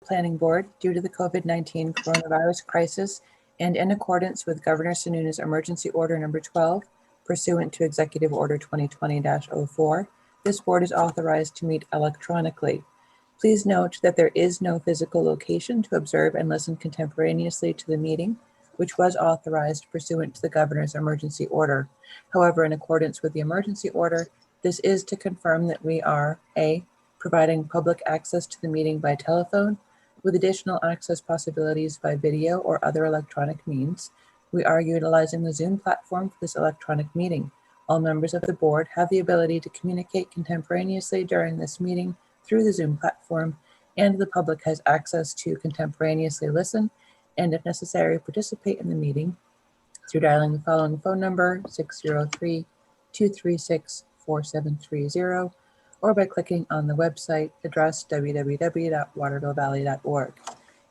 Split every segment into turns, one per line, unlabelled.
Planning Board due to the COVID-19 coronavirus crisis and in accordance with Governor Sununu's Emergency Order Number 12, pursuant to Executive Order 2020-04, this board is authorized to meet electronically. Please note that there is no physical location to observe and listen contemporaneously to the meeting, which was authorized pursuant to the Governor's Emergency Order. However, in accordance with the Emergency Order, this is to confirm that we are A, providing public access to the meeting by telephone, with additional access possibilities by video or other electronic means. We are utilizing the Zoom platform for this electronic meeting. All members of the board have the ability to communicate contemporaneously during this meeting through the Zoom platform, and the public has access to contemporaneously listen and, if necessary, participate in the meeting through dialing the following phone number, 603-236-4730, or by clicking on the website address www.watervillevalley.org.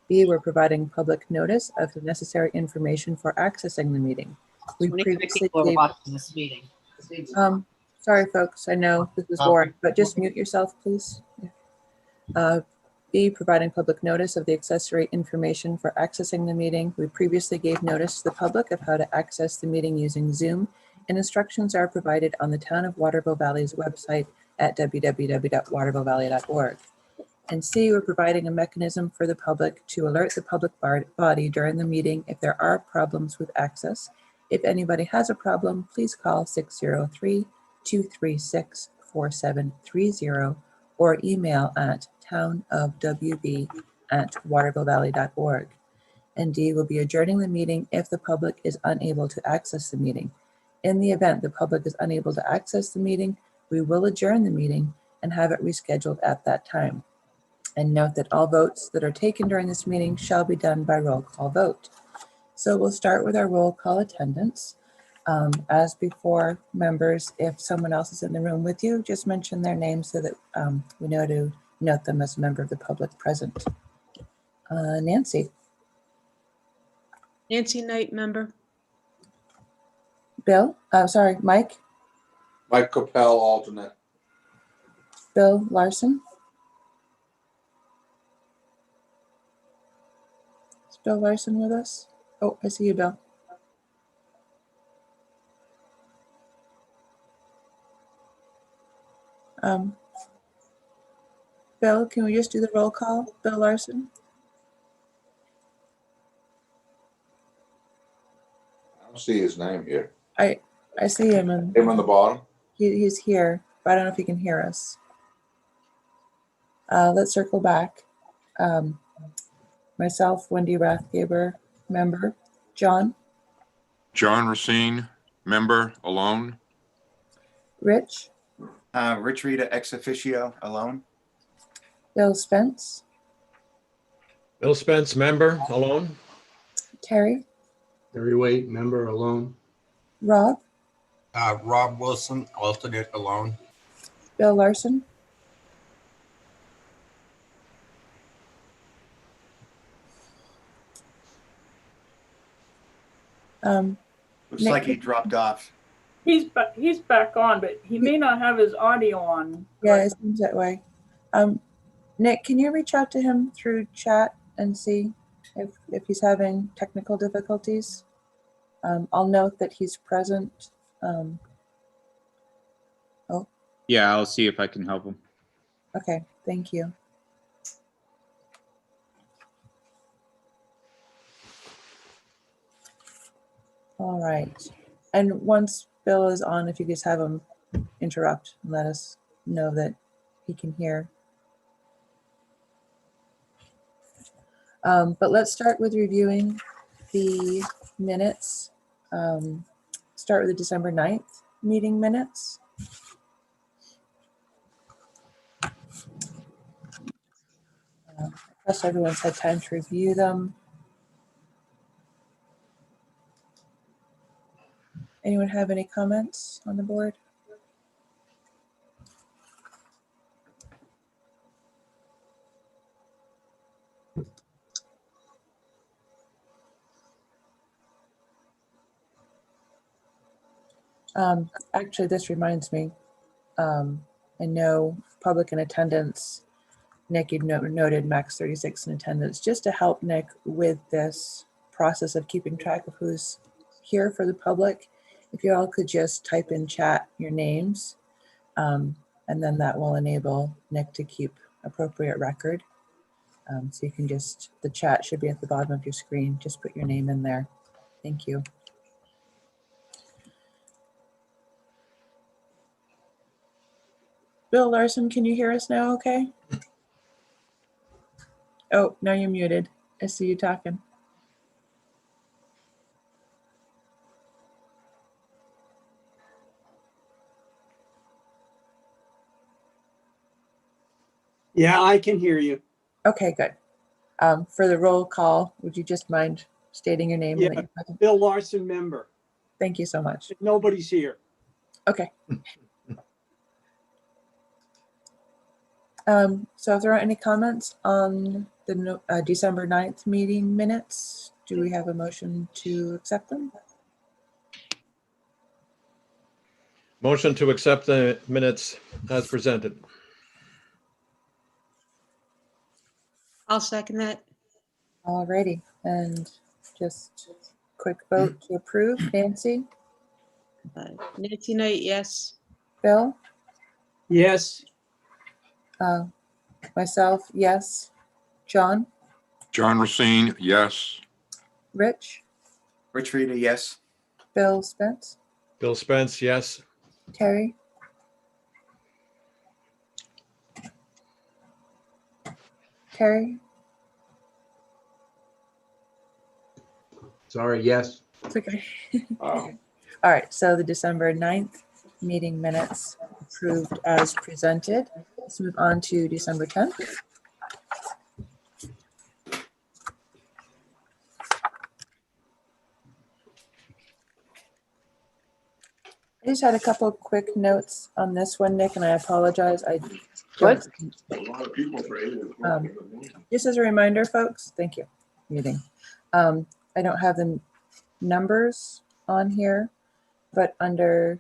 B, we're providing public notice of the necessary information for accessing the meeting. We previously gave,
watching this meeting.
sorry folks, I know this is boring, but just mute yourself, please. B, providing public notice of the accessory information for accessing the meeting. We previously gave notice to the public of how to access the meeting using Zoom, and instructions are provided on the Town of Waterville Valley's website at www.watervillevalley.org. And C, we're providing a mechanism for the public to alert the public body during the meeting if there are problems with access. If anybody has a problem, please call 603-236-4730 or email at townofwb@watervillevalley.org. And D, will be adjourning the meeting if the public is unable to access the meeting. In the event the public is unable to access the meeting, we will adjourn the meeting and have it rescheduled at that time. And note that all votes that are taken during this meeting shall be done by roll call vote. So we'll start with our roll call attendance. As before, members, if someone else is in the room with you, just mention their name so that we know to note them as a member of the public present. Nancy.
Nancy Knight, member.
Bill, sorry, Mike.
Mike Capel, alternate.
Bill Larson. Is Bill Larson with us? Oh, I see you, Bill. Bill, can we just do the roll call? Bill Larson?
I don't see his name here.
I see him, and
Him on the bottom?
he's here, but I don't know if he can hear us. Let's circle back. Myself, Wendy Rathgaber, member. John?
John Racine, member, alone.
Rich?
Rich Rita, ex officio, alone.
Bill Spence?
Bill Spence, member, alone.
Terry?
Terry Waite, member, alone.
Rob?
Rob Wilson, alternate, alone.
Bill Larson?
Looks like he dropped off.
He's back on, but he may not have his audio on.
Yeah, it seems that way. Nick, can you reach out to him through chat and see if he's having technical difficulties? I'll note that he's present.
Yeah, I'll see if I can help him.
Okay, thank you. All right. And once Bill is on, if you just have him interrupt and let us know that he can hear. But let's start with reviewing the minutes. Start with the December 9th meeting minutes. I trust everyone's had time to review them. Anyone have any comments on the board? Actually, this reminds me, I know public in attendance Nick, you noted max 36 in attendance, just to help Nick with this process of keeping track of who's here for the public. If you all could just type in chat your names, and then that will enable Nick to keep appropriate record. So you can just, the chat should be at the bottom of your screen. Just put your name in there. Thank you. Bill Larson, can you hear us now okay? Oh, now you're muted. I see you talking.
Yeah, I can hear you.
Okay, good. For the roll call, would you just mind stating your name?
Yeah.
And that you're present?
Bill Larson, member.
Thank you so much.
Nobody's here.
Okay. So if there aren't any comments on the December 9th meeting minutes, do we have a motion to accept them?
Motion to accept the minutes as presented.
I'll second that.
Alrighty, and just quick vote to approve. Nancy,
Nancy Knight, yes.
Bill,
Yes.
myself, yes. John,
John Racine, yes.
Rich,
Rich Rita, yes.
Bill Spence,
Bill Spence, yes.
Terry, Terry,
Sorry, yes.
it's okay.
Wow.
All right, so the December 9th meeting minutes approved as presented. Let's move on to December 10th. I just had a couple of quick notes on this one, Nick, and I apologize. I don't.
A lot of people for 8
Just as a reminder, folks, thank you. Muting. I don't have the numbers on here, but under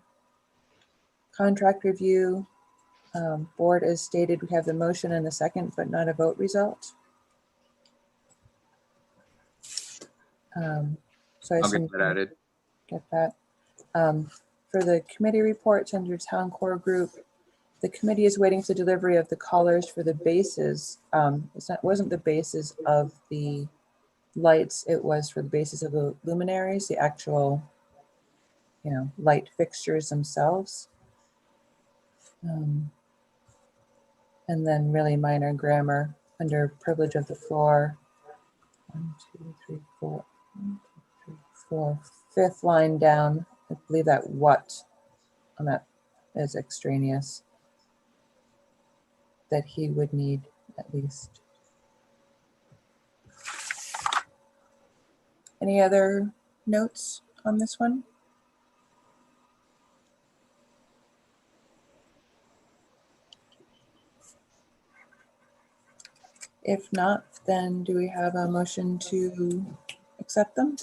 contract review, board as stated, we have the motion and the second, but not a vote result. So I
I'll
assume
get that added.
get that. For the committee reports under town core group, the committee is waiting for delivery of the collars for the bases. Wasn't the bases of the lights, it was for the bases of the luminaries, the actual, light fixtures themselves. And then really minor grammar under privilege of the floor. 1, 2, 3, 4. 1, 2, 3, 4. Fifth line down. I believe that what on that is extraneous. That he would need at least. Any other notes on this one? If not, then do we have a motion to accept them?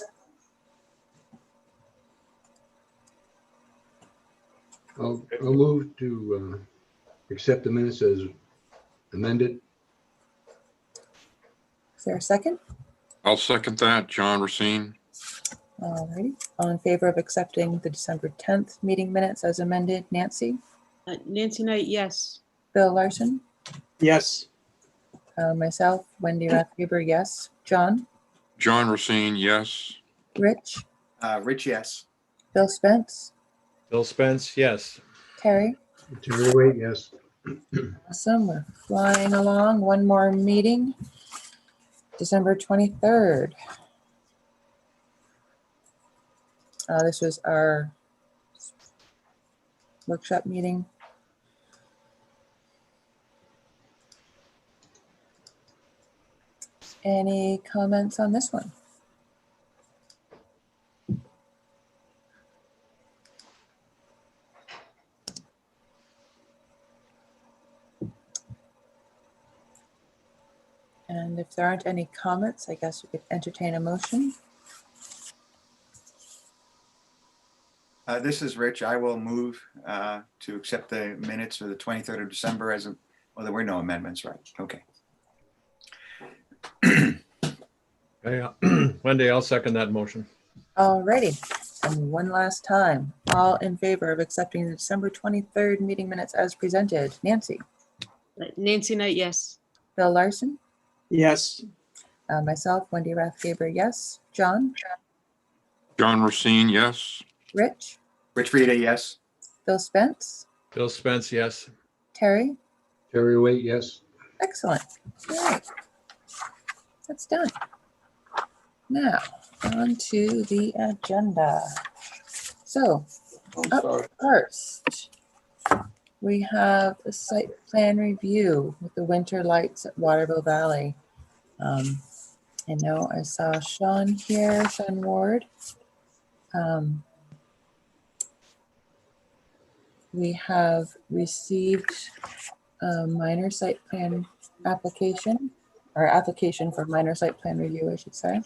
I'll move to accept the minutes as amended.
Is there a second?
I'll second that. John Racine.
Alrighty. All in favor of accepting the December 10th meeting minutes as amended? Nancy?
Nancy Knight, yes.
Bill Larson?
Yes.
Myself, Wendy Rathgeber, yes. John?
John Racine, yes.
Rich?
Rich, yes.
Bill Spence?
Bill Spence, yes.
Terry?
Terry Waite, yes.
Awesome. We're flying along. One more meeting. December 23rd. This was our workshop meeting. Any comments on this one? And if there aren't any comments, I guess we could entertain a motion.
This is Rich. I will move to accept the minutes for the 23rd of December well, there were no amendments, right? Okay.
Wendy, I'll second that motion.
Alrighty, and one last time, all in favor of accepting the December 23rd meeting minutes as presented? Nancy,
Nancy Knight, yes.
Bill Larson,
Yes.
myself, Wendy Rathgaber, yes. John,
John Racine, yes.
Rich,
Rich Rita, yes.
Bill Spence,
Bill Spence, yes.
Terry.
Terry Waite, yes.
Excellent. All right. That's done. Now, on to the agenda. So,
I'm
up
sorry.
first, we have a site plan review with the winter lights at Waterville Valley. I know I saw Sean here, Sean Ward. We have received a minor site plan application, or application for minor site plan review, I should say.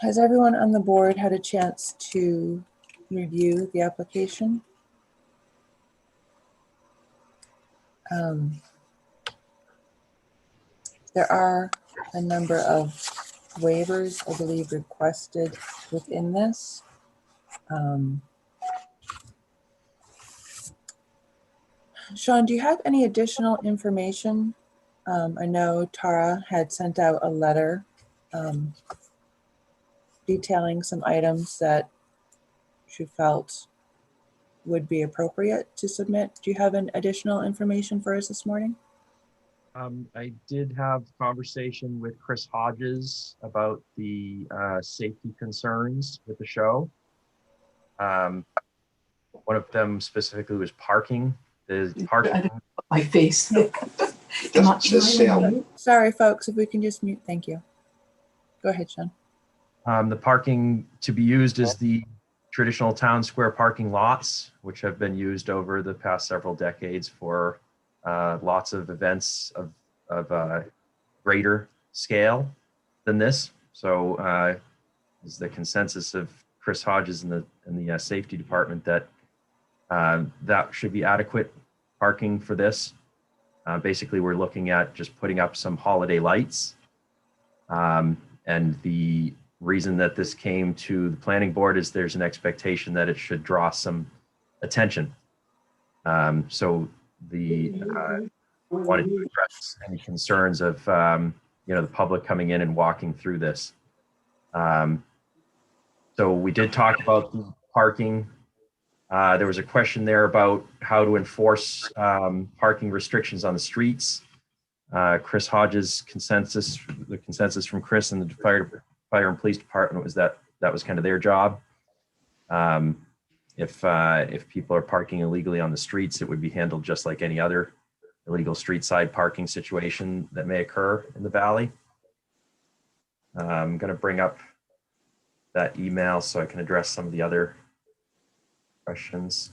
Has everyone on the board had a chance to review the application? There are a number of waivers, I believe, requested within this. Sean, do you have any additional information? I know Tara had sent out a letter detailing some items that she felt would be appropriate to submit. Do you have an additional information for us this morning?
I did have conversation with Chris Hodges about the safety concerns with the show. One of them specifically was parking. The parking.
My face.
Doesn't say sale.
Sorry, folks, if we can just mute. Thank you. Go ahead, Sean.
The parking to be used is the traditional town square parking lots, which have been used over the past several decades for lots of events of greater scale than this. So is the consensus of Chris Hodges in the safety department that that should be adequate parking for this. Basically, we're looking at just putting up some holiday lights. And the reason that this came to the planning board is there's an expectation that it should draw some attention. So the wanted to address any concerns of the public coming in and walking through this. So we did talk about the parking. There was a question there about how to enforce parking restrictions on the streets. Chris Hodges' the consensus from Chris and the fire and police department was that was kind of their job. If people are parking illegally on the streets, it would be handled just like any other illegal street side parking situation that may occur in the valley. I'm going to bring up that email so I can address some of the other questions.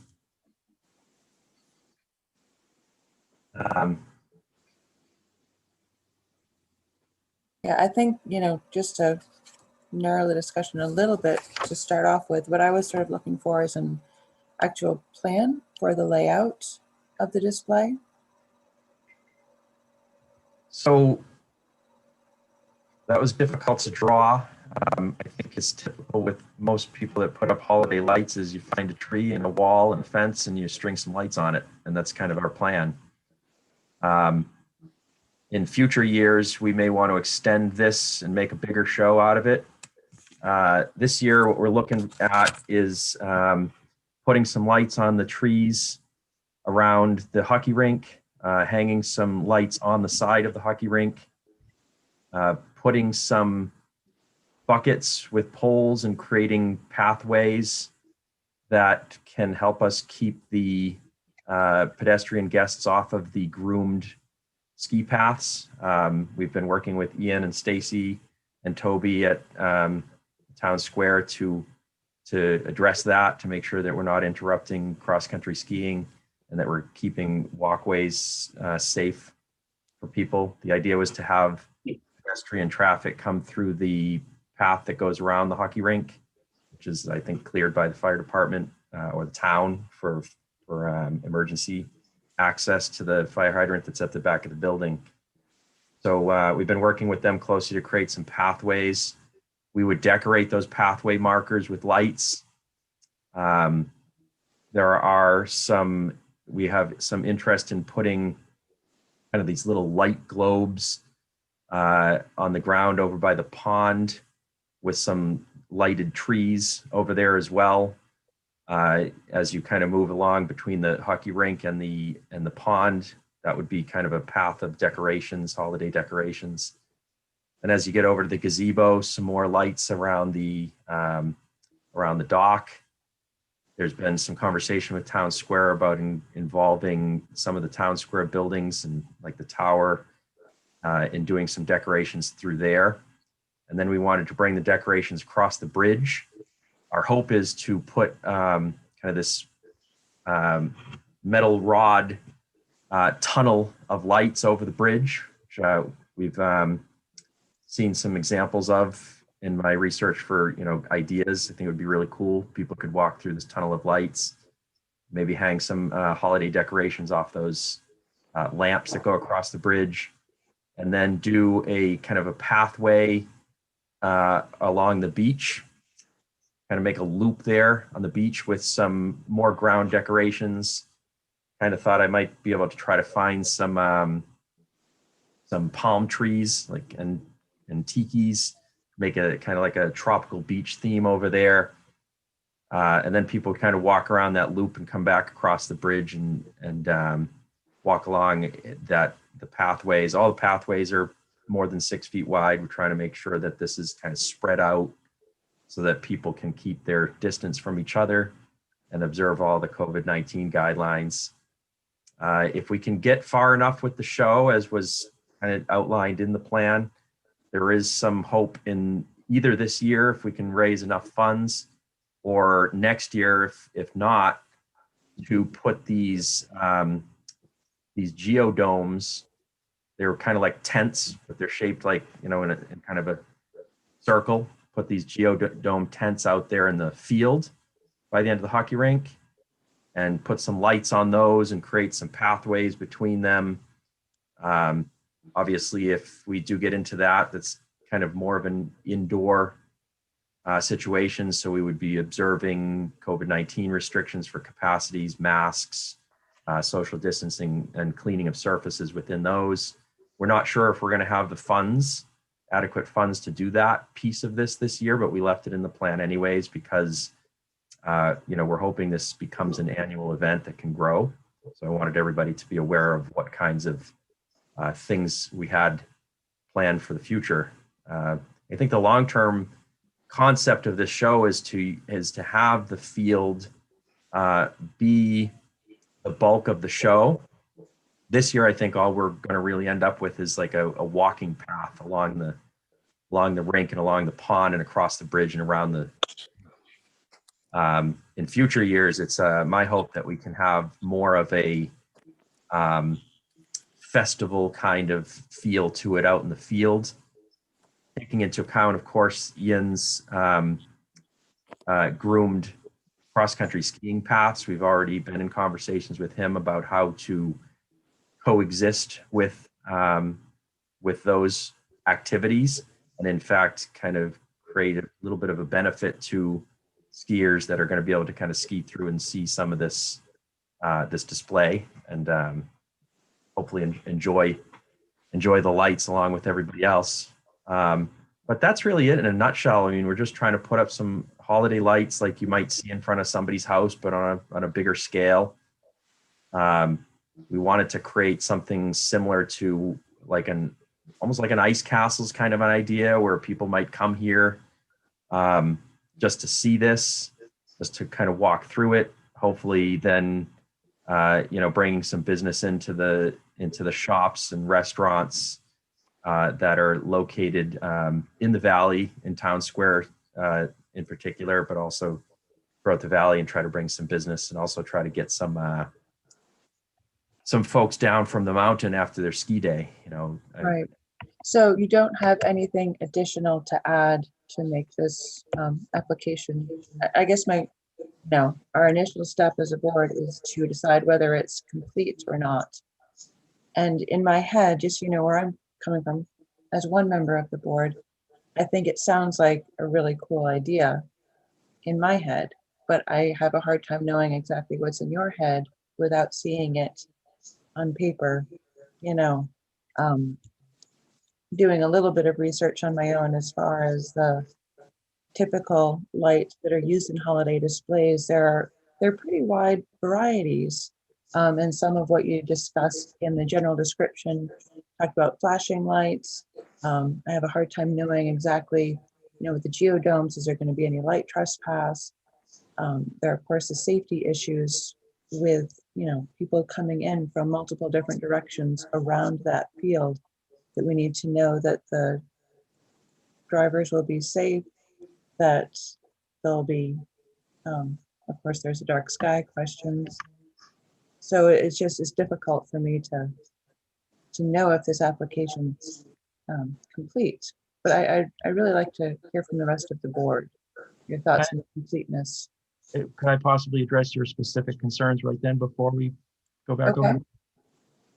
Yeah, I think, just to narrow the discussion a little bit to start off with, what I was sort of looking for is an actual plan for the layout of the display.
So that was difficult to draw. I think it's typical with most people that put up holiday lights is you find a tree and a wall and a fence and you string some lights on it. And that's kind of our plan. In future years, we may want to extend this and make a bigger show out of it. This year, what we're looking at is putting some lights on the trees around the hockey rink, hanging some lights on the side of the hockey rink, putting some buckets with poles and creating pathways that can help us keep the pedestrian guests off of the groomed ski paths. We've been working with Ian and Stacy and Toby at Town Square to address that, to make sure that we're not interrupting cross-country skiing and that we're keeping walkways safe for people. The idea was to have pedestrian traffic come through the path that goes around the hockey rink, which is, I think, cleared by the fire department or the town for emergency access to the fire hydrant that's at the back of the building. So we've been working with them closely to create some pathways. We would decorate those pathway markers with lights. We have some interest in putting kind of these little light globes on the ground over by the pond with some lighted trees over there as well. As you kind of move along between the hockey rink and the pond, that would be kind of a path of decorations, holiday decorations. And as you get over to the gazebo, some more lights around the dock. There's been some conversation with Town Square about involving some of the Town Square buildings and like the tower in doing some decorations through there. And then we wanted to bring the decorations across the bridge. Our hope is to put kind of this metal rod tunnel of lights over the bridge, which we've seen some examples of in my research for, ideas. I think it would be really cool. People could walk through this tunnel of lights, maybe hang some holiday decorations off those lamps that go across the bridge, and then do a kind of a pathway along the beach, kind of make a loop there on the beach with some more ground decorations. Kind of thought I might be able to try to find some palm trees and tikis, make a kind of like a tropical beach theme over there. And then people kind of walk around that loop and come back across the bridge and walk along the pathways. All the pathways are more than 6 feet wide. We're trying to make sure that this is kind of spread out so that people can keep their distance from each other and observe all the COVID-19 guidelines. If we can get far enough with the show, as was kind of outlined in the plan, there is some hope in either this year, if we can raise enough funds, or next year, if not, to put these geodomes. They're kind of like tents, but they're shaped like, in kind of a circle. Put these geodome tents out there in the field by the end of the hockey rink, and put some lights on those and create some pathways between them. Obviously, if we do get into that, that's kind of more of an indoor situation. So we would be observing COVID-19 restrictions for capacities, masks, social distancing, and cleaning of surfaces within those. We're not sure if we're going to have the adequate funds to do that piece of this year, but we left it in the plan anyways because we're hoping this becomes an annual event that can grow. So I wanted everybody to be aware of what kinds of things we had planned for the future. I think the long-term concept of this show is to have the field be the bulk of the show. This year, I think all we're going to really end up with is like a walking path along the rink and along the pond and across the bridge and around the. In future years, it's my hope that we can have more of a festival kind of feel to it out in the field, taking into account, of course, Ian's groomed cross-country skiing paths. We've already been in conversations with him about how to coexist with those activities, and in fact, kind of create a little bit of a benefit to skiers that are going to be able to kind of ski through and see some of this display, and hopefully enjoy the lights along with everybody else. But that's really it in a nutshell. I mean, we're just trying to put up some holiday lights like you might see in front of somebody's house, but on a bigger scale. We wanted to create something similar to almost like an ice castles kind of an idea where people might come here just to see this, just to kind of walk through it. Hopefully then, bringing some business into the shops and restaurants that are located in the valley, in Town Square in particular, but also throughout the valley, and try to bring some business and also try to get some folks down from the mountain after their ski day,
Right. So you don't have anything additional to add to make this application? I guess my No, our initial step as a board is to decide whether it's complete or not. And in my head, just so you know where I'm coming from, as one member of the board, I think it sounds like a really cool idea in my head, but I have a hard time knowing exactly what's in your head without seeing it on paper, you know. Doing a little bit of research on my own as far as the typical lights that are used in holiday displays. They're pretty wide varieties. And some of what you discussed in the general description talked about flashing lights. I have a hard time knowing exactly, with the geodomes, is there going to be any light trespass? There are, of course, the safety issues with, people coming in from multiple different directions around that field, that we need to know that the drivers will be safe, that they'll be, of course, there's a dark sky questions. So it's difficult for me to know if this application's complete. But I really like to hear from the rest of the board, your thoughts on the completeness.
Could I possibly address your specific concerns right then before we go back
Okay.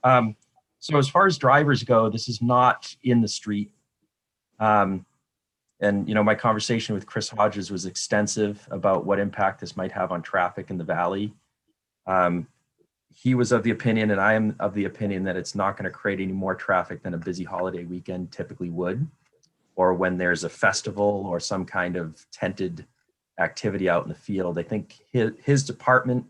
over? So as far as drivers go, this is not in the street. And, my conversation with Chris Hodges was extensive about what impact this might have on traffic in the valley. He was of the opinion, and I am of the opinion, that it's not going to create any more traffic than a busy holiday weekend typically would, or when there's a festival or some kind of tented activity out in the field. I think his department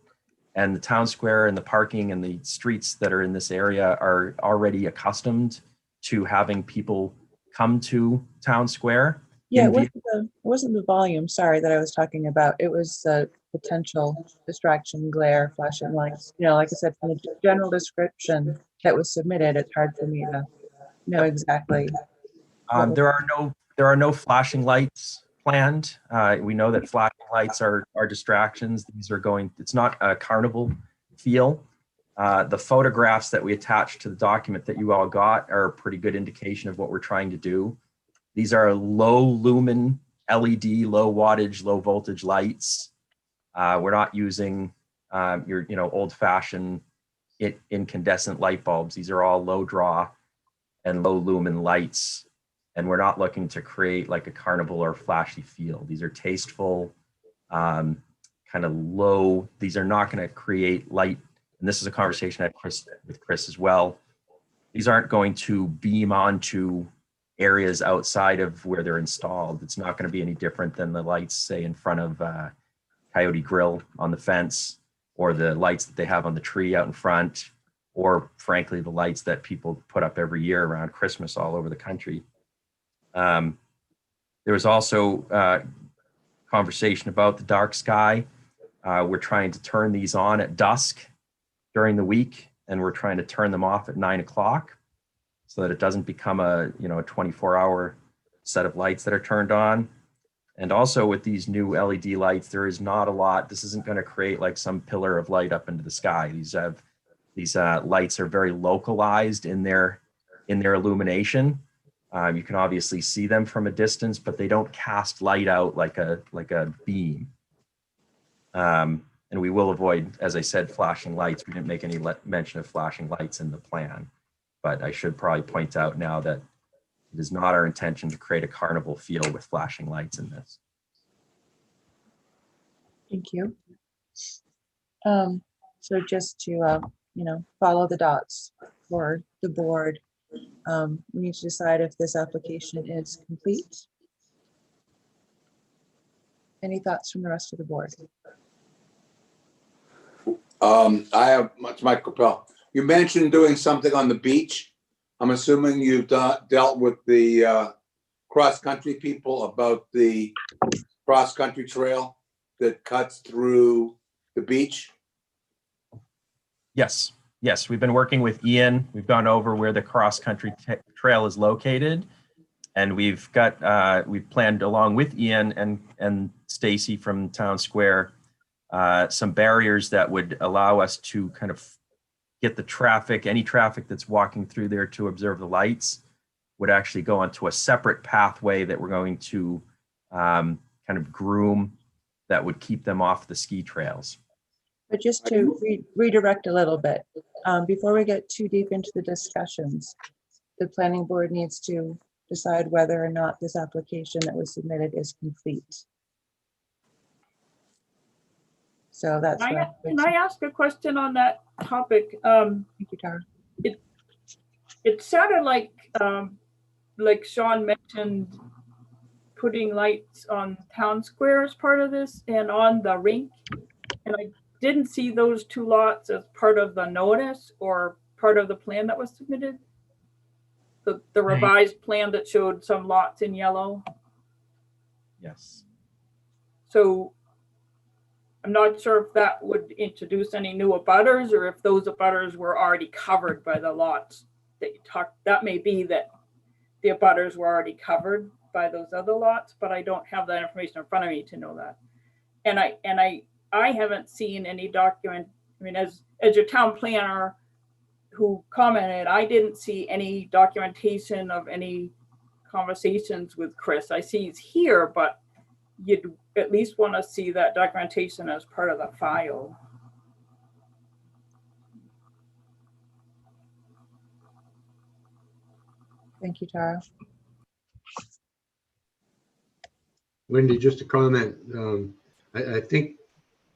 and the town square and the parking and the streets that are in this area are already accustomed to having people come to town square.
Yeah, it wasn't the volume, sorry, that I was talking about. It was the potential distraction, glare, flashing lights. Like I said, from the general description that was submitted, it's hard for me to know exactly.
There are no flashing lights planned. We know that flashing lights are distractions. It's not a carnival feel. The photographs that we attached to the document that you all got are a pretty good indication of what we're trying to do. These are low lumen LED, low wattage, low voltage lights. We're not using your old fashioned incandescent light bulbs. These are all low draw and low lumen lights. And we're not looking to create like a carnival or flashy feel. These are tasteful, kind of low. These are not going to create light. And this is a conversation I had with Chris as well. These aren't going to beam onto areas outside of where they're installed. It's not going to be any different than the lights, say, in front of Coyote Grill on the fence, or the lights that they have on the tree out in front, or frankly, the lights that people put up every year around Christmas all over the country. There was also conversation about the dark sky. We're trying to turn these on at dusk during the week, and we're trying to turn them off at 9 o'clock so that it doesn't become a 24-hour set of lights that are turned on. And also with these new LED lights, there is not a lot. This isn't going to create like some pillar of light up into the sky. These lights are very localized in their illumination. You can obviously see them from a distance, but they don't cast light out like a beam. And we will avoid, as I said, flashing lights. We didn't make any mention of flashing lights in the plan, but I should probably point out now that it is not our intention to create a carnival feel with flashing lights in this.
Thank you. So just to, follow the dots for the board, we need to decide if this application is complete. Any thoughts from the rest of the board?
It's Mike Capel. You mentioned doing something on the beach. I'm assuming you've dealt with the cross-country people about the cross-country trail that cuts through the beach.
Yes, we've been working with Ian. We've gone over where the cross-country trail is located, and we've planned along with Ian and Stacy from Town Square some barriers that would allow us to kind of get the traffic, any traffic that's walking through there to observe the lights would actually go onto a separate pathway that we're going to kind of groom that would keep them off the ski trails.
But just to redirect a little bit, before we get too deep into the discussions, the planning board needs to decide whether or not this application that was submitted is complete. So that's
Can I ask a question on that topic?
Thank you, Tara.
It sounded like Sean mentioned putting lights on town square as part of this and on the rink. And I didn't see those two lots as part of the notice or part of the plan that was submitted. The revised plan that showed some lots in yellow.
Yes.
So I'm not sure if that would introduce any new abutters or if those abutters were already covered by the lots that you talked. That may be that the abutters were already covered by those other lots, but I don't have that information in front of me to know that. And I haven't seen any document. I mean, as your town planner who commented, I didn't see any documentation of any conversations with Chris. I see he's here, but you'd at least want to see that documentation as part of the file.
Thank you, Tara.
Wendy, just a comment. I think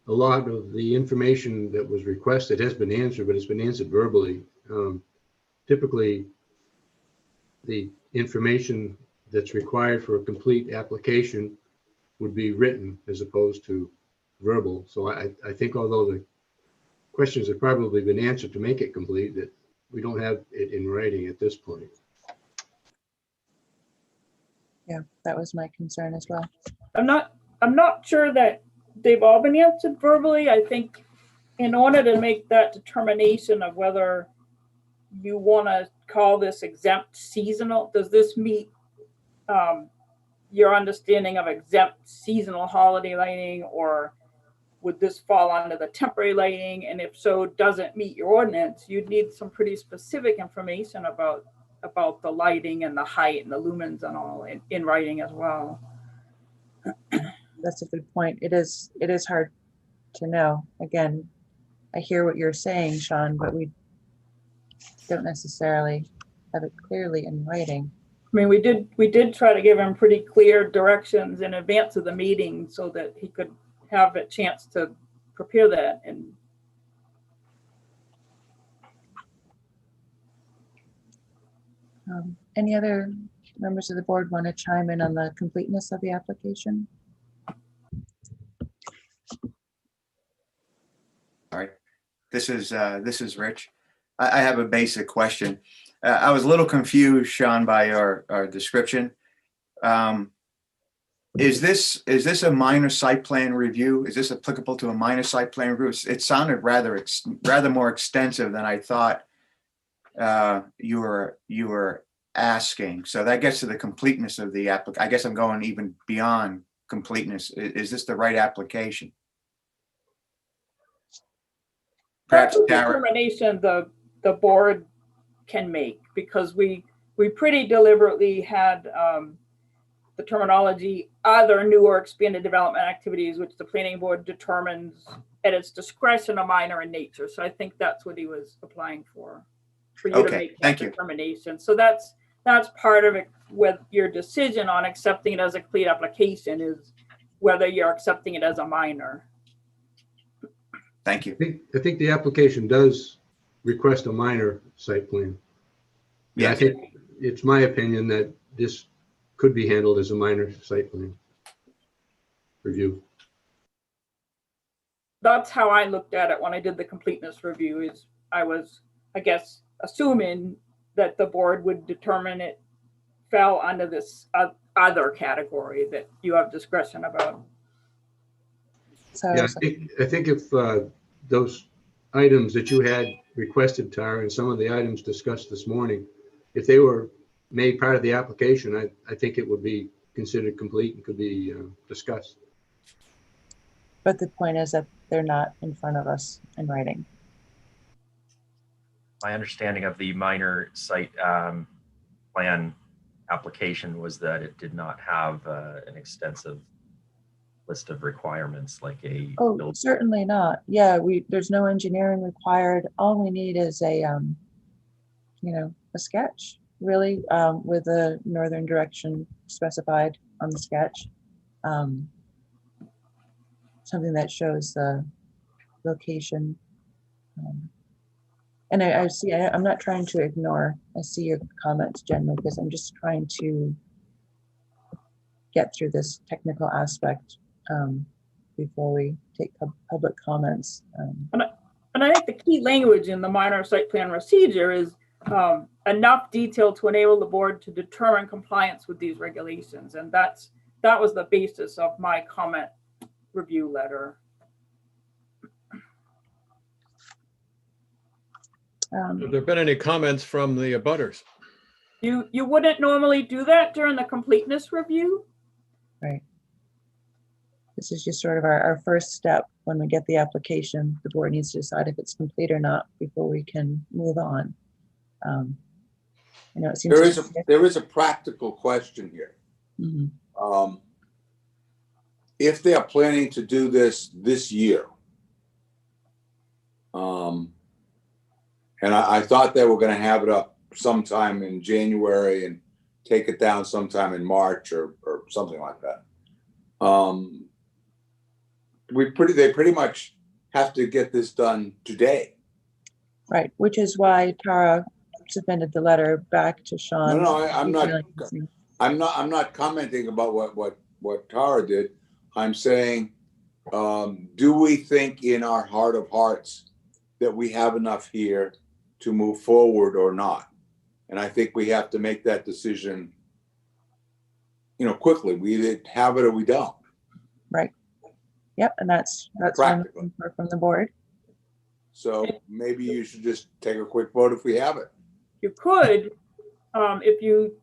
a lot of the information that was requested has been answered, but it's been answered verbally. Typically, the information that's required for a complete application would be written as opposed to verbal. So I think although the questions have probably been answered to make it complete, that we don't have it in writing at this point.
Yeah, that was my concern as well.
I'm not sure that they've all been answered verbally. I think in order to make that determination of whether you want to call this exempt seasonal, does this meet your understanding of exempt seasonal holiday lighting, or would this fall under the temporary lighting? And if so, doesn't meet your ordinance, you'd need some pretty specific information about the lighting and the height and the lumens and all in writing as well.
That's a good point. It is hard to know. Again, I hear what you're saying, Sean, but we don't necessarily have it clearly in writing.
I mean, we did try to give him pretty clear directions in advance of the meeting so that he could have a chance to prepare that. And
any other members of the board want to chime in on the completeness of the application?
All right. This is Rich. I have a basic question. I was a little confused, Sean, by your description. Is this a minor site plan review? Is this applicable to a minor site plan review? It sounded rather more extensive than I thought you were asking. So that gets to the completeness of the application. I guess I'm going even beyond completeness. Is this the right application?
that's a determination the board can make, because we pretty deliberately had the terminology other new or expanded development activities, which the planning board determines at its discretion are minor in nature. So I think that's what he was applying for you to make that determination. So that's part of it with your decision on accepting it as a complete application, is whether you're accepting it as a minor.
Thank you.
I think the application does request a minor site plan. Yeah, I think it's my opinion that this could be handled as a minor site plan review.
That's how I looked at it when I did the completeness review. Is I was, I guess, assuming that the board would determine it fell under this other category that you have discretion about.
So
yeah, I think if those items that you had requested, Tara, and some of the items discussed this morning, if they were made part of the application, I think it would be considered complete and could be discussed.
But the point is that they're not in front of us in writing.
My understanding of the minor site plan application was that it did not have an extensive list of requirements like a.
Oh,
build-
certainly not. Yeah, there's no engineering required. All we need is a, a sketch, really, with the northern direction specified on the sketch. Something that shows the location. And I see, I'm not trying to ignore, I see your comments, Jen, because I'm just trying to get through this technical aspect before we take public comments.
And I think the key language in the minor site plan procedure is enough detail to enable the board to determine compliance with these regulations. And that was the basis of my comment review letter.
Have there been any comments from the abutters?
You wouldn't normally do that during the completeness review?
Right. This is just sort of our first step. When we get the application, the board needs to decide if it's complete or not before we can move on. It seems
There is a practical question here.
Mhm.
If they are planning to do this year, and I thought they were going to have it up sometime in January and take it down sometime in March or something like that. They pretty much have to get this done today.
Right, which is why Tara submitted the letter back to Sean.
No, I'm not commenting about what Tara did. I'm saying, do we think in our heart of hearts that we have enough here to move forward or not? And I think we have to make that decision, quickly. We either have it or we don't.
Right. Yep, and that's what I'm looking for from the board.
So maybe you should just take a quick vote if we have it.
You could, if you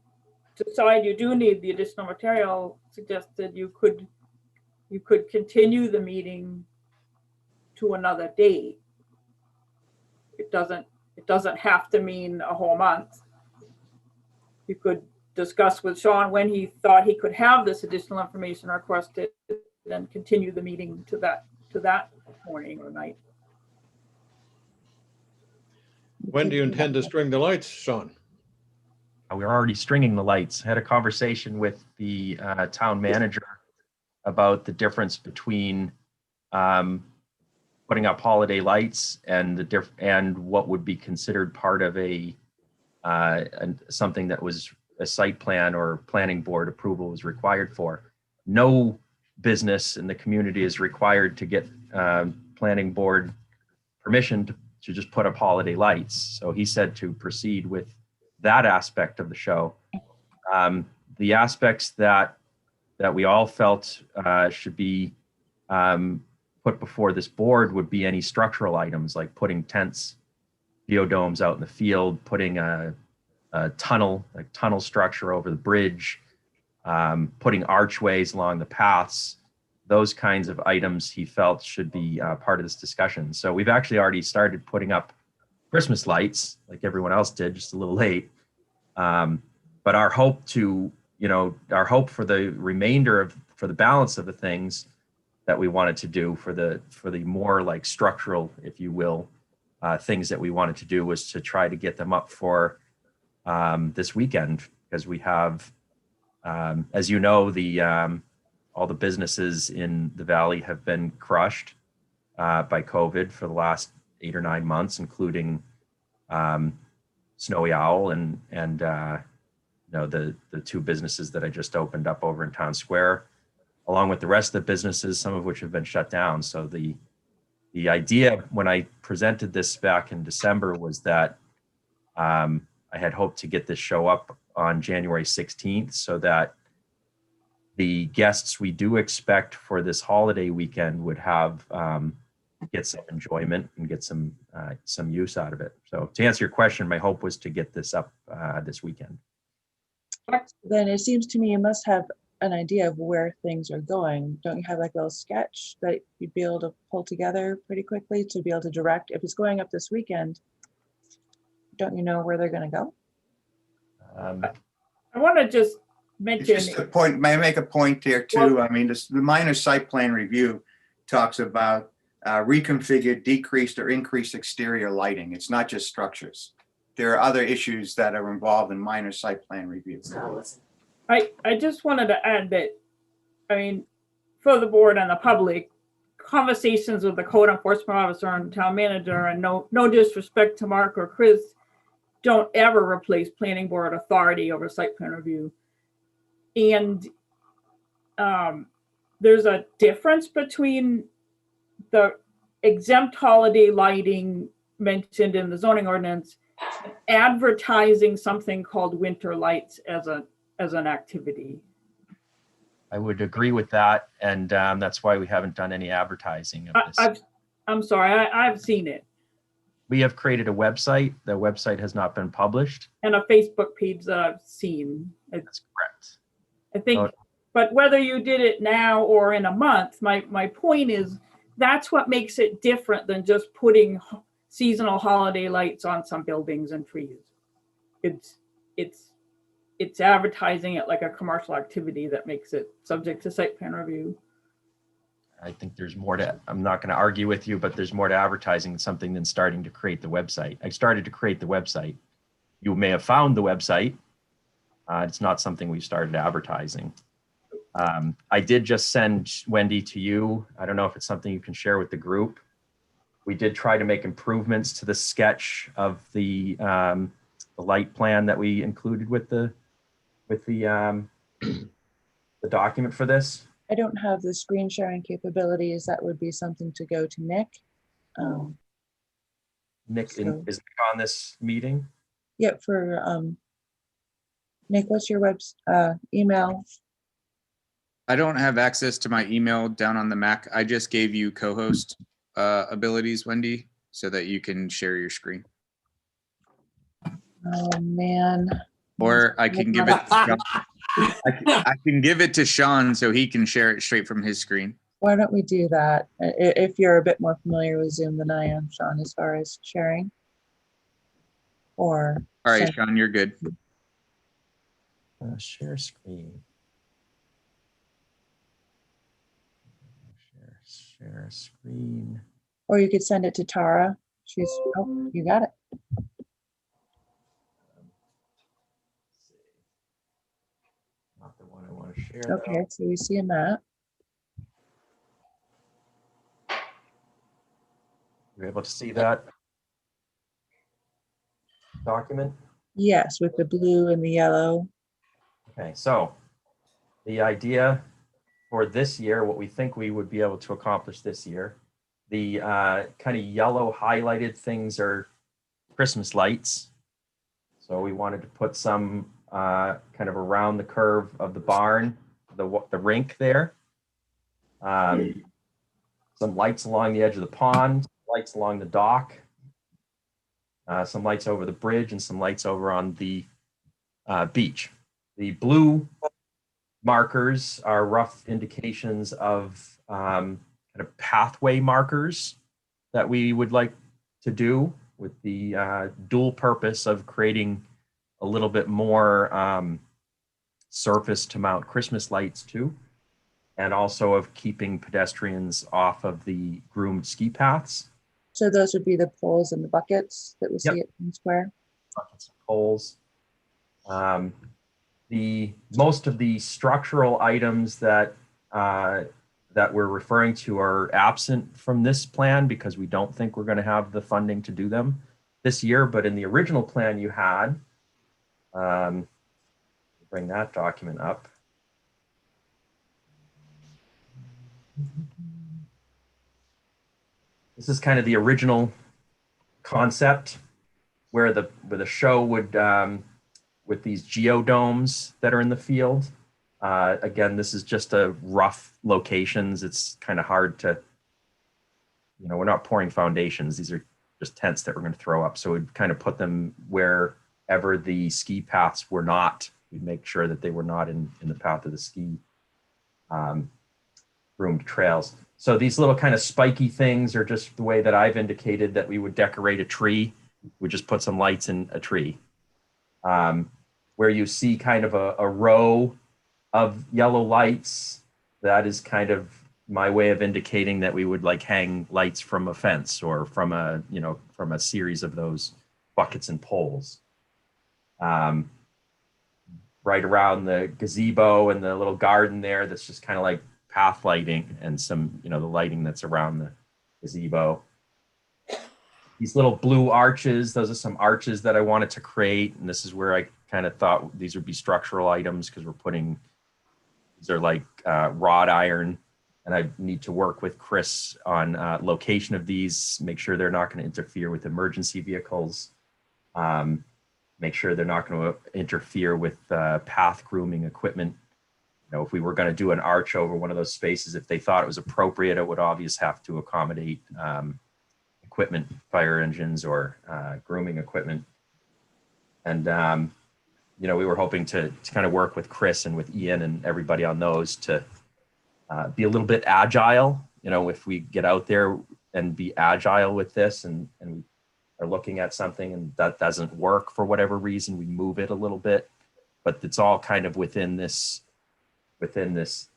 decide you do need the additional material, suggested you could continue the meeting to another date. It doesn't have to mean a whole month. You could discuss with Sean when he thought he could have this additional information requested, and continue the meeting to that morning or night.
When do you intend to string the lights, Sean?
We're already stringing the lights. I had a conversation with the town manager about the difference between putting up holiday lights and what would be considered part of something that was a site plan or planning board approval was required for. No business in the community is required to get planning board permission to just put up holiday lights. So he said to proceed with that aspect of the show. The aspects that we all felt should be put before this board would be any structural items like putting tents, geodomes out in the field, putting a tunnel structure over the bridge, putting archways along the paths. Those kinds of items he felt should be part of this discussion. So we've actually already started putting up Christmas lights like everyone else did, just a little late. But our hope for the balance of the things that we wanted to do for the more like structural, if you will, things that we wanted to do was to try to get them up for this weekend, because we have, as you know, all the businesses in the valley have been crushed by COVID for the last 8 or 9 months, including Snowy Owl and the 2 businesses that I just opened up over in Town Square, along with the rest of the businesses, some of which have been shut down. So the idea when I presented this back in December was that I had hoped to get this show up on January 16th so that the guests we do expect for this holiday weekend would have get some enjoyment and get some use out of it. So to answer your question, my hope was to get this up this weekend.
Then it seems to me you must have an idea of where things are going. Don't you have like a little sketch that you'd be able to pull together pretty quickly to be able to direct? If it's going up this weekend, don't you know where they're going to go?
I want to just
It's
mention,
just a point, may I make a point there too? I mean, the minor site plan review talks about reconfigured, decreased or increased exterior lighting. It's not just structures. There are other issues that are involved in minor site plan review.
I just wanted to add that, I mean, for the board and the public, conversations with the code enforcement officer and town manager, and no disrespect to Mark or Chris, don't ever replace planning board authority over site plan review. And there's a difference between the exempt holiday lighting mentioned in the zoning ordinance, advertising something called winter lights as an activity.
I would agree with that, and that's why we haven't done any advertising of this.
I'm sorry, I've seen it.
We have created a website. The website has not been published.
And a Facebook page that I've seen.
That's correct.
I think, but whether you did it now or in a month, my point is that's what makes it different than just putting seasonal holiday lights on some buildings and trees. It's advertising it like a commercial activity that makes it subject to site plan review.
I think there's more to, I'm not going to argue with you, but there's more to advertising something than starting to create the website. I started to create the website. You may have found the website. It's not something we started advertising. I did just send Wendy to you. I don't know if it's something you can share with the group. We did try to make improvements to the sketch of the light plan that we included with the document for this.
I don't have the screen sharing capabilities. That would be something to go to Nick.
Nick, is Nick on this meeting?
Yep, for Nick, what's your email?
I don't have access to my email down on the Mac. I just gave you co-host abilities, Wendy, so that you can share your screen.
Oh man.
Or I can give it to Sean. I can give it to Sean so he can share it straight from his screen.
Why don't we do that? If you're a bit more familiar with Zoom than I am, Sean, as far as sharing. Or
all right, Sean, you're good.
Share screen. Share screen.
Or you could send it to Tara. She's, oh, you got it.
Not the one I want to share.
Okay, so we see that.
You're able to see that document?
Yes, with the blue and the yellow.
Okay, so the idea for this year, what we think we would be able to accomplish this year, the kind of yellow highlighted things are Christmas lights. So we wanted to put some kind of around the curve of the barn, the rink there. Some lights along the edge of the pond, lights along the dock, some lights over the bridge, and some lights over on the beach. The blue markers are rough indications of kind of pathway markers that we would like to do with the dual purpose of creating a little bit more surface to mount Christmas lights to, and also of keeping pedestrians off of the groomed ski paths.
So those would be the poles and the buckets that we see at Town Square.
Buckets and poles. Most of the structural items that that we're referring to are absent from this plan because we don't think we're going to have the funding to do them this year. But in the original plan you had, bring that document up. This is kind of the original concept where the show would, with these geodomes that are in the field. Again, this is just a rough locations. It's kind of hard to, we're not pouring foundations. These are just tents that we're going to throw up. So we'd kind of put them wherever the ski paths were not. We'd make sure that they were not in the path of the ski groomed trails. So these little kind of spiky things are just the way that I've indicated that we would decorate a tree. We just put some lights in a tree. Where you see kind of a row of yellow lights, that is kind of my way of indicating that we would like hang lights from a fence or from a, you know, from a series of those buckets and poles. Right around the gazebo and the little garden there, that's just kind of like path lighting and some, you know, the lighting that's around the gazebo. These little blue arches, those are some arches that I wanted to create. And this is where I kind of thought these would be structural items because we're putting, these are like wrought iron. And I need to work with Chris on location of these, make sure they're not going to interfere with emergency vehicles. Make sure they're not going to interfere with path grooming equipment. You know, if we were going to do an arch over one of those spaces, if they thought it was appropriate, it would obviously have to accommodate equipment, fire engines or grooming equipment. And, you know, we were hoping to kind of work with Chris and with Ian and everybody on those to be a little bit agile. You know, if we get out there and be agile with this and we are looking at something and that doesn't work for whatever reason, we move it a little bit, but it's all kind of within this this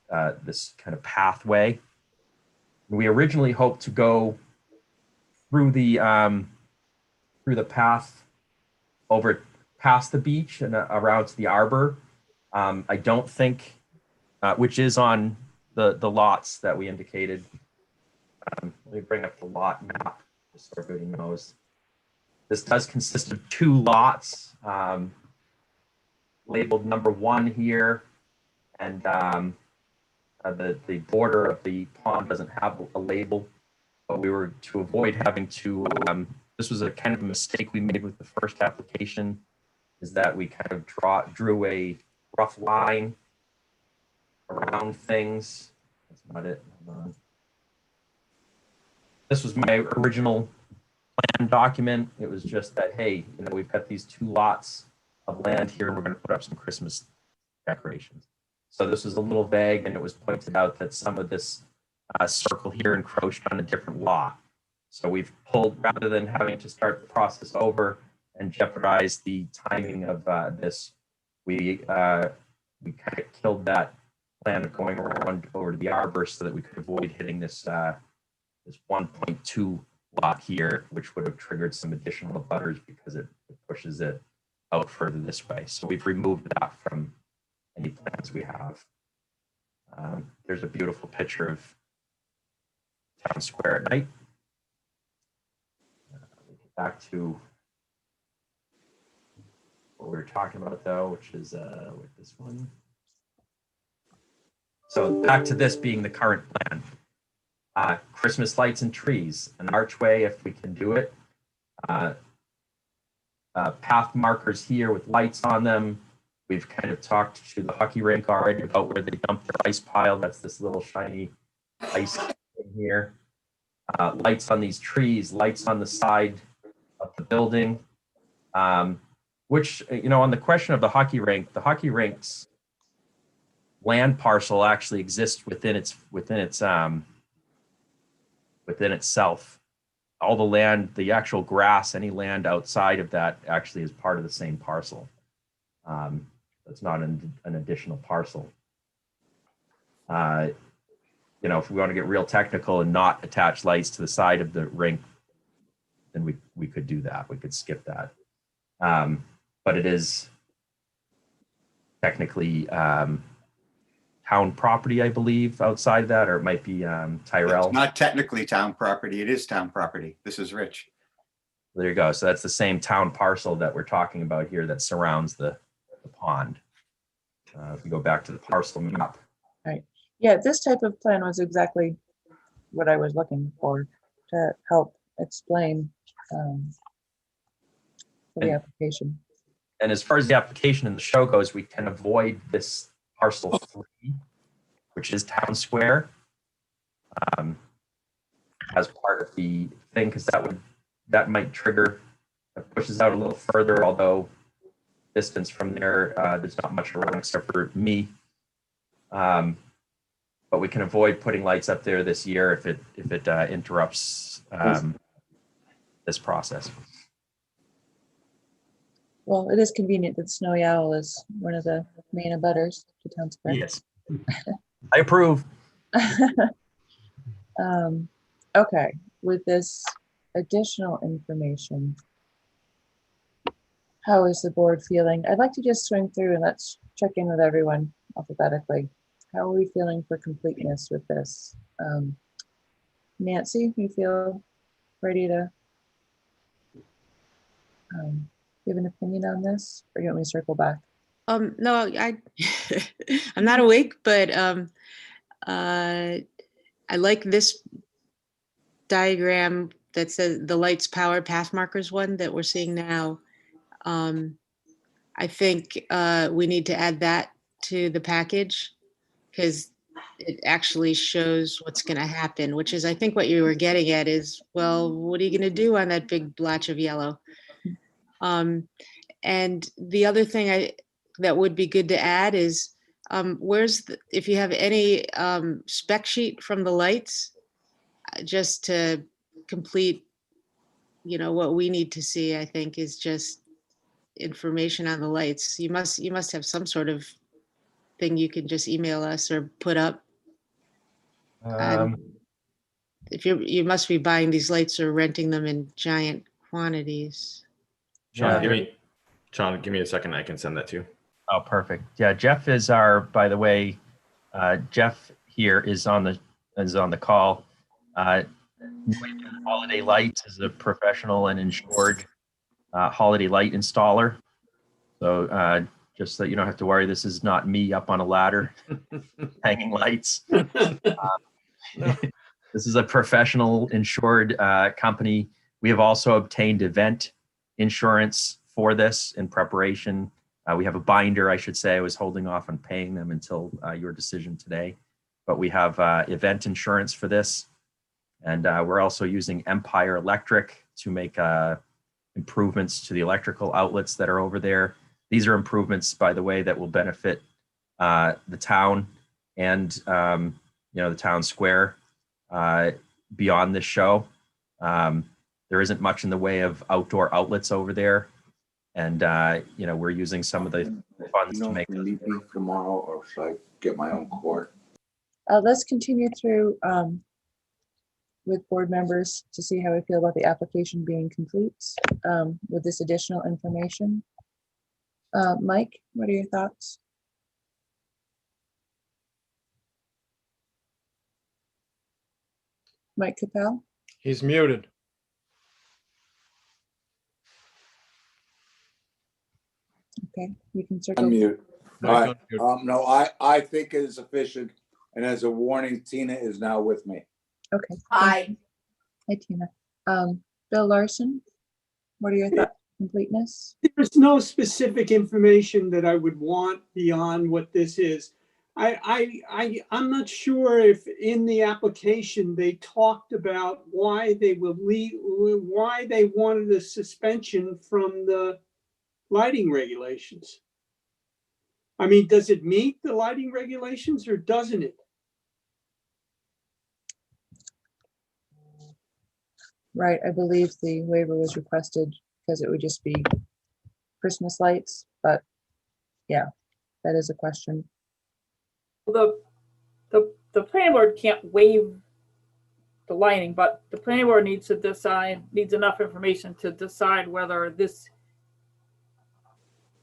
kind of pathway. We originally hoped to go through the path over past the beach and around to the arbor. I don't think, which is on the lots that we indicated. Let me bring up the lot map just so everybody knows. This does consist of 2 lots, labeled number 1 here, and the border of the pond doesn't have a label, but we were to avoid having to, this was a kind of a mistake we made with the first application, is that we kind of drew a rough line around things. That's not it. Hold on. This was my original plan document. It was just that, hey, you know, we've got these 2 lots of land here. We're going to put up some Christmas decorations. So this was a little vague, and it was pointed out that some of this circle here encroached on a different lot. So we've pulled, rather than having to start the process over and jeopardize the timing of this, we kind of killed that plan of going around over to the arbor so that we could avoid hitting this this 1.2 lot here, which would have triggered some additional butters because it pushes it out further this way. So we've removed that from any plans we have. There's a beautiful picture of Town Square at night. Back to what we were talking about though, which is with this one. So back to this being the current plan. Christmas lights and trees, an archway if we can do it. Path markers here with lights on them. We've kind of talked to the hockey rink already about where they dump their ice pile. That's this little shiny ice thing here. Lights on these trees, lights on the side of the building. Which, you know, on the question of the hockey rink's land parcel actually exists within itself. All the land, the actual grass, any land outside of that actually is part of the same parcel. It's not an additional parcel. You know, if we want to get real technical and not attach lights to the side of the rink, then we could do that. We could skip that. But it is technically town property, I believe, outside that, or it might be Tyrell.
It's not technically town property. It is town property. This is Rich.
There you go. So that's the same town parcel that we're talking about here that surrounds the pond. If we go back to the parcel map.
Right. Yeah, this type of plan was exactly what I was looking for to help explain for the application.
And as far as the application and the show goes, we can avoid this parcel 3, which is Town Square, as part of the thing, because that might trigger, it pushes out a little further, although distance from there, there's not much around except for me. But we can avoid putting lights up there this year if it interrupts this process.
Well, it is convenient that Snowy Owl is one of the main abutters to Town Square.
Yes. I approve.
Okay, with this additional information, how is the board feeling? I'd like to just swing through and let's check in with everyone alphabetically. How are we feeling for completeness with this? Nancy, you feel ready to give an opinion on this, or you want me to circle back?
No, I'm not awake, but I like this diagram that says the lights, power, path markers one that we're seeing now. I think we need to add that to the package because it actually shows what's going to happen, which is, I think what you were getting at is, well, what are you going to do on that big blotch of yellow? And the other thing that would be good to add is, if you have any spec sheet from the lights, just to complete, what we need to see, I think, is just information on the lights. You must have some sort of thing you can just email us or put up. If you must be buying these lights or renting them in giant quantities.
Yeah.
Sean, give me a second. I can send that to you.
Oh, perfect. Yeah, Jeff is by the way, Jeff here is on the call. Holiday Lights is a professional and insured holiday light installer. So just so you don't have to worry, this is not me up on a ladder hanging lights. This is a professional insured company. We have also obtained event insurance for this in preparation. We have a binder, I should say. I was holding off on paying them until your decision today. But we have event insurance for this. And we're also using Empire Electric to make improvements to the electrical outlets that are over there. These are improvements, by the way, that will benefit the town and the town square beyond this show. There isn't much in the way of outdoor outlets over there. And, we're using some of the funds to make.
Meet me tomorrow, or should I get my own cord?
Let's continue through with board members to see how we feel about the application being complete with this additional information. Mike, what are your thoughts? Mike Capel?
He's muted.
Okay, you can circle.
Unmute. All right.
Unmute.
No, I think it is sufficient. And as a warning, Tina is now with me.
Okay.
Hi.
Hi, Tina. Bill Larson, what are your thoughts on completeness?
There's no specific information that I would want beyond what this is. I'm not sure if in the application they talked about why they wanted a suspension from the lighting regulations. I mean, does it meet the lighting regulations or doesn't it?
Right, I believe the waiver was requested because it would just be Christmas lights, but yeah, that is a question.
The planning board can't waive the lighting, but the planning board needs enough information to decide whether this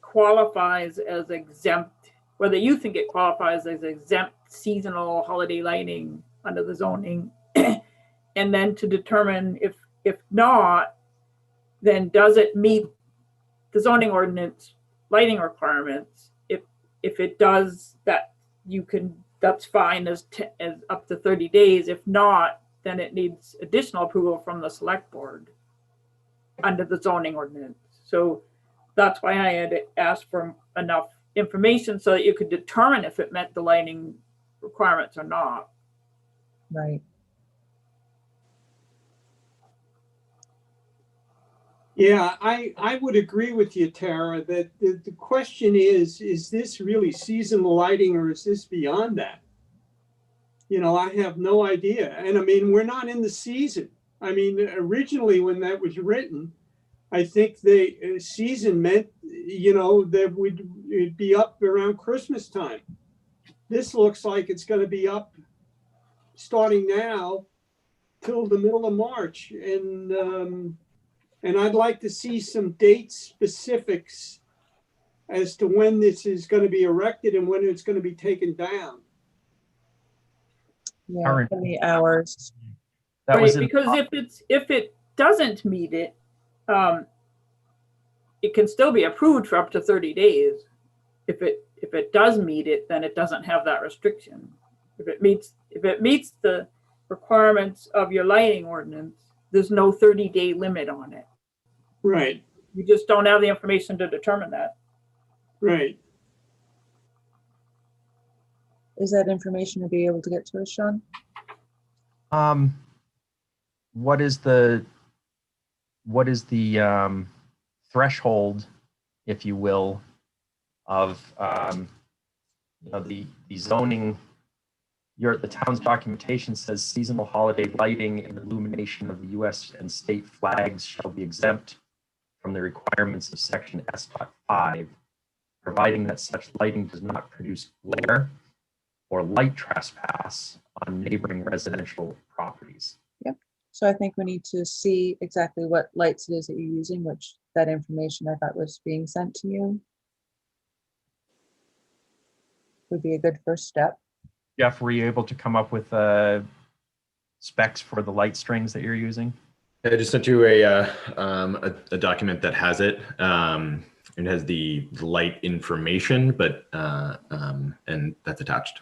qualifies as exempt, whether you think it qualifies as exempt seasonal holiday lighting under the zoning, and then to determine if not, then does it meet the zoning ordinance lighting requirements? If it does, that's fine as up to 30 days. If not, then it needs additional approval from the select board under the zoning ordinance. So that's why I had asked for enough information so that you could determine if it met the lighting requirements or not.
Right.
Yeah, I would agree with you, Tara, that the question is this really seasonal lighting or is this beyond that? I have no idea. And I mean, we're not in the season. I mean, originally when that was written, I think the season meant, you know, that it'd be up around Christmas time. This looks like it's going to be up starting now till the middle of March. And I'd like to see some date specifics as to when this is going to be erected and when it's going to be taken down.
Yeah,
Current-
how many hours?
That was
Right,
in,
because if it doesn't meet it, it can still be approved for up to 30 days. If it does meet it, then it doesn't have that restriction. If it meets the requirements of your lighting ordinance, there's no 30-day limit on it.
Right,
You just don't have the information to determine that.
right.
Is that information to be able to get to us, Sean?
what is the threshold, if you will, of you know, the zoning? The town's documentation says seasonal holiday lighting and illumination of the U.S. and state flags shall be exempt from the requirements of section S.5, providing that such lighting does not produce glare or light trespass on neighboring residential properties.
Yep. So I think we need to see exactly what lights it is that you're using, which that information I thought was being sent to you would be a good first step.
Jeff, were you able to come up with specs for the light strings that you're using?
I just sent you a document that has it. It has the light information, but and that's attached.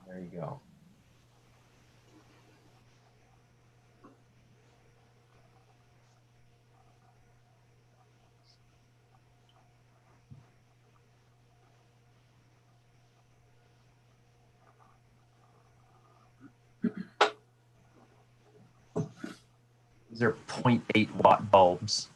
There you go. These are 0.8 watt bulbs.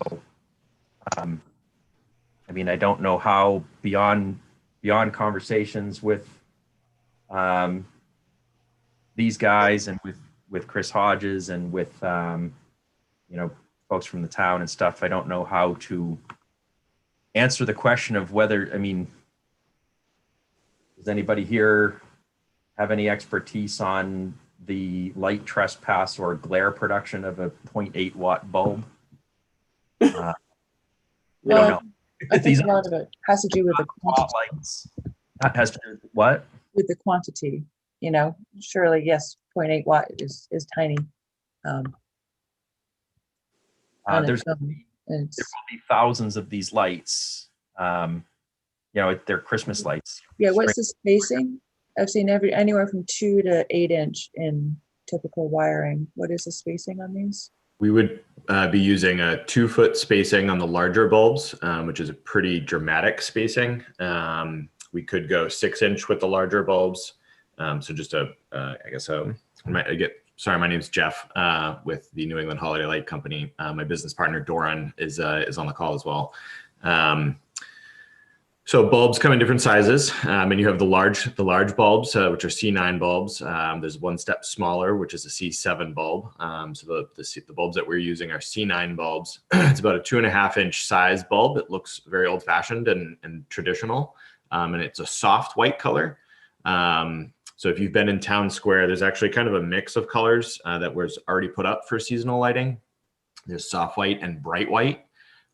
So, I mean, I don't know how beyond conversations with these guys and with Chris Hodges and with you know, folks from the town and stuff, I don't know how to answer the question of whether, I mean, does anybody here have any expertise on the light trespass or glare production of a 0.8 watt bulb? I don't know.
I think a lot of it has to do with the quantity.
Lights. That has to do with what?
With the quantity, you know, surely, yes, 0.8 watt is tiny.
There will be thousands of these lights. You know, they're Christmas lights.
Yeah, what's the spacing? I've seen anywhere from 2 to 8 inch in typical wiring. What is the spacing on these?
We would be using a 2-foot spacing on the larger bulbs, which is a pretty dramatic spacing. We could go 6-inch with the larger bulbs. So just sorry, my name's Jeff with the New England Holiday Light Company. My business partner, Doran, is on the call as well. So bulbs come in different sizes, and you have the large bulbs, which are C9 bulbs. There's one step smaller, which is a C7 bulb. So the bulbs that we're using are C9 bulbs. It's about a 2.5-inch size bulb. It looks very old-fashioned and traditional, and it's a soft white color. So if you've been in Town Square, there's actually kind of a mix of colors that was already put up for seasonal lighting. There's soft white and bright white.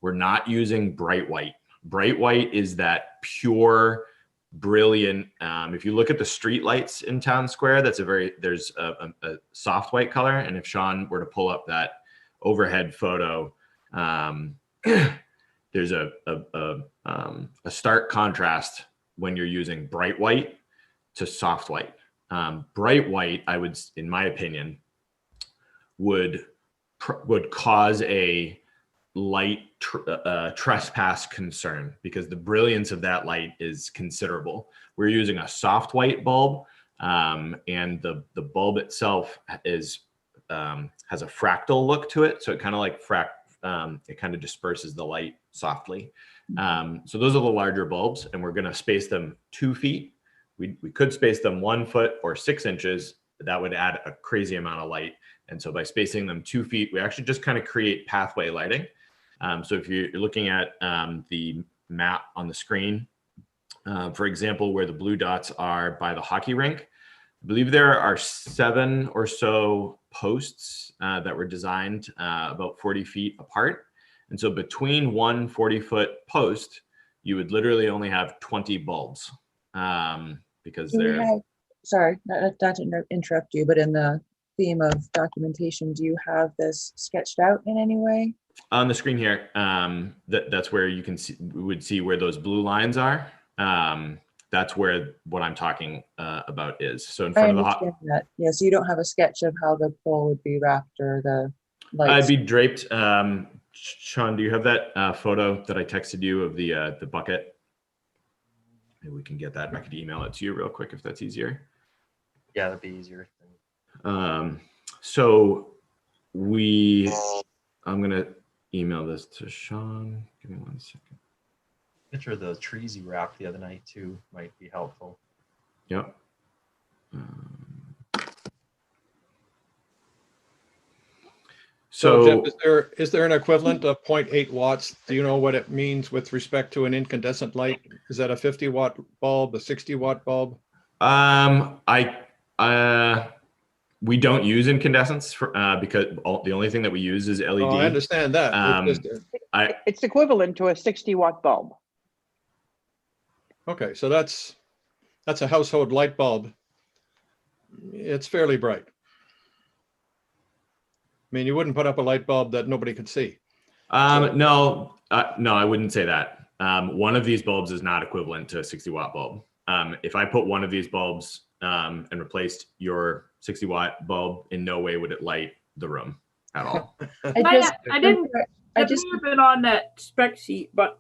We're not using bright white. Bright white is that pure, brilliant. If you look at the street lights in Town Square, there's a soft white color. And if Sean were to pull up that overhead photo, there's a stark contrast when you're using bright white to soft white. Bright white, in my opinion, would cause a light trespass concern because the brilliance of that light is considerable. We're using a soft white bulb, and the bulb itself has a fractal look to it. So it kind of like it kind of disperses the light softly. So those are the larger bulbs, and we're going to space them 2 feet. We could space them 1 foot or 6 inches. That would add a crazy amount of light. And so by spacing them 2 feet, we actually just kind of create pathway lighting. So if you're looking at the map on the screen, for example, where the blue dots are by the hockey rink, I believe there are 7 or so posts that were designed about 40 feet apart. And so between one 40-foot post, you would literally only have 20 bulbs because they're...
Sorry, not to interrupt you, but in the theme of documentation, do you have this sketched out in any way?
On the screen here, that's where you can see, we would see where those blue lines are. That's where what I'm talking about is. So in front of the hot.
That. Yeah, so you don't have a sketch of how the pole would be wrapped or the lights.
I'd be draped. Sean, do you have that photo that I texted you of the bucket? Maybe we can get that. I could email it to you real quick if that's easier.
Yeah, that'd be easier.
So I'm gonna email this to Sean. Give me 1 second.
Picture of the trees you wrapped the other night too might be helpful.
Yep.
So Jeff, is there an equivalent of 0.8 watts? Do you know what it means with respect to an incandescent light? Is that a 50-watt bulb, a 60-watt bulb?
We don't use incandescents because the only thing that we use is LED.
Oh, I understand that.
It's equivalent to a 60-watt bulb.
Okay, so that's a household light bulb. It's fairly bright. I mean, you wouldn't put up a light bulb that nobody could see.
No, I wouldn't say that. One of these bulbs is not equivalent to a 60-watt bulb. If I put one of these bulbs and replaced your 60-watt bulb, in no way would it light the room at all.
I didn't have it on that spec sheet, but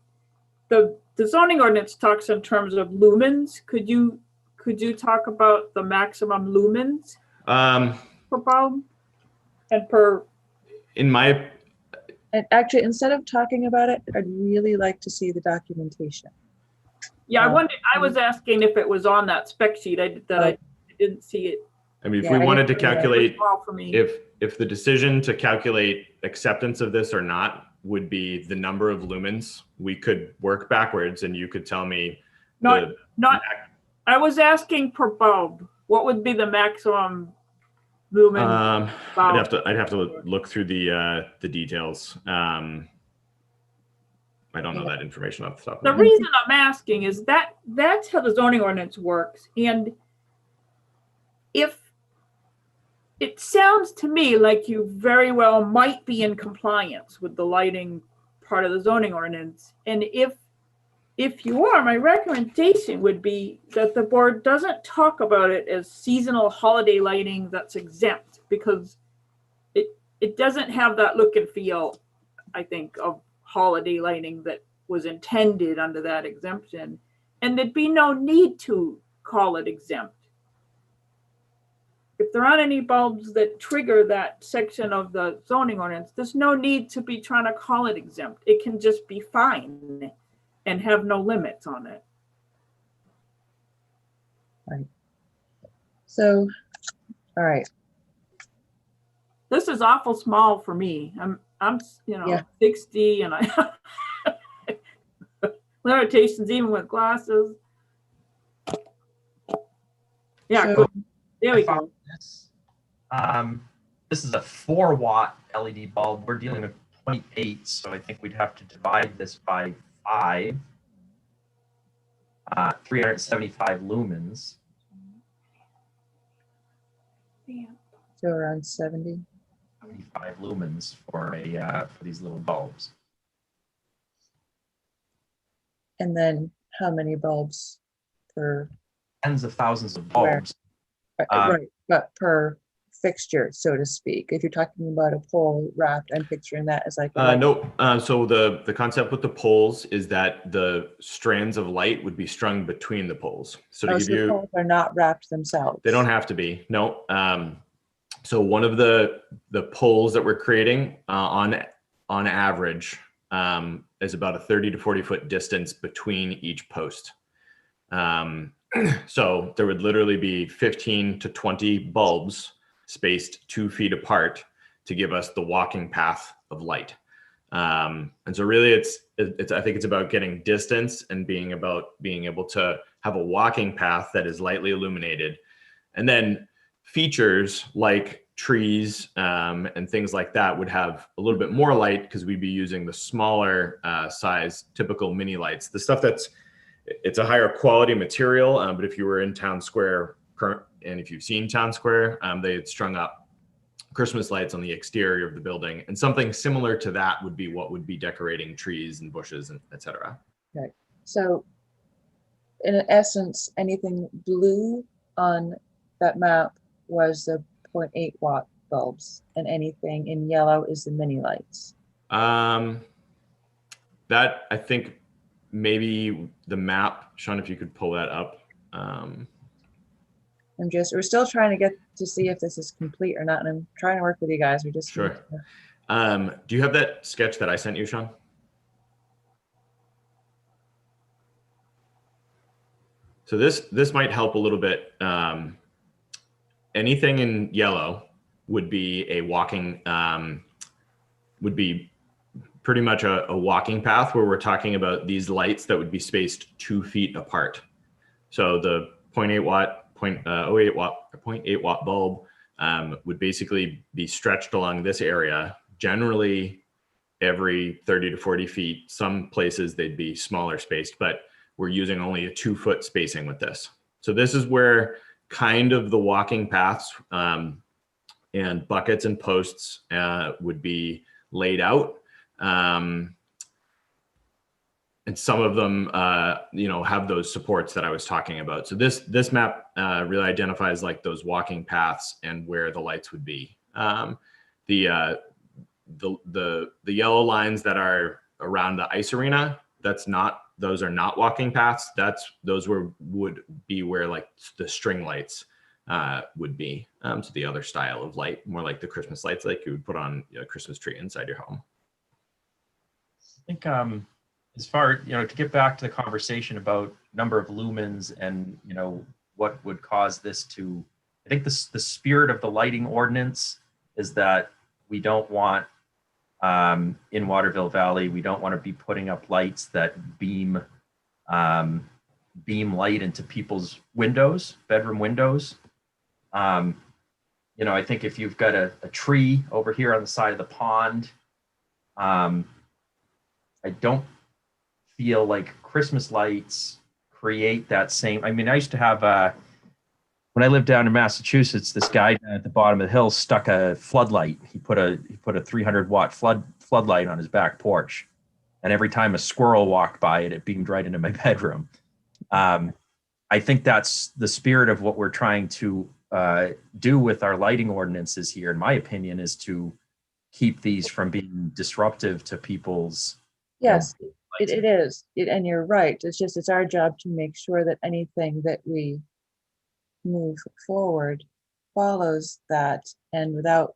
the zoning ordinance talks in terms of lumens. Could you talk about the maximum lumens per bulb and per?
And actually, instead of talking about it, I'd really like to see the documentation.
Yeah, I was asking if it was on that spec sheet. I didn't see it.
I mean, if we wanted to calculate, if the decision to calculate acceptance of this or not would be the number of lumens, we could work backwards and you could tell me.
I was asking per bulb. What would be the maximum lumen?
I'd have to look through the details. I don't know that information off the top of my head.
The reason I'm asking is that's how the zoning ordinance works. And if it sounds to me like you very well might be in compliance with the lighting part of the zoning ordinance. And if you are, my recommendation would be that the board doesn't talk about it as seasonal holiday lighting that's exempt, because it doesn't have that look and feel, I think, of holiday lighting that was intended under that exemption. And there'd be no need to call it exempt. If there aren't any bulbs that trigger that section of the zoning ordinance, there's no need to be trying to call it exempt. It can just be fine and have no limits on it.
Right. So, all right.
This is awful small for me. I'm 60 and I limitations even with glasses. Yeah, so, there we go.
This is a 4-watt LED bulb. We're dealing with 0.8, so I think we'd have to divide this by 5. 375 lumens.
So around 70.
75 lumens for these little bulbs.
And then how many bulbs per?
Tens of thousands of bulbs.
Right, but per fixture, so to speak. If you're talking about a pole wrapped, I'm picturing that as like
no. So the concept with the poles is that the strands of light would be strung between the poles. So to give you,
the poles are not wrapped themselves.
They don't have to be. No. So one of the poles that we're creating on on average, is about a 30 to 40 foot distance between each post. So there would literally be 15 to 20 bulbs spaced 2 feet apart to give us the walking path of light. And so really it's, I think it's about getting distance and being able to have a walking path that is lightly illuminated. And then features like trees and things like that would have a little bit more light because we'd be using the smaller size typical mini lights. The stuff it's a higher quality material, but if you were in Town Square and if you've seen Town Square, they had strung up Christmas lights on the exterior of the building, and something similar to that would be what would be decorating trees and bushes and etc.
Right. So in essence, anything blue on that map was the 0.8 watt bulbs, and anything in yellow is the mini lights.
That I think maybe the map, Sean, if you could pull that up.
We're still trying to get to see if this is complete or not, and I'm trying to work with you guys. We just
Sure. Do you have that sketch that I sent you, Sean? So this might help a little bit. Anything in yellow would be a walking, would be pretty much a walking path where we're talking about these lights that would be spaced 2 feet apart. So the 0.8 watt, 0.08 watt, 0.8 watt bulb would basically be stretched along this area, generally every 30 to 40 feet. Some places they'd be smaller spaced, but we're using only a 2 foot spacing with this. So this is where kind of the walking paths and buckets and posts would be laid out. And some of them, have those supports that I was talking about. So this map really identifies like those walking paths and where the lights would be. The yellow lines that are around the ice arena, those are not walking paths. Those would be where like the string lights would be. So the other style of light, more like the Christmas lights, like you would put on a Christmas tree inside your home.
I think as far, to get back to the conversation about number of lumens and, what would cause this to, I think the spirit of the lighting ordinance is that we don't want, in Waterville Valley, we don't want to be putting up lights that beam light into people's windows, bedroom windows. I think if you've got a tree over here on the side of the pond, I don't feel like Christmas lights create that same. I mean, I used to have when I lived down in Massachusetts, this guy down at the bottom of the hill stuck a floodlight. He put a 300 watt floodlight on his back porch, and every time a squirrel walked by it, it beamed right into my bedroom. I think that's the spirit of what we're trying to do with our lighting ordinances here, in my opinion, is to keep these from being disruptive to people's.
Yes, it is. And you're right. It's our job to make sure that anything that we move forward follows that. And without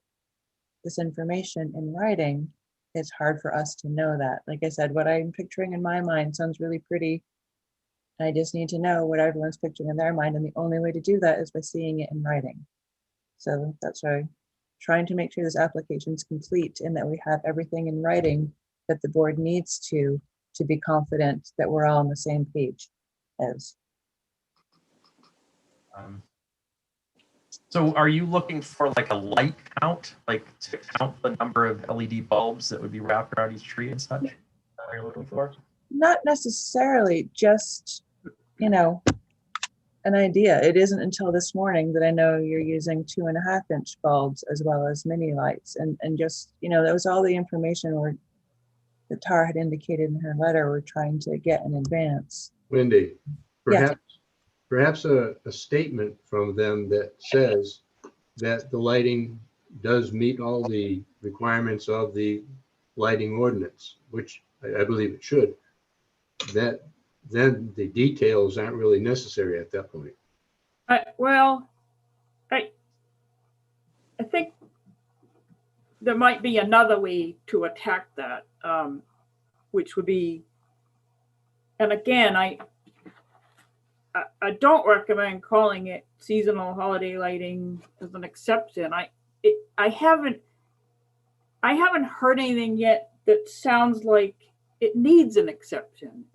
this information in writing, it's hard for us to know that. Like I said, what I'm picturing in my mind sounds really pretty. I just need to know what everyone's picturing in their mind. And the only way to do that is by seeing it in writing. So that's why I'm trying to make sure this application is complete and that we have everything in writing that the board needs to be confident that we're all on the same page as.
So are you looking for like a light count, like to count the number of LED bulbs that would be wrapped around each tree and such? Is that what you're looking for?
Not necessarily, just, an idea. It isn't until this morning that I know you're using 2.5 inch bulbs as well as mini lights. And just, that was all the information that Tara had indicated in her letter we're trying to get in advance.
Wendy, perhaps a statement from them that says that the lighting does meet all the requirements of the lighting ordinance, which I believe it should. That then the details aren't really necessary at that point.
I think there might be another way to attack that, which would be, and again, I don't recommend calling it seasonal holiday lighting as an exception. I haven't heard anything yet that sounds like it needs an exception.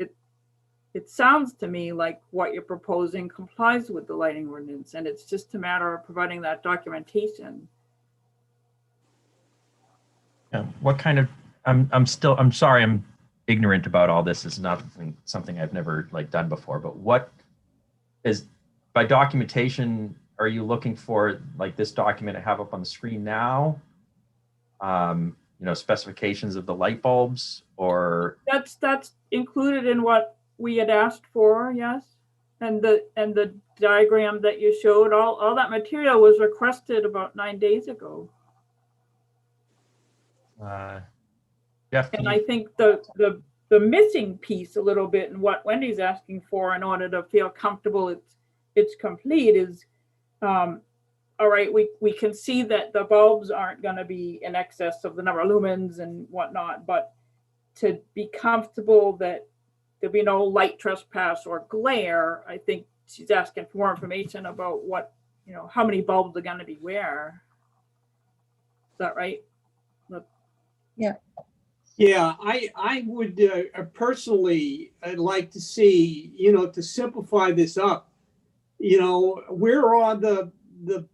It sounds to me like what you're proposing complies with the lighting ordinance, and it's just a matter of providing that documentation.
Yeah, what kind of, I'm sorry, I'm ignorant about all this. It's not something I've never like done before, but what is, by documentation, are you looking for like this document I have up on the screen now? You know, specifications of the light bulbs, or?
That's included in what we had asked for, yes. And the diagram that you showed, all that material was requested about 9 days ago.
Jeff,
and I think the missing piece a little bit and what Wendy's asking for in order to feel comfortable it's complete is, all right, we can see that the bulbs aren't going to be in excess of the number of lumens and whatnot, but to be comfortable that there'll be no light trespass or glare, I think she's asking for more information about what, you know, how many bulbs are going to be where. Is that right?
Yeah.
Yeah, I would personally, I'd like to see, you know, to simplify this up, you know, where are the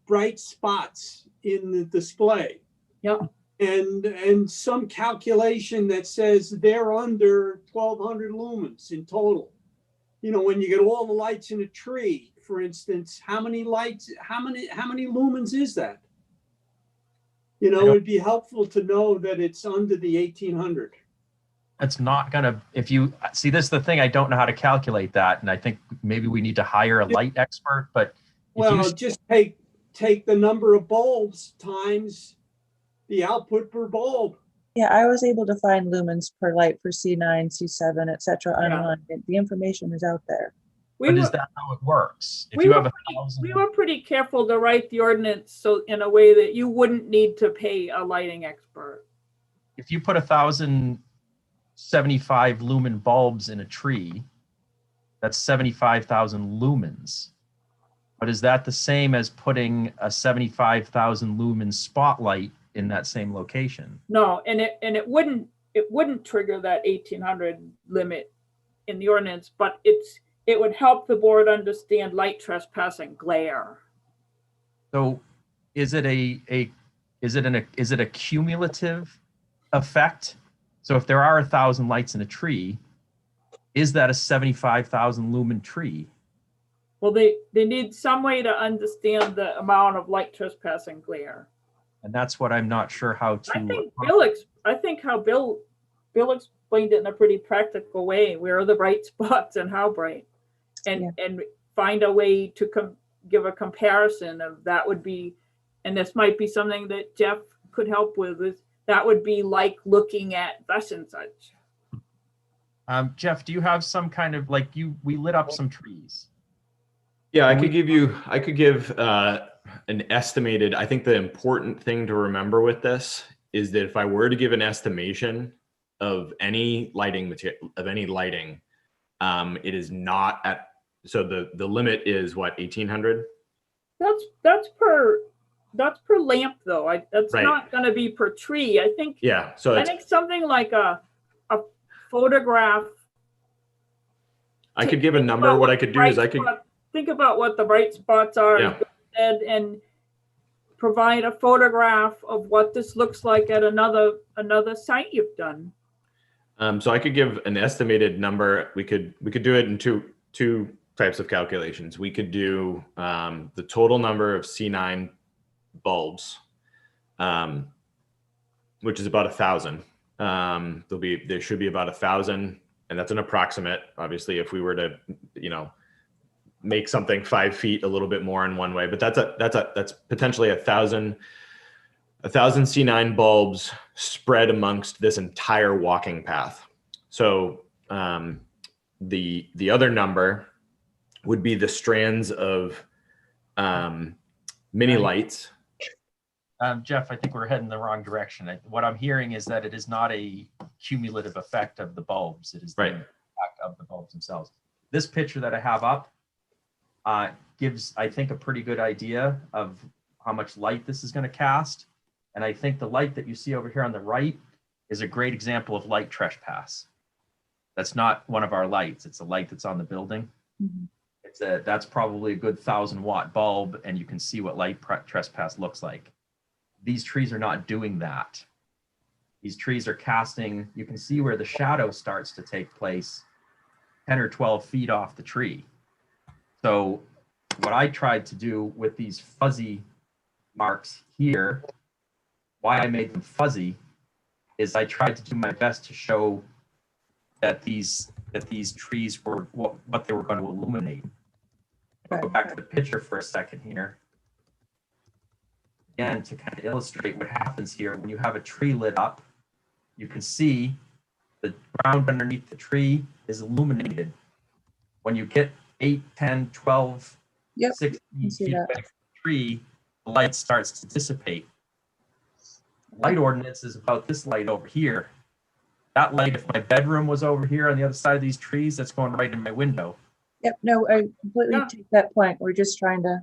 bright spots in the display?
Yeah.
And some calculation that says they're under 1,200 lumens in total. You know, when you get all the lights in a tree, for instance, how many lights, how many lumens is that? You know, it'd be helpful to know that it's under the 1,800.
It's not gonna, if you see, this is the thing, I don't know how to calculate that. And I think maybe we need to hire a light expert, but.
Well, just take the number of bulbs times the output per bulb.
Yeah, I was able to find lumens per light for C9, C7, et cetera online. The information is out there.
But is that how it works? If
we
you
were
have
we were pretty careful to write the ordinance so in a way that you wouldn't need to pay a lighting expert.
If you put 1,075 lumen bulbs in a tree, that's 75,000 lumens. But is that the same as putting a 75,000 lumen spotlight in that same location?
No, and it wouldn't trigger that 1,800 limit in the ordinance, but it would help the board understand light trespass and glare.
So is it a cumulative effect? So if there are 1,000 lights in a tree, is that a 75,000 lumen tree?
Well, they need some way to understand the amount of light trespass and glare.
And that's what I'm not sure how to.
I think how Bill explained it in a pretty practical way. Where are the bright spots and how bright? And find a way to give a comparison of that would be, and this might be something that Jeff could help with, is that would be like looking at thus and such.
Jeff, do you have some kind of, like, we lit up some trees.
Yeah, I could give an estimated, I think the important thing to remember with this is that if I were to give an estimation of any lighting material, of any lighting, it is not at, so the limit is what, 1,800?
That's per lamp though. That's
right.
Not going to be per tree. I think.
Yeah. So
I think something like a photograph.
I could give a number. What I could do is I could
think about what the bright spots are,
yeah,
and provide a photograph of what this looks like at another site you've done.
So I could give an estimated number. We could do it in two types of calculations. We could do the total number of C9 bulbs, which is about 1,000. There should be about 1,000, and that's an approximate. Obviously, if we were to, you know, make something 5 feet a little bit more in one way, but that's potentially 1,000 C9 bulbs spread amongst this entire walking path. So the other number would be the strands of mini lights.
Jeff, I think we're heading the wrong direction. What I'm hearing is that it is not a cumulative effect of the bulbs. It is the
Right.
impact of the bulbs themselves. This picture that I have up gives, I think, a pretty good idea of how much light this is going to cast. And I think the light that you see over here on the right is a great example of light trespass. That's not one of our lights. It's a light that's on the building.
Mhm.
That's probably a good 1,000-watt bulb, and you can see what light trespass looks like. These trees are not doing that. These trees are casting, you can see where the shadow starts to take place 10 or 12 feet off the tree. So what I tried to do with these fuzzy marks here, why I made them fuzzy, is I tried to do my best to show that these trees were what they were going to illuminate. I'll go back to the picture for a second here. Again, to kind of illustrate what happens here, when you have a tree lit up, you can see the ground underneath the tree is illuminated. When you get 8, 10, 12,
Yep,
16
see
feet
that.
away from the tree, the light starts to dissipate. Light ordinance is about this light over here. That light, if my bedroom was over here on the other side of these trees, that's going right in my window.
Yep, no, I completely
Yeah.
take that point. We're just trying to,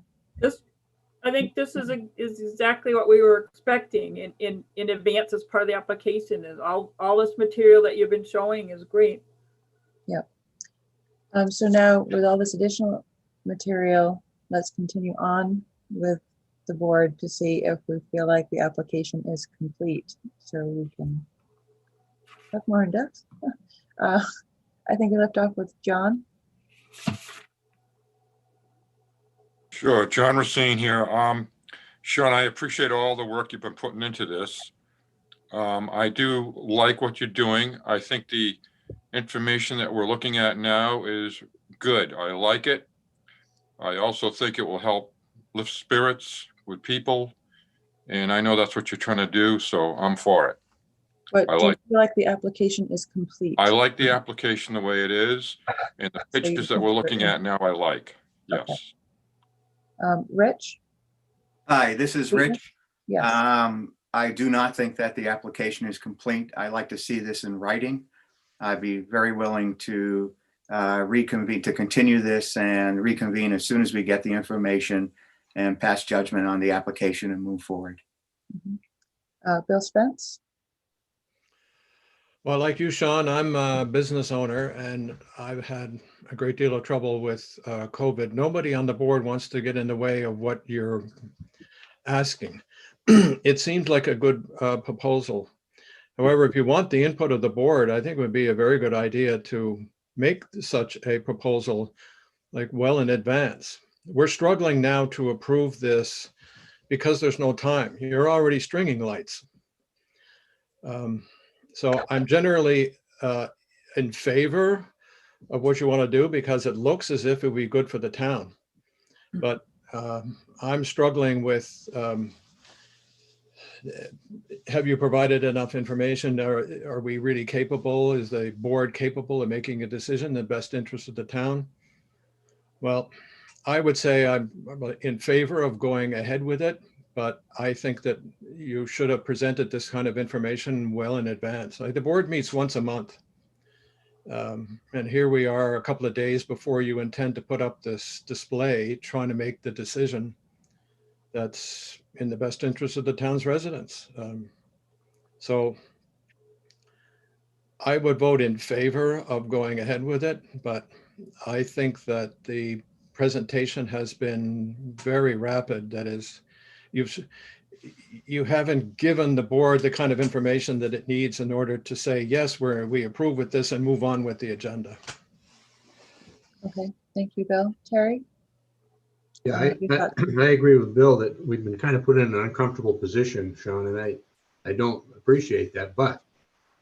I think this is exactly what we were expecting in advance as part of the application. Is all this material that you've been showing is great.
so now with all this additional material, let's continue on with the board to see if we feel like the application is complete, so we can talk more in depth. I think we left off with John.
Sure, John Racine here. Sean, I appreciate all the work you've been putting into this. I do like what you're doing. I think the information that we're looking at now is good. I like it. I also think it will help lift spirits with people. And I know that's what you're trying to do, so I'm for it.
But
I
do you
like-
feel like the application is complete?
I like the application the way it is, and the
So you
pictures that
think
we're
we're
looking
in-
at now, I like.
Okay.
Yes.
Rich?
Hi, this is Rich.
Yes.
I do not think that the application is complete. I like to see this in writing. I'd be very willing to reconvene, to continue this and reconvene as soon as we get the information and pass judgment on the application and move forward.
Bill Spence?
Well, like you, Sean, I'm a business owner and I've had a great deal of trouble with COVID. Nobody on the board wants to get in the way of what you're asking. It seems like a good proposal. However, if you want the input of the board, I think it would be a very good idea to make such a proposal like well in advance. We're struggling now to approve this because there's no time. You're already stringing lights. So I'm generally in favor of what you want to do because it looks as if it would be good for the town. But I'm struggling with, have you provided enough information? Are we really capable? Is the board capable of making a decision in the best interest of the town? Well, I would say I'm in favor of going ahead with it, but I think that you should have presented this kind of information well in advance. Like, the board meets once a month. And here we are a couple of days before you intend to put up this display, trying to make the decision that's in the best interest of the town's residents. So I would vote in favor of going ahead with it, but I think that the presentation has been very rapid. That is, you haven't given the board the kind of information that it needs in order to say, yes, we approve with this and move on with the agenda.
Okay, thank you, Bill. Terry?
Yeah,
you thought-
I agree with Bill that we've been kind of put in an uncomfortable position, Sean, and I don't appreciate that, but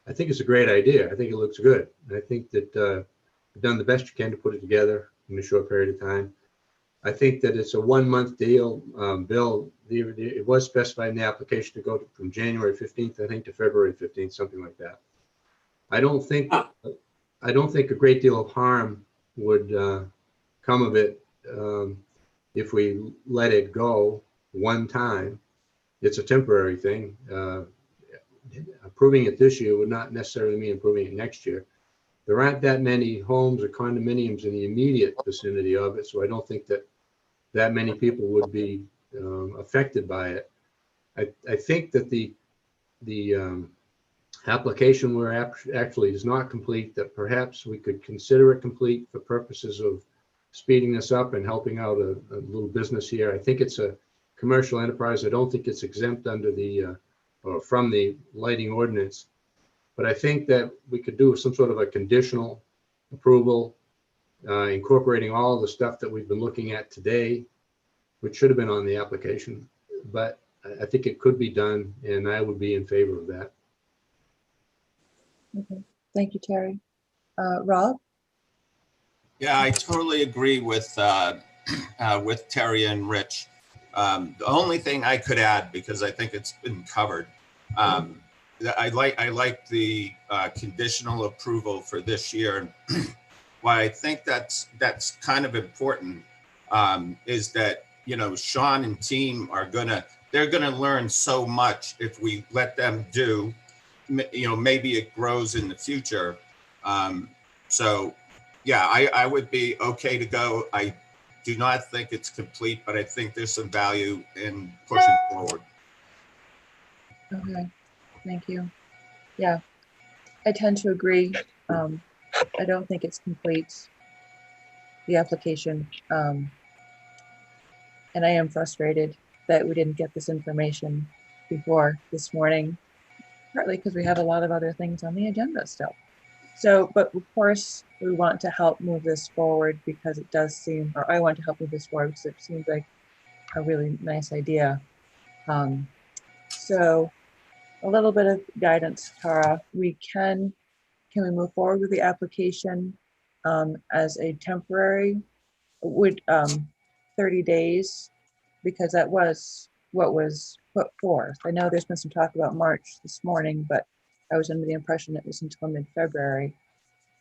I think it's a great idea. I think it looks good. And I think that you've done the best you can to put it together in a short period of time. I think that it's a 1-month deal. Bill, it was specified in the application to go from January 15th, I think, to February 15th, something like that. I don't think a great deal of harm would come of it if we let it go one time it's a temporary thing. Approving it this year would not necessarily mean approving it next year. There aren't that many homes or condominiums in the immediate vicinity of it, so I don't think that many people would be affected by it. I think that the application actually is not complete, that perhaps we could consider it complete for purposes of speeding this up and helping out a little business here. I think it's a commercial enterprise. I don't think it's exempt under the or from the lighting ordinance. But I think that we could do some sort of a conditional approval, incorporating all the stuff that we've been looking at today, which should have been on the application. But I think it could be done, and I would be in favor of that.
Okay, thank you, Terry. Rob?
Yeah, I totally agree with Terry and Rich. The only thing I could add, because I think it's been covered, I like the conditional approval for this year. Why I think that's kind of important is that, you know, Sean and team they're gonna learn so much if we let them do. You know, maybe it grows in the future. So yeah, I would be okay to go. I do not think it's complete, but I think there's some value in pushing forward.
Okay, thank you. Yeah, I tend to agree. I don't think it's complete, the application. And I am frustrated that we didn't get this information before this morning, partly because we have a lot of other things on the agenda still. So, but of course, we want to help move this forward because it does seem, or I want to help move this forward because it seems like a really nice idea. So a little bit of guidance, Tara. Can we move forward with the application as a temporary, would 30 days, because that was what was put forth. I know there's been some talk about March this morning, but I was under the impression it was until mid-February.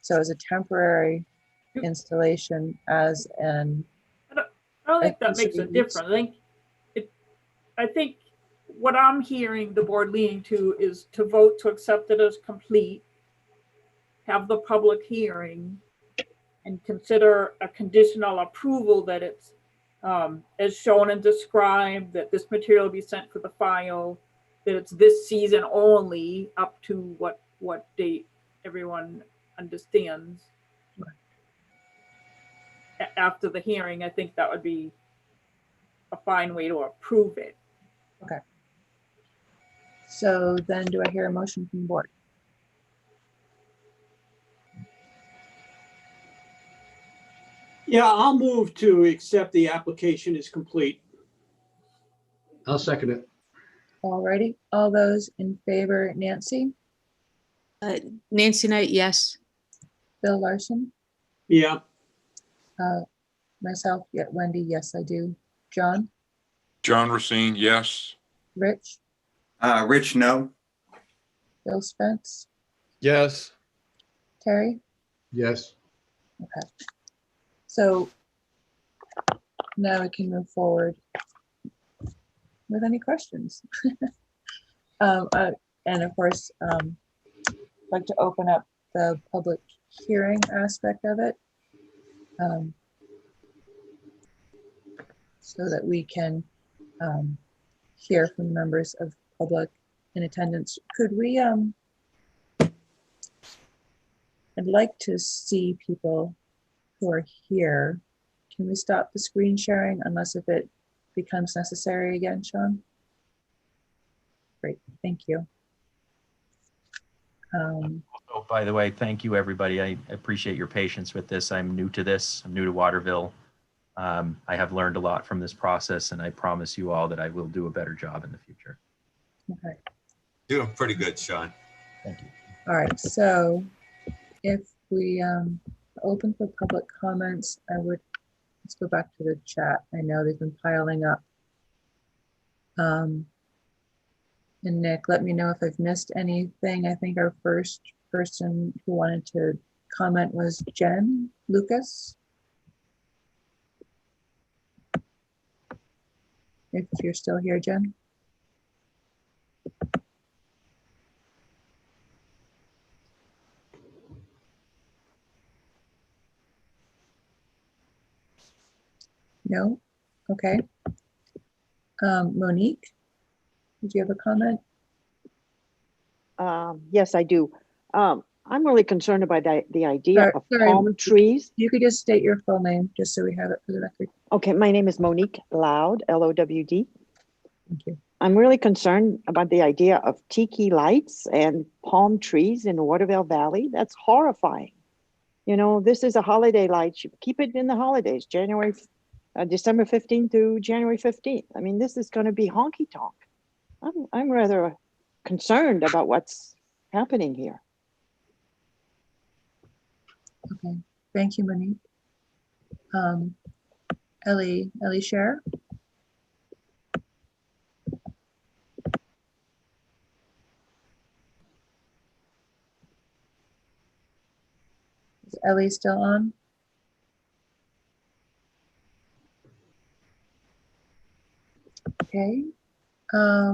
So as a temporary installation, as an
I don't think that makes a difference. I think what I'm hearing the board leaning to is to vote to accept it as complete, have the public hearing, and consider a conditional approval that it's as shown and described, that this material be sent for the file, that it's this season only up to what date everyone understands. After the hearing, I think that would be a fine way to approve it.
Okay. So then do I hear a motion from the board?
Yeah, I'll move to accept the application is complete.
I'll second it.
Alrighty, all those in favor, Nancy?
Nancy Knight, yes.
Bill Larson?
Yeah.
Myself, yeah, Wendy, yes, I do. John?
John Racine, yes.
Rich?
Rich, no.
Bill Spence?
Yes.
Terry?
Yes.
Okay. So now we can move forward with any questions. And of course, I'd like to open up the public hearing aspect of it, so that we can hear from members of public in attendance. Could we, I'd like to see people who are here. Can we stop the screen sharing unless if it becomes necessary again, Sean? Great, thank you.
Oh, by the way, thank you, everybody. I appreciate your patience with this. I'm new to this. I'm new to Waterville. I have learned a lot from this process, and I promise you all that I will do a better job in the future.
Okay.
Doing pretty good, Sean.
Thank you.
All right, so if we open for public comments, let's go back to the chat. I know they've been piling up. And Nick, let me know if I've missed anything. I think our first person who wanted to comment was Jen Lucas. If you're still here, Jen. No? Okay. Monique, did you have a comment?
Yes, I do. I'm really concerned about the idea of
Sorry,
palm trees.
you could just state your full name, just so we have it for the record.
Okay, my name is Monique Loud, Lowd.
Thank you.
I'm really concerned about the idea of tiki lights and palm trees in the Waterville Valley. That's horrifying. You know, this is a holiday light. You keep it in the holidays, December 15th to January 15th. I mean, this is going to be honky tonk. I'm rather concerned about what's happening here.
Okay, thank you, Monique. Ellie Scher. Is Ellie still on? Okay.
I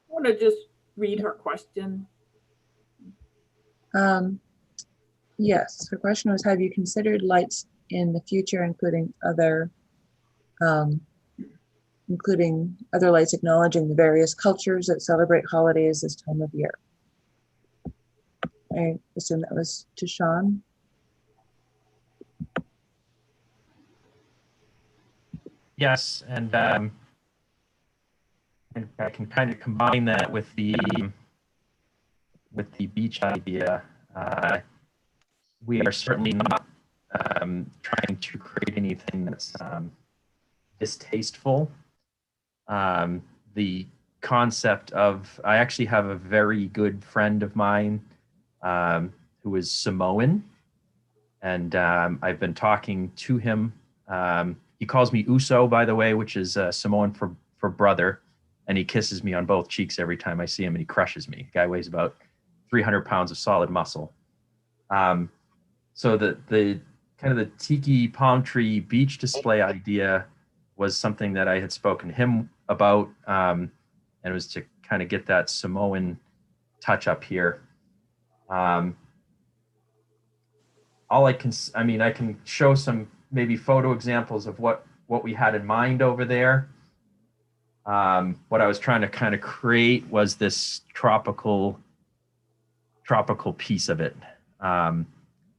want to just read her question.
Yes, her question was, have you considered lights in the future, including other lights acknowledging the various cultures that celebrate holidays this time of year? I assume that was to Sean.
Yes, and I can kind of combine that with the beach idea. We are certainly not trying to create anything that's distasteful. The concept of, I actually have a very good friend of mine who is Samoan, and I've been talking to him. He calls me Uso, by the way, which is Samoan for brother, and he kisses me on both cheeks every time I see him, and he crushes me. The guy weighs about 300 pounds of solid muscle. So the kind of the tiki palm tree beach display idea was something that I had spoken to him about, and it was to kind of get that Samoan touch up here. I can show some maybe photo examples of what we had in mind over there. What I was trying to kind of create was this tropical piece of it.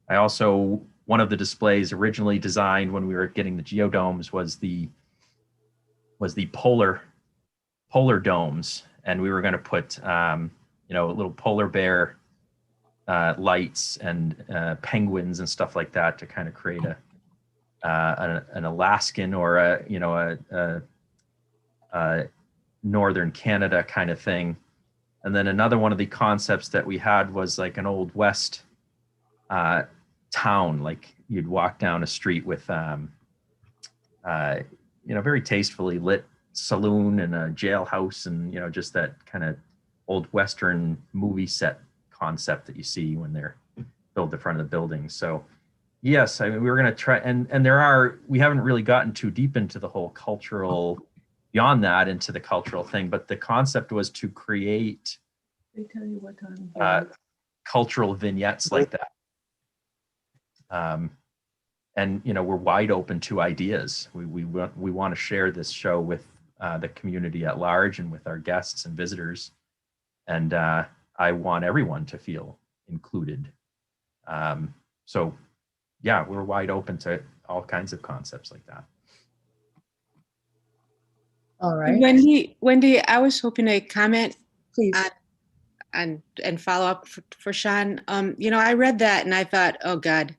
I also, one of the displays originally designed when we were getting the geodomes was the polar domes, and we were going to put little polar bear lights and penguins and stuff like that to kind of create an Alaskan or a northern Canada kind of thing. And then another one of the concepts that we had was like an old West town, like you'd walk down a street with very tastefully lit saloon and a jailhouse, and just that kind of old Western movie set concept that you see when they're built the front of the building. So yes, I mean, we were going to try, and we haven't really gotten too deep into the whole cultural, beyond that, into the cultural thing, but the concept was to create
They tell you what time.
cultural vignettes like that. And we're wide open to ideas. We want to share this show with the community at large and with our guests and visitors. And I want everyone to feel included. So yeah, we're wide open to all kinds of concepts like that.
All right.
Wendy, I was hoping to comment
Please.
and follow up for Sean. I read that and I thought, oh God.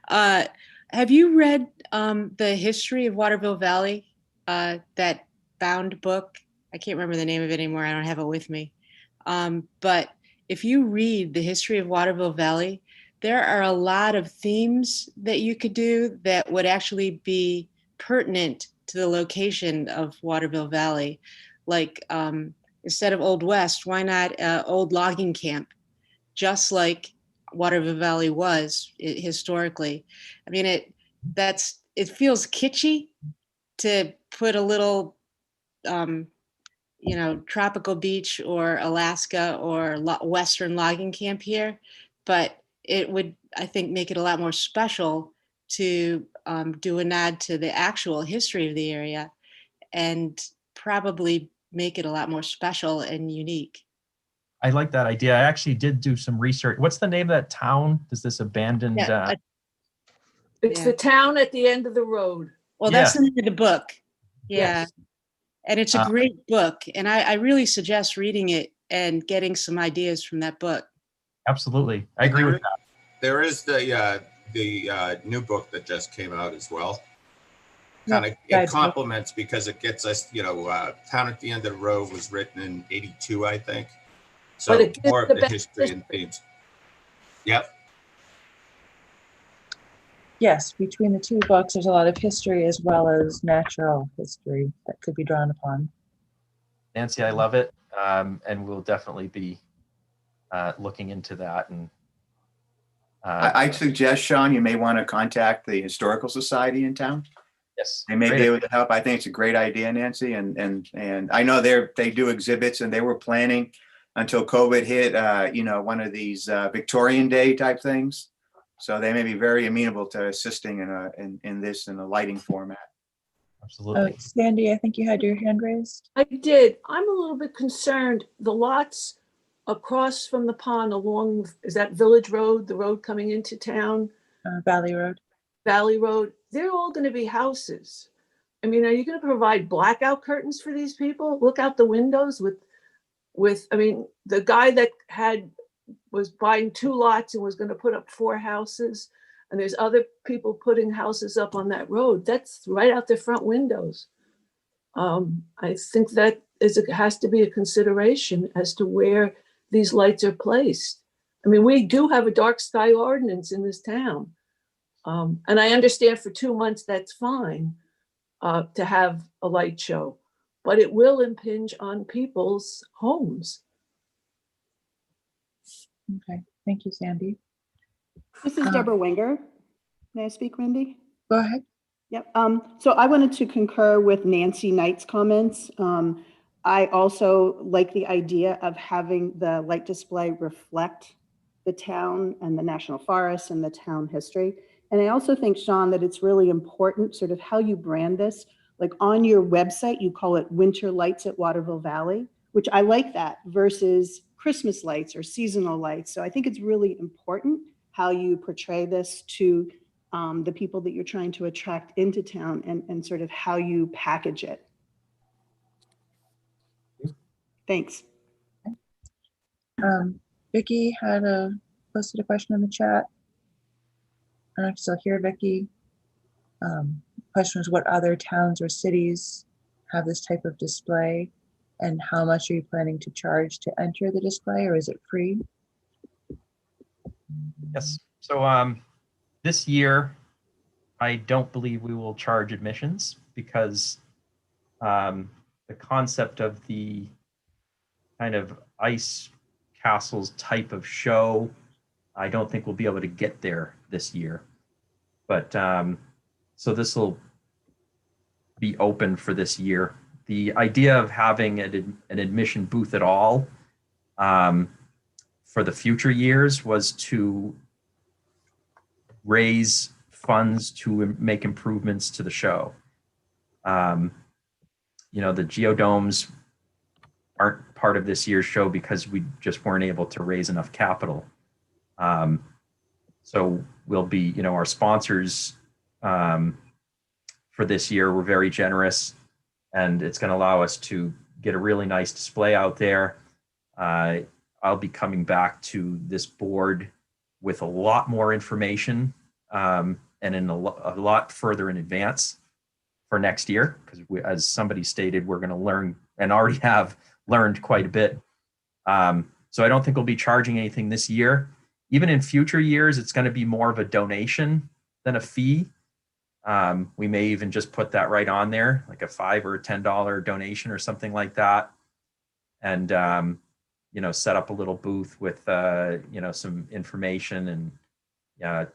Have you read the history of Waterville Valley? That bound book? I can't remember the name of it anymore. I don't have it with me. But if you read the history of Waterville Valley, there are a lot of themes that you could do that would actually be pertinent to the location of Waterville Valley. Like instead of Old West, why not old logging camp? Just like Waterville Valley was historically. I mean, it feels kitschy to put a little, tropical beach or Alaska or Western logging camp here, but it would, I think, make it a lot more special to do a nod to the actual history of the area and probably make it a lot more special and unique.
I like that idea. I actually did do some research. What's the name of that town? Is this abandoned?
Yeah,
It's
Yeah.
the town at the end of the road.
Well, that's
Yes.
the name of the book. Yeah.
Yes.
And it's a great book. And I really suggest reading it and getting some ideas from that book.
Absolutely. I agree with that.
There is the new book that just came out as well. Kind of it complements because it gets us, Town at the End of the Road was written in '82, I think. So
But it gives
more of
the
the
best
history and themes. Yep.
Yes, between the two books, there's a lot of history as well as natural history that could be drawn upon.
Nancy, I love it. And we'll definitely be looking into that. And
I suggest, Sean, you may want to contact the Historical Society in town.
yes,
They may
great.
be able to help. I think it's a great idea, Nancy, and I know they do exhibits, and they were planning until COVID hit, one of these Victorian Day type things. So they may be very amenable to assisting in this in a lighting format.
Absolutely.
Sandy, I think you had your hand raised.
I did. I'm a little bit concerned. The lots across from the pond along, is that Village Road, the road coming into town?
Valley Road.
Valley Road, they're all going to be houses. I mean, are you going to provide blackout curtains for these people? Look out the windows I mean, the guy that was buying 2 lots and was going to put up 4 houses, and there's other people putting houses up on that road. That's right out their front windows. I think that has to be a consideration as to where these lights are placed. I mean, we do have a dark sky ordinance in this town. And I understand for 2 months, that's fine to have a light show, but it will impinge on people's homes.
Okay, thank you, Sandy.
This is Deborah Wenger. May I speak, Wendy?
Go ahead.
Yep. So I wanted to concur with Nancy Knight's comments. I also like the idea of having the light display reflect the town and the national forest and the town history. And I also think, Sean, that it's really important sort of how you brand this. Like on your website, you call it Winter Lights at Waterville Valley, which I like that, versus Christmas lights or seasonal lights. So I think it's really important how you portray this to the people that you're trying to attract into town and sort of how you package it. Thanks.
Vicky had posted a question in the chat. I don't know if you're still here, Vicky. Question was, what other towns or cities have this type of display, and how much are you planning to charge to enter the display, or is it free?
Yes. So this year, I don't believe we will charge admissions because the concept of the kind of ice castles type of show, I don't think we'll be able to get there this year. But so this will be open for this year. The idea of having an admission booth at all for the future years was to raise funds to make improvements to the show. The geodomes aren't part of this year's show because we just weren't able to raise enough capital. So we'll be, our sponsors for this year were very generous, and it's going to allow us to get a really nice display out there. I'll be coming back to this board with a lot more information and in a lot further in advance for next year, because as somebody stated, we're going to learn and already have learned quite a bit. So I don't think we'll be charging anything this year. Even in future years, it's going to be more of a donation than a fee. We may even just put that right on there, like a $5 or $10 donation or something like that. And, set up a little booth with, some information and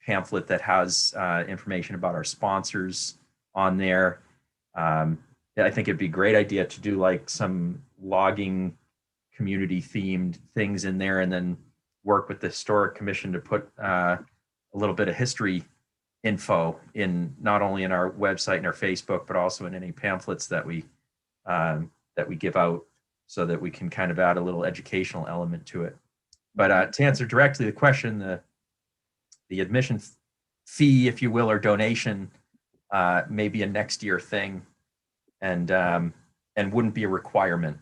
pamphlet that has information about our sponsors on there. I think it'd be a great idea to do like some logging community themed things in there, and then work with the Historic Commission to put a little bit of history info in not only in our website and our Facebook, but also in any pamphlets that we give out, so that we can kind of add a little educational element to it. But to answer directly the question, the admission fee, if you will, or donation, may be a next year thing, and wouldn't be a requirement,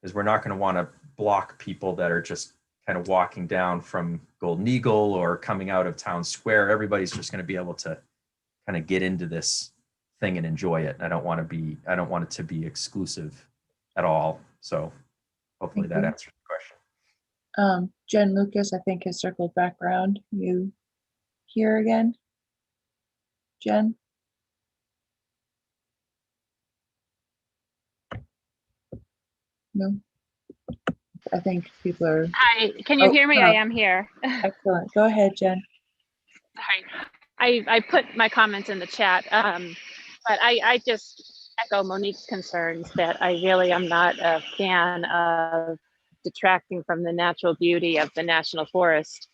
because we're not going to want to block people that are just kind of walking down from Golden Eagle or coming out of Town Square. Everybody's just going to be able to kind of get into this thing and enjoy it. And I don't want it to be exclusive at all. So hopefully that answers the question.
Jen Lucas, I think, has circled back around. You here again? Jen? No? I think people are.
Hi, can you hear me?
no.
I am here.
Excellent. Go ahead, Jen.
Sorry. I put my comments in the chat, but I just echo Monique's concerns that I really am not a fan of detracting from the natural beauty of the national forest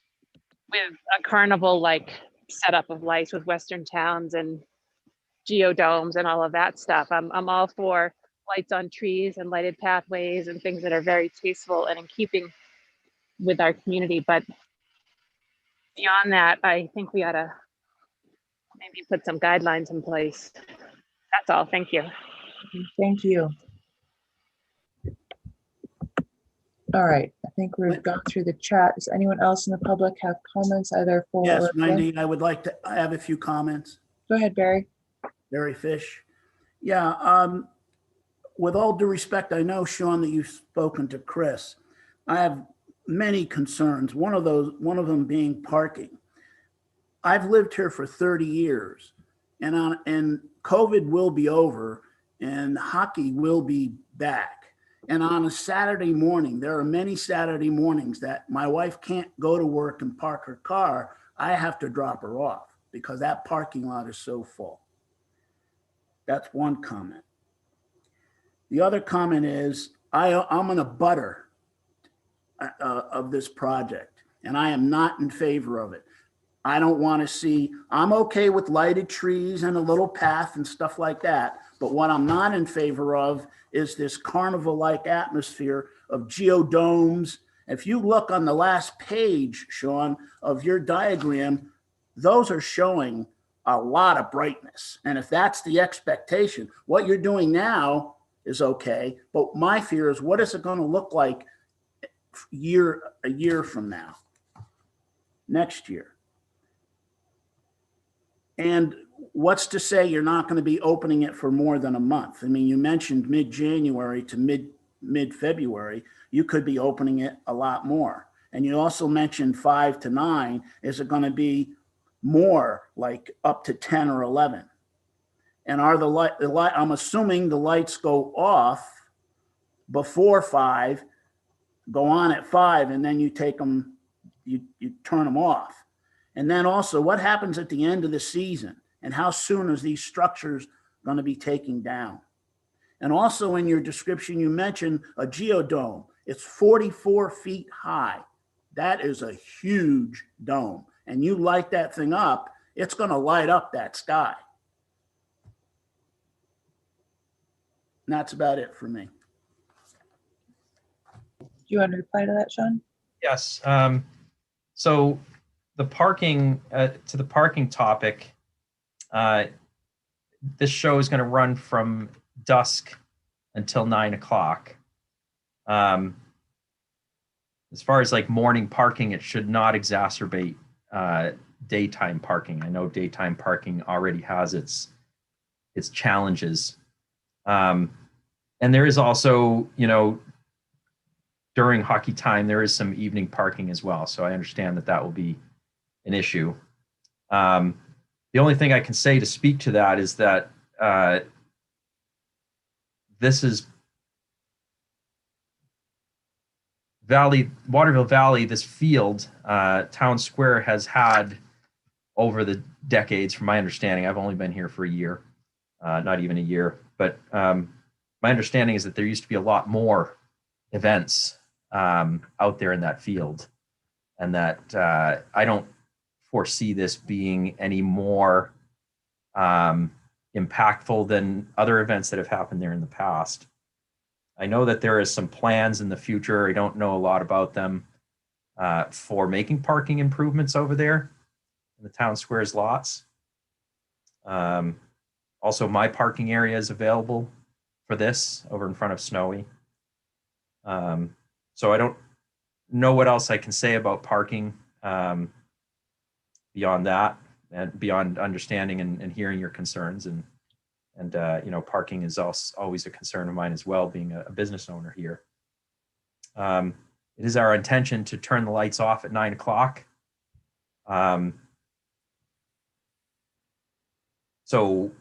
with a carnival-like setup of lights with Western towns and geodomes and all of that stuff. I'm all for lights on trees and lighted pathways and things that are very tasteful and in keeping with our community. But beyond that, I think we ought to maybe put some guidelines in place. That's all. Thank you.
Thank you. All right. I think we've gone through the chat. Does anyone else in the public have comments either for
Yes,
or
Wendy, I would like to have a few comments.
Go ahead, Barry.
Barry Fish. Yeah, with all due respect, I know, Sean, that you've spoken to Chris. I have many concerns. One of them being parking. I've lived here for 30 years, and COVID will be over, and hockey will be back. And on a Saturday morning, there are many Saturday mornings that my wife can't go to work and park her car. I have to drop her off because that parking lot is so full. That's one comment. The other comment is I'm an abutter of this project, and I am not in favor of it. I don't want to see, I'm okay with lighted trees and a little path and stuff like that. But what I'm not in favor of is this carnival-like atmosphere of geodomes. If you look on the last page, Sean, of your diagram, those are showing a lot of brightness. And if that's the expectation, what you're doing now is okay. But my fear is, what is it going to look like a year from now, next year? And what's to say you're not going to be opening it for more than a month? I mean, you mentioned mid-January to mid-February. You could be opening it a lot more. And you also mentioned 5 to 9. Is it going to be more, like up to 10 or 11? And are the light? I'm assuming the lights go off before 5, go on at 5, and then you take them, you turn them off. And then also, what happens at the end of the season? And how soon is these structures going to be taken down? And also in your description, you mentioned a geodome. It's 44 feet high. That is a huge dome. And you light that thing up, it's going to light up that sky. And that's about it for me.
Do you want to reply to that, Sean?
Yes. So the parking, to the parking topic, this show is going to run from dusk until 9 o'clock. As far as like morning parking, it should not exacerbate daytime parking. I know daytime parking already has its challenges. And there is also, during hockey time, there is some evening parking as well. So I understand that will be an issue. The only thing I can say to speak to that is that this is Waterville Valley, this field, Town Square has had over the decades, from my understanding. I've only been here for a year, not even a year, but my understanding is that there used to be a lot more events out there in that field, and that I don't foresee this being any more impactful than other events that have happened there in the past. I know that there is some plans in the future. I don't know a lot about them for making parking improvements over there in the town squares lots. Also, my parking area is available for this over in front of Snowy. So I don't know what else I can say about parking beyond that, and beyond understanding and hearing your concerns. And you know, parking is also always a concern of mine as well, being a business owner here. It is our intention to turn the lights off at 9 o'clock. So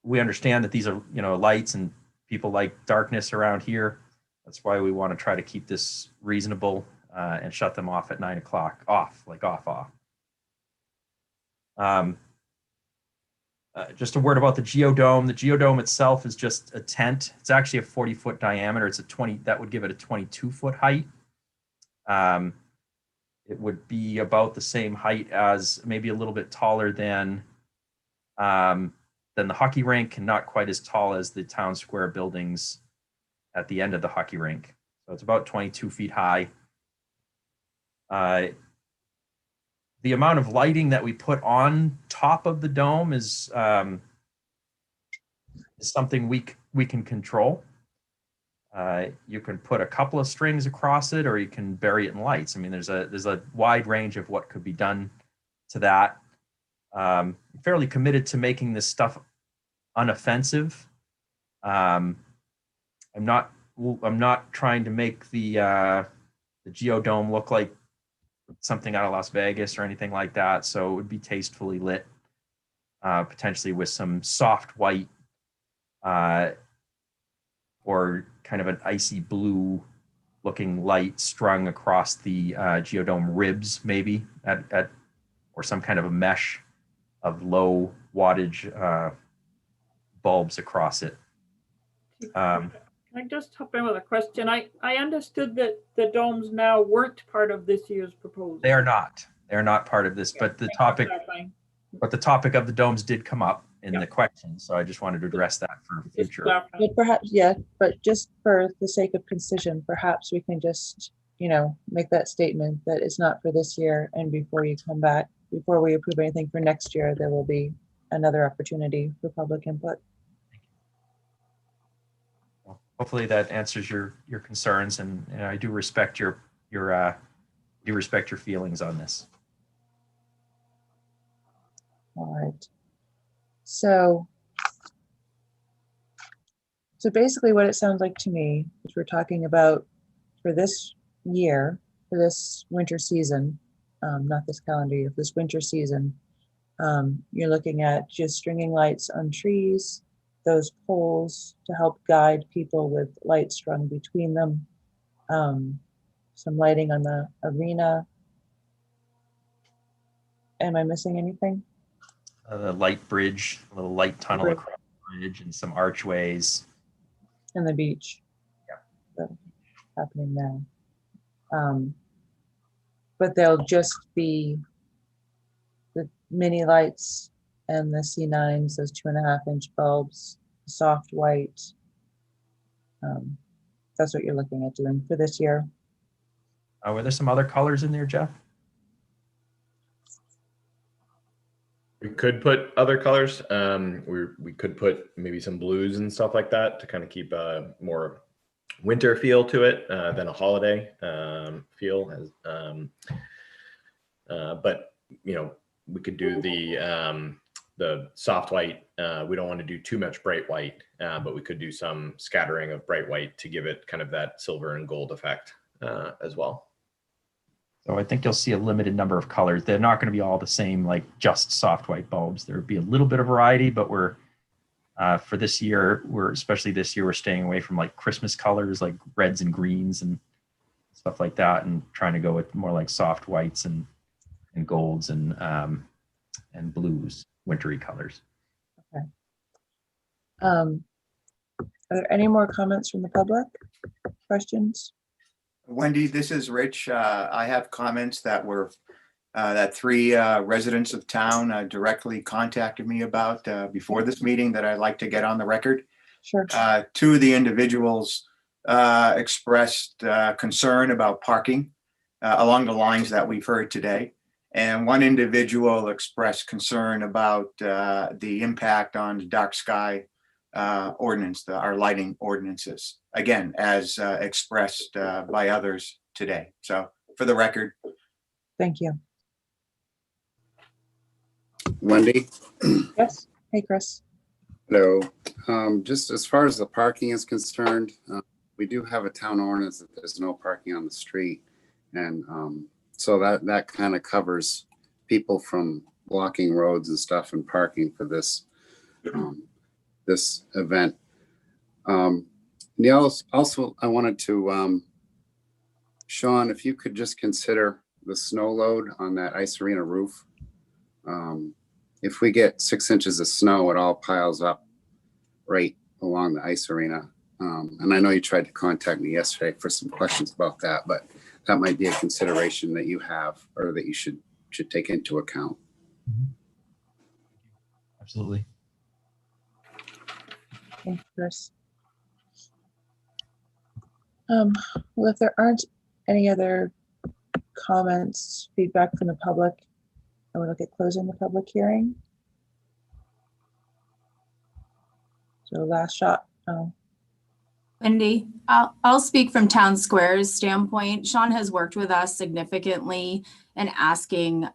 we understand that these are, you know, lights, and people like darkness around here. That's why we want to try to keep this reasonable and shut them off at 9 o'clock, off. Just a word about the geodome. The geodome itself is just a tent. It's actually a 40-foot diameter. It's a 20, that would give it a 22-foot height. It would be about the same height as, maybe a little bit taller than the hockey rink, and not quite as tall as the town square buildings at the end of the hockey rink. So it's about 22 feet high. The amount of lighting that we put on top of the dome is something we can control. You can put a couple of strings across it, or you can bury it in lights. I mean, there's a wide range of what could be done to that. I'm fairly committed to making this stuff unoffensive. I'm not trying to make the geodome look like something out of Las Vegas or anything like that. So it would be tastefully lit, potentially with some soft white or kind of an icy blue looking light strung across the geodome ribs, maybe or some kind of a mesh of low wattage bulbs across it.
Can I just hop in with a question? I understood that the domes now weren't part of this year's proposal.
They are not. They're not part of this, but the topic of the domes did come up in the question. So I just wanted to address that for future.
But perhaps, yeah, but just for the sake of concision, perhaps we can just, you know, make that statement that it's not for this year, and before you come back, before we approve anything for next year, there will be another opportunity for public input.
Hopefully that answers your concerns, and I do respect your feelings on this.
All right. So basically what it sounds like to me is we're talking about for this year, for this winter season, not this calendar year, this winter season, you're looking at just stringing lights on trees, those poles to help guide people with lights strung between them, some lighting on the arena. Am I missing anything?
The light bridge, a little light tunnel across the bridge, and some archways.
And the beach.
Yeah.
That's happening now. But they'll just be the mini lights and the C9s, those 2.5-inch bulbs, soft white. That's what you're looking at doing for this year.
Were there some other colors in there, Jeff?
We could put other colors. We could put maybe some blues and stuff like that to kind of keep a more winter feel to it than a holiday feel. But you know, we could do the soft white. We don't want to do too much bright white, but we could do some scattering of bright white to give it kind of that silver and gold effect as well.
So I think you'll see a limited number of colors. They're not going to be all the same, like just soft white bulbs. There would be a little bit of variety, but we're for this year, especially this year, we're staying away from like Christmas colors, like reds and greens and stuff like that, and trying to go with more like soft whites and golds and blues, wintry colors.
Okay. Are there any more comments from the public? Questions?
Wendy, this is Rich. I have comments that were that 3 residents of town directly contacted me about before this meeting that I'd like to get on the record.
Sure.
2 of the individuals expressed concern about parking along the lines that we've heard today. And 1 individual expressed concern about the impact on the dark sky ordinance, our lighting ordinances, again, as expressed by others today. So for the record.
Thank you.
Wendy?
Yes. Hey, Chris.
Hello. Just as far as the parking is concerned, we do have a town ordinance that there's no parking on the street. And so that kind of covers people from blocking roads and stuff and parking for this this event. Also, I wanted to, Sean, if you could just consider the snow load on that ice arena roof. If we get 6 inches of snow, it all piles up right along the ice arena. And I know you tried to contact me yesterday for some questions about that, but that might be a consideration that you have or that you should take into account.
Absolutely.
Thanks, Chris. Well, if there aren't any other comments, feedback from the public, I will look at closing the public hearing. So last shot.
Wendy, I'll speak from Town Square's standpoint. Sean has worked with us significantly in asking,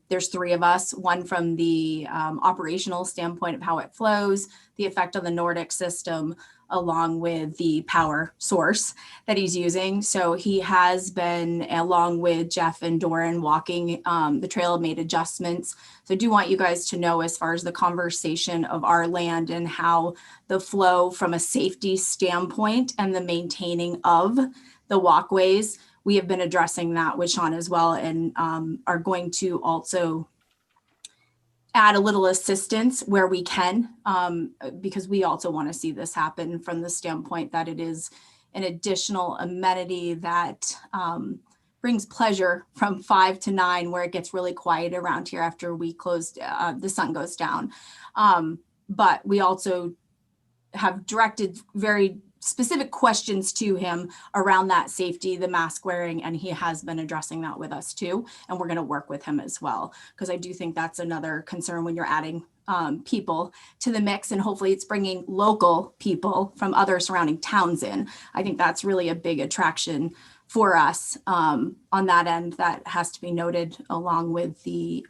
there's 3 of us, one from the operational standpoint of how it flows, the effect on the Nordic system, along with the power source that he's using. So he has been, along with Jeff and Doran, walking the trail, made adjustments. So I do want you guys to know, as far as the conversation of our land and how the flow from a safety standpoint and the maintaining of the walkways, we have been addressing that with Sean as well, and are going to also add a little assistance where we can, because we also want to see this happen from the standpoint that it is an additional amenity that brings pleasure from 5 to 9, where it gets really quiet around here after we close, the sun goes down. But we also have directed very specific questions to him around that safety, the mask wearing, and he has been addressing that with us too. And we're going to work with him as well, because I do think that's another concern when you're adding people to the mix, and hopefully it's bringing local people from other surrounding towns in. I think that's really a big attraction for us on that end. That has to be noted, along with the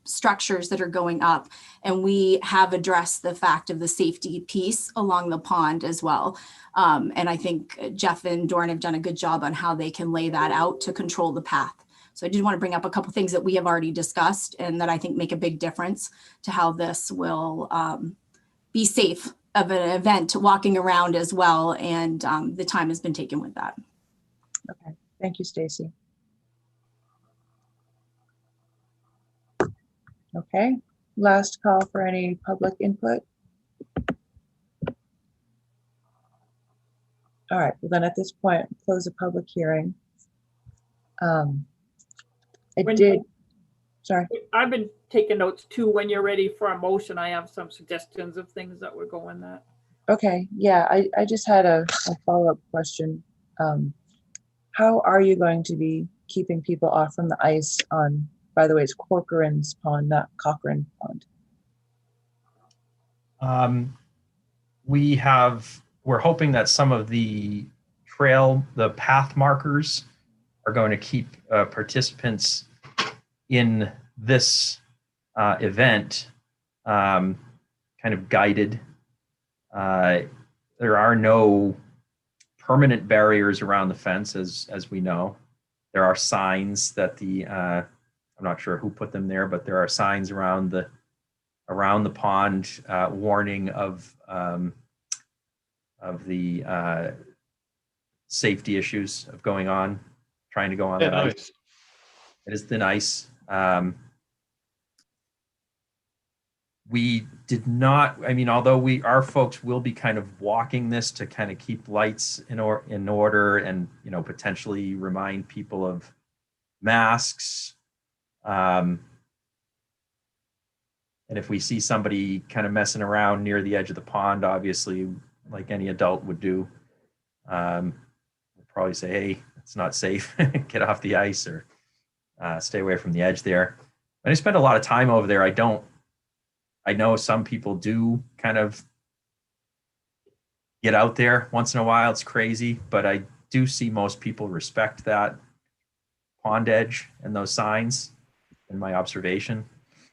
structures that are going up. And we have addressed the fact of the safety piece along the pond as well. And I think Jeff and Doran have done a good job on how they can lay that out to control the path. So I did want to bring up a couple things that we have already discussed and that I think make a big difference to how this will be safe of an event walking around as well. And the time has been taken with that.
Okay, thank you, Stacy. Okay, last call for any public input. All right, well then at this point, close the public hearing. Sorry.
I've been taking notes too. When you're ready for a motion, I have some suggestions of things that would go in that.
Okay, yeah, I just had a follow-up question. How are you going to be keeping people off from the ice on, by the way, it's Corcoran's Pond, not Cochrane Pond?
We're hoping that some of the path markers are going to keep participants in this event kind of guided. There are no permanent barriers around the fence, as we know. There are signs that I'm not sure who put them there, but there are signs around the pond warning of the safety issues of trying to go on that ice. It is thin ice. We did not, although our folks will be kind of walking this to kind of keep lights in order and, potentially remind people of masks. And if we see somebody kind of messing around near the edge of the pond, obviously, like any adult would do, we'll probably say, hey, it's not safe, get off the ice, or stay away from the edge there. And I spend a lot of time over there. I know some people do kind of get out there once in a while. It's crazy, but I do see most people respect that pond edge and those signs in my observation.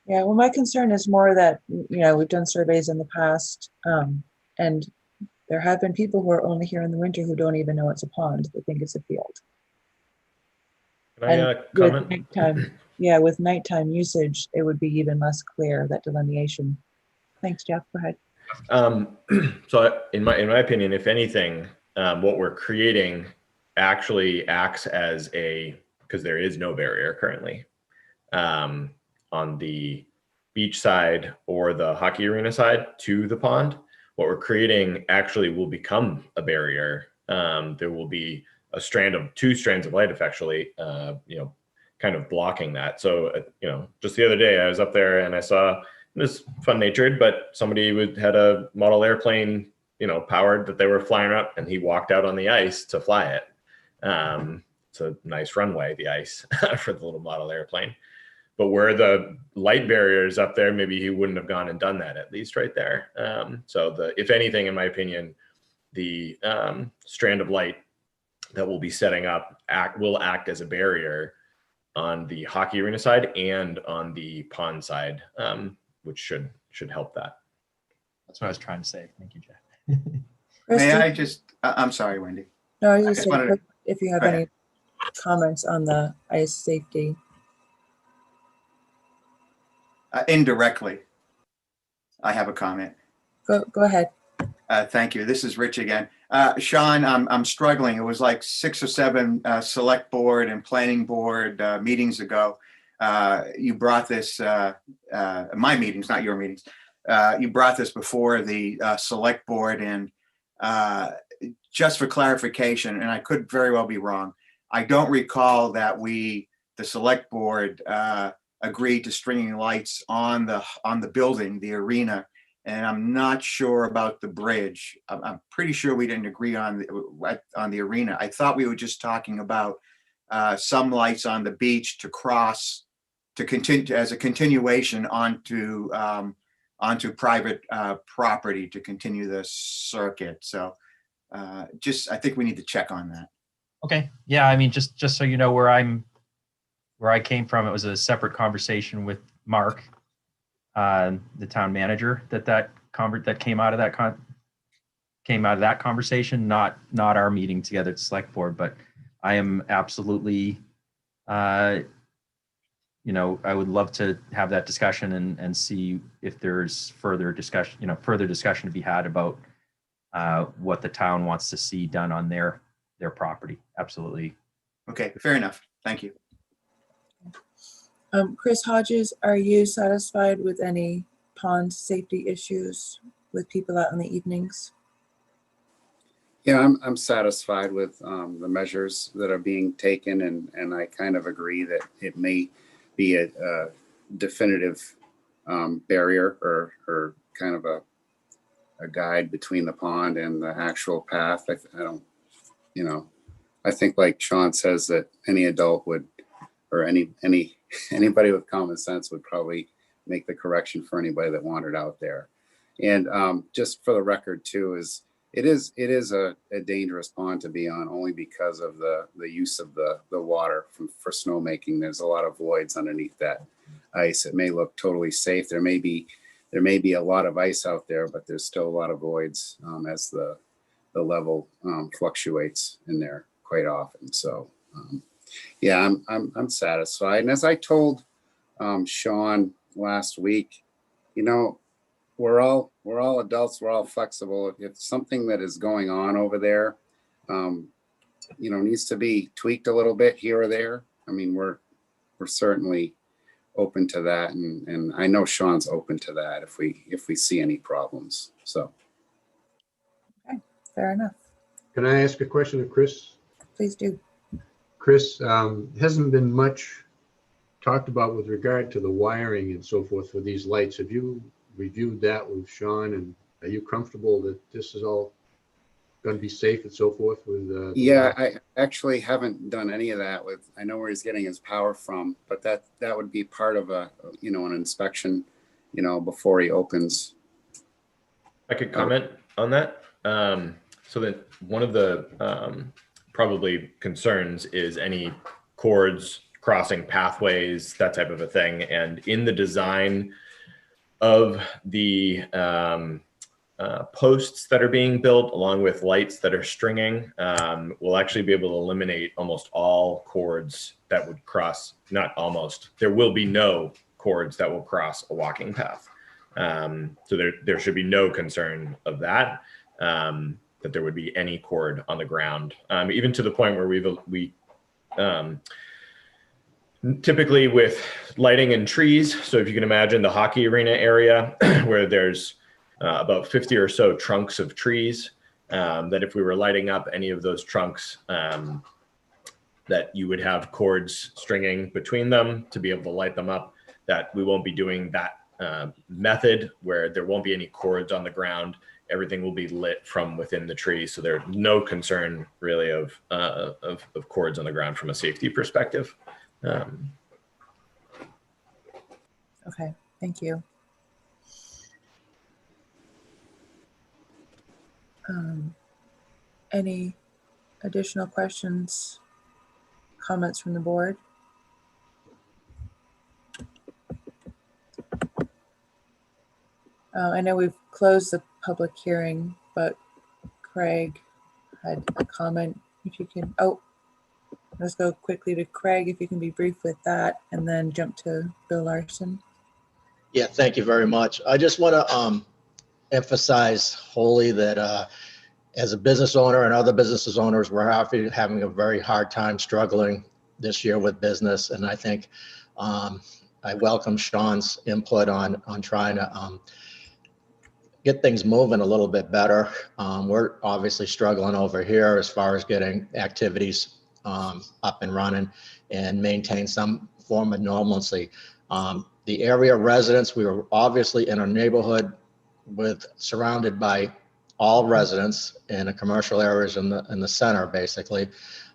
Yeah, well, my concern is more that, we've done surveys in the past, and there have been people who are only here in the winter who don't even know it's a pond. They think it's a field.
Can I comment?
With nighttime usage, it would be even less clear, that delineation. Thanks, Jeff. Go ahead.
So in my opinion, if anything, what we're creating actually acts as because there is no barrier currently on the beach side or the hockey arena side to the pond. What we're creating actually will become a barrier. There will be two strands of light actually, kind of blocking that. So, just the other day I was up there and I saw, it was fun natured, but somebody had a model airplane, powered, that they were flying up, and he walked out on the ice to fly it. It's a nice runway, the ice for the little model airplane. But where the light barrier is up there, maybe he wouldn't have gone and done that, at least right there. If anything, in my opinion, the strand of light that we'll be setting up will act as a barrier on the hockey arena side and on the pond side, which should help that.
That's what I was trying to say. Thank you, Jeff.
May I I'm sorry, Wendy.
No, I just wanted if you have any comments on the ice safety.
Indirectly, I have a comment.
Go ahead.
Thank you. This is Rich again. Sean, I'm struggling. It was like 6 or 7 select board and planning board meetings ago. You brought this, my meetings, not your meetings. You brought this before the select board, and just for clarification, and I could very well be wrong, I don't recall that the select board, agreed to stringing lights on the building, the arena, and I'm not sure about the bridge. I'm pretty sure we didn't agree on the arena. I thought we were just talking about some lights on the beach to continue as a continuation onto private property to continue the circuit. So I think we need to check on that.
Okay. Yeah. I mean, just so you know where I came from, it was a separate conversation with Mark, the town manager, that came out of that conversation, not our meeting together at select board. But I am absolutely, I would love to have that discussion and see if there's further discussion to be had about what the town wants to see done on their property. Absolutely.
Okay, fair enough. Thank you.
Chris Hodges, are you satisfied with any pond safety issues with people out in the evenings?
Yeah, I'm satisfied with the measures that are being taken, and I kind of agree that it may be a definitive barrier or kind of a guide between the pond and the actual path. I think, like Sean says, that any adult would, or anybody with common sense would probably make the correction for anybody that wandered out there. And just for the record too, it is a dangerous pond to be on, only because of the use of the water for snowmaking. There's a lot of voids underneath that ice. It may look totally safe. There may be a lot of ice out there, but there's still a lot of voids as the level fluctuates in there quite often. So yeah, I'm satisfied. And as I told Sean last week, we're all adults, we're all flexible. If something that is going on over there, needs to be tweaked a little bit here or there, I mean, we're certainly open to that, and I know Sean's open to that if we see any problems. So.
Okay, fair enough.
Can I ask a question of Chris?
Please do.
Chris, hasn't been much talked about with regard to the wiring and so forth for these lights. Have you reviewed that with Sean, and are you comfortable that this is all going to be safe and so forth with? The
Yeah,
wire?
I actually haven't done any of that with, I know where he's getting his power from, but that would be part of a, you know, an inspection, you know, before he opens.
I could comment on that. So that one of the probably concerns is any cords crossing pathways, that type of a thing. And in the design of the posts that are being built, along with lights that are stringing, we'll actually be able to eliminate almost all cords that would cross, not almost, there will be no cords that will cross a walking path. So there should be no concern of that, that there would be any cord on the ground, even to the point where we typically with lighting and trees. So if you can imagine the hockey arena area where there's about 50 or so trunks of trees, that if we were lighting up any of those trunks, that you would have cords stringing between them to be able to light them up, that we won't be doing that method where there won't be any cords on the ground. Everything will be lit from within the tree. So there's no concern really of cords on the ground from a safety perspective.
Okay, thank you. Any additional questions, comments from the board? I know we've closed the public hearing, but Craig had a comment. If you can, let's go quickly to Craig, if you can be brief with that, and then jump to Bill Larson.
Yeah, thank you very much. I just want to emphasize wholly that as a business owner and other businesses owners, we're having a very hard time struggling this year with business. And I think I welcome Sean's input on trying to get things moving a little bit better. We're obviously struggling over here as far as getting activities up and running and maintain some form of normalcy. The area residents, we were obviously in a neighborhood surrounded by all residents in the commercial areas in the center, basically.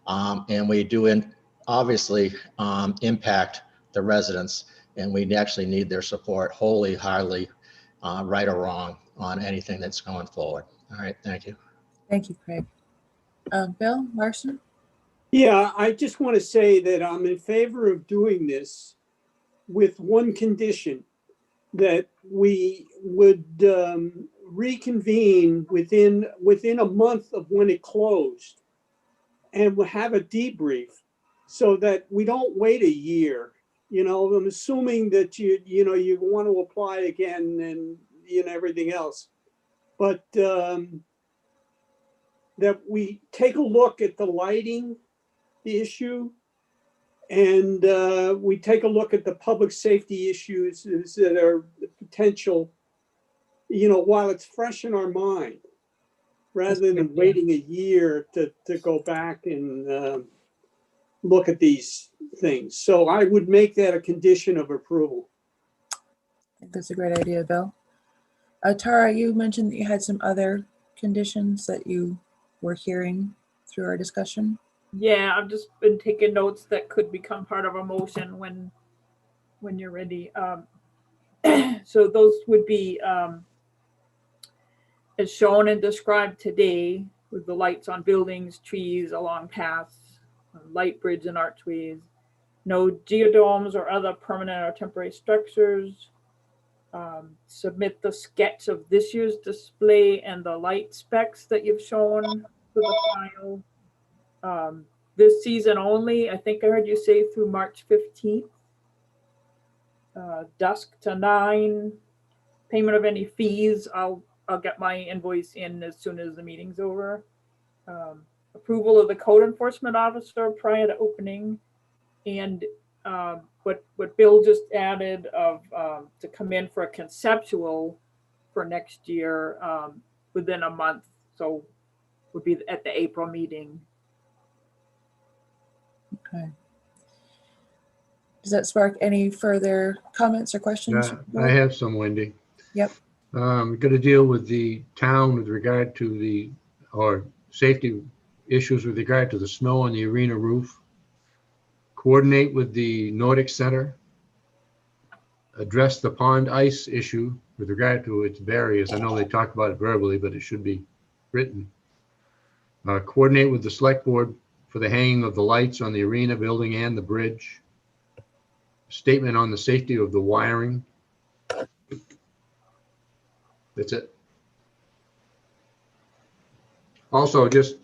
And we do obviously impact the residents, and we actually need their support wholly, highly, right or wrong, on anything that's going forward. All right, thank you.
Thank you, Craig. Bill Larson?
Yeah, I just want to say that I'm in favor of doing this with one condition, that we would reconvene within a month of when it closed, and we'll have a debrief so that we don't wait a year. You know, I'm assuming that you want to apply again and everything else, but that we take a look at the lighting issue, and we take a look at the public safety issues that are potential, while it's fresh in our mind, rather than waiting a year to go back and look at these things. So I would make that a condition of approval.
I think that's a great idea, Bill. Tara, you mentioned that you had some other conditions that you were hearing through our discussion.
Yeah, I've just been taking notes that could become part of a motion when you're ready. So those would be as shown and described today, with the lights on buildings, trees, along paths, light bridge and archways, no geodomes or other permanent or temporary structures. Submit the sketch of this year's display and the light specs that you've shown to the file. This season only, I think I heard you say through March 15th. Dusk to 9. Payment of any fees, I'll get my invoice in as soon as the meeting's over. Approval of the code enforcement officer prior to opening, and what Bill just added of to come in for a conceptual for next year within a month, so would be at the April meeting.
Okay. Does that spark any further comments or questions?
I have some, Wendy.
Yep.
Got to deal with the town with regard to or safety issues with regard to the snow on the arena roof. Coordinate with the Nordic Center. Address the pond ice issue with regard to its barriers. I know they talked about it verbally, but it should be written. Coordinate with the select board for the hanging of the lights on the arena building and the bridge. Statement on the safety of the wiring. That's it. Also, just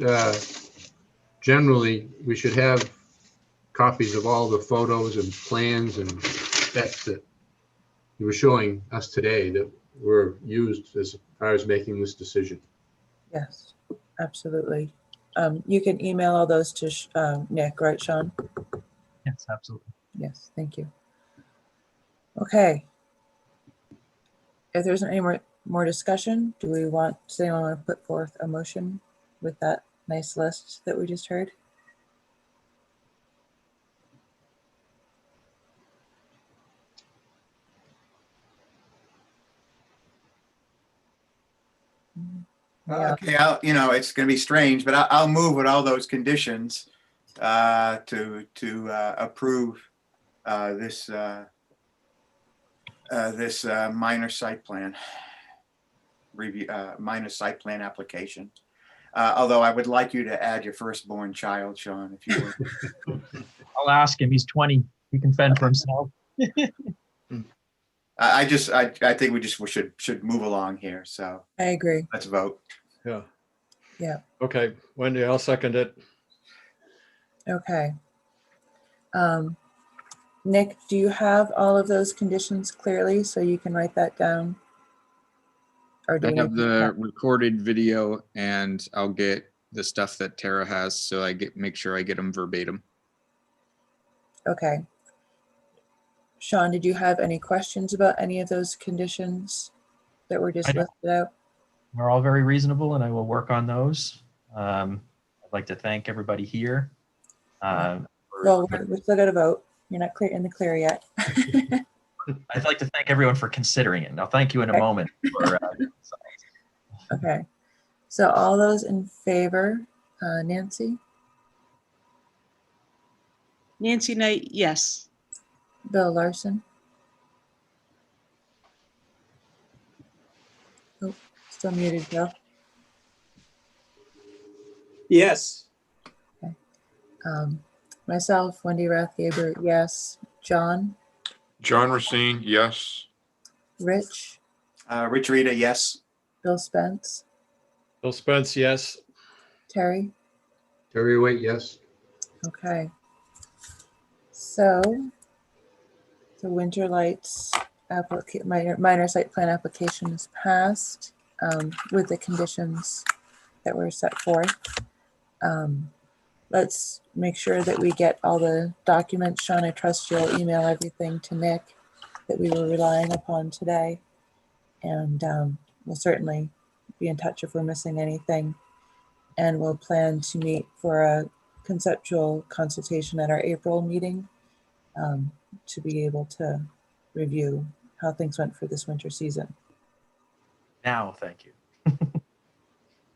generally, we should have copies of all the photos and plans and specs that you were showing us today that were used as far as making this decision.
Yes, absolutely. You can email all those to Nick, right, Sean?
Yes, absolutely.
Yes, thank you. Okay. If there's any more discussion, does anyone want to put forth a motion with that nice list that we just heard? Yeah.
Okay, it's going to be strange, but I'll move with all those conditions to approve this minor site plan review, minor site plan application. Although I would like you to add your firstborn child, Sean, if you would.
I'll ask him. He's 20. He can fend for himself.
I think we should move along here. So
I agree.
Let's vote.
Yeah.
Yeah.
Okay, Wendy, I'll second it.
Okay. Nick, do you have all of those conditions clearly so you can write that down? Or do
I
we
have
need to-
the recorded video and I'll get the stuff that Tara has, so make sure I get them verbatim.
Okay. Sean, did you have any questions about any of those conditions that were just
I don't.
listed out?
They're all very reasonable, and I will work on those. I'd like to thank everybody here.
Well, we're still got to vote. You're not in the clear yet.
I'd like to thank everyone for considering it. And I'll thank you in a moment.
Okay. So all those in favor, Nancy,
Nancy Knight, yes.
Bill Larson. Oh, still muted, Bill.
Yes.
Okay. Myself, Wendy Rathgaber, yes. John,
John Racine, yes.
Rich,
Rich Rita, yes.
Bill Spence,
Bill Spence, yes.
Terry.
Terry Waite, yes.
Okay. So the Winter Lights minor site plan application is passed with the conditions that were set forth. Let's make sure that we get all the documents. Sean, I trust you'll email everything to Nick that we were relying upon today. And we'll certainly be in touch if we're missing anything. And we'll plan to meet for a conceptual consultation at our April meeting to be able to review how things went for this winter season.
Now, thank you.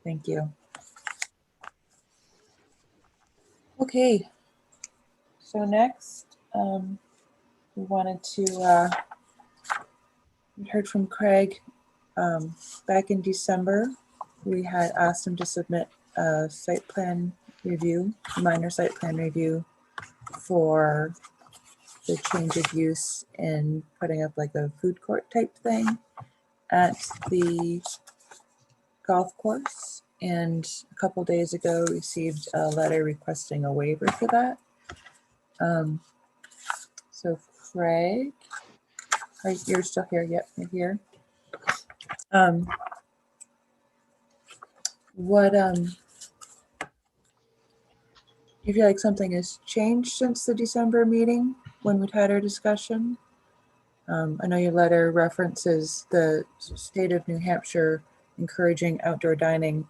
Thank you. Okay, so next we wanted to, we heard from Craig back in December. We had asked him to submit a site plan review, minor site plan review for the change of use in putting up like a food court type thing at the golf course. And a couple days ago received a letter requesting a waiver for that. So Craig, you're still here? Yep, you're here. Do you feel like something has changed since the December meeting when we'd had our discussion? I know your letter references the state of New Hampshire encouraging outdoor dining.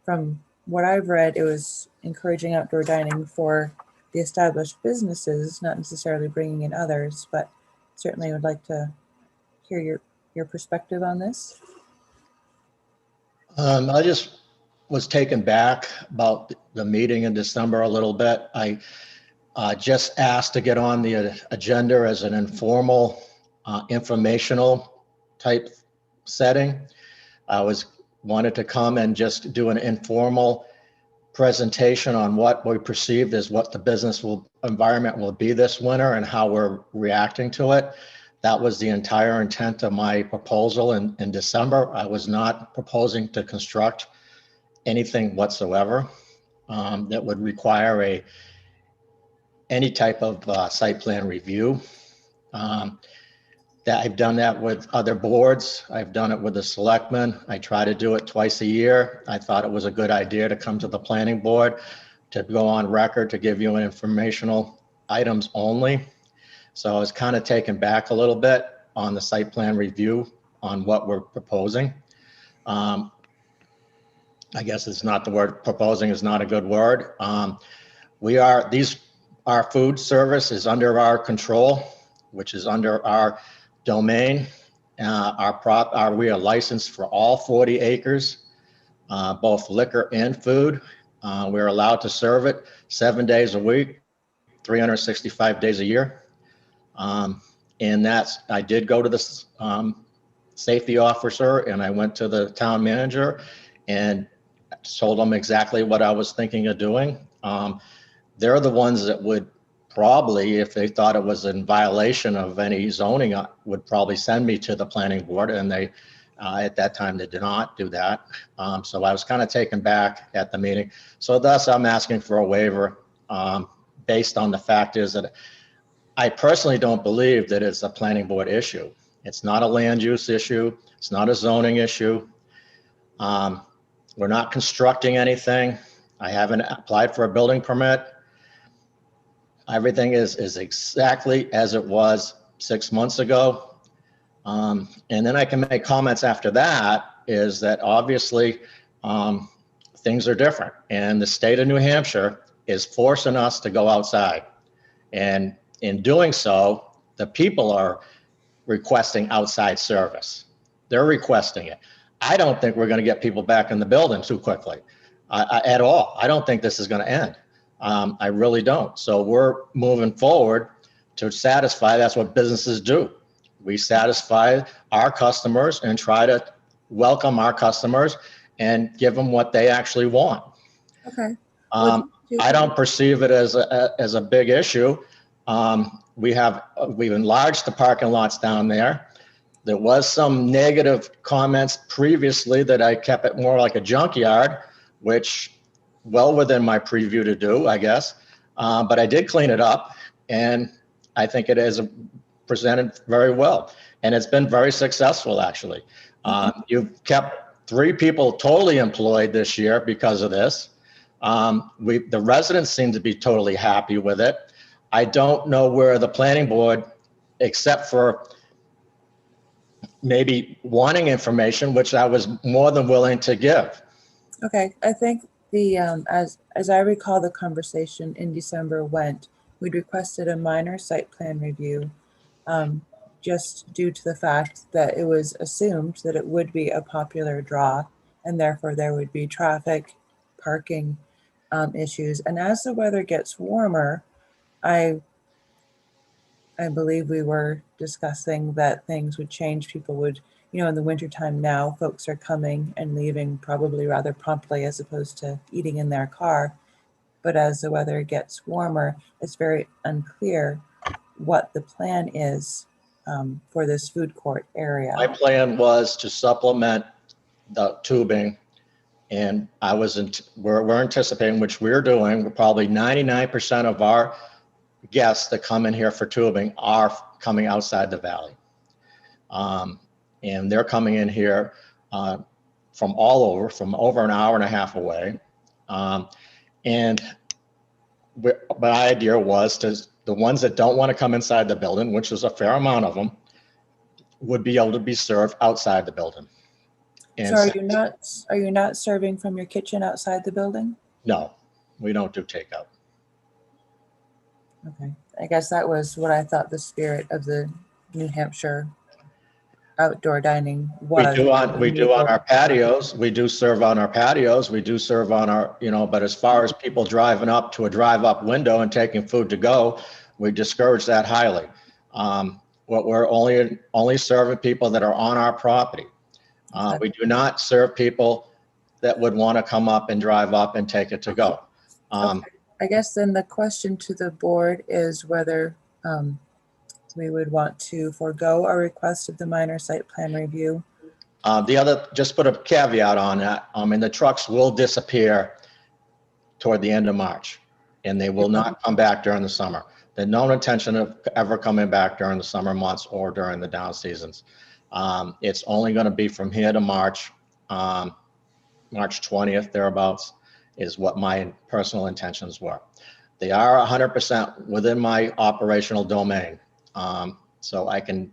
From what I've read, it was encouraging outdoor dining for the established businesses, not necessarily bringing in others, but certainly would like to hear your perspective on this.
I just was taken back about the meeting in December a little bit. I just asked to get on the agenda as an informal, informational type setting. I wanted to come and just do an informal presentation on what we perceived as what the business environment will be this winter and how we're reacting to it. That was the entire intent of my proposal in December. I was not proposing to construct anything whatsoever that would require any type of site plan review. That I've done that with other boards. I've done it with the selectmen. I try to do it twice a year. I thought it was a good idea to come to the planning board to go on record to give you an informational items only. So I was kind of taken back a little bit on the site plan review on what we're proposing. I guess it's not the word proposing is not a good word. Our food service is under our control, which is under our domain. We are licensed for all 40 acres, both liquor and food. We're allowed to serve it 7 days a week, 365 days a year. And I did go to the safety officer and I went to the town manager and told them exactly what I was thinking of doing. They're the ones that would probably, if they thought it was in violation of any zoning, would probably send me to the planning board. And they, at that time, they did not do that. So I was kind of taken back at the meeting. So thus I'm asking for a waiver based on the fact is that I personally don't believe that it's a planning board issue. It's not a land use issue. It's not a zoning issue. We're not constructing anything. I haven't applied for a building permit. Everything is exactly as it was 6 months ago. And then I can make comments after that is that obviously things are different. And the state of New Hampshire is forcing us to go outside. And in doing so, the people are requesting outside service. They're requesting it. I don't think we're going to get people back in the building too quickly at all. I don't think this is going to end. I really don't. So we're moving forward to satisfy. That's what businesses do. We satisfy our customers and try to welcome our customers and give them what they actually want.
Okay.
I don't perceive it as a big issue. We've enlarged the parking lots down there. There was some negative comments previously that I kept it more like a junkyard, which well within my preview to do, I guess. But I did clean it up and I think it is presented very well. And it's been very successful, actually. You've kept 3 people totally employed this year because of this. The residents seem to be totally happy with it. I don't know where the planning board, except for maybe wanting information, which I was more than willing to give.
Okay, I think as I recall the conversation in December went, we'd requested a minor site plan review just due to the fact that it was assumed that it would be a popular draw and therefore there would be traffic, parking issues. And as the weather gets warmer, I believe we were discussing that things would change. People would, in the wintertime now, folks are coming and leaving probably rather promptly as opposed to eating in their car. But as the weather gets warmer, it's very unclear what the plan is for this food court area.
My plan was to supplement the tubing, and we're anticipating, which we're doing, probably 99% of our guests that come in here for tubing are coming outside the valley. And they're coming in here from all over, from over an hour and a half away. And my idea was the ones that don't want to come inside the building, which is a fair amount of them, would be able to be served outside the building. And
so are you not serving from your kitchen outside the building?
No, we don't do takeout.
Okay, I guess that was what I thought the spirit of the New Hampshire outdoor dining
We
was.
do on our patios. We do serve on our patios. We do serve on our, but as far as people driving up to a drive-up window and taking food to go, we discourage that highly. What we're only serving people that are on our property. We do not serve people that would want to come up and drive up and take it to go.
Okay. I guess then the question to the board is whether we would want to forego a request of the minor site plan review.
Just put a caveat on that. The trucks will disappear toward the end of March, and they will not come back during the summer. There's no intention of ever coming back during the summer months or during the down seasons. It's only going to be from here to March 20th, thereabouts, is what my personal intentions were. They are 100% within my operational domain. So I can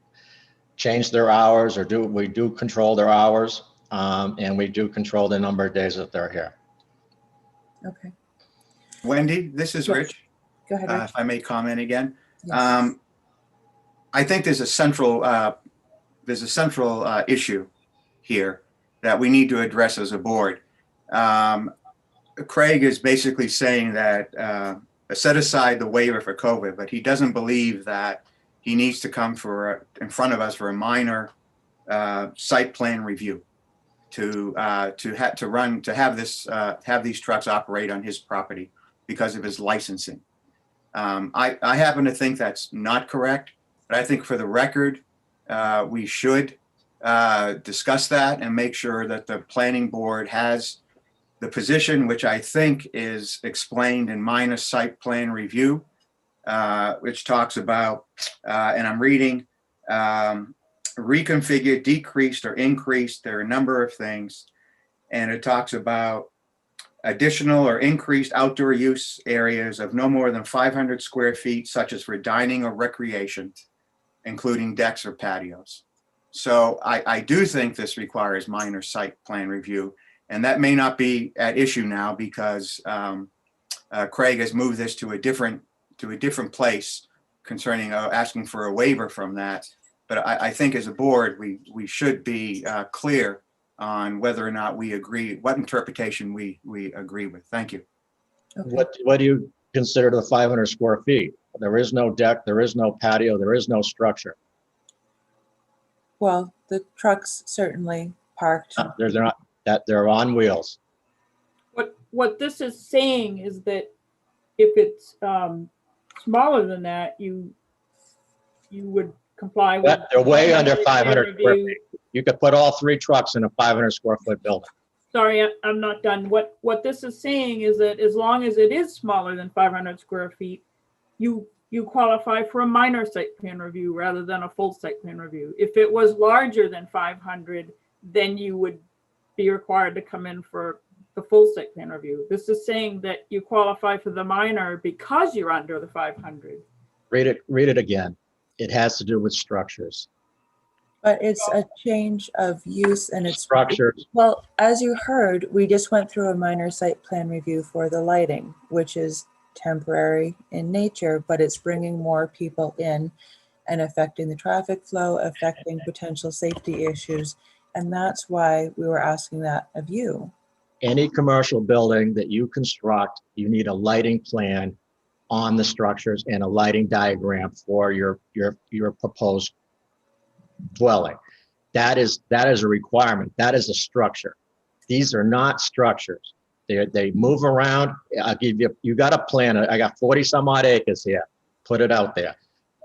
change their hours, or we do control their hours, and we do control the number of days that they're here.
Okay.
Wendy, this is Rich.
Go ahead, Rich.
If I may comment again.
Yes.
I think there's a central issue here that we need to address as a board. Craig is basically saying that set aside the waiver for COVID, but he doesn't believe that he needs to come in front of us for a minor site plan review to have these trucks operate on his property because of his licensing. I happen to think that's not correct, but I think for the record, we should discuss that and make sure that the planning board has the position, which I think is explained in minor site plan review, which talks about, and I'm reading, reconfigured, decreased, or increased. There are a number of things. And it talks about additional or increased outdoor use areas of no more than 500 square feet, such as for dining or recreation, including decks or patios. So I do think this requires minor site plan review. And that may not be at issue now because Craig has moved this to a different place concerning asking for a waiver from that. But I think as a board, we should be clear on whether or not we agree, what interpretation we agree with. Thank you.
Okay.
What do you consider the 500 square feet? There is no deck, there is no patio, there is no structure.
Well, the trucks certainly parked.
They're not, that they're on wheels.
What this is saying is that if it's smaller than that, you would comply with.
They're way under 500 square feet. You could put all 3 trucks in a 500 square foot building.
Sorry, I'm not done. What this is saying is that as long as it is smaller than 500 square feet, you qualify for a minor site plan review rather than a full site plan review. If it was larger than 500, then you would be required to come in for the full site plan review. This is saying that you qualify for the minor because you're under the 500.
Read it again. It has to do with structures.
But it's a change of use and it's
Structures.
Well, as you heard, we just went through a minor site plan review for the lighting, which is temporary in nature, but it's bringing more people in and affecting the traffic flow, affecting potential safety issues. And that's why we were asking that of you.
Any commercial building that you construct, you need a lighting plan on the structures and a lighting diagram for your proposed dwelling. That is a requirement. That is a structure. These are not structures. They move around. I'll give you got a plan. I got 40 some odd acres here. Put it out there.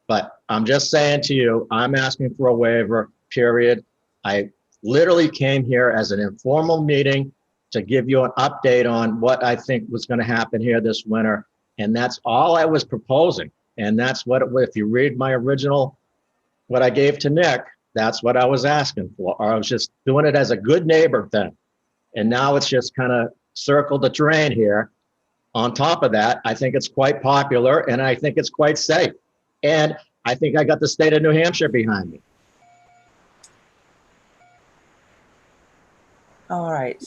But I'm just saying to you, I'm asking for a waiver, period. I literally came here as an informal meeting to give you an update on what I think was going to happen here this winter. And that's all I was proposing. And that's what, if you read my original, what I gave to Nick, that's what I was asking for. Or I was just doing it as a good neighbor thing. And now it's just kind of circled the drain here. On top of that, I think it's quite popular and I think it's quite safe. And I think I got the state of New Hampshire behind me.
All right.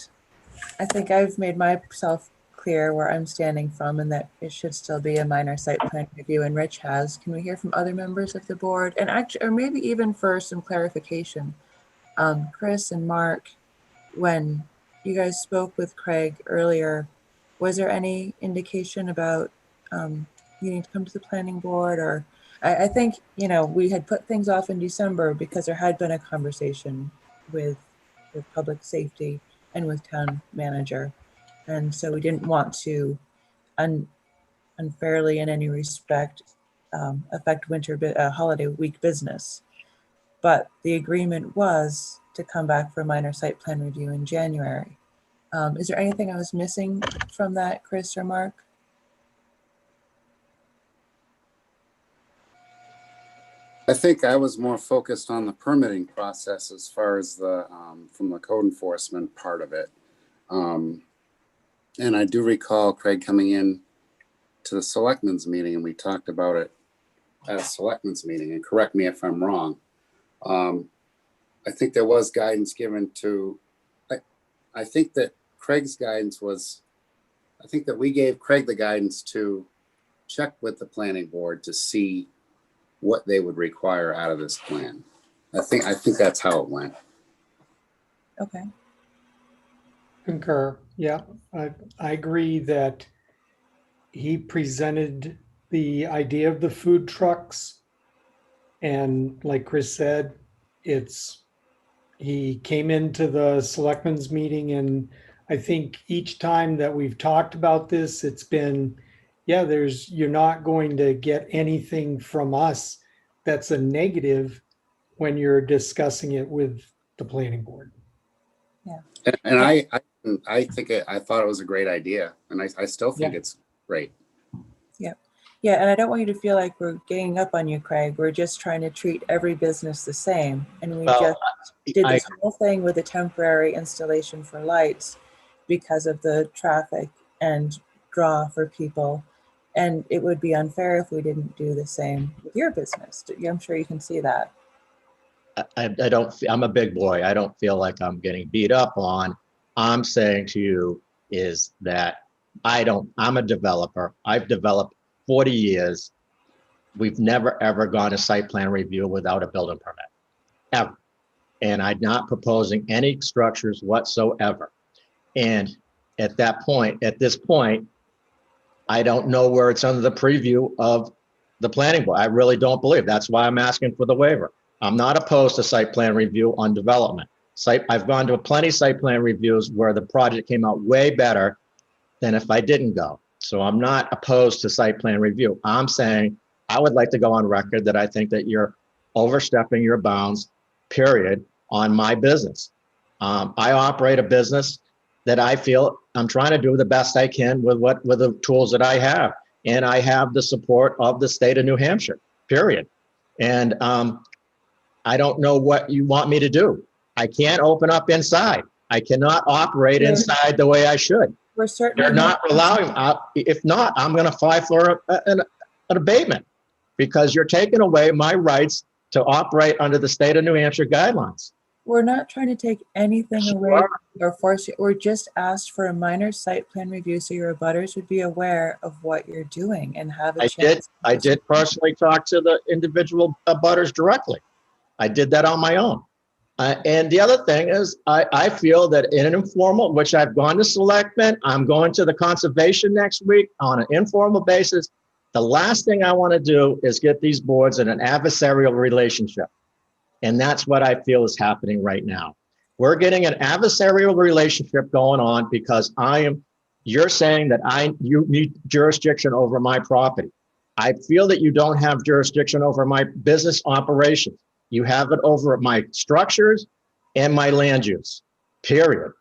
I think I've made myself clear where I'm standing from and that it should still be a minor site plan review, and Rich has. Can we hear from other members of the board? And actually, or maybe even for some clarification, Chris and Mark, when you guys spoke with Craig earlier, was there any indication about needing to come to the planning board? Or I think, you know, we had put things off in December because there had been a conversation with public safety and with town manager. And so we didn't want to unfairly in any respect affect holiday week business. But the agreement was to come back for a minor site plan review in January. Is there anything I was missing from that, Chris or Mark?
I think I was more focused on the permitting process as far as the, from the code enforcement part of it. And I do recall Craig coming in to the selectmen's meeting and we talked about it at a selectmen's meeting, and correct me if I'm wrong. I think there was guidance given to, I think that Craig's guidance was, I think that we gave Craig the guidance to check with the planning board to see what they would require out of this plan. I think that's how it went.
Okay.
Concur. Yeah, I agree that he presented the idea of the food trucks. And like Chris said, he came into the selectmen's meeting, and I think each time that we've talked about this, it's been, yeah, you're not going to get anything from us that's a negative when you're discussing it with the planning board.
Yeah.
And I think I thought it was a great idea, and I still think it's great.
Yeah. Yeah, and I don't want you to feel like we're ganging up on you, Craig. We're just trying to treat every business the same. And we just did this whole thing with a temporary installation for lights because of the traffic and draw for people. And it would be unfair if we didn't do the same with your business. I'm sure you can see that.
I'm a big boy. I don't feel like I'm getting beat up on. I'm saying to you is that I'm a developer. I've developed 40 years. We've never, ever gone to site plan review without a building permit, ever. And I'm not proposing any structures whatsoever. And at this point, I don't know where it's under the preview of the planning board. I really don't believe. That's why I'm asking for the waiver. I'm not opposed to site plan review on development. I've gone to plenty site plan reviews where the project came out way better than if I didn't go. So I'm not opposed to site plan review. I'm saying I would like to go on record that I think that you're overstepping your bounds, period, on my business. I operate a business that I feel I'm trying to do the best I can with the tools that I have. And I have the support of the state of New Hampshire, period. And I don't know what you want me to do. I can't open up inside. I cannot operate inside the way I should.
We're certainly
They're not allowing, if not, I'm going to file for an abatement because you're taking away my rights to operate under the state of New Hampshire guidelines.
We're not trying to take anything away or force you. We're just asked for a minor site plan review so your abutters would be aware of what you're doing and have a chance.
I did personally talk to the individual abutters directly. I did that on my own. And the other thing is, I feel that in an informal, which I've gone to selectmen, I'm going to the conservation next week on an informal basis. The last thing I want to do is get these boards in an adversarial relationship. And that's what I feel is happening right now. We're getting an adversarial relationship going on because you're saying that you need jurisdiction over my property. I feel that you don't have jurisdiction over my business operations. You have it over my structures and my land use, period.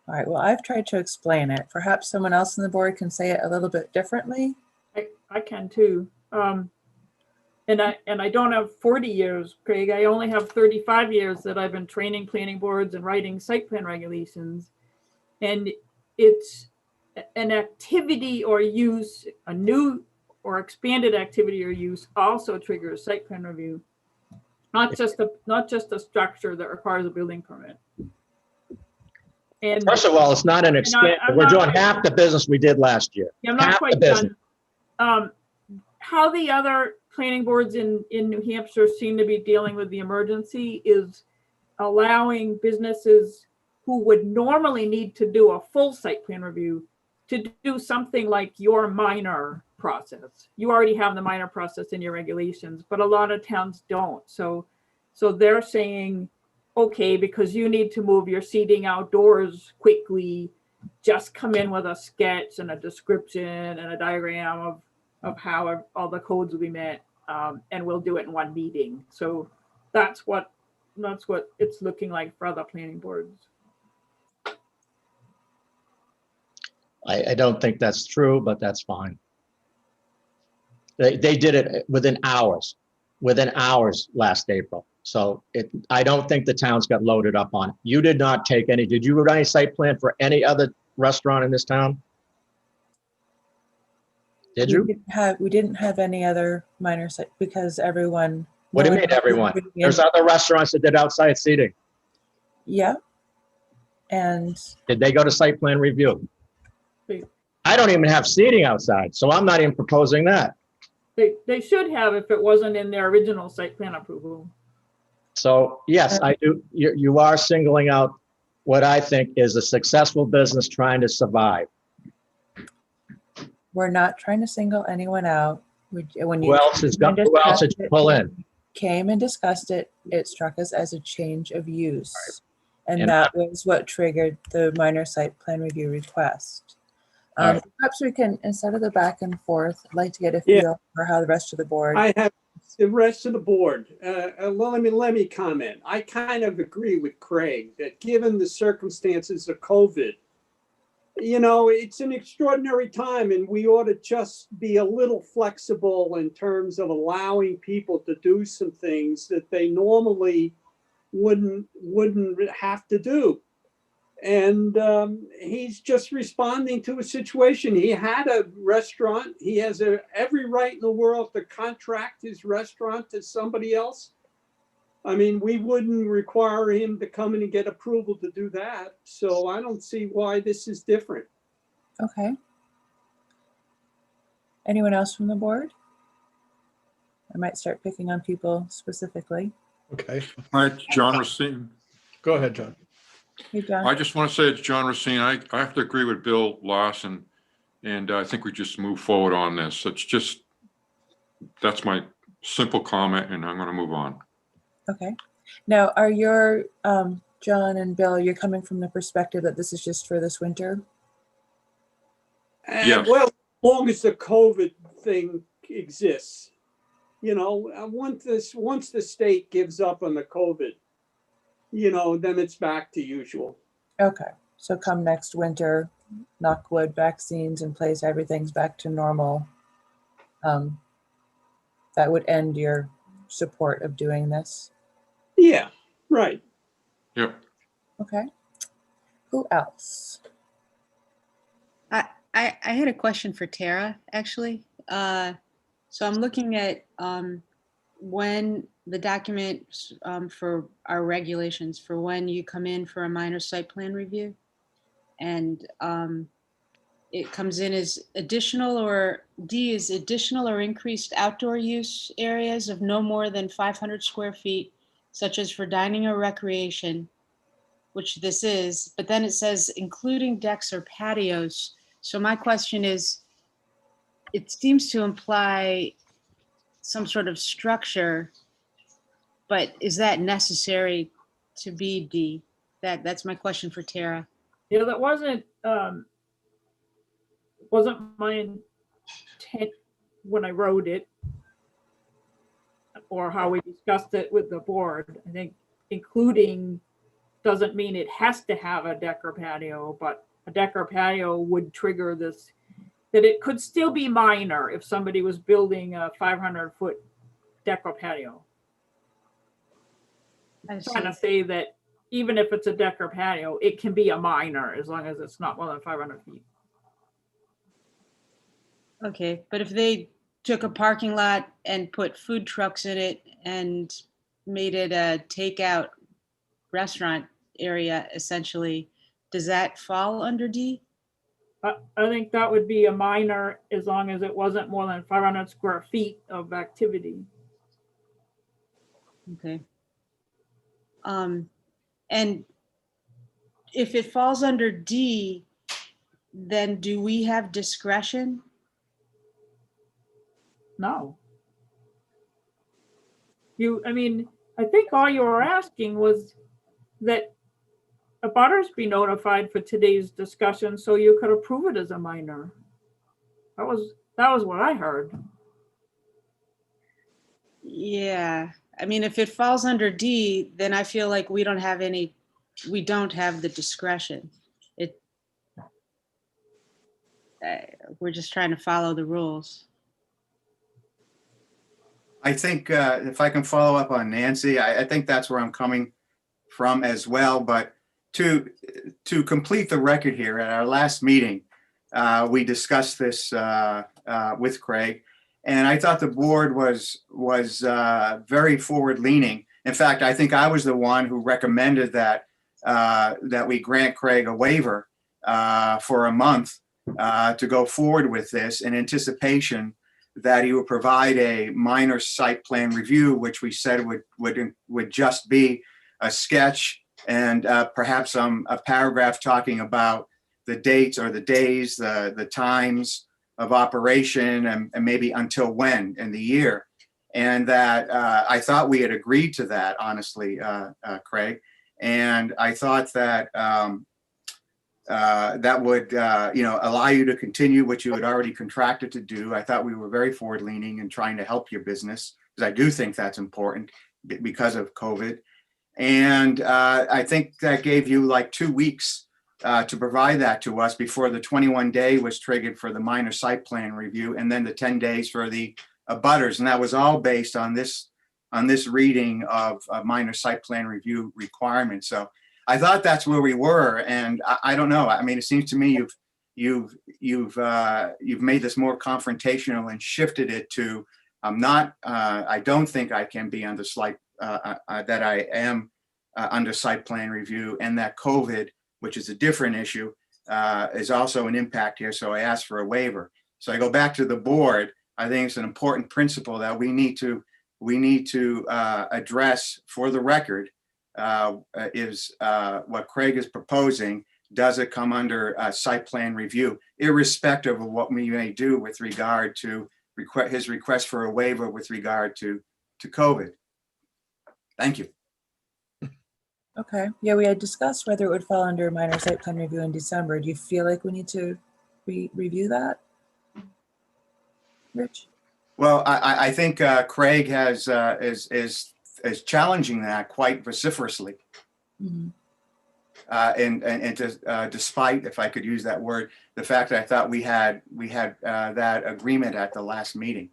All right, well, I've tried to explain it. Perhaps someone else on the board can say it a little bit differently.
I can too. And I don't have 40 years, Craig. I only have 35 years that I've been training planning boards and writing site plan regulations. And it's an activity or use, a new or expanded activity or use also triggers site plan review. Not just a structure that requires a building permit. And
First of all, it's not an
I'm
expansion.
not
We're doing
quite
half the business we did last year.
I'm not
Half the
quite
business.
done. How the other planning boards in New Hampshire seem to be dealing with the emergency is allowing businesses who would normally need to do a full site plan review to do something like your minor process. You already have the minor process in your regulations, but a lot of towns don't. So they're saying, okay, because you need to move your seating outdoors quickly, just come in with a sketch and a description and a diagram of how all the codes will be met, and we'll do it in one meeting. So that's what it's looking like for other planning boards.
I don't think that's true, but that's fine. They did it within hours last April. So I don't think the towns got loaded up on it. You did not take any, did you write any site plan for any other restaurant in this town? Did you?
We didn't have any other minor site because everyone.
What do you mean everyone? There's other restaurants that did outside seating.
Yeah. And
did they go to site plan review? I don't even have seating outside, so I'm not even proposing that.
They should have if it wasn't in their original site plan approval.
So yes, I do. You are singling out what I think is a successful business trying to survive.
We're not trying to single anyone out.
Who else did you pull in?
Came and discussed it, it struck us as a change of use. Right. And that was what triggered the minor site plan review request. Perhaps we can, instead of the back and forth, I'd like to get a feel for how the rest of the board.
I have the rest of the board. Let me comment. I kind of agree with Craig that given the circumstances of COVID, you know, it's an extraordinary time and we ought to just be a little flexible in terms of allowing people to do some things that they normally wouldn't have to do. And he's just responding to a situation. He had a restaurant. He has every right in the world to contract his restaurant to somebody else. I mean, we wouldn't require him to come in and get approval to do that. So I don't see why this is different.
Okay. Anyone else from the board? I might start picking on people specifically.
Okay.
Hi, John Racine.
Go ahead, John.
Hey, John.
I just want to say it's John Racine. I have to agree with Bill Lawson, and I think we just move forward on this. That's my simple comment, and I'm going to move on.
Okay. Now, are your, John and Bill, you're coming from the perspective that this is just for this winter?
Yes.
Well, as long as the COVID thing exists, you know, once the state gives up on the COVID, you know, then it's back to usual.
Okay. So come next winter, knock wood, vaccines in place, everything's back to normal. That would end your support of doing this.
Yeah, right.
Yep.
Okay. Who else?
I had a question for Tara, actually. So I'm looking at when the document for our regulations for when you come in for a minor site plan review. And it comes in as additional, or D is additional or increased outdoor use areas of no more than 500 square feet, such as for dining or recreation, which this is, but then it says including decks or patios. So my question is, it seems to imply some sort of structure, but is that necessary to be D? That's my question for Tara.
Yeah, that wasn't my intent when I wrote it, or how we discussed it with the board. I think including doesn't mean it has to have a deck or patio, but a deck or patio would trigger this, that it could still be minor if somebody was building a 500-foot deck or patio. I'm trying to say that even if it's a deck or patio, it can be a minor as long as it's not more than 500 feet.
Okay, but if they took a parking lot and put food trucks in it and made it a takeout restaurant area, essentially, Does that fall under D?
I think that would be a minor as long as it wasn't more than 500 square feet of activity.
Okay. And if it falls under D, then do we have discretion?
No. I mean, I think all you were asking was that abutters be notified for today's discussion so you could approve it as a minor. That was what I heard.
Yeah, I mean, if it falls under D, then I feel like we don't have the discretion. We're just trying to follow the rules.
I think if I can follow up on Nancy, I think that's where I'm coming from as well. But to complete the record here, at our last meeting, we discussed this with Craig, and I thought the board was very forward leaning. In fact, I think I was the one who recommended that we grant Craig a waiver for a month to go forward with this in anticipation that he would provide a minor site plan review, which we said would just be a sketch and perhaps a paragraph talking about the dates or the days, the times of operation, and maybe until when in the year. And that I thought we had agreed to that, honestly, Craig. And I thought that that would allow you to continue what you had already contracted to do. I thought we were very forward leaning and trying to help your business, because I do think that's important because of COVID. And I think that gave you like 2 weeks to provide that to us before the 21-day was triggered for the minor site plan review, and then the 10 days for the abutters. And that was all based on this reading of minor site plan review requirements. So I thought that's where we were, and I don't know. I mean, it seems to me you've made this more confrontational and shifted it to I don't think I can be under that I am under site plan review, and that COVID, which is a different issue, is also an impact here. So I asked for a waiver. So I go back to the board. I think it's an important principle that we need to address for the record. Is what Craig is proposing, does it come under site plan review, irrespective of what we may do with regard to his request for a waiver with regard to COVID? Thank you.
Okay, yeah, we had discussed whether it would fall under minor site plan review in December. Do you feel like we need to review that, Rich?
Well, I think Craig is challenging that quite vociferously.
Mm-hmm.
And despite, if I could use that word, the fact that I thought we had that agreement at the last meeting.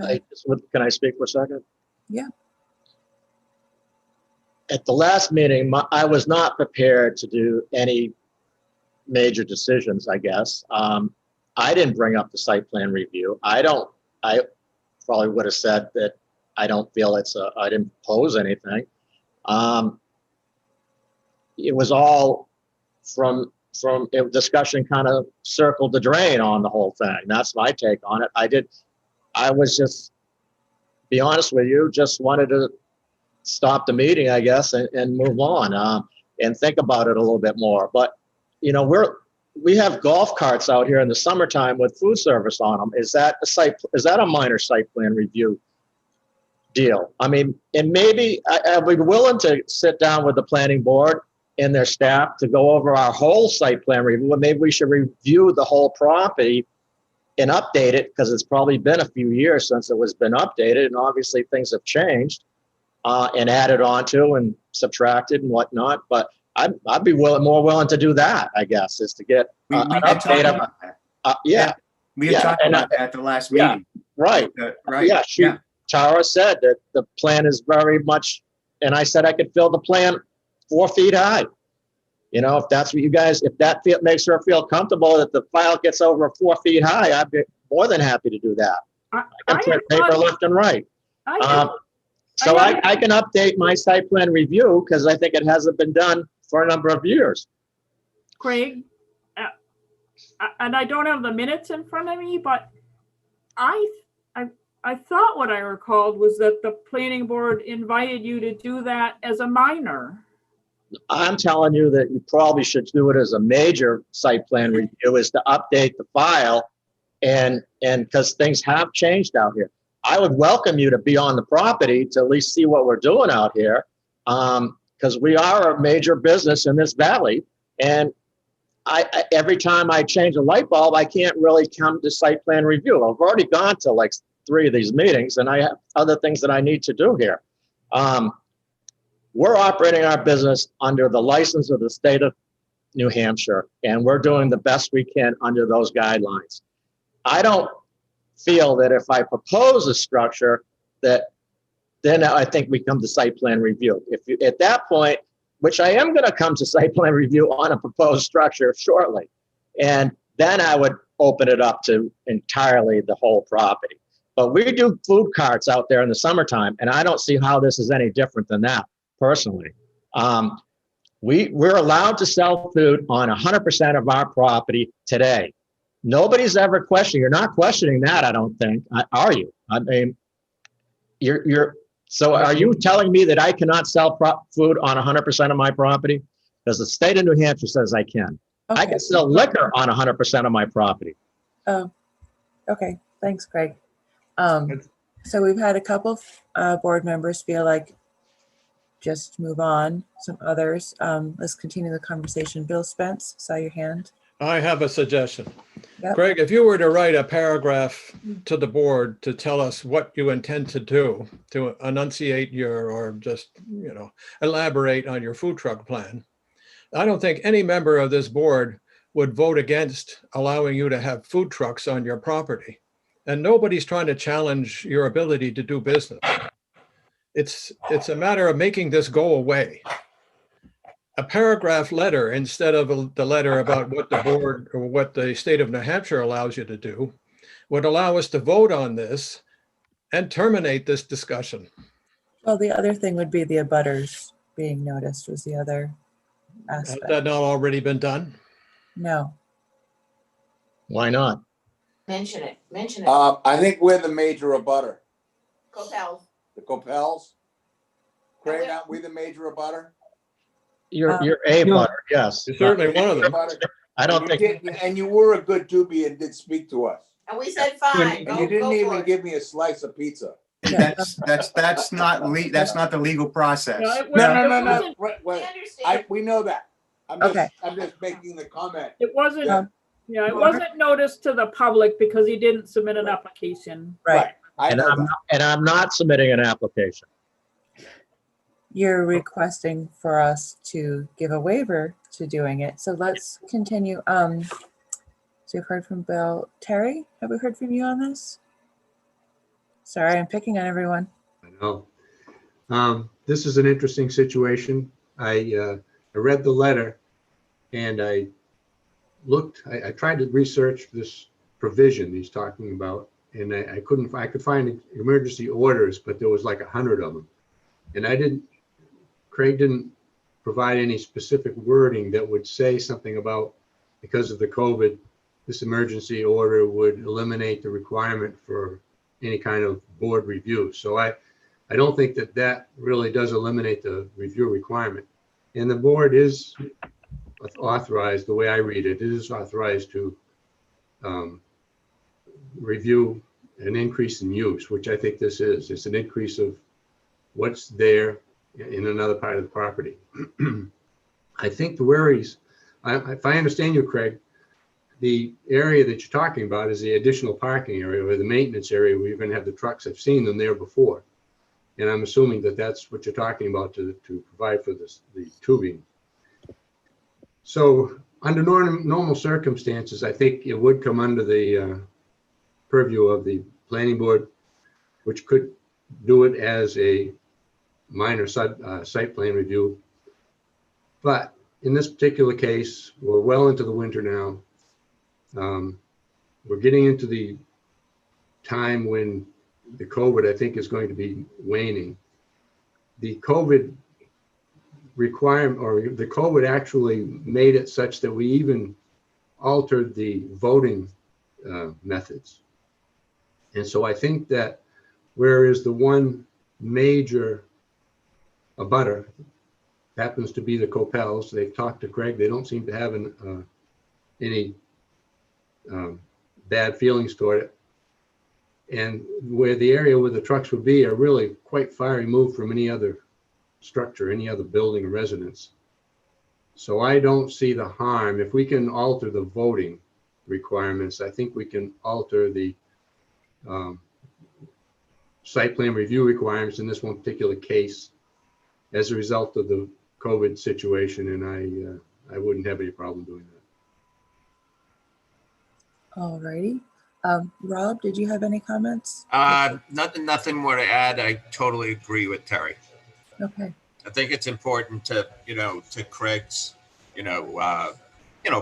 Okay.
Can I speak for a second?
Yeah.
At the last meeting, I was not prepared to do any major decisions, I guess. I didn't bring up the site plan review. I probably would have said that I don't feel I didn't propose anything. It was all from discussion kind of circled the drain on the whole thing. That's my take on it. I was just, be honest with you, just wanted to stop the meeting, I guess, and move on and think about it a little bit more. But, we have golf carts out here in the summertime with food service on them. Is that a minor site plan review deal? I mean, and maybe I'd be willing to sit down with the planning board and their staff to go over our whole site plan review. Maybe we should review the whole property and update it, because it's probably been a few years since it was been updated, and obviously things have changed and added onto and subtracted and whatnot. But I'd be more willing to do that, I guess, is to get an update of yeah.
We had talked about that at the last meeting.
Right.
Right.
Yeah. Tara said that the plan is very much, and I said I could fill the plan 4 feet high. If that's what if that makes her feel comfortable that the file gets over 4 feet high, I'd be more than happy to do that. I can print paper left and right. So I can update my site plan review because I think it hasn't been done for a number of years.
Craig, and I don't have the minutes in front of me, but I thought what I recalled was that the planning board invited you to do that as a minor.
I'm telling you that you probably should do it as a major site plan review, is to update the file, and because things have changed out here. I would welcome you to be on the property to at least see what we're doing out here, because we are a major business in this valley, and I every time I change a light bulb, I can't really come to site plan review. I've already gone to like 3 of these meetings, and I have other things that I need to do here. We're operating our business under the license of the state of New Hampshire, and we're doing the best we can under those guidelines. I don't feel that if I propose a structure that then I think we come to site plan review. If you, at that point, which I am going to come to site plan review on a proposed structure shortly, and then I would open it up to entirely the whole property. But we do food carts out there in the summertime, and I don't see how this is any different than that, personally. We're allowed to sell food on 100% of our property today. Nobody's ever questioning. You're not questioning that, I don't think, are you? I mean, so are you telling me that I cannot sell food on 100% of my property? Because the state of New Hampshire says I can.
Okay.
I can sell liquor on 100% of my property.
Oh, okay. Thanks, Craig. So we've had a couple of board members feel like just move on. Some others. Let's continue the conversation. Bill Spence, saw your hand.
I have a suggestion.
Yep.
Craig, if you were to write a paragraph to the board to tell us what you intend to do to enunciate or just, elaborate on your food truck plan, I don't think any member of this board would vote against allowing you to have food trucks on your property. And nobody's trying to challenge your ability to do business. It's a matter of making this go away. A paragraph letter instead of the letter about what the board or what the state of New Hampshire allows you to do would allow us to vote on this and terminate this discussion.
Well, the other thing would be the abutters being noticed was the other aspect.
Has that not already been done?
No.
Why not?
Mention it.
I think we're the major abutter.
Copels.
The Copels. Craig, aren't we the major abutter?
You're a butter, yes.
You're certainly one of them.
I don't think.
And you were a good doobie and did speak to us.
And we said fine.
And you didn't even give me a slice of pizza.
That's not the legal process.
No. We know that. I'm just making the comment.
It wasn't. It wasn't noticed to the public because he didn't submit an application.
Right.
And I'm not submitting an application.
You're requesting for us to give a waiver to doing it. So let's continue. So we've heard from Bill. Terry, have we heard from you on this? Sorry, I'm picking on everyone.
I know. This is an interesting situation. I read the letter and I tried to research this provision he's talking about, and I could find emergency orders, but there was like 100 of them. And Craig didn't provide any specific wording that would say something about, because of the COVID, this emergency order would eliminate the requirement for any kind of board review. So I don't think that really does eliminate the review requirement. And the board is authorized, the way I read it, is authorized to review an increase in use, which I think this is. It's an increase of what's there in another part of the property. I think the worries, if I understand you, Craig, the area that you're talking about is the additional parking area or the maintenance area where you're going to have the trucks. I've seen them there before. And I'm assuming that that's what you're talking about to provide for the tubing. So under normal circumstances, I think it would come under the purview of the planning board, which could do it as a minor site plan review. But in this particular case, we're well into the winter now. We're getting into the time when the COVID, I think, is going to be waning. the COVID requirement, or the COVID actually made it such that we even altered the voting methods. And so I think that whereas the one major abutter happens to be the Copels, they've talked to Craig, they don't seem to have any bad feelings toward it. And where the area where the trucks would be are really quite far removed from any other structure, any other building or residence. So I don't see the harm. If we can alter the voting requirements, I think we can alter the site plan review requirements in this one particular case as a result of the COVID situation, and I wouldn't have any problem doing that.
All righty. Rob, did you have any comments?
Nothing more to add. I totally agree with Terry.
Okay.
I think it's important to, to Craig's,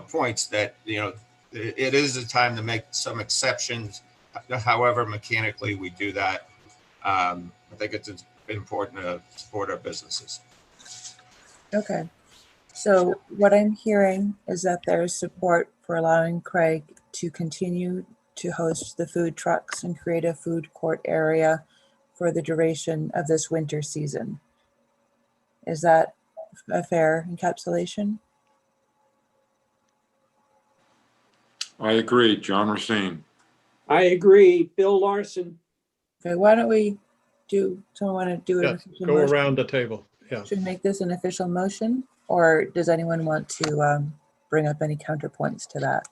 points that, it is a time to make some exceptions. However, mechanically we do that. I think it's important to support our businesses.
Okay. So what I'm hearing is that there is support for allowing Craig to continue to host the food trucks and create a food court area for the duration of this winter season. Is that a fair encapsulation?
I agree. John Racine.
I agree. Bill Larson.
Okay, why don't we someone want to do an
Yes,
official
go
motion?
around the table. Yeah.
Should we make this an official motion, or does anyone want to bring up any counterpoints to that?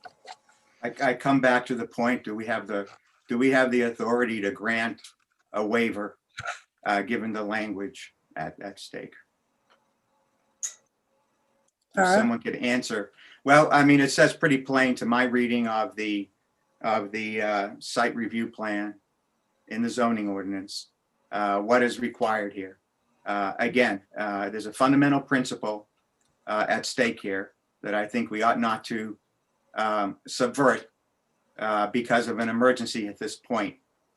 I come back to the point, do we have the authority to grant a waiver given the language at stake? If
Tara?
someone could answer. Well, I mean, it says pretty plain to my reading of the site review plan in the zoning ordinance, what is required here. Again, there's a fundamental principle at stake here that I think we ought not to subvert because of an emergency at this point.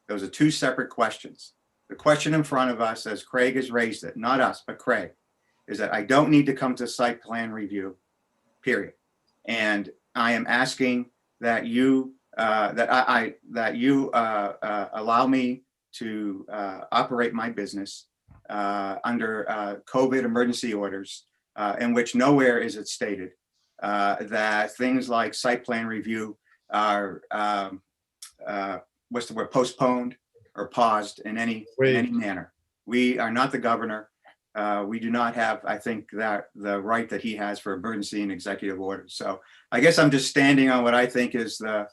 Those are two separate questions. The question in front of us, as Craig has raised it, not us, but Craig, is that I don't need to come to site plan review, period. And I am asking that you allow me to operate my business under COVID emergency orders, in which nowhere is it stated that things like site plan review are postponed or paused in any manner. We are not the governor. We do not have, I think, that the right that he has for emergency and executive orders. So I guess I'm just standing on what I think is the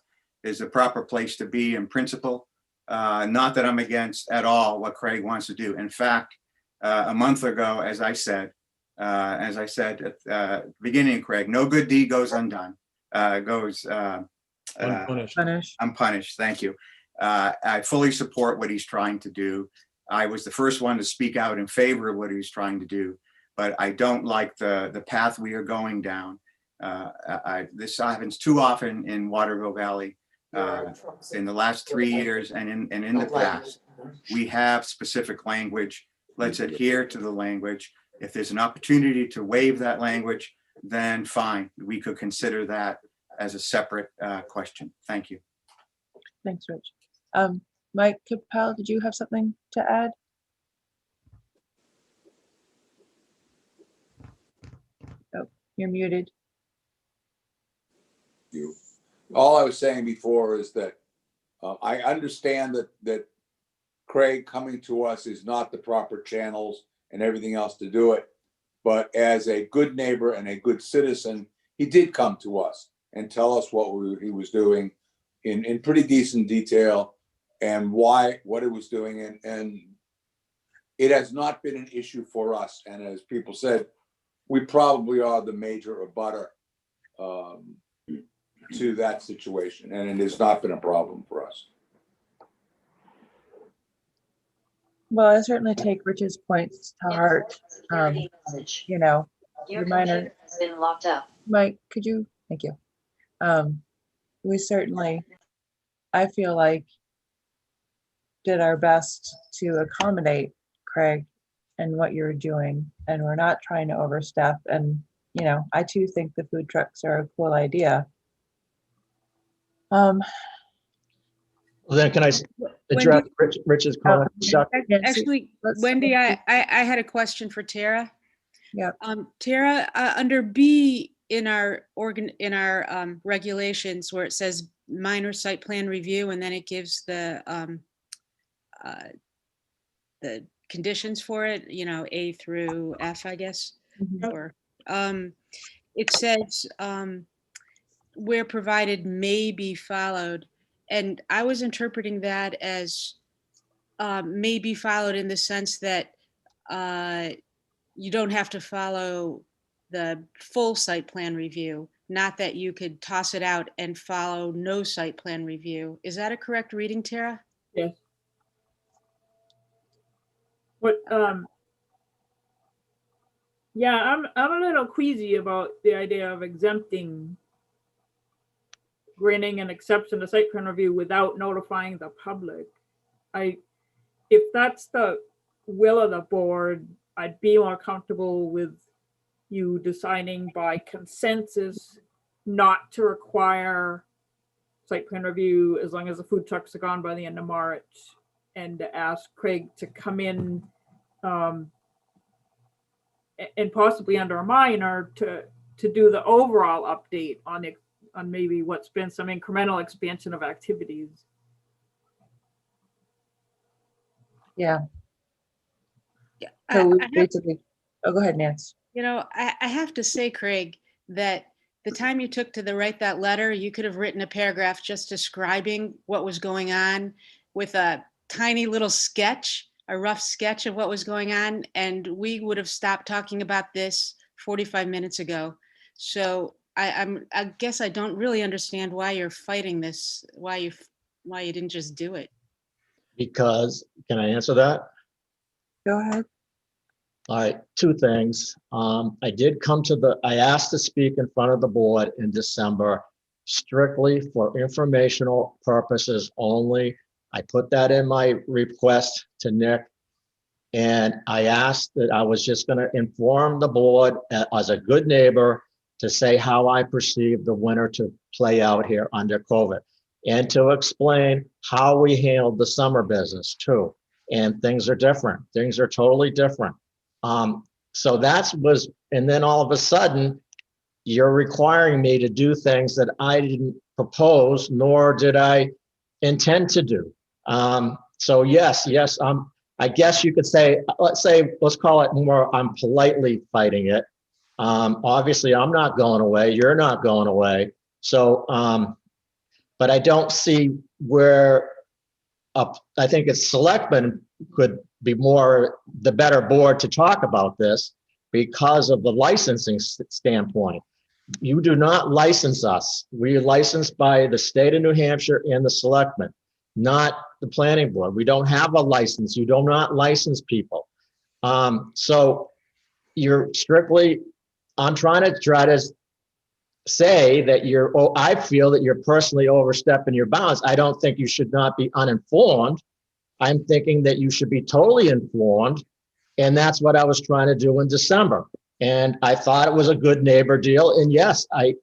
proper place to be in principle. Not that I'm against at all what Craig wants to do. In fact, a month ago, as I said at the beginning, Craig, no good deed goes undone, unpunished. Thank you. I fully support what he's trying to do. I was the first one to speak out in favor of what he's trying to do, but I don't like the path we are going down. This happens too often in Waterville Valley in the last 3 years and in the past. We have specific language. Let's adhere to the language. If there's an opportunity to waive that language, then fine. We could consider that as a separate question. Thank you.
Thanks, Rich. Mike Capel, did you have something to add? Oh, you're muted.
All I was saying before is that I understand that Craig coming to us is not the proper channels and everything else to do it. But as a good neighbor and a good citizen, he did come to us and tell us what he was doing in pretty decent detail and what it was doing. And it has not been an issue for us. And as people said, we probably are the major abutter to that situation. And it has not been a problem for us.
Well, I certainly take Rich's points to heart. You know,
Your
reminder.
connection has been locked up.
Mike, could you? Thank you. We certainly, I feel like, did our best to accommodate Craig and what you're doing, and we're not trying to overstep. And, you know, I too think the food trucks are a cool idea.
Well, then can I address Rich's comment?
Actually, Wendy, I had a question for Tara.
Yeah.
Tara, under B in our regulations where it says minor site plan review, and then it gives the conditions for it, you know, A through F, I guess. Or it says where provided may be followed, and I was interpreting that as may be followed in the sense that you don't have to follow the full site plan review, not that you could toss it out and follow no site plan review. Is that a correct reading, Tara?
Yes. What, yeah, I'm a little queasy about the idea of exempting granting an exception to site plan review without notifying the public. If that's the will of the board, I'd be more comfortable with you deciding by consensus not to require site plan review as long as the food trucks are gone by the end of March, and to ask Craig to come in and possibly under a minor to do the overall update on maybe what's been some incremental expansion of activities.
Yeah.
Yeah.
So basically, oh, go ahead, Nance.
You know, I have to say, Craig, that the time you took to write that letter, you could have written a paragraph just describing what was going on with a tiny little sketch, a rough sketch of what was going on, and we would have stopped talking about this 45 minutes ago. So I guess I don't really understand why you're fighting this, why you didn't just do it.
Because, can I answer that?
Go ahead.
All right, two things. I asked to speak in front of the board in December, strictly for informational purposes only. I put that in my request to Nick. And I asked that I was just going to inform the board as a good neighbor to say how I perceive the winter to play out here under COVID, and to explain how we handled the summer business too. And things are different. Things are totally different. So and then all of a sudden, you're requiring me to do things that I didn't propose, nor did I intend to do. So yes, I guess you could say, let's call it more, I'm politely fighting it. Obviously, I'm not going away. You're not going away. So, but I don't see where I think it's selectmen could be the better board to talk about this because of the licensing standpoint. You do not license us. We are licensed by the state of New Hampshire and the selectmen, not the planning board. We don't have a license. You do not license people. So you're strictly, I'm trying to say that I feel that you're personally overstepping your bounds. I don't think you should not be uninformed. I'm thinking that you should be totally informed. And that's what I was trying to do in December. And I thought it was a good neighbor deal. And yes, I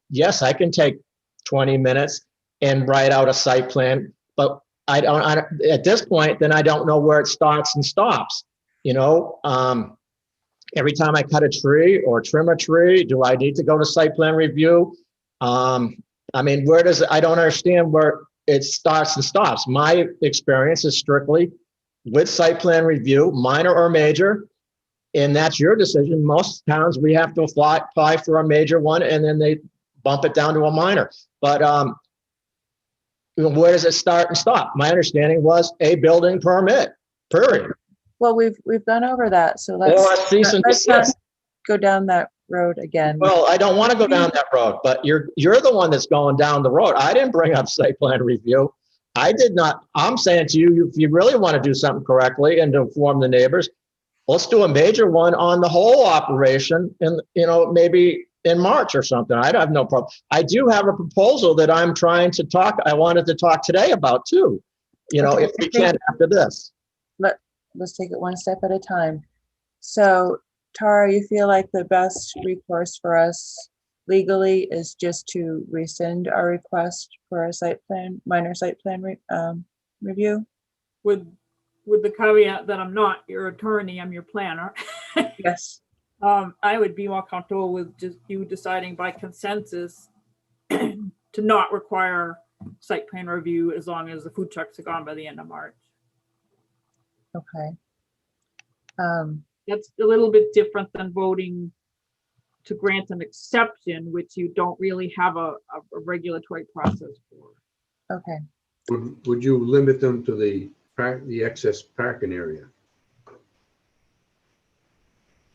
can take 20 minutes and write out a site plan, but at this point, then I don't know where it starts and stops. You know, every time I cut a tree or trim a tree, do I need to go to site plan review? I mean, I don't understand where it starts and stops. My experience is strictly with site plan review, minor or major, and that's your decision. Most towns, we have to apply for a major one, and then they bump it down to a minor. But where does it start and stop? My understanding was a building permit, period.
Well, we've gone over that, so let's not go down that road again.
Well, I don't want to go down that road, but you're the one that's going down the road. I didn't bring up site plan review. I did not. I'm saying to you, if you really want to do something correctly and to inform the neighbors, let's do a major one on the whole operation, and maybe in March or something. I'd have no problem. I do have a proposal that I wanted to talk today about too. If we can after this.
Let's take it one step at a time. So Tara, you feel like the best recourse for us legally is just to rescind our request for a minor site plan review?
With the caveat that I'm not your attorney, I'm your planner.
Yes.
I would be more comfortable with just you deciding by consensus to not require site plan review as long as the food trucks are gone by the end of March.
Okay.
That's a little bit different than voting to grant an exception, which you don't really have a regulatory process for.
Okay.
Would you limit them to the excess parking area?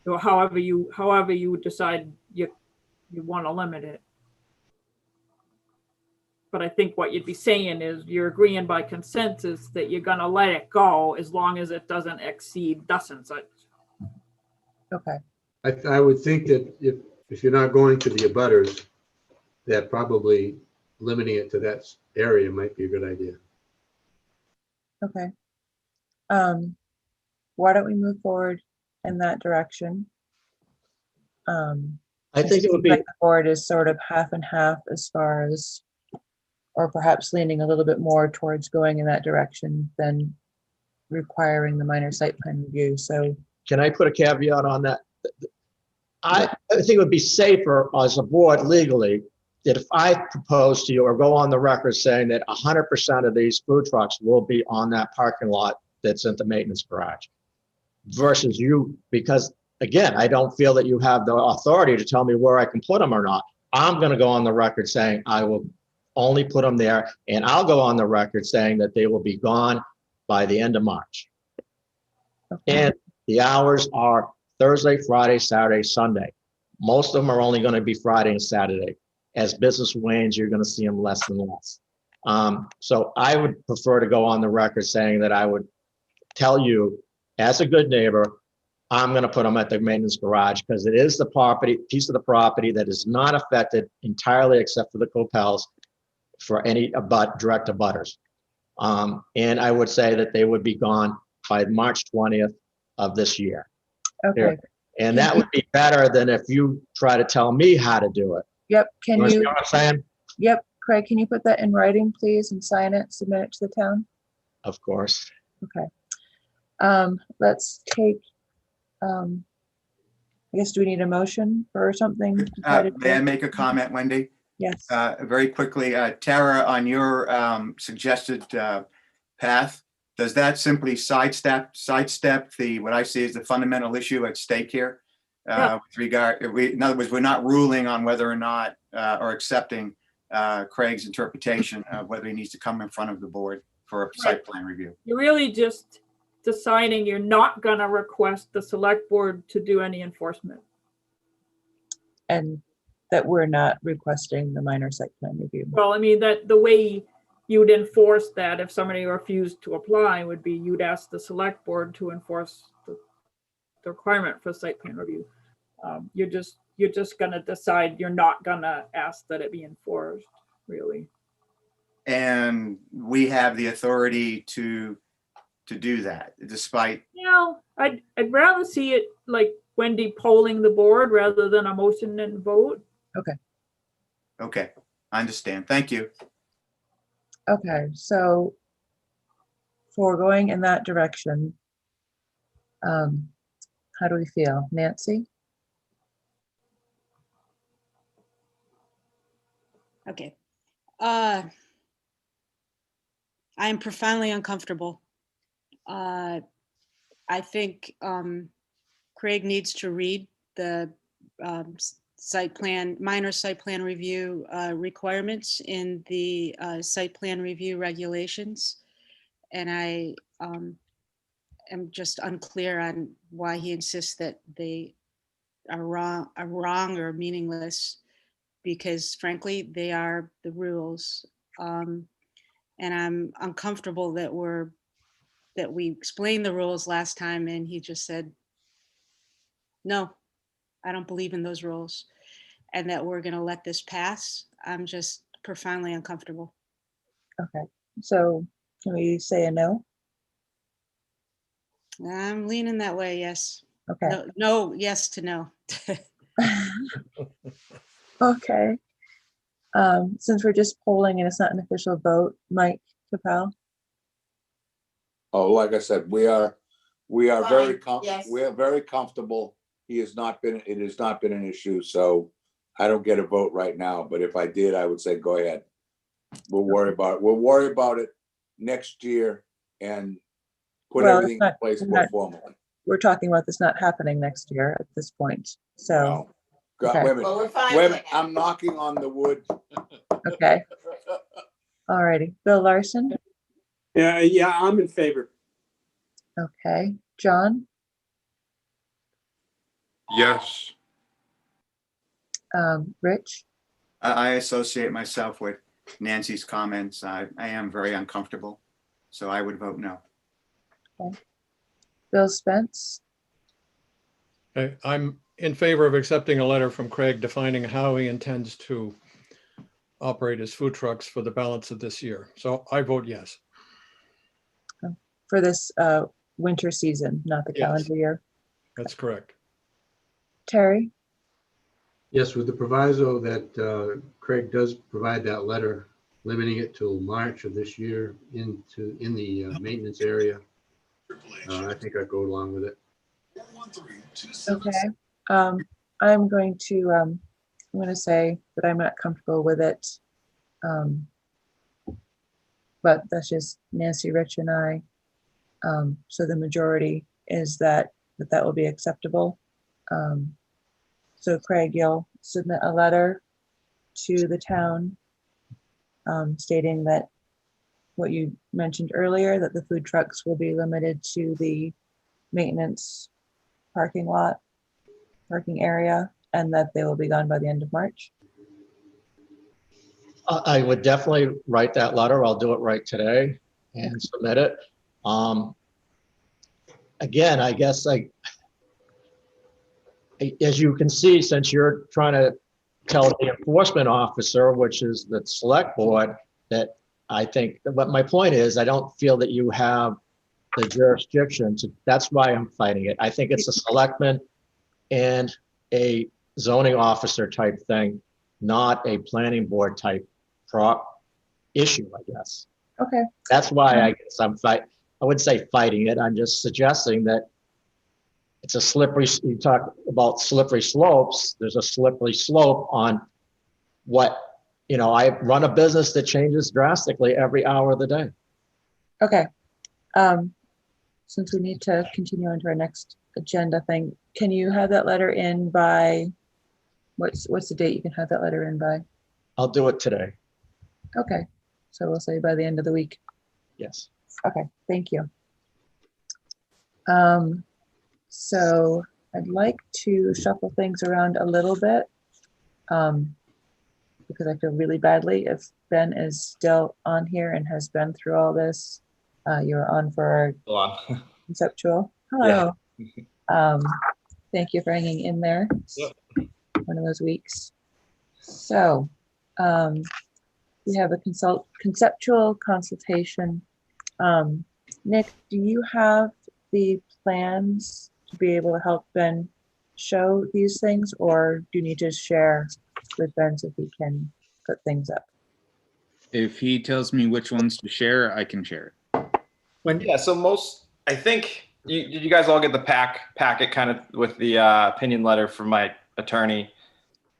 So however you decide you want to limit it. But I think what you'd be saying is you're agreeing by consensus that you're gonna let it go as long as it doesn't exceed thus and such.
Okay.
I would think that if you're not going to the abutters, that probably limiting it to that area might be a good idea.
Okay. Why don't we move forward in that direction?
I think it would be,
like the board is sort of half and half as far as, or perhaps leaning a little bit more towards going in that direction than requiring the minor site plan review. So
can I put a caveat on that? I think it would be safer as a board legally that if I propose to you or go on the record saying that 100% of these food trucks will be on that parking lot that's in the maintenance garage versus you, because again, I don't feel that you have the authority to tell me where I can put them or not. I'm going to go on the record saying I will only put them there, and I'll go on the record saying that they will be gone by the end of March. Okay. And the hours are Thursday, Friday, Saturday, Sunday. Most of them are only going to be Friday and Saturday. As business wanes, you're going to see them less and less. So I would prefer to go on the record saying that I would tell you, as a good neighbor, I'm going to put them at the maintenance garage because it is the piece of the property that is not affected entirely except for the Copels for any direct abutters. And I would say that they would be gone by March 20th of this year.
Okay.
Here. And that would be better than if you try to tell me how to do it.
Yep. Can you
know what I'm saying?
Yep. Craig, can you put that in writing, please, and sign it, submit it to the town?
Of course.
Okay. Let's take, I guess, do we need a motion for something?
May I make a comment, Wendy?
Yes.
Very quickly, Tara, on your suggested path, does that simply sidestep what I see as the fundamental issue at stake here? With regard, in other words, we're not ruling on whether or not or accepting Craig's interpretation of whether he needs to come in front of the board for a site plan review.
You're really just deciding you're not going to request the select board to do any enforcement.
And that we're not requesting the minor site plan review.
Well, I mean, that the way you would enforce that if somebody refused to apply would be you'd ask the select board to enforce the requirement for site plan review. You're just going to decide you're not going to ask that it be enforced, really.
And we have the authority to do that, despite.
I'd rather see it like Wendy polling the board rather than a motion and vote.
Okay.
Okay, I understand. Thank you.
Okay, so for going in that direction, how do we feel? Nancy?
Okay. I am profoundly uncomfortable. I think Craig needs to read the minor site plan review requirements in the site plan review regulations. And I am just unclear on why he insists that they are wrong or meaningless, because frankly, they are the rules. And I'm uncomfortable that we explained the rules last time and he just said, no, I don't believe in those rules, and that we're going to let this pass. I'm just profoundly uncomfortable.
Okay, so can we say a no?
I'm leaning that way, yes.
Okay,
No, no, yes to no.
okay. Since we're just polling and it's not an official vote, Mike Capel,
Oh, like I said, we are very
Fine, yes.
we are very comfortable. It has not been an issue, so I don't get a vote right now, but if I did, I would say, go ahead. We'll worry about it next year and put
Well,
everything in place more formally.
we're talking about this not happening next year at this point, so,
Well, God,
okay.
wait a minute.
Well, we're fine
Wait a
with
minute.
it.
I'm knocking on the wood.
Okay. All righty. Bill Larson,
Yeah, I'm in favor.
okay. John,
Yes.
Rich,
I associate myself with Nancy's comments. I am very uncomfortable, so I would vote no.
okay. Bill Spence,
Okay, I'm in favor of accepting a letter from Craig defining how he intends to operate his food trucks for the balance of this year. So I vote yes.
for this winter season, not the
Yes.
calendar year.
That's correct.
Terry,
Yes, with the proviso that Craig does provide that letter, limiting it till March of this year in the maintenance area. I think I'd go along with it.
okay. I'm going to say that I'm not comfortable with it. But that's just Nancy, Rich, and I. So the majority is that will be acceptable. So Craig, you'll submit a letter to the town stating that what you mentioned earlier, that the food trucks will be limited to the maintenance parking area, and that they will be gone by the end of March.
I would definitely write that letter. I'll do it right today and submit it. Again, I guess as you can see, since you're trying to tell the enforcement officer, which is the select board, that I think, but my point is, I don't feel that you have the jurisdiction to, that's why I'm fighting it. I think it's a selectman and a zoning officer type thing, not a planning board type issue, I guess.
Okay.
That's why I guess I wouldn't say fighting it. I'm just suggesting that it's a slippery, you talk about slippery slopes. There's a slippery slope on what, I run a business that changes drastically every hour of the day.
Okay. Since we need to continue into our next agenda thing, can you have that letter in by, what's the date you can have that letter in by?
I'll do it today.
Okay. So we'll say by the end of the week.
Yes.
Okay, thank you. So I'd like to shuffle things around a little bit because I feel really badly if Ben is still on here and has been through all this. You're on for our conceptual. Hello. Thank you for hanging in there.
Yep.
One of those weeks. So we have a conceptual consultation. Nick, do you have the plans to be able to help Ben show these things, or do you need to share with Ben so he can put things up?
If he tells me which ones to share, I can share it.
Yeah, so I think, did you guys all get the packet kind of with the opinion letter from my attorney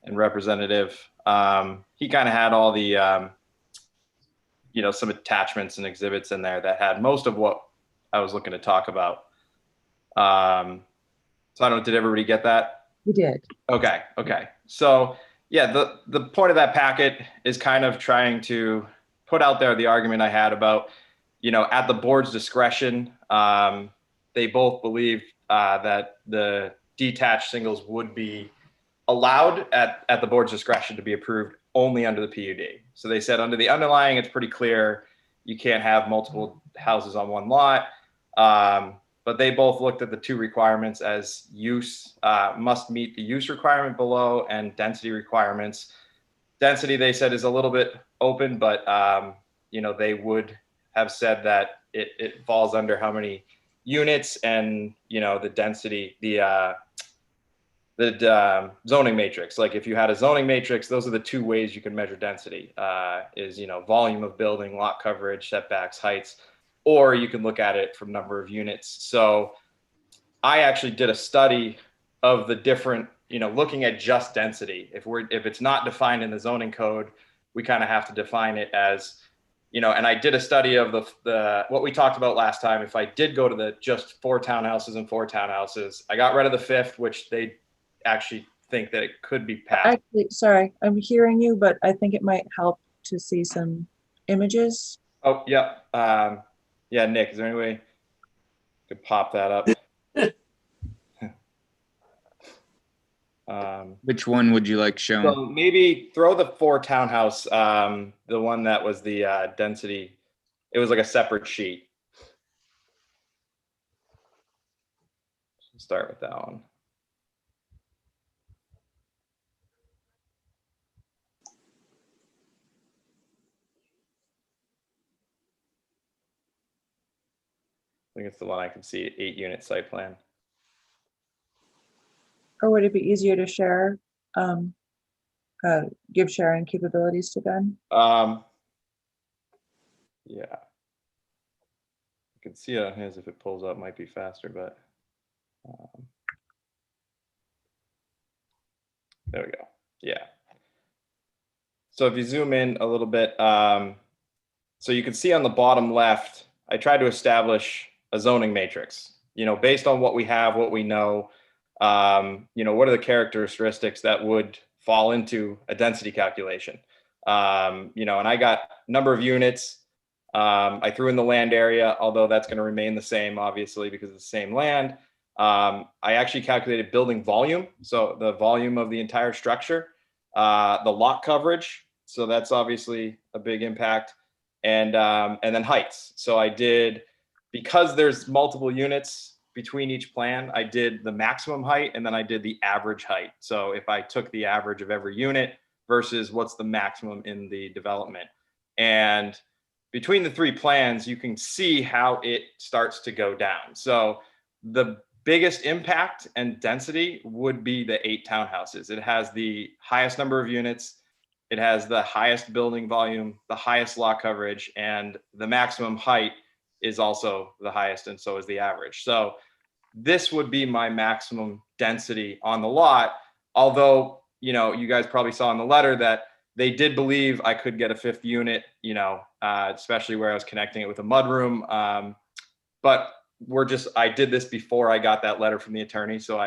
and representative? He kind of had all the, some attachments and exhibits in there that had most of what I was looking to talk about. So I don't know, did everybody get that?
We did.
Okay. So yeah, the point of that packet is kind of trying to put out there the argument I had about, at the board's discretion, they both believe that the detached singles would be allowed at the board's discretion to be approved only under the PUD. So they said under the underlying, it's pretty clear you can't have multiple houses on one lot. But they both looked at the two requirements as use must meet the use requirement below and density requirements. Density, they said, is a little bit open, but they would have said that it falls under how many units and, the density, the zoning matrix. Like if you had a zoning matrix, those are the two ways you can measure density, is, volume of building, lot coverage, setbacks, heights, or you can look at it from number of units. So I actually did a study of the different, looking at just density. If it's not defined in the zoning code, we kind of have to define it as, and I did a study of the what we talked about last time. If I did go to the just 4 townhouses and 4 townhouses, I got rid of the 5th, which they actually think that it could be passed.
Actually, sorry, I'm hearing you, but I think it might help to see some images.
Oh, yeah. Yeah, Nick, is there any way you could pop that up?
Which one would you like shown?
So maybe throw the 4 townhouse, the one that was the density. It was like a separate sheet. Start with that one. I think it's the one I can see, 8-unit site plan.
Or would it be easier to share, give sharing capabilities to Ben?
Yeah. You can see it on his if it pulls up, might be faster, but there we go. Yeah. So if you zoom in a little bit, so you can see on the bottom left, I tried to establish a zoning matrix, based on what we have, what we know, what are the characteristics that would fall into a density calculation. And I got number of units. I threw in the land area, although that's going to remain the same, obviously, because it's the same land. I actually calculated building volume, so the volume of the entire structure, the lot coverage, so that's obviously a big impact, and then heights. So I did, because there's multiple units between each plan, I did the maximum height and then I did the average height. So if I took the average of every unit versus what's the maximum in the development, and between the 3 plans, you can see how it starts to go down. So the biggest impact and density would be the 8 townhouses. It has the highest number of units. It has the highest building volume, the highest lot coverage, and the maximum height is also the highest, and so is the average. So this would be my maximum density on the lot. Although, you guys probably saw in the letter that they did believe I could get a 5th unit, especially where I was connecting it with a mudroom. But I did this before I got that letter from the attorney. So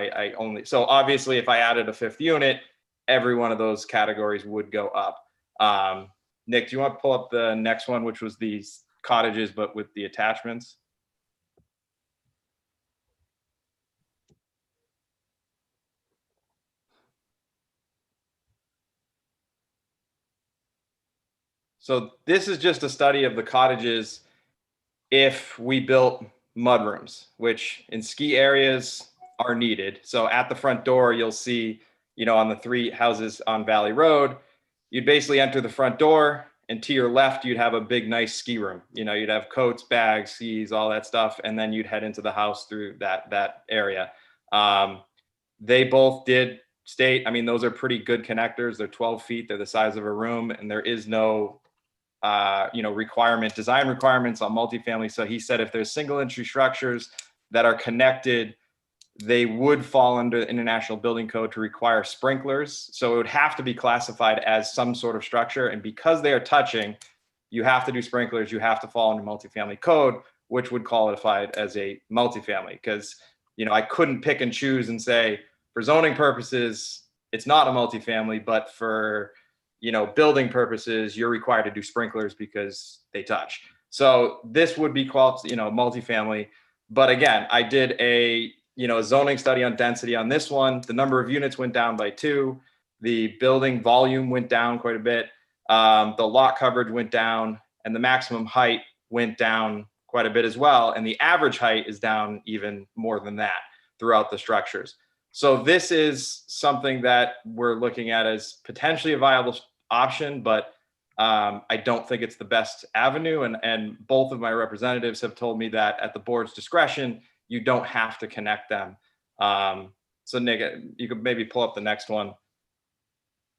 so obviously if I added a 5th unit, every one of those categories would go up. Nick, do you want to pull up the next one, which was these cottages, but with the attachments? So this is just a study of the cottages if we built mudrooms, which in ski areas are needed. So at the front door, you'll see, on the 3 houses on Valley Road, you'd basically enter the front door, and to your left, you'd have a big, nice ski room. You'd have coats, bags, skis, all that stuff, and then you'd head into the house through that area. They both did state, those are pretty good connectors. They're 12 feet. They're the size of a room, and there is no design requirements on multifamily. So he said if there's single entry structures that are connected, they would fall under the International Building Code to require sprinklers. So it would have to be classified as some sort of structure. And because they are touching, you have to do sprinklers. You have to fall under multifamily code, which would qualify it as a multifamily. Because, I couldn't pick and choose and say, for zoning purposes, it's not a multifamily, but for building purposes, you're required to do sprinklers because they touch. So this would be multifamily. But again, I did a zoning study on density on this one. The number of units went down by 2. The building volume went down quite a bit. The lot coverage went down, and the maximum height went down quite a bit as well. And the average height is down even more than that throughout the structures. So this is something that we're looking at as potentially a viable option, but I don't think it's the best avenue. And both of my representatives have told me that at the board's discretion, you don't have to connect them. So Nick, you could maybe pull up the next one.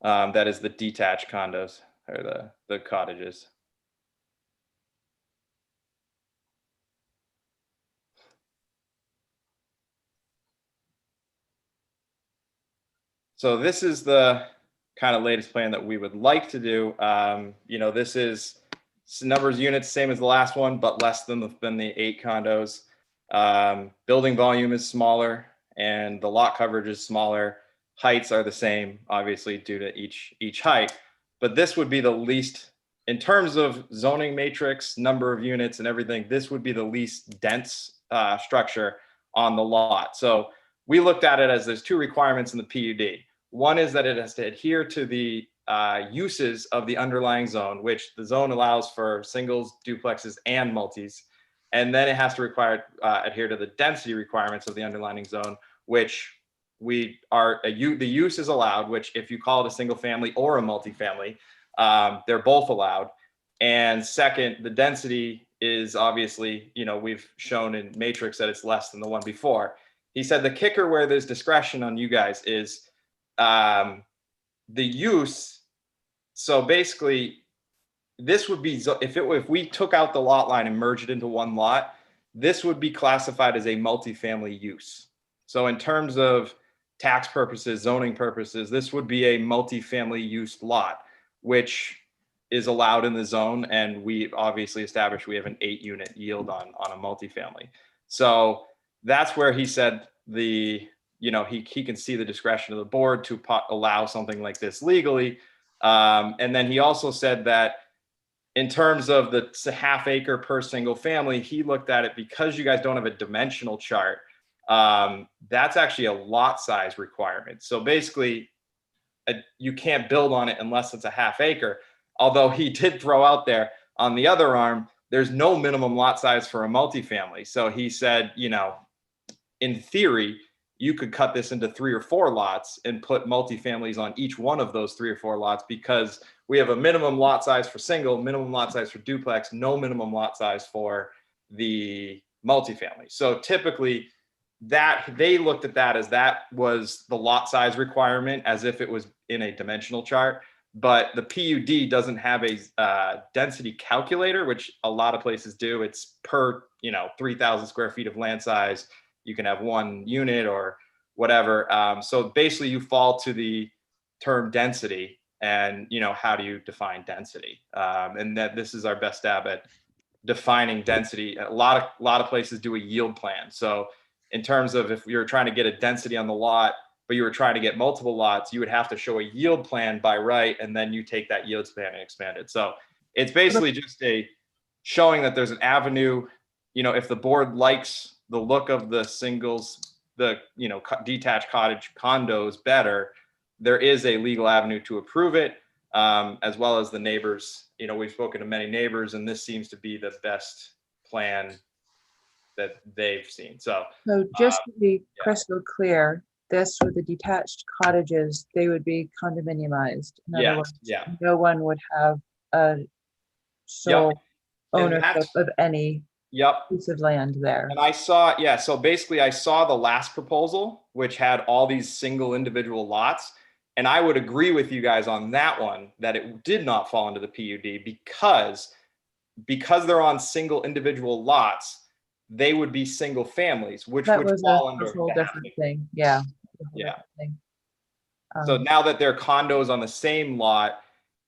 That is the detached condos or the cottages. So this is the kind of latest plan that we would like to do. You know, this is numbers of units, same as the last one, but less than the 8 condos. Building volume is smaller and the lot coverage is smaller. Heights are the same, obviously, due to each height. But this would be the least, in terms of zoning matrix, number of units and everything, this would be the least dense structure on the lot. So we looked at it as there's 2 requirements in the PUD. One is that it has to adhere to the uses of the underlying zone, which the zone allows for singles, duplexes, and multis. And then it has to adhere to the density requirements of the underlying zone, which the use is allowed, which if you call it a single family or a multifamily, they're both allowed. And second, the density is obviously, you know, we've shown in matrix that it's less than the one before. He said the kicker where there's discretion on you guys is the use. So basically, this would be, if we took out the lot line and merged it into one lot, this would be classified as a multifamily use. So in terms of tax purposes, zoning purposes, this would be a multifamily use lot, which is allowed in the zone. And we obviously established we have an 8-unit yield on a multifamily. So that's where he said he can see the discretion of the board to allow something like this legally. And then he also said that in terms of the half acre per single family, he looked at it because you guys don't have a dimensional chart. That's actually a lot size requirement. So basically, you can't build on it unless it's a half acre. Although he did throw out there on the other arm, there's no minimum lot size for a multifamily. So he said, you know, in theory, you could cut this into 3 or 4 lots and put multifamilies on each one of those 3 or 4 lots, because we have a minimum lot size for single, minimum lot size for duplex, no minimum lot size for the multifamily. So typically that they looked at that as that was the lot size requirement, as if it was in a dimensional chart. But the PUD doesn't have a density calculator, which a lot of places do. It's per, 3,000 square feet of land size. You can have 1 unit or whatever. So basically you fall to the term density, and, how do you define density? And that this is our best stab at defining density. A lot of places do a yield plan. So in terms of if you're trying to get a density on the lot, but you were trying to get multiple lots, you would have to show a yield plan by right, and then you take that yield plan and expand it. So it's basically just showing that there's an avenue. If the board likes the look of the singles, the detached cottage condos better, there is a legal avenue to approve it, as well as the neighbors. We've spoken to many neighbors, and this seems to be the best plan that they've seen. So
just to be crystal clear, this with the detached cottages, they would be condominiumized. In other words, no one would have a sole ownership of any piece of land there.
And I saw, so basically I saw the last proposal, which had all these single individual lots. And I would agree with you guys on that one, that it did not fall into the PUD because they're on single individual lots, they would be single families, which
That
would
was
fall
a
under
whole different thing. Yeah.
So now that they're condos on the same lot,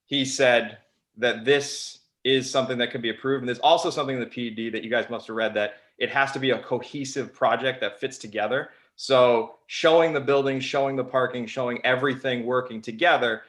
he said that this is something that can be approved. And there's also something in the PUD that you guys must have read, that it has to be a cohesive project that fits together. So showing the building, showing the parking, showing everything working together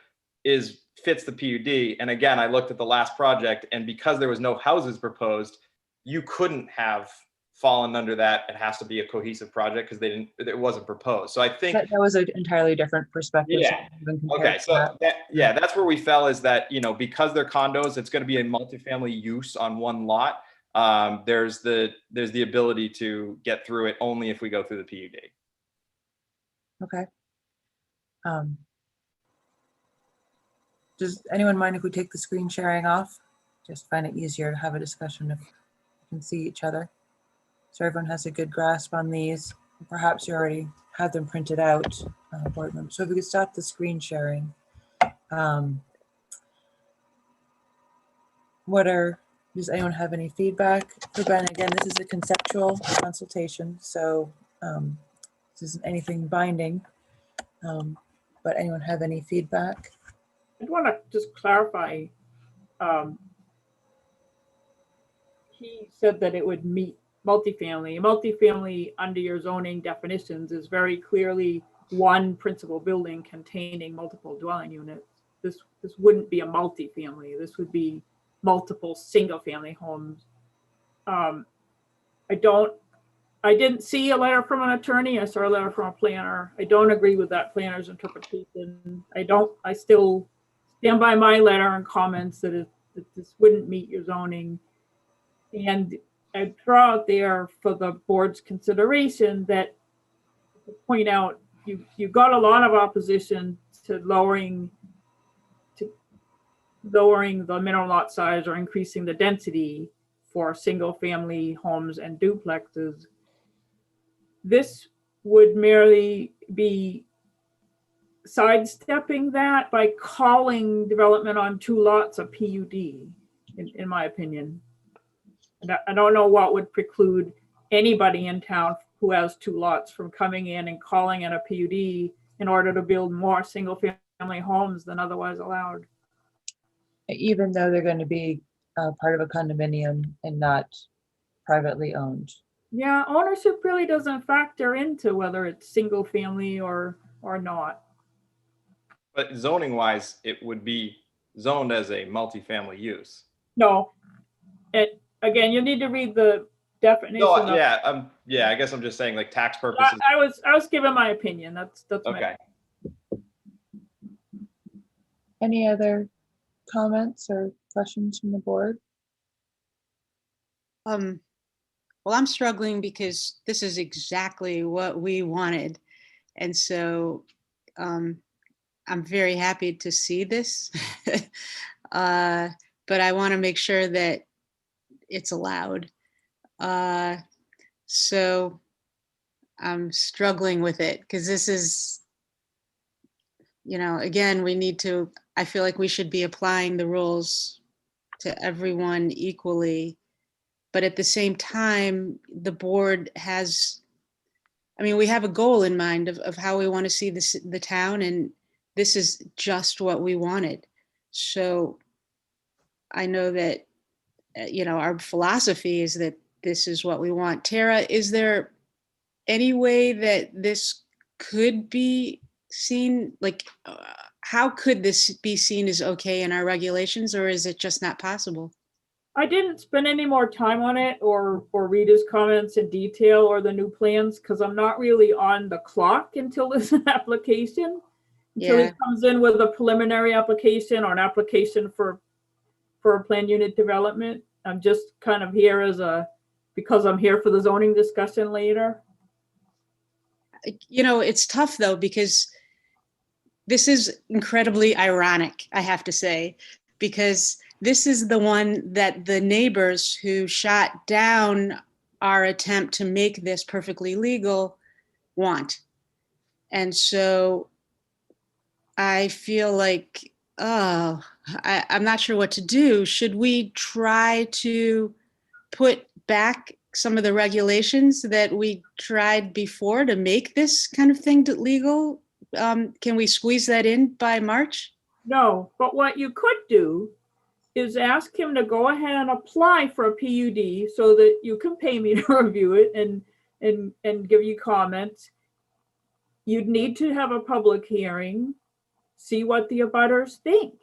fits the PUD. And again, I looked at the last project, and because there was no houses proposed, you couldn't have fallen under that. It has to be a cohesive project because it wasn't proposed. So I think
that was an entirely different perspective.
Yeah. Okay. So that's where we fell, is that, because they're condos, it's going to be a multifamily use on one lot. There's the ability to get through it only if we go through the PUD.
Okay. Does anyone mind if we take the screen sharing off? Just find it easier to have a discussion if we can see each other. So everyone has a good grasp on these. Perhaps you already have them printed out, board members. So if we could stop the screen sharing. Does anyone have any feedback for Ben? Again, this is a conceptual consultation, so this isn't anything binding. But anyone have any feedback?
I want to just clarify. He said that it would meet multifamily. Multifamily under your zoning definitions is very clearly one principal building containing multiple dwelling units. This wouldn't be a multifamily. This would be multiple single family homes. I didn't see a letter from an attorney. I saw a letter from a planner. I don't agree with that planner's interpretation. I still stand by my letter and comments that this wouldn't meet your zoning. And I throw out there for the board's consideration that to point out you got a lot of opposition to lowering the minimum lot size or increasing the density for single family homes and duplexes. This would merely be sidestepping that by calling development on 2 lots a PUD, in my opinion. And I don't know what would preclude anybody in town who has 2 lots from coming in and calling it a PUD in order to build more single family homes than otherwise allowed.
Even though they're going to be part of a condominium and not privately owned.
Yeah, ownership really doesn't factor into whether it's single family or not.
But zoning wise, it would be zoned as a multifamily use.
No. Again, you need to read the definition.
No, yeah, I guess I'm just saying like tax purposes.
I was giving my opinion. That's
okay.
Any other comments or questions from the board?
Well, I'm struggling because this is exactly what we wanted. And so I'm very happy to see this, but I want to make sure that it's allowed. So I'm struggling with it because this is, again, I feel like we should be applying the rules to everyone equally. But at the same time, the board has, we have a goal in mind of how we want to see the town, and this is just what we wanted. So I know that, our philosophy is that this is what we want. Tara, is there any way that this could be seen? How could this be seen as okay in our regulations, or is it just not possible?
I didn't spend any more time on it or read his comments in detail or the new plans because I'm not really on the clock until this application. Until he comes in with a preliminary application or an application for a planned unit development. I'm just kind of here because I'm here for the zoning discussion later.
It's tough though, because this is incredibly ironic, I have to say, because this is the one that the neighbors who shot down our attempt to make this perfectly legal want. And so I feel like, I'm not sure what to do. Should we try to put back some of the regulations that we tried before to make this kind of thing legal? Can we squeeze that in by March?
No, but what you could do is ask him to go ahead and apply for a PUD so that you can pay me to review it and give you comments. You'd need to have a public hearing, see what the abutters think,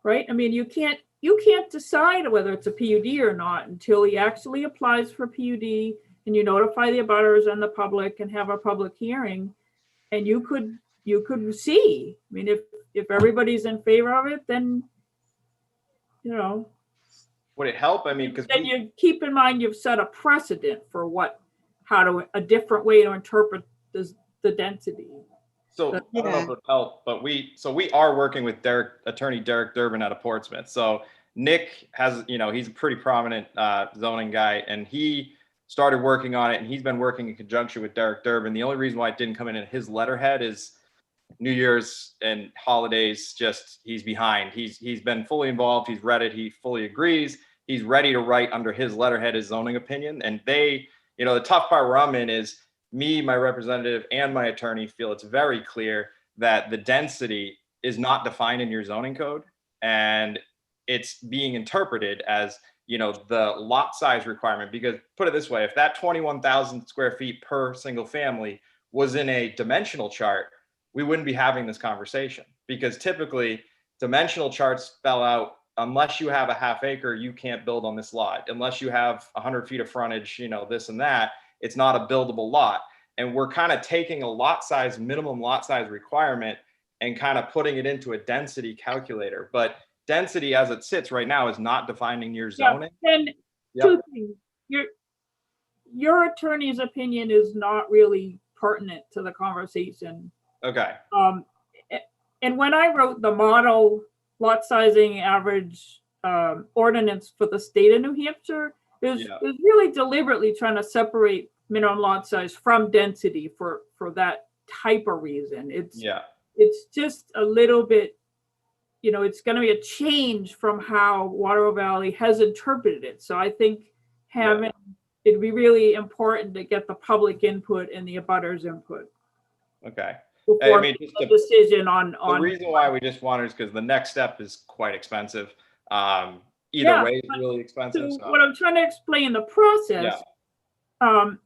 right? You can't decide whether it's a PUD or not until he actually applies for PUD and you notify the abutters and the public and have a public hearing. And you could see, if everybody's in favor of it, then
would it help? Because
then you keep in mind you've set a precedent for a different way to interpret the density.
So I don't know if it would help, but we are working with attorney Derek Durbin out of Portsmouth. So Nick has, he's a pretty prominent zoning guy, and he started working on it, and he's been working in conjunction with Derek Durbin. The only reason why it didn't come in his letterhead is New Year's and holidays. Just he's behind. He's been fully involved. He's read it. He fully agrees. He's ready to write under his letterhead his zoning opinion. And they, the tough part where I'm in is me, my representative, and my attorney feel it's very clear that the density is not defined in your zoning code, and it's being interpreted as, the lot size requirement. Because put it this way, if that 21,000 square feet per single family was in a dimensional chart, we wouldn't be having this conversation, because typically dimensional charts spell out, unless you have a half acre, you can't build on this lot. Unless you have 100 feet of frontage, this and that, it's not a buildable lot. And we're kind of taking a lot size, minimum lot size requirement, and kind of putting it into a density calculator. But density as it sits right now is not defining your zoning.
And two things. Your attorney's opinion is not really pertinent to the conversation.
Okay.
And when I wrote the model lot sizing average ordinance for the state of New Hampshire, it was really deliberately trying to separate minimum lot size from density for that type of reason. It's just a little bit, it's going to be a change from how Waterville Valley has interpreted it. So I think it'd be really important to get the public input and the abutters input.
Okay.
Before making a decision on.
The reason why we just wanted is because the next step is quite expensive. Either way, it's really expensive.
So what I'm trying to explain the process, and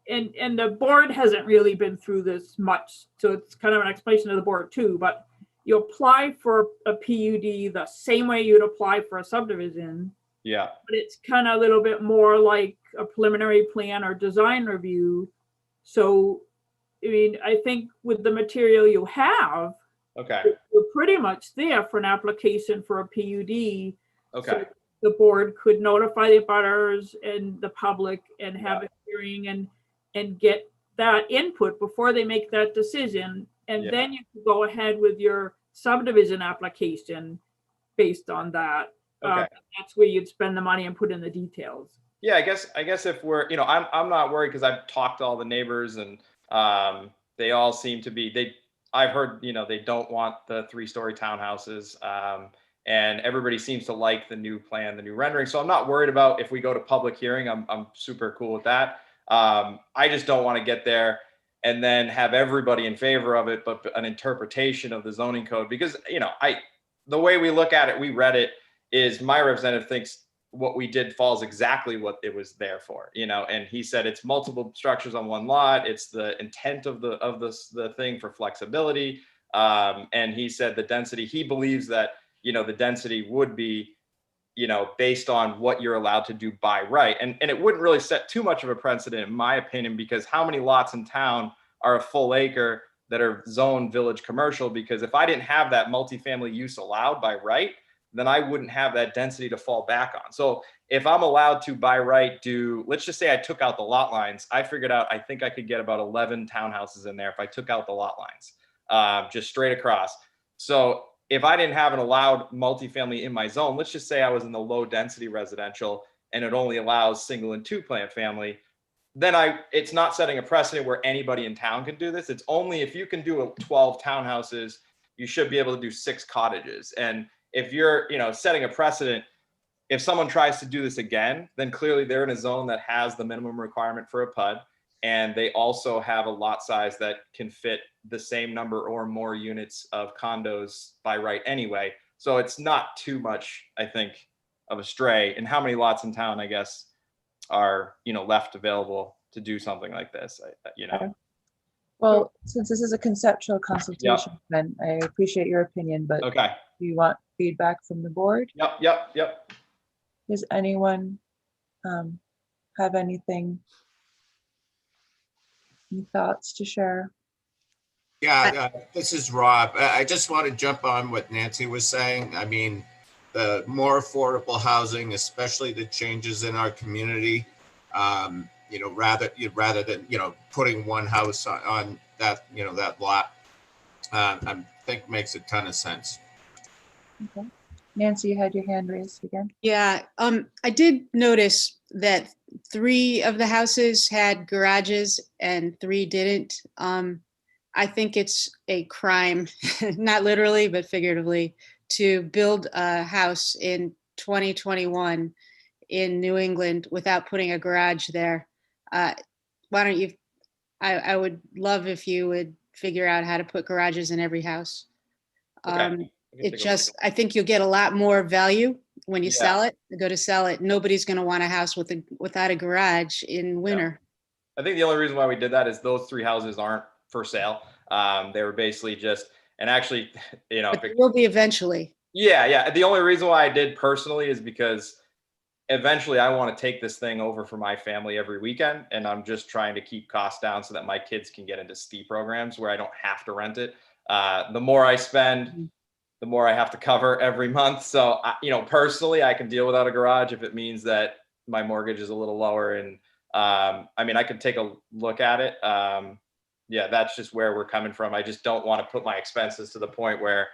the board hasn't really been through this much, so it's kind of an explanation to the board too. But you apply for a PUD the same way you'd apply for a subdivision.
Yeah.
But it's kind of a little bit more like a preliminary plan or design review. So, I think with the material you have, you're pretty much there for an application for a PUD.
Okay.
So the board could notify the abutters and the public and have a hearing and get that input before they make that decision. And then you can go ahead with your subdivision application based on that. That's where you'd spend the money and put in the details.
Yeah, I guess if we're, I'm not worried, because I've talked to all the neighbors, and they all seem to be, I've heard, they don't want the 3-story townhouses. And everybody seems to like the new plan, the new rendering. So I'm not worried about if we go to public hearing. I'm super cool with that. I just don't want to get there and then have everybody in favor of it, but an interpretation of the zoning code. Because, the way we look at it, we read it, is my representative thinks what we did falls exactly what it was there for, and he said it's multiple structures on one lot. It's the intent of the thing for flexibility. And he said the density, he believes that, the density would be, based on what you're allowed to do by right. And it wouldn't really set too much of a precedent, in my opinion, because how many lots in town are a full acre that are zoned village commercial? Because if I didn't have that multifamily use allowed by right, then I wouldn't have that density to fall back on. So if I'm allowed to by right do, let's just say I took out the lot lines, I figured out, I think I could get about 11 townhouses in there if I took out the lot lines, just straight across. So if I didn't have an allowed multifamily in my zone, let's just say I was in the low density residential and it only allows single and 2-plant family, then it's not setting a precedent where anybody in town can do this. It's only if you can do 12 townhouses, you should be able to do 6 cottages. And if you're, setting a precedent, if someone tries to do this again, then clearly they're in a zone that has the minimum requirement for a PUD. And they also have a lot size that can fit the same number or more units of condos by right anyway. So it's not too much, I think, of a stray. And how many lots in town, I guess, are, left available to do something like this,
Well, since this is a conceptual consultation, then I appreciate your opinion, but do you want feedback from the board?
Yep.
Does anyone have any thoughts to share?
Yeah, this is Rob. I just want to jump on what Nancy was saying. I mean, the more affordable housing, especially the changes in our community, rather than, putting one house on that, you know, that lot, I think makes a ton of sense.
Okay. Nancy, you had your hand raised again.
Yeah, I did notice that 3 of the houses had garages and 3 didn't. I think it's a crime, not literally, but figuratively, to build a house in 2021 in New England without putting a garage there. Why don't you, I would love if you would figure out how to put garages in every house.
Okay.
It just, I think you'll get a lot more value when you
Yeah.
sell it, go to sell it. Nobody's going to want a house without a garage in winter.
I think the only reason why we did that is those 3 houses aren't for sale. They were basically just, and actually, you know,
But they will be eventually.
yeah. The only reason why I did personally is because eventually I want to take this thing over for my family every weekend. And I'm just trying to keep costs down so that my kids can get into STE programs where I don't have to rent it. The more I spend, the more I have to cover every month. So, you know, personally, I can deal without a garage if it means that my mortgage is a little lower. And I mean, I could take a look at it. Yeah, that's just where we're coming from. I just don't want to put my expenses to the point where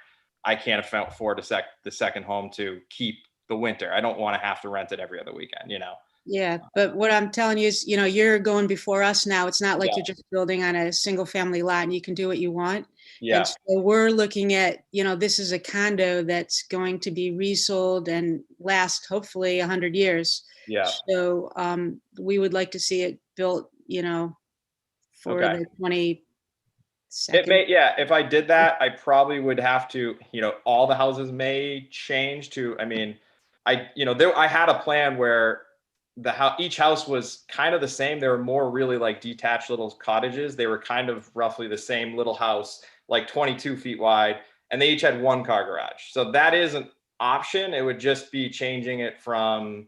I can't afford the second home to keep the winter. I don't want to have to rent it every other weekend, you know?
Yeah, but what I'm telling you is, you know, you're going before us now. It's not like
Yeah.
you're just building on a single family lot and you can do what you want.
Yeah.
And so we're looking at, you know, this is a condo that's going to be resold and last hopefully 100 years.
Yeah.
So we would like to see it built, you know, for
Okay.
the 22nd.
It may, yeah, if I did that, I probably would have to, you know, all the houses may change to, I mean, I had a plan where each house was kind of the same. They were more really like detached little cottages. They were kind of roughly the same little house, like 22 feet wide, and they each had 1-car garage. So that is an option. It would just be changing it from,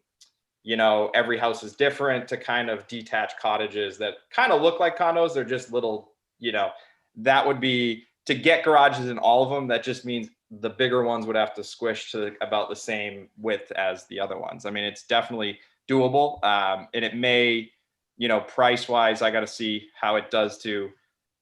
you know, every house is different to kind of detached cottages that kind of look like condos. They're just little, you know, that would be to get garages in all of them. That just means the bigger ones would have to squish to about the same width as the other ones. I mean, it's definitely doable. And it may, you know, price wise, I got to see how it does to,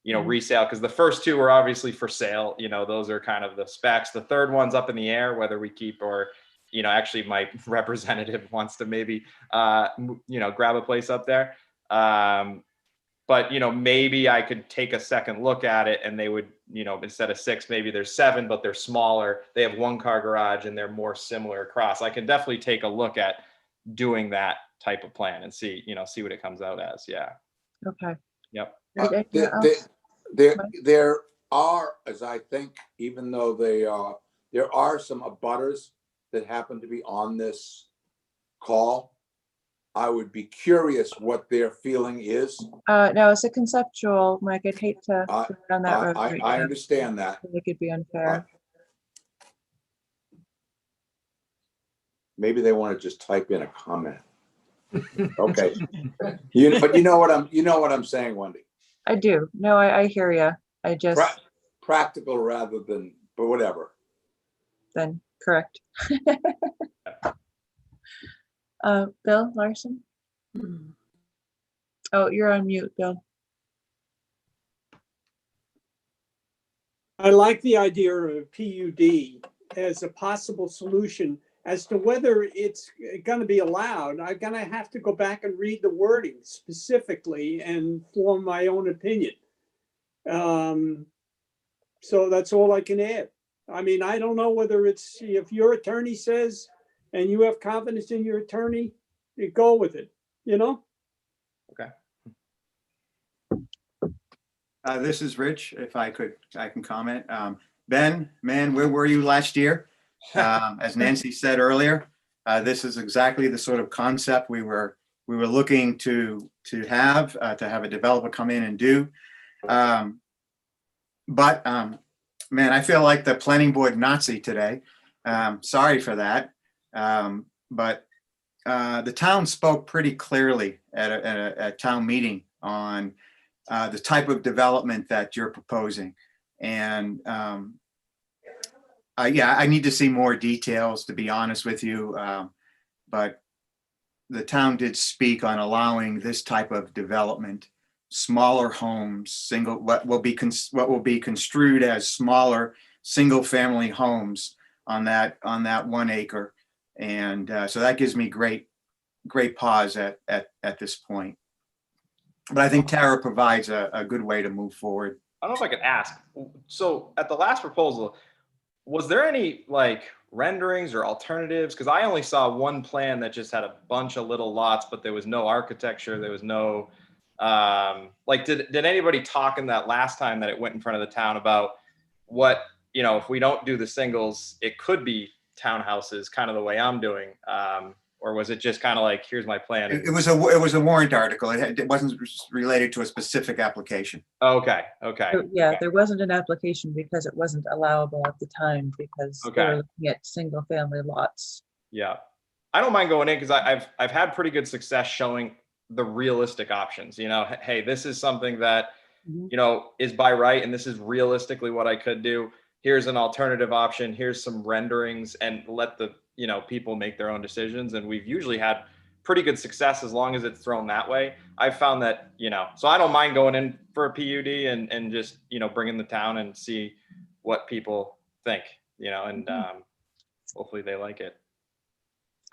you know, resale. Cause the first 2 were obviously for sale. You know, those are kind of the specs. The third one's up in the air, whether we keep or, you know, actually my representative wants to maybe, you know, grab a place up there. But, you know, maybe I could take a second look at it and they would, you know, instead of 6, maybe there's 7, but they're smaller. They have 1-car garage and they're more similar across. I can definitely take a look at doing that type of plan and see, you know, see what it comes out as. Yeah.
Okay.
Yep.
There are, as I think, even though there are some abutters that happen to be on this call. I would be curious what their feeling is.
No, it's a conceptual, Mike. I'd hate to go down that road.
I understand that.
I think it'd be unfair.
Maybe they want to just type in a comment. Okay. But you know what I'm saying, Wendy.
I do. No, I hear you. I just
practical rather than, but whatever.
Then correct. Bill Larson. Oh, you're on mute, Bill.
I like the idea of PUD as a possible solution. As to whether it's going to be allowed, I'm going to have to go back and read the wording specifically and form my own opinion. So that's all I can add. I mean, I don't know whether it's, if your attorney says and you have confidence in your attorney, you go with it, you know?
Okay.
This is Rich. If I can comment. Ben, man, where were you last year? As Nancy said earlier, this is exactly the sort of concept we were looking to have a developer come in and do. But man, I feel like the planning board Nazi today. Sorry for that. But the town spoke pretty clearly at a town meeting on the type of development that you're proposing. And yeah, I need to see more details, to be honest with you. But the town did speak on allowing this type of development smaller homes, what will be construed as smaller single-family homes on that 1 acre. And so that gives me great pause at this point. But I think Tara provides a good way to move forward.
I don't know if I could ask. So at the last proposal, was there any like renderings or alternatives? Because I only saw one plan that just had a bunch of little lots, but there was no architecture. There was no, like, did anybody talk in that last time that it went in front of the town about what, you know, if we don't do the singles, it could be townhouses, kind of the way I'm doing. Or was it just kind of like, here's my plan?
It was a warrant article. It wasn't related to a specific application.
Okay.
So, yeah, there wasn't an application because it wasn't allowable at the time because they were looking at single family lots.
Yeah, I don't mind going in because I've had pretty good success showing the realistic options. You know, hey, this is something that, you know, is by right, and this is realistically what I could do. Here's an alternative option. Here's some renderings, and let the, you know, people make their own decisions. And we've usually had pretty good success as long as it's thrown that way. I've found that, you know, so I don't mind going in for a PUD and just, you know, bringing the town and see what people think, you know, and hopefully they like it.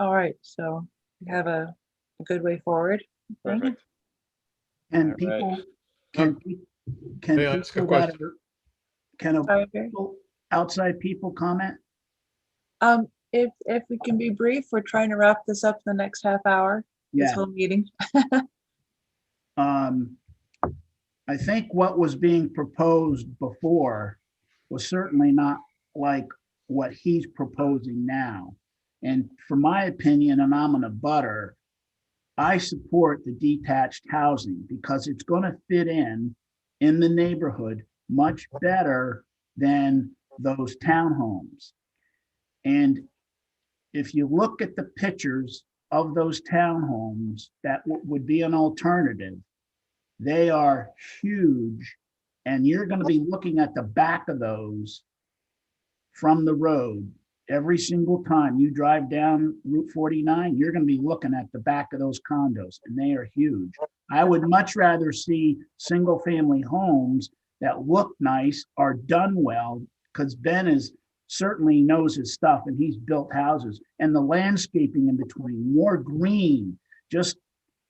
All right, so we have a good way forward.
Perfect.
And
All
people,
right.
can
May I ask a
people that
question?
can outside people comment?
If we can be brief, we're trying to wrap this up in the next half hour, this
Yeah.
whole meeting.
I think what was being proposed before was certainly not like what he's proposing now. And for my opinion, and I'm an abutter, I support the detached housing because it's going to fit in the neighborhood much better than those townhomes. And if you look at the pictures of those townhomes, that would be an alternative. They are huge, and you're going to be looking at the back of those from the road. Every single time you drive down Route 49, you're going to be looking at the back of those condos, and they are huge. I would much rather see single-family homes that look nice, are done well, because Ben certainly knows his stuff, and he's built houses, and the landscaping in between, more green, just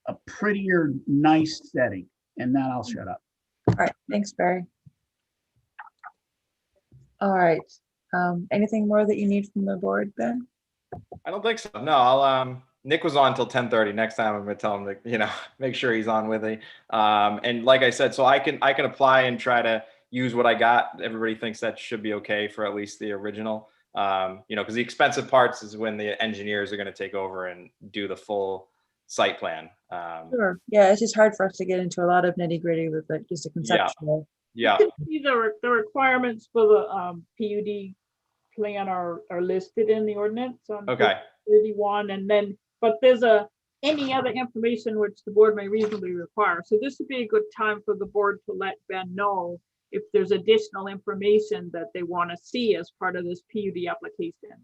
a prettier, nice setting. And that I'll shut up.
All right, thanks, Barry. All right, anything more that you need from the board, Ben?
I don't think so. No, I'll Nick was on till 10:30. Next time I'm gonna tell him to, you know, make sure he's on with me. And like I said, so I can apply and try to use what I got. Everybody thinks that should be okay for at least the original. You know, because the expensive parts is when the engineers are gonna take over and do the full site plan.
Sure. Yeah, it's just hard for us to get into a lot of nitty gritty with like just a conceptual.
Yeah.
See the requirements for the PUD plan are listed in the ordinance on
Okay.
31, and then, but there's any other information which the board may reasonably require. So this would be a good time for the board to let Ben know if there's additional information that they want to see as part of this PUD application.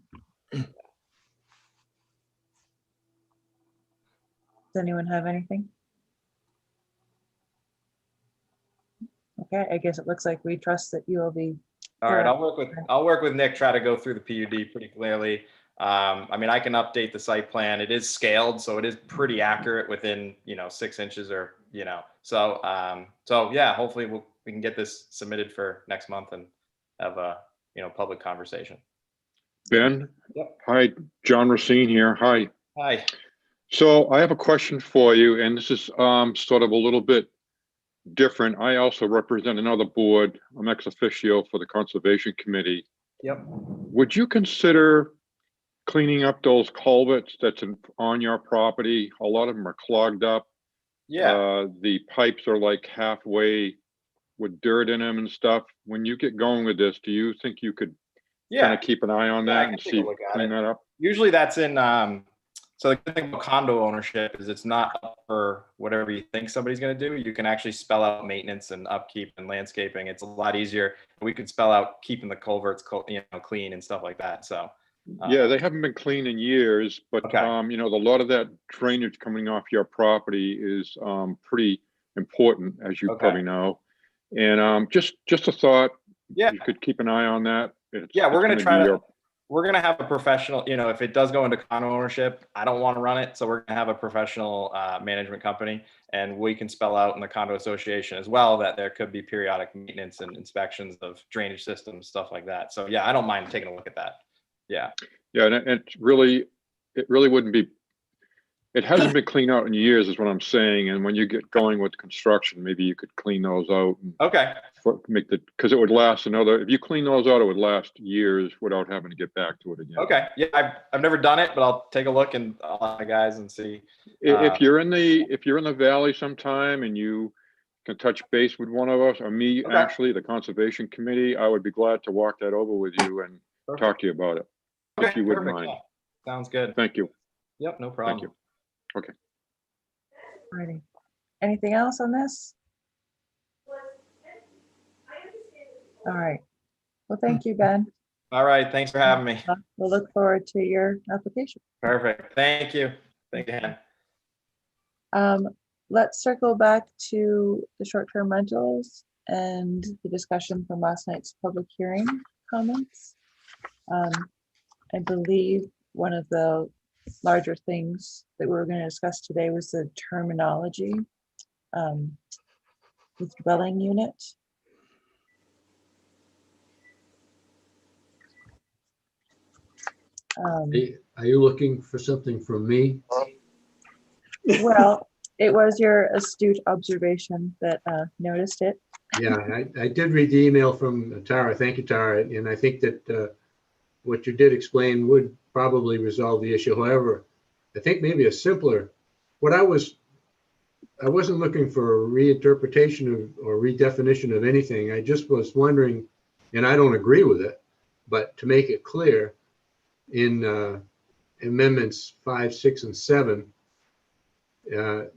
Does anyone have anything? Okay, I guess it looks like we trust that you will be.
All right, I'll work with Nick, try to go through the PUD pretty clearly. I mean, I can update the site plan. It is scaled, so it is pretty accurate within, you know, 6 inches or, you know, so yeah, hopefully we can get this submitted for next month and have a, you know, public conversation.
Ben?
Yep.
Hi, John Racine here. Hi.
Hi.
So I have a question for you, and this is sort of a little bit different. I also represent another board. I'm ex officio for the Conservation Committee.
Yep.
Would you consider cleaning up those culverts that's on your property? A lot of them are clogged up.
Yeah.
The pipes are like halfway with dirt in them and stuff. When you get going with this, do you think you could kind of keep an eye on that and see, clean that up?
Usually that's in, so the good thing about condo ownership is it's not up for whatever you think somebody's going to do. You can actually spell out maintenance and upkeep and landscaping. It's a lot easier. We could spell out keeping the culverts, you know, clean and stuff like that. So
yeah, they haven't been clean in years, but you know, a lot of that drainage coming off your property is pretty important, as you
Okay.
probably know. And just a thought,
Yeah.
you could keep an eye on that.
Yeah, we're gonna
it's
try
be
to.
your-
We're gonna have a professional. You know, if it does go into condo ownership, I don't want to run it, so we're gonna have a professional management company, and we can spell out in the condo association as well that there could be periodic maintenance and inspections of drainage systems, stuff like that. So yeah, I don't mind taking a look at that. Yeah.
Yeah, and it really wouldn't be. It hasn't been cleaned out in years, is what I'm saying. And when you get going with construction, maybe you could clean those out. And
Okay.
Because it would last another. If you clean those out, it would last years without having to get back to it again.
Okay. Yeah, I've never done it, but I'll take a look and I'll ask my guys and see.
If you're in the valley sometime and you can touch base with one of us or me,
Okay.
actually, the conservation committee, I would be glad to walk that over with you and talk to you about it, if
Okay,
you wouldn't
perfect.
mind.
Yeah. Sounds good.
Thank you.
Yep, no problem.
Thank you. Okay.
Alrighty. Anything else on this? All right. Well, thank you, Ben.
All right. Thanks for having me.
We'll look forward to your application.
Perfect. Thank you. Thank you, Hannah.
Let's circle back to the short-term rentals and the discussion from last night's public hearing comments. I believe one of the larger things that we were going to discuss today was the terminology with dwelling unit.
Are you looking for something from me?
Well, it was your astute observation that noticed it.
Yeah, I did read the email from Tara. Thank you, Tara. And I think that what you did explain would probably resolve the issue. However, I think maybe a simpler, I wasn't looking for a reinterpretation or redefinition of anything. I just was wondering, and I don't agree with it, but to make it clear in amendments 5, 6, and 7, it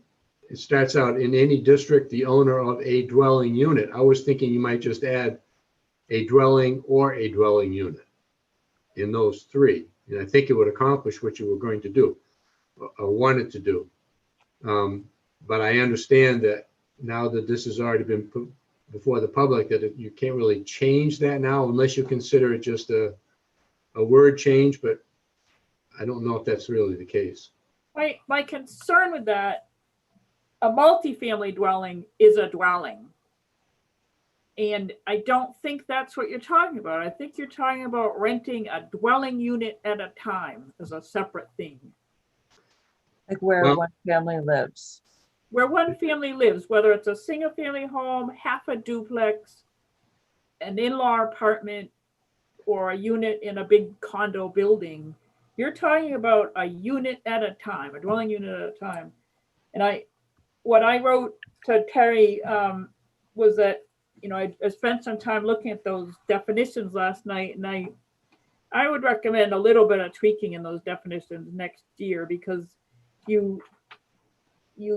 starts out, in any district, the owner of a dwelling unit. I was thinking you might just add a dwelling or a dwelling unit in those three. And I think it would accomplish what you were going to do or wanted to do. But I understand that now that this has already been put before the public, that you can't really change that now unless you consider it just a word change, but I don't know if that's really the case.
My concern with that, a multifamily dwelling is a dwelling. And I don't think that's what you're talking about. I think you're talking about renting a dwelling unit at a time as a separate thing.
Like where one family lives.
Where one family lives, whether it's a single family home, half a duplex, an in-law apartment, or a unit in a big condo building, you're talking about a unit at a time, a dwelling unit at a time. And what I wrote to Terry was that, you know, I spent some time looking at those definitions last night, and I would recommend a little bit of tweaking in those definitions next year, because you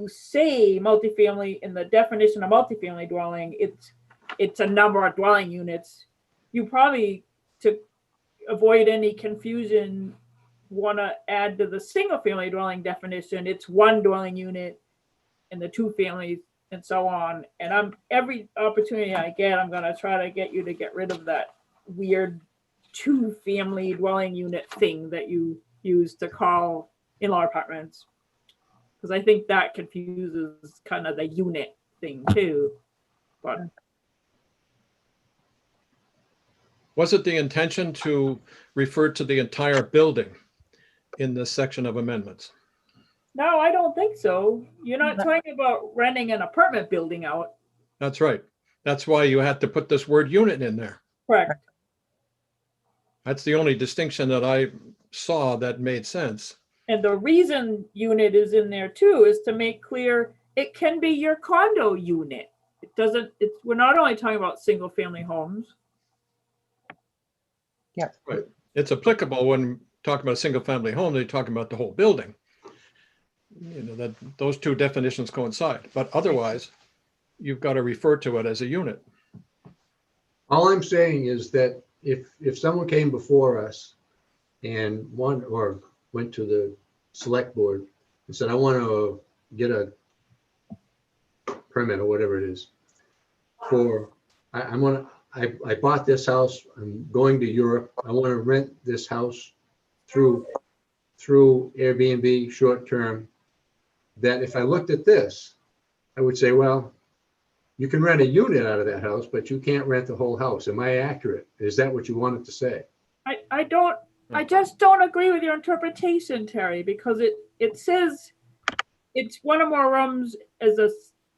say multifamily in the definition of multifamily dwelling, it's a number of dwelling units. You probably, to avoid any confusion, want to add to the single family dwelling definition, it's one dwelling unit and the two families and so on. And every opportunity I get, I'm going to try to get you to get rid of that weird two family dwelling unit thing that you use to call in-law apartments. Because I think that confuses kind of the unit thing too. But
Was it the intention to refer to the entire building in this section of amendments?
no, I don't think so. You're not talking about renting an apartment building out.
That's right. That's why you had to put this word unit in there.
Correct.
That's the only distinction that I saw that made sense.
And the reason unit is in there too is to make clear it can be your condo unit. We're not only talking about single family homes.
Yeah.
Right. It's applicable when talking about a single family home, they're talking about the whole building. You know, that those two definitions coincide, but otherwise you've got to refer to it as a unit.
All I'm saying is that if someone came before us and went to the select board and said, I want to get a permit or whatever it is for, I bought this house, I'm going to Europe, I want to rent this house through Airbnb short term, that if I looked at this, I would say, well, you can rent a unit out of that house, but you can't rent the whole house. Am I accurate? Is that what you wanted to say?
I just don't agree with your interpretation, Terry, because it says it's one or more rooms as a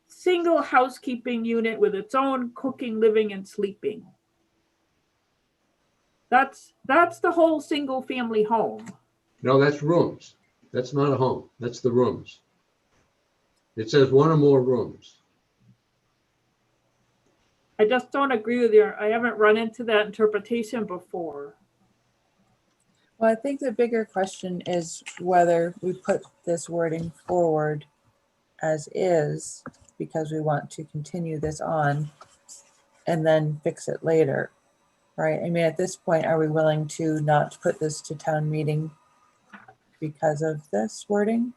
single housekeeping unit with its own cooking, living, and sleeping. That's the whole single family home.
No, that's rooms. That's not a home. That's the rooms. It says one or more rooms.
I just don't agree with I haven't run into that interpretation before.
Well, I think the bigger question is whether we put this wording forward as is because we want to continue this on and then fix it later, right? I mean, at this point, are we willing to not put this to town meeting because of this wording?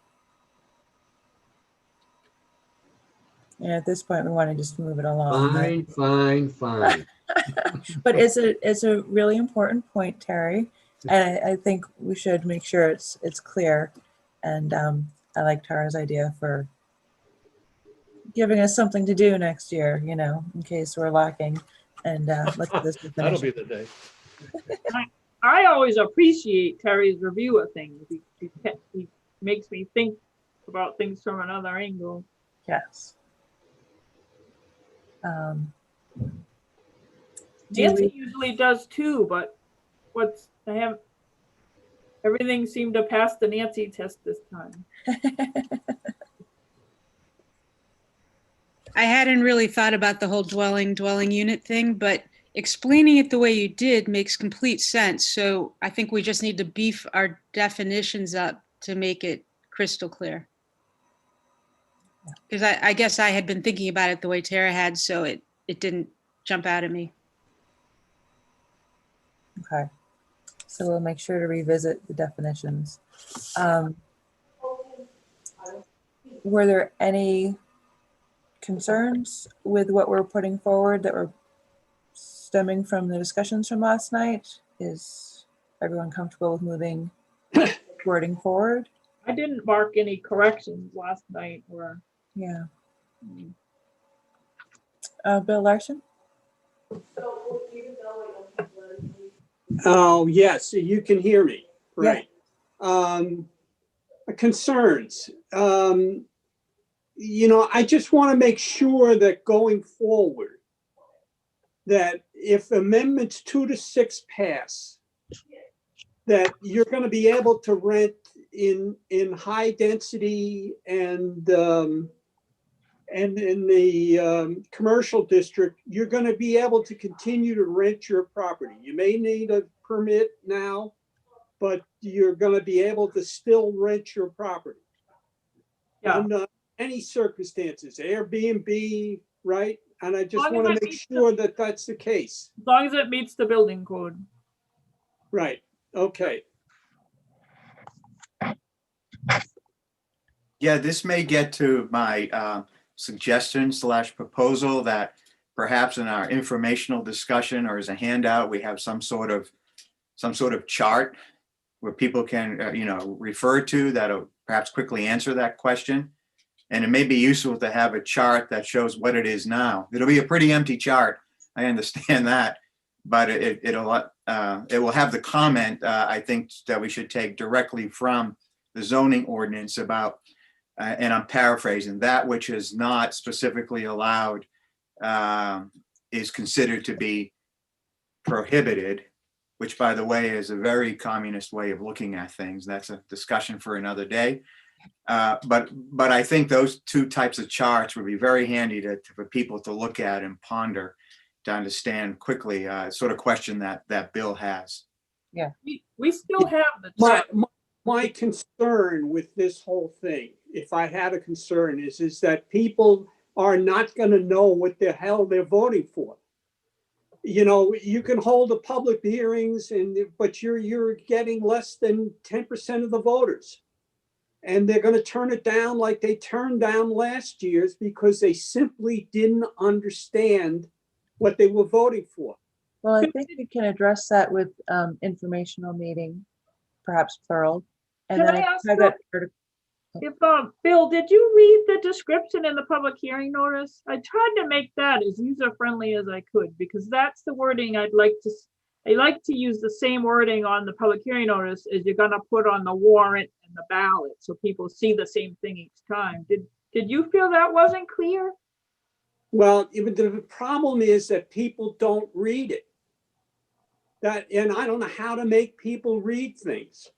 And at this point, we want to just move it along.
Fine.
But it's a really important point, Terry. And I think we should make sure it's clear. And I like Tara's idea for giving us something to do next year, you know, in case we're lacking. And look at this.
That'll be the day.
I always appreciate Terry's review of things. He makes me think about things from another angle.
Yes.
Nancy usually does too, but everything seemed to pass the Nancy test this time.
I hadn't really thought about the whole dwelling unit thing, but explaining it the way you did makes complete sense. So I think we just need to beef our definitions up to make it crystal clear. Because I guess I had been thinking about it the way Tara had, so it didn't jump out at me.
Okay. So we'll make sure to revisit the definitions. Were there any concerns with what we're putting forward that were stemming from the discussions from last night? Is everyone comfortable with moving wording forward?
I didn't mark any corrections last night or.
Yeah. Bill Larson?
Oh, yes, you can hear me, right? Concerns. You know, I just want to make sure that going forward, that if amendments 2 to 6 pass, that you're going to be able to rent in high density and in the commercial district, you're going to be able to continue to rent your property. You may need a permit now, but you're going to be able to still rent your property.
Yeah.
Under any circumstances, Airbnb, right? And I just want to make sure that that's the case.
As long as it meets the building code.
Right. Okay.
Yeah, this may get to my suggestion / proposal that perhaps in our informational discussion or as a handout, we have some sort of chart where people can, refer to that'll perhaps quickly answer that question. And it may be useful to have a chart that shows what it is now. It'll be a pretty empty chart. I understand that, but it will have the comment, I think, that we should take directly from the zoning ordinance about, and I'm paraphrasing, that which is not specifically allowed is considered to be prohibited, which, by the way, is a very communist way of looking at things. That's a discussion for another day. But I think those two types of charts would be very handy for people to look at and ponder to understand quickly, sort of question that Bill has.
Yeah.
We still have the chart.
My concern with this whole thing, if I had a concern, is that people are not going to know what the hell they're voting for. You know, you can hold the public hearings, but you're getting less than 10% of the voters. And they're going to turn it down like they turned down last year's because they simply didn't understand what they were voting for.
Well, I think we can address that with informational meeting, perhaps plural. And
Can
then
I
I
ask
have
that-
that article.
If, Bill, did you read the description in the public hearing notice? I tried to make that as user-friendly as I could, because that's the wording I like to use the same wording on the public hearing notice as you're gonna put on the warrant and the ballot, so people see the same thing each time. Did you feel that wasn't clear?
Well, the problem is that people don't read it. And I don't know how to make people read things.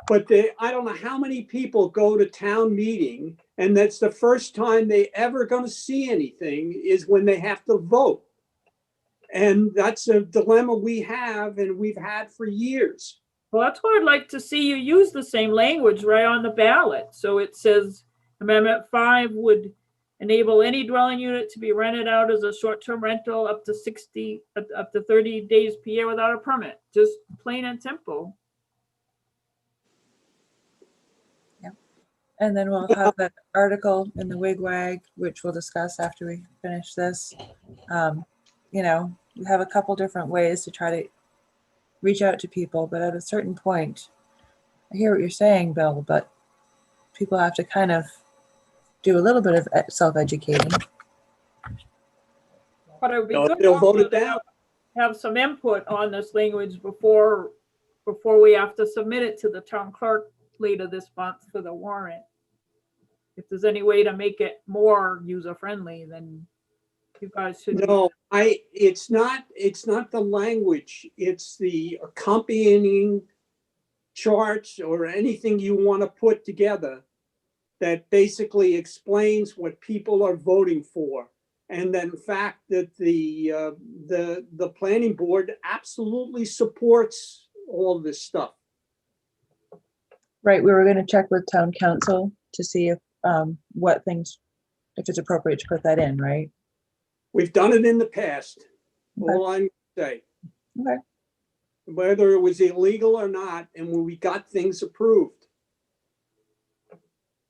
But I don't know how many people go to town meeting and that's the first time they ever going to see anything is when they have to vote. And that's a dilemma we have and we've had for years.
Well, that's what I'd like to see you use the same language right on the ballot. So it says Amendment 5 would enable any dwelling unit to be rented out as a short-term rental up to 30 days per year without a permit. Just plain and simple.
And then we'll have that article in the wigwag, which we'll discuss after we finish this. You know, we have a couple different ways to try to reach out to people, but at a certain point, I hear what you're saying, Bill, but people have to kind of do a little bit of self-educating.
But it would be
No,
good
they'll vote
also
it
to
down.
have some input on this language before we have to submit it to the town clerk later this month for the warrant. If there's any way to make it more user-friendly, then you guys should.
No, it's not the language, it's the accompanying charts or anything you want to put together that basically explains what people are voting for. And then the fact that the planning board absolutely supports all this stuff.
Right, we were going to check with town council to see if what things, if it's appropriate to put that in, right?
We've done it in the past,
Okay.
all I'm saying.
Okay.
Whether it was illegal or not, and when we got things approved.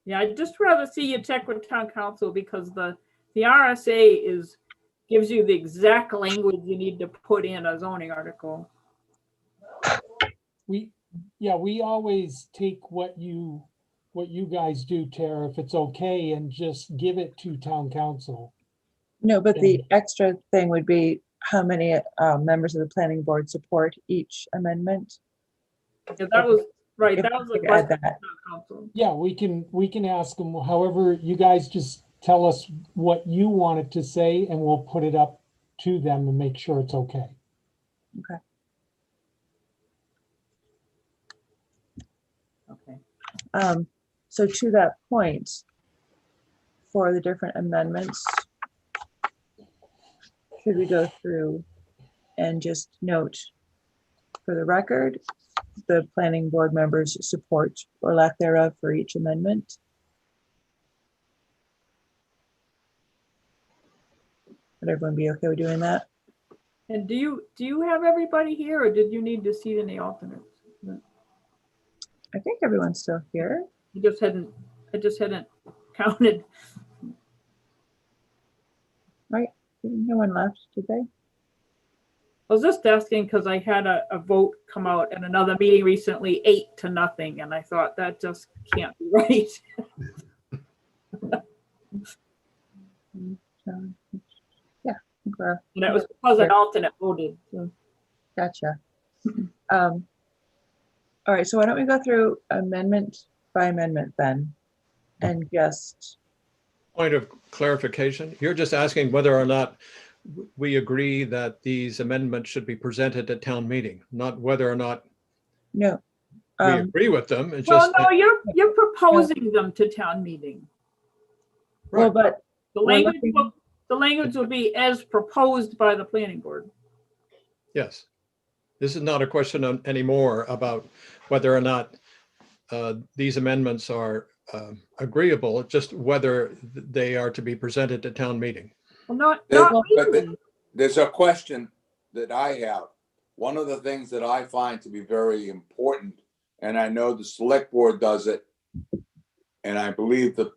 Yeah, I'd just rather see you check with town council because the RSA gives you the exact language you need to put in a zoning article.
We always take what you guys do, Tara, if it's okay, and just give it to town council.
No, but the extra thing would be how many members of the planning board support each amendment.
Yeah, that was right.
If
That was
we
the
could add
question.
that.
Council.
Yeah, we can ask them. However, you guys just tell us what you want it to say, and we'll put it up to them and make sure it's okay.
Okay.
Okay.
So to that point, for the different amendments, should we go through and just note for the record, the planning board members' support or lack thereof for each amendment? Would everyone be okay with doing that?
And do you have everybody here, or did you need to see any alternates?
I think everyone's still here.
I just hadn't counted.
Right? No one left, did they?
I was just asking because I had a vote come out at another meeting recently, 8-0, and I thought that just can't be right.
Yeah.
And it was because an alternate voted. So.
Gotcha. All right, so why don't we go through amendment by amendment then, and just.
Point of clarification, you're just asking whether or not we agree that these amendments should be presented at town meeting, not whether or not
No.
we agree with them. It's
Well,
just
no, you're proposing them to town meeting.
Well, but
the language will be as proposed by the planning board.
yes. This is not a question anymore about whether or not these amendments are agreeable, just whether they are to be presented at town meeting.
Well, not
But there's a question that I have. One of the things that I find to be very important, and I know the select board does it, and I believe that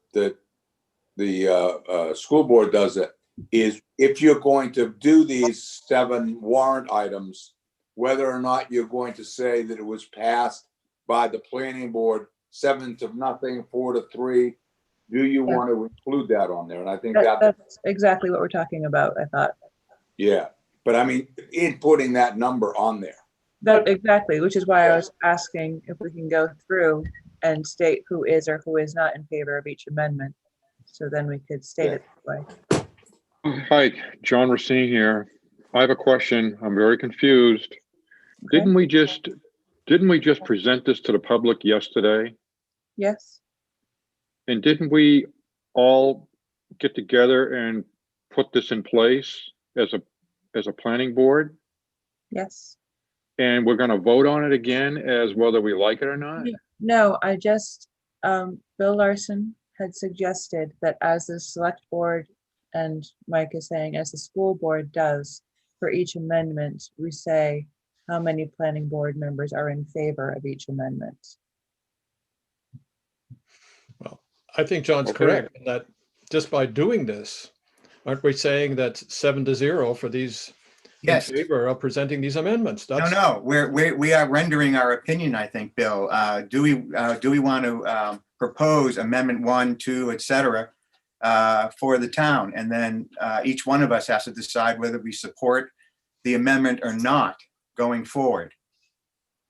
the school board does it, is if you're going to do these 7 warrant items, whether or not you're going to say that it was passed by the planning board 7-0, 4-3, do you
Yeah.
want to include that on there? And I think that,
That's exactly what we're talking about, I thought.
yeah, but I mean, in putting that number on there.
That exactly, which is why I was asking if we can go through and state who is or who is not in favor of each amendment. So then we could state it that way.
Hi, John Racine here. I have a question. I'm very confused.
Okay.
Didn't we just present this to the public yesterday?
Yes,
And didn't we all get together and put this in place as a planning board?
yes.
And we're gonna vote on it again as whether we like it or not?
No, I just, Bill Larson had suggested that as the select board, and Mike is saying as the school board does, for each amendment, we say how many planning board members are in favor of each amendment.
Well, I think John's
Okay.
correct in that just by doing this, aren't we saying that 7-0 for these
Yes.
in favor of presenting these amendments?
No, we are rendering our opinion, I think, Bill. Do we want to propose amendment 1, 2, et cetera, for the town? And then each one of us has to decide whether we support the amendment or not going forward.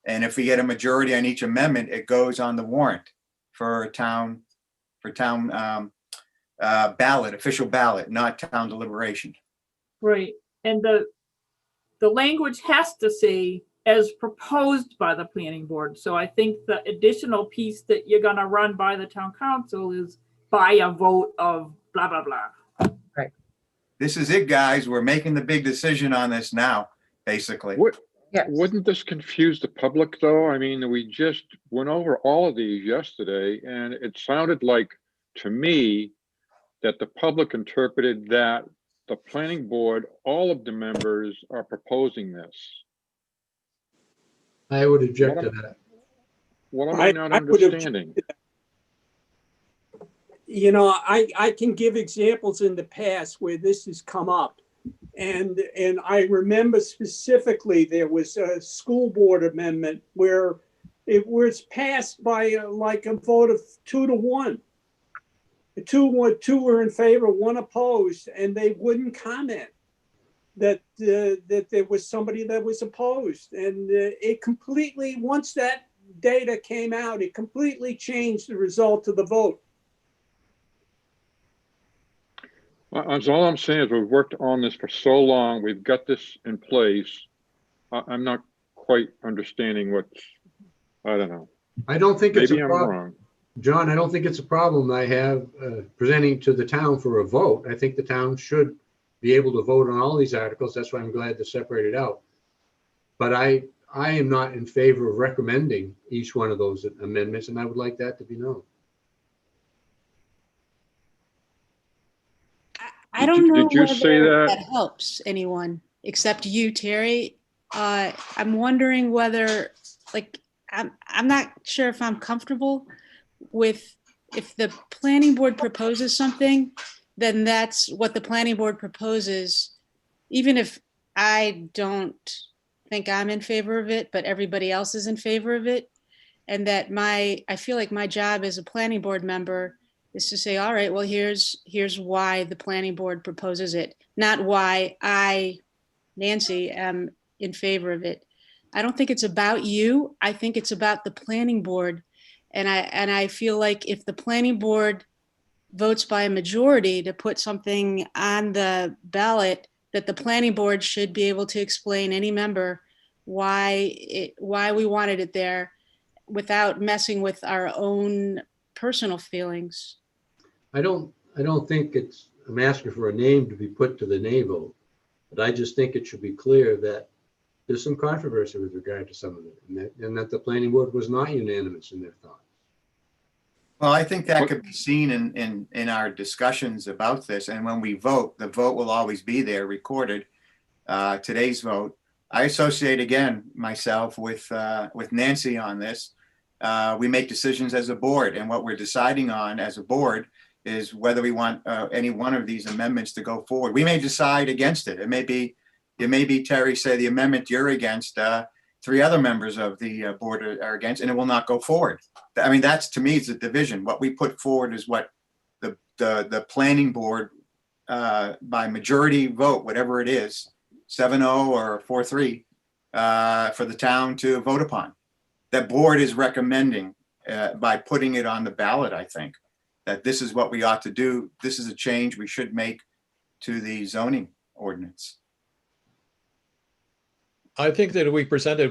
And if we get a majority on each amendment, it goes on the warrant for town ballot, official ballot, not town deliberation.
Right. And the language has to say as proposed by the planning board. So I think the additional piece that you're gonna run by the town council is by a vote of blah, blah, blah.
Right.
This is it, guys. We're making the big decision on this now, basically.
Yes.
Wouldn't this confuse the public though? I mean, we just went over all of these yesterday and it sounded like, to me, that the public interpreted that the planning board, all of the members are proposing this.
I would object to that.
What am I not
I would object
understanding?
to that. You know, I can give examples in the past where this has come up. And I remember specifically there was a school board amendment where it was passed by like a vote of 2-1. Two were in favor, 1 opposed, and they wouldn't comment that there was somebody that was opposed. And it completely, once that data came out, it completely changed the result of the vote.
All I'm saying is we've worked on this for so long. We've got this in place. I'm not quite understanding what's, I don't know.
I don't think it's
Maybe
a
I'm
problem.
wrong.
John, I don't think it's a problem I have presenting to the town for a vote. I think the town should be able to vote on all these articles. That's why I'm glad to separate it out. But I am not in favor of recommending each one of those amendments, and I would like that to be known.
I don't know
Did you say
whether
that?
that helps anyone except you, Terry. I'm wondering whether, like, I'm not sure if I'm comfortable with, if the planning board proposes something, then that's what the planning board proposes, even if I don't think I'm in favor of it, but everybody else is in favor of it. And that I feel like my job as a planning board member is to say, all right, well, here's why the planning board proposes it, not why I, Nancy, am in favor of it. I don't think it's about you. I think it's about the planning board. And I feel like if the planning board votes by a majority to put something on the ballot, that the planning board should be able to explain any member why we wanted it there without messing with our own personal feelings.
I don't think I'm asking for a name to be put to the nay vote, but I just think it should be clear that there's some controversy with regard to some of it, and that the planning board was not unanimous in their thoughts.
Well, I think that could be seen in our discussions about this. And when we vote, the vote will always be there recorded, today's vote. I associate again myself with Nancy on this. We make decisions as a board, and what we're deciding on as a board is whether we want any one of these amendments to go forward. We may decide against it. It may be Terry, say the amendment you're against, three other members of the board are against, and it will not go forward. I mean, that's, to me, it's a division. What we put forward is what the planning board, by majority vote, whatever it is, 7-0 or 4-3, for the town to vote upon. That board is recommending, by putting it on the ballot, I think, that this is what we ought to do. This is a change we should make to the zoning ordinance.
I think that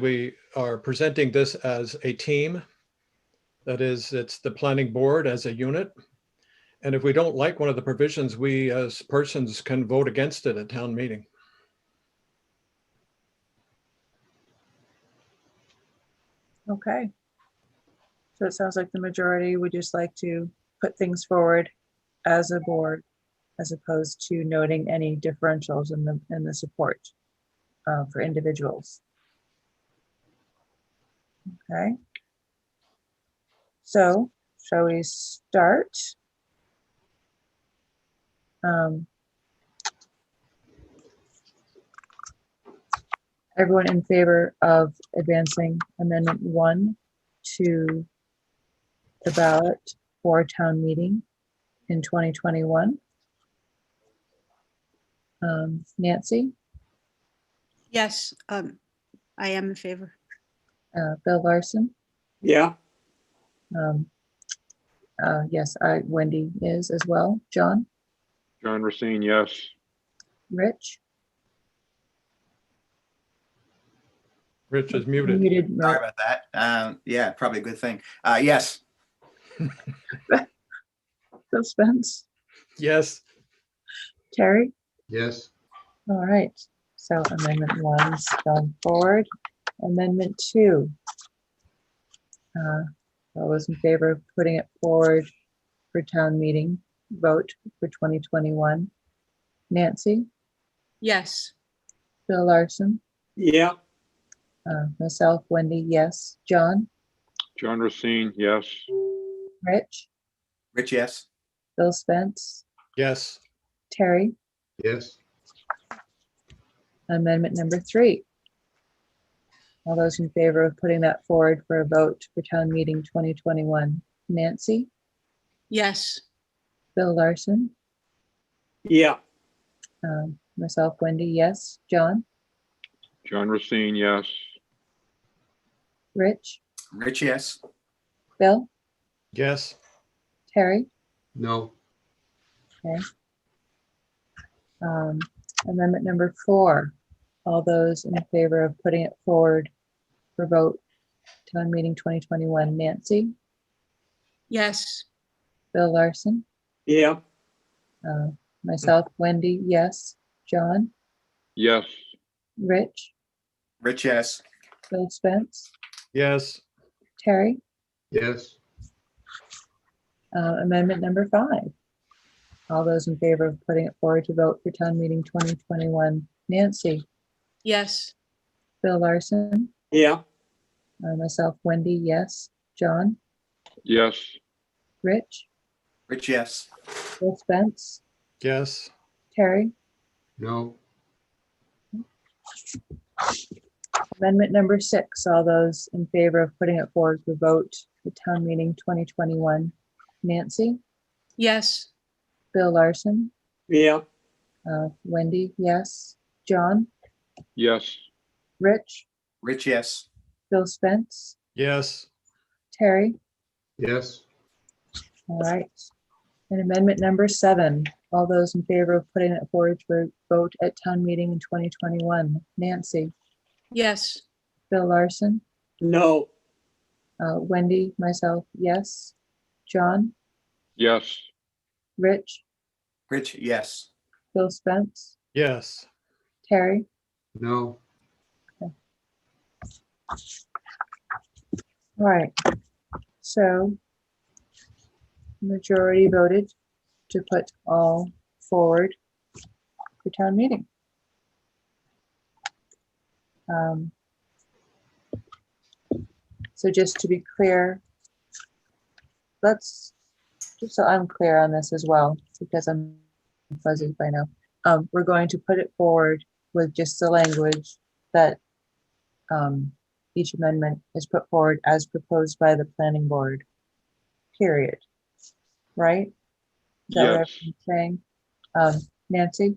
we are presenting this as a team. That is, it's the planning board as a unit. And if we don't like one of the provisions, we as persons can vote against it at town meeting.
Okay. So it sounds like the majority would just like to put things forward as a board, as opposed to noting any differentials in the support for individuals. Okay. So shall we start? Everyone in favor of advancing Amendment 1 to the ballot for town meeting in 2021? Nancy,
Yes, I am in favor.
Bill Larson,
Yeah,
yes, Wendy is as well. John,
John Racine, yes.
Rich?
Rich is muted.
Muted,
Sorry
right.
about that. Yeah, probably a good thing. Yes.
Bill Spence,
Yes.
Terry?
Yes.
All right, so Amendment 1's gone forward. Amendment 2. All those in favor of putting it forward for town meeting vote for 2021? Nancy,
Yes,
Bill Larson,
yeah,
myself, Wendy, yes. John,
John Racine, yes.
Rich,
Rich, yes.
Bill Spence,
Yes.
Terry.
Yes.
Amendment number 3. All those in favor of putting that forward for a vote for town meeting 2021? Nancy,
yes,
Bill Larson,
yeah,
myself, Wendy, yes. John,
John Racine, yes.
Rich,
Rich, yes.
Bill,
Yes.
Terry.
No.
Okay. Amendment number 4. All those in favor of putting it forward for vote town meeting 2021? Nancy,
yes,
Bill Larson,
yeah,
myself, Wendy, yes. John,
Yes.
Rich,
Rich, yes.
Bill Spence,
Yes.
Terry.
Yes.
Amendment number 5. All those in favor of putting it forward to vote for town meeting 2021? Nancy,
yes,
Bill Larson,
yeah,
myself, Wendy, yes. John,
Yes.
Rich,
Rich, yes.
Bill Spence,
Yes.
Terry.
No.
Amendment number 6. All those in favor of putting it forward for vote for town meeting 2021? Nancy,
yes,
Bill Larson,
yeah,
Wendy, yes. John,
Yes.
Rich,
Rich, yes.
Bill Spence,
Yes.
Terry.
Yes.
All right. And amendment number 7. All those in favor of putting it forward for vote at town meeting in 2021? Nancy,
yes,
Bill Larson,
no,
Wendy, myself, yes. John,
Yes.
Rich,
Rich, yes.
Bill Spence,
Yes.
Terry.
No.
All right. So majority voted to put all forward for town meeting. So just to be clear, just so I'm clear on this as well, because I'm fuzzy by now. We're going to put it forward with just the language that each amendment is put forward as proposed by the planning board, period. Right? Is that what
Yes.
I'm saying? Nancy?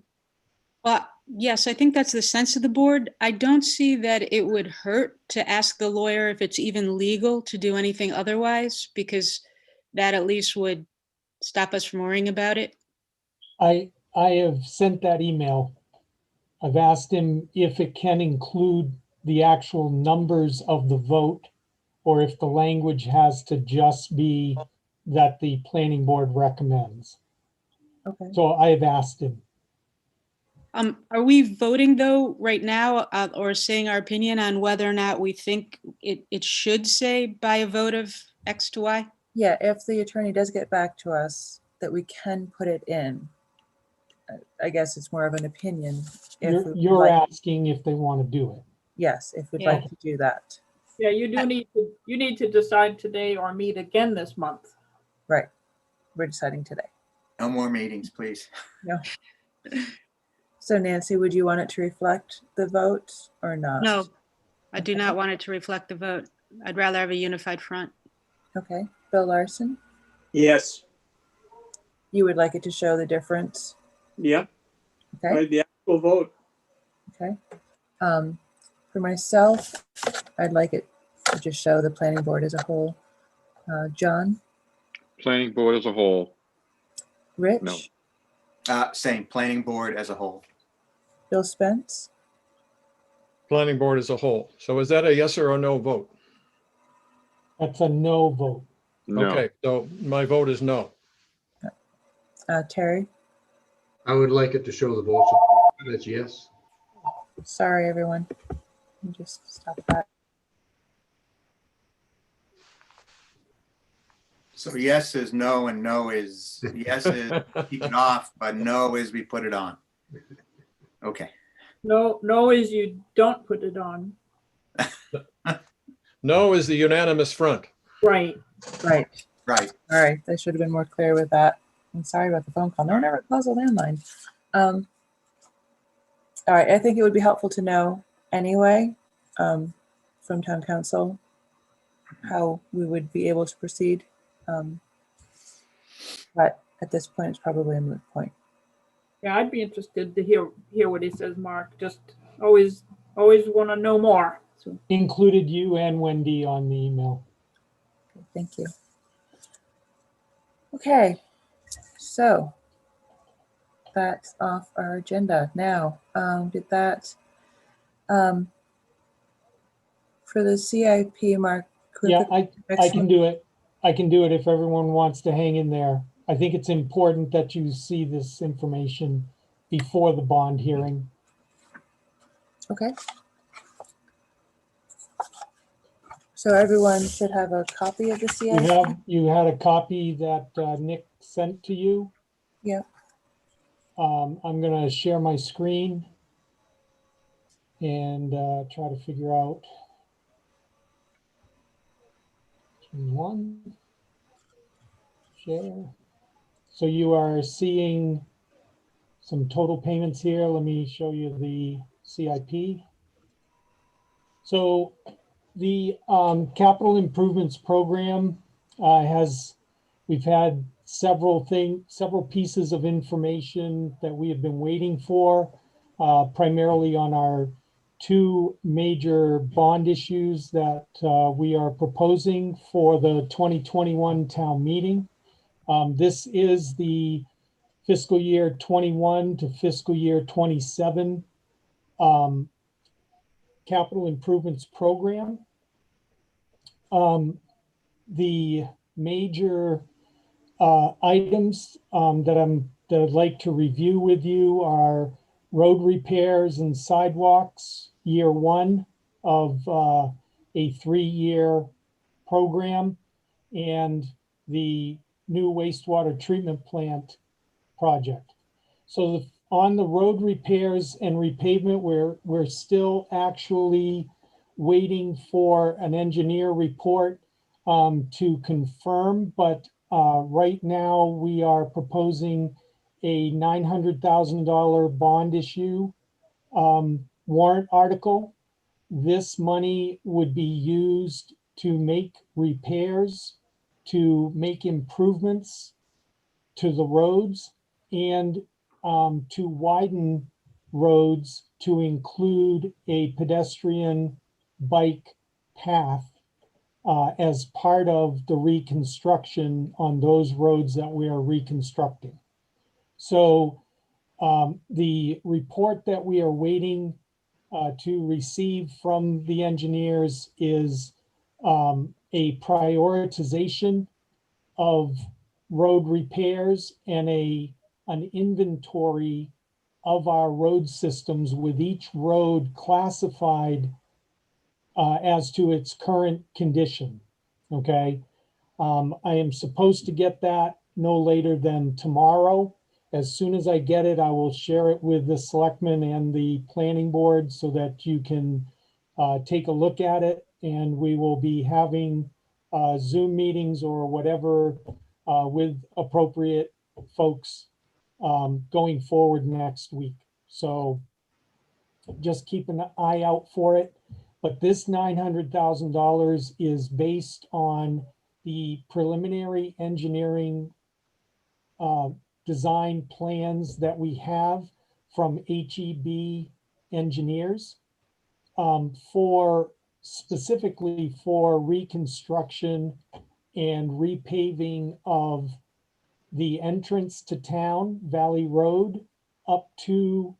Well, yes, I think that's the sense of the board. I don't see that it would hurt to ask the lawyer if it's even legal to do anything otherwise, because that at least would stop us from worrying about it.
I have sent that email. I've asked him if it can include the actual numbers of the vote, or if the language has to just be that the planning board recommends.
Okay.
So I have asked him.
Are we voting though right now, or saying our opinion on whether or not we think it should say by a vote of X to Y?
Yeah, if the attorney does get back to us that we can put it in, I guess it's more of an opinion. If
You're asking if they want to do it.
Yes, if we'd
Yeah.
like to do that.
Yeah, you need to decide today or meet again this month.
Right. We're deciding today.
No more meetings, please.
No. So Nancy, would you want it to reflect the vote or not?
No, I do not want it to reflect the vote. I'd rather have a unified front.
Okay. Bill Larson,
Yes,
you would like it to show the difference?
yeah,
Okay.
right, the actual vote.
Okay. For myself, I'd like it to just show the planning board as a whole. John,
Planning board as a whole.
Rich,
No.
Same, planning board as a whole.
Bill Spence,
Planning board as a whole. So is that a yes or a no vote?
That's a no vote.
No.
Okay, so my vote is no.
Terry.
I would like it to show the votes. That's yes.
Sorry, everyone. Let me just stop that.
So yes is no and no is, yes is keep it off, but no is we put it on. Okay.
No is you don't put it on.
No is the unanimous front.
Right.
Right.
Right.
All right. I should have been more clear with that. I'm sorry about the phone call. No one ever calls a landline. All right. I think it would be helpful to know anyway, from town council, how we would be able to proceed. But at this point, it's probably a moot point.
Yeah, I'd be interested to hear what he says, Mark. Just always want to know more. So
Included you and Wendy on the email.
Okay, thank you. Okay, so that's off our agenda now. Did that for the CIP, Mark?
Yeah, I can do it. I can do it if everyone wants to hang in there. I think it's important that you see this information before the bond hearing.
Okay. So everyone should have a copy of the CIP.
You had a copy that Nick sent to you.
Yeah.
I'm gonna share my screen and try to figure out one, share. So you are seeing some total payments here. Let me show you the CIP. So the capital improvements program we've had several pieces of information that we have been waiting for, primarily on our two major bond issues that we are proposing for the 2021 town meeting. This is the fiscal year 21 to fiscal year 27 capital improvements program. The major items that I'd like to review with you are road repairs and sidewalks, year one of a 3-year program, and the new wastewater treatment plant project. So on the road repairs and repavement, we're still actually waiting for an engineer report to confirm, but right now we are proposing a $900,000 bond issue warrant article. This money would be used to make repairs, to make improvements to the roads, and to widen roads to include a pedestrian bike path as part of the reconstruction on those roads that we are reconstructing. So the report that we are waiting to receive from the engineers is a prioritization of road repairs and an inventory of our road systems, with each road classified as to its current condition. Okay. I am supposed to get that no later than tomorrow. As soon as I get it, I will share it with the selectmen and the planning board so that you can take a look at it. And we will be having Zoom meetings or whatever with appropriate folks going forward next week. So just keep an eye out for it. But this $900,000 is based on the preliminary engineering design plans that we have from HEB engineers for specifically for reconstruction and repaving of the entrance to town, Valley Road, up to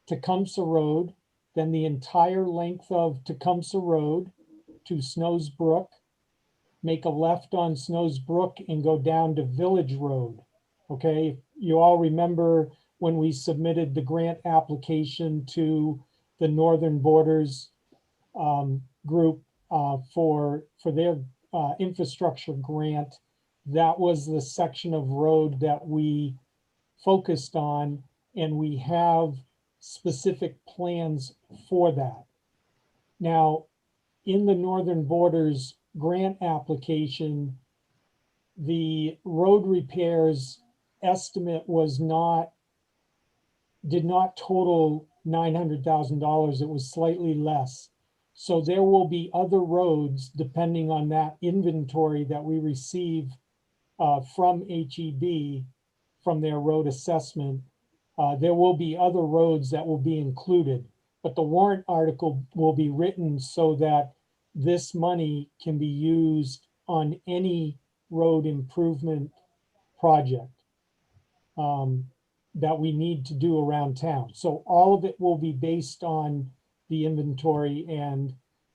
Tecumseh Road, then the entire length of Tecumseh Road to Snows Brook, make a left on Snows Brook and go down to Village Road. Okay, you all remember when we submitted the grant application to the Northern Borders group for their infrastructure grant, that was the section of road that we focused on, and we have specific plans for that. Now, in the Northern Borders grant application, the road repairs estimate did not total $900,000. It was slightly less. So there will be other roads, depending on that inventory that we receive from HEB, from their road assessment. There will be other roads that will be included, but the warrant article will be written so that this money can be used on any road improvement project that we need to do around town. So all of it will be based on the inventory and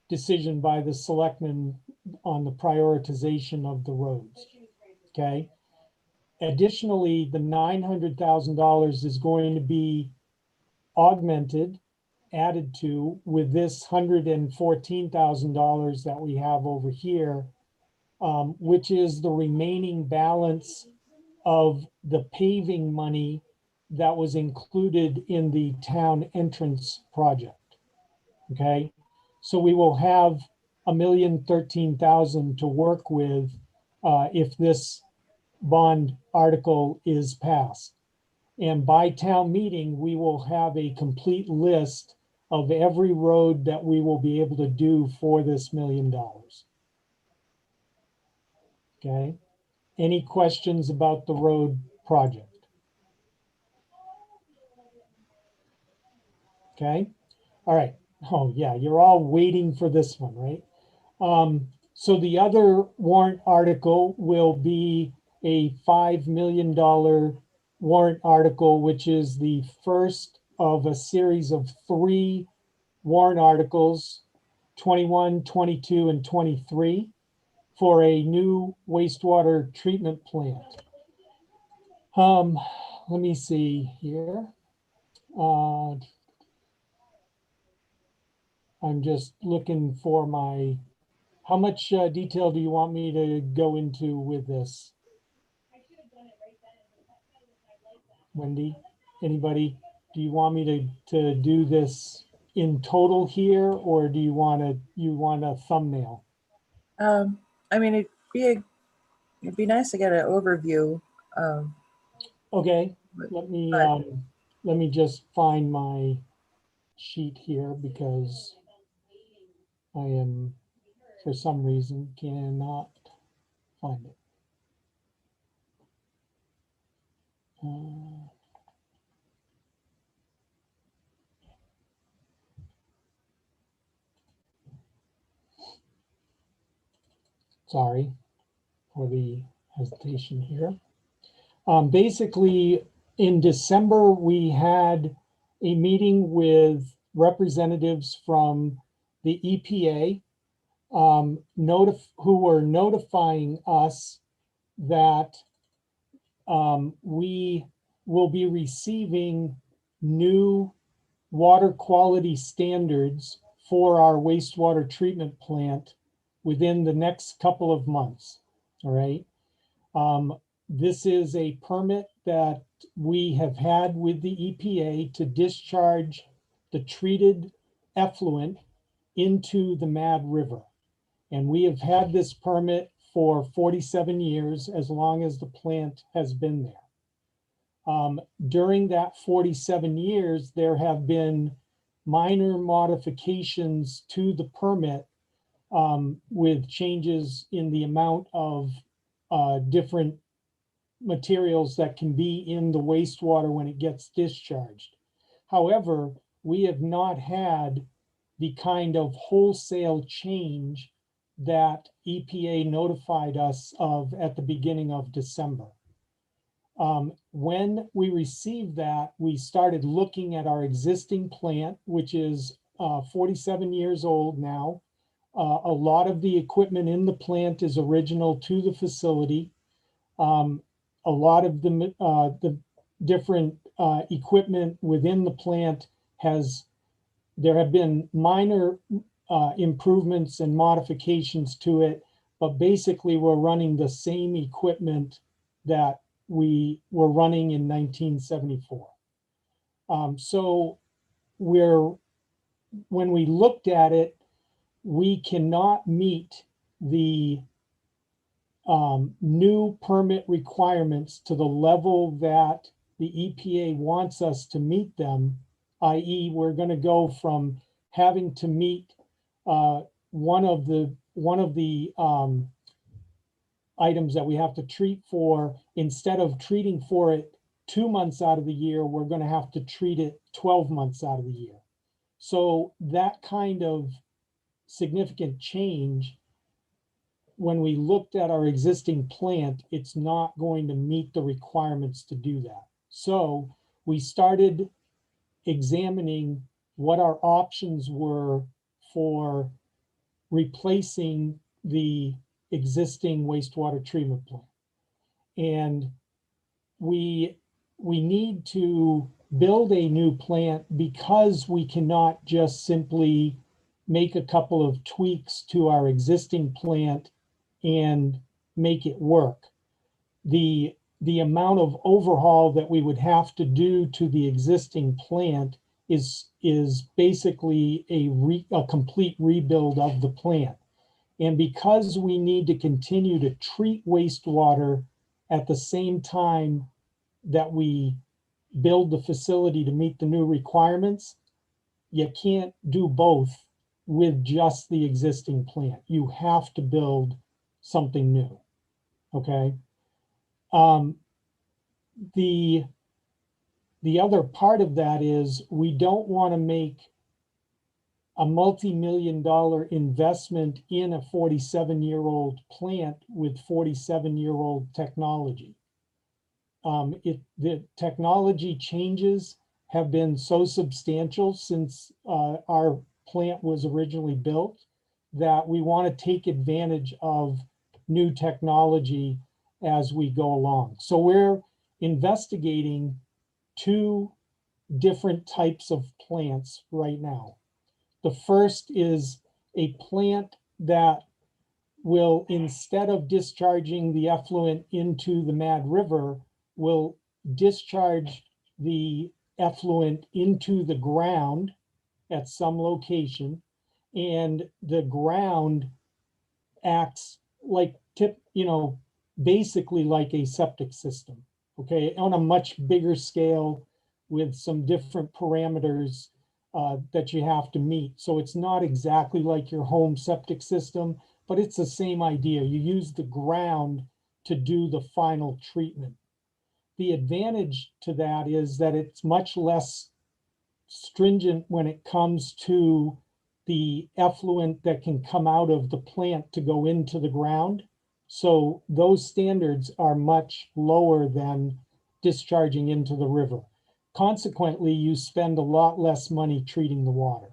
decision by the selectmen on the prioritization of the roads. Okay. Additionally, the $900,000 is going to be augmented, added to, with this $114,000 that we have over here, which is the remaining balance of the paving money that was included in the town entrance project. Okay, so we will have $1,013,000 to work with if this bond article is passed. And by town meeting, we will have a complete list of every road that we will be able to do for this $1 million. Okay, any questions about the road project? Okay, all right. Oh yeah, you're all waiting for this one, right? So the other warrant article will be a $5 million warrant article, which is the first of a series of 3 warrant articles, 21, 22, and 23, for a new wastewater treatment plant. Let me see here. I'm just looking for my, how much detail do you want me to go into with this? Wendy, anybody, do you want me to do this in total here, or do you want a thumbnail?
I mean, it'd be nice to get an overview.
Okay,
But-
let me just find my sheet here because I am, for some reason, cannot find it. Sorry for the hesitation here. Basically, in December, we had a meeting with representatives from the EPA who were notifying us that we will be receiving new water quality standards for our wastewater treatment plant within the next couple of months. All right. This is a permit that we have had with the EPA to discharge the treated effluent into the Mad River. And we have had this permit for 47 years, as long as the plant has been there. During that 47 years, there have been minor modifications to the permit with changes in the amount of different materials that can be in the wastewater when it gets discharged. However, we have not had the kind of wholesale change that EPA notified us of at the beginning of December. When we received that, we started looking at our existing plant, which is 47 years old now. A lot of the equipment in the plant is original to the facility. A lot of the different equipment within the plant there have been minor improvements and modifications to it, but basically we're running the same equipment that we were running in 1974. So when we looked at it, we cannot meet the new permit requirements to the level that the EPA wants us to meet them, i.e. we're going to go from having to meet one of the items that we have to treat for. Instead of treating for it 2 months out of the year, we're going to have to treat it 12 months out of the year. So that kind of significant change, when we looked at our existing plant, it's not going to meet the requirements to do that. So we started examining what our options were for replacing the existing wastewater treatment plant. And we need to build a new plant because we cannot just simply make a couple of tweaks to our existing plant and make it work. The amount of overhaul that we would have to do to the existing plant is basically a complete rebuild of the plant. And because we need to continue to treat wastewater at the same time that we build the facility to meet the new requirements, you can't do both with just the existing plant. You have to build something new, okay? The other part of that is we don't want to make a multi-million-dollar investment in a 47-year-old plant with 47-year-old technology. The technology changes have been so substantial since our plant was originally built that we want to take advantage of new technology as we go along. So we're investigating 2 different types of plants right now. The first is a plant that will, instead of discharging the effluent into the Mad River, will discharge the effluent into the ground at some location, and the ground acts like basically like a septic system, okay, on a much bigger scale with some different parameters that you have to meet. So it's not exactly like your home septic system, but it's the same idea. You use the ground to do the final treatment. The advantage to that is that it's much less stringent when it comes to the effluent that can come out of the plant to go into the ground. So those standards are much lower than discharging into the river. Consequently, you spend a lot less money treating the water.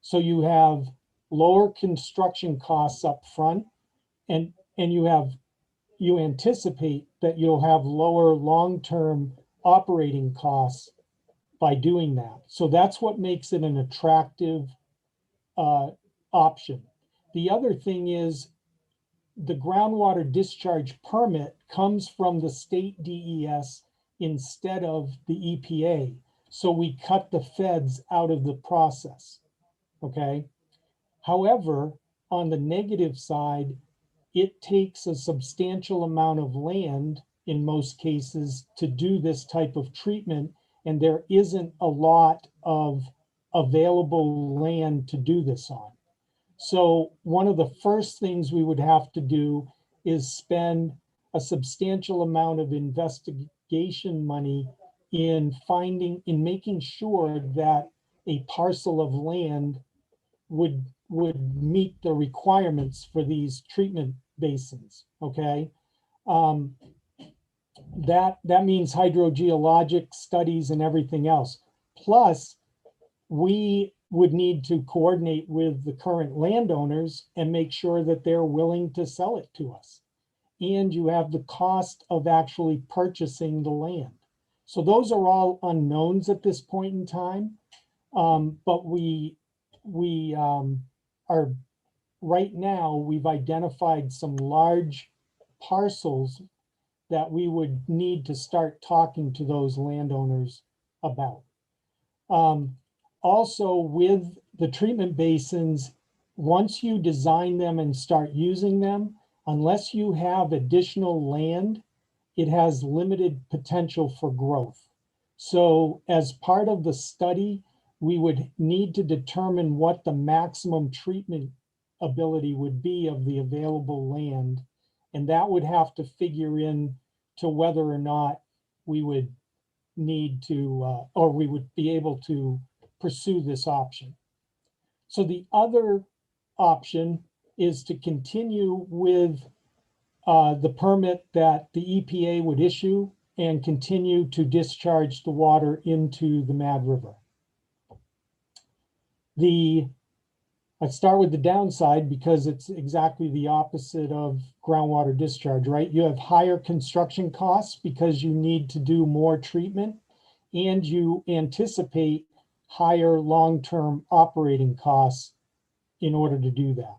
So you have lower construction costs up front, and you anticipate that you'll have lower long-term operating costs by doing that. So that's what makes it an attractive option. The other thing is the groundwater discharge permit comes from the state DES instead of the EPA. So we cut the feds out of the process, okay? However, on the negative side, it takes a substantial amount of land in most cases to do this type of treatment, and there isn't a lot of available land to do this on. So one of the first things we would have to do is spend a substantial amount of investigation money in making sure that a parcel of land would meet the requirements for these treatment basins, okay? That means hydrogeologic studies and everything else. Plus, we would need to coordinate with the current landowners and make sure that they're willing to sell it to us. And you have the cost of actually purchasing the land. So those are all unknowns at this point in time. But we are right now, we've identified some large parcels that we would need to start talking to those landowners about. Also, with the treatment basins, once you design them and start using them, unless you have additional land, it has limited potential for growth. So as part of the study, we would need to determine what the maximum treatment ability would be of the available land. And that would have to figure in to whether or not we would need to, or we would be able to pursue this option. So the other option is to continue with the permit that the EPA would issue and continue to discharge the water into the Mad River. Let's start with the downside because it's exactly the opposite of groundwater discharge, right? You have higher construction costs because you need to do more treatment, and you anticipate higher long-term operating costs in order to do that.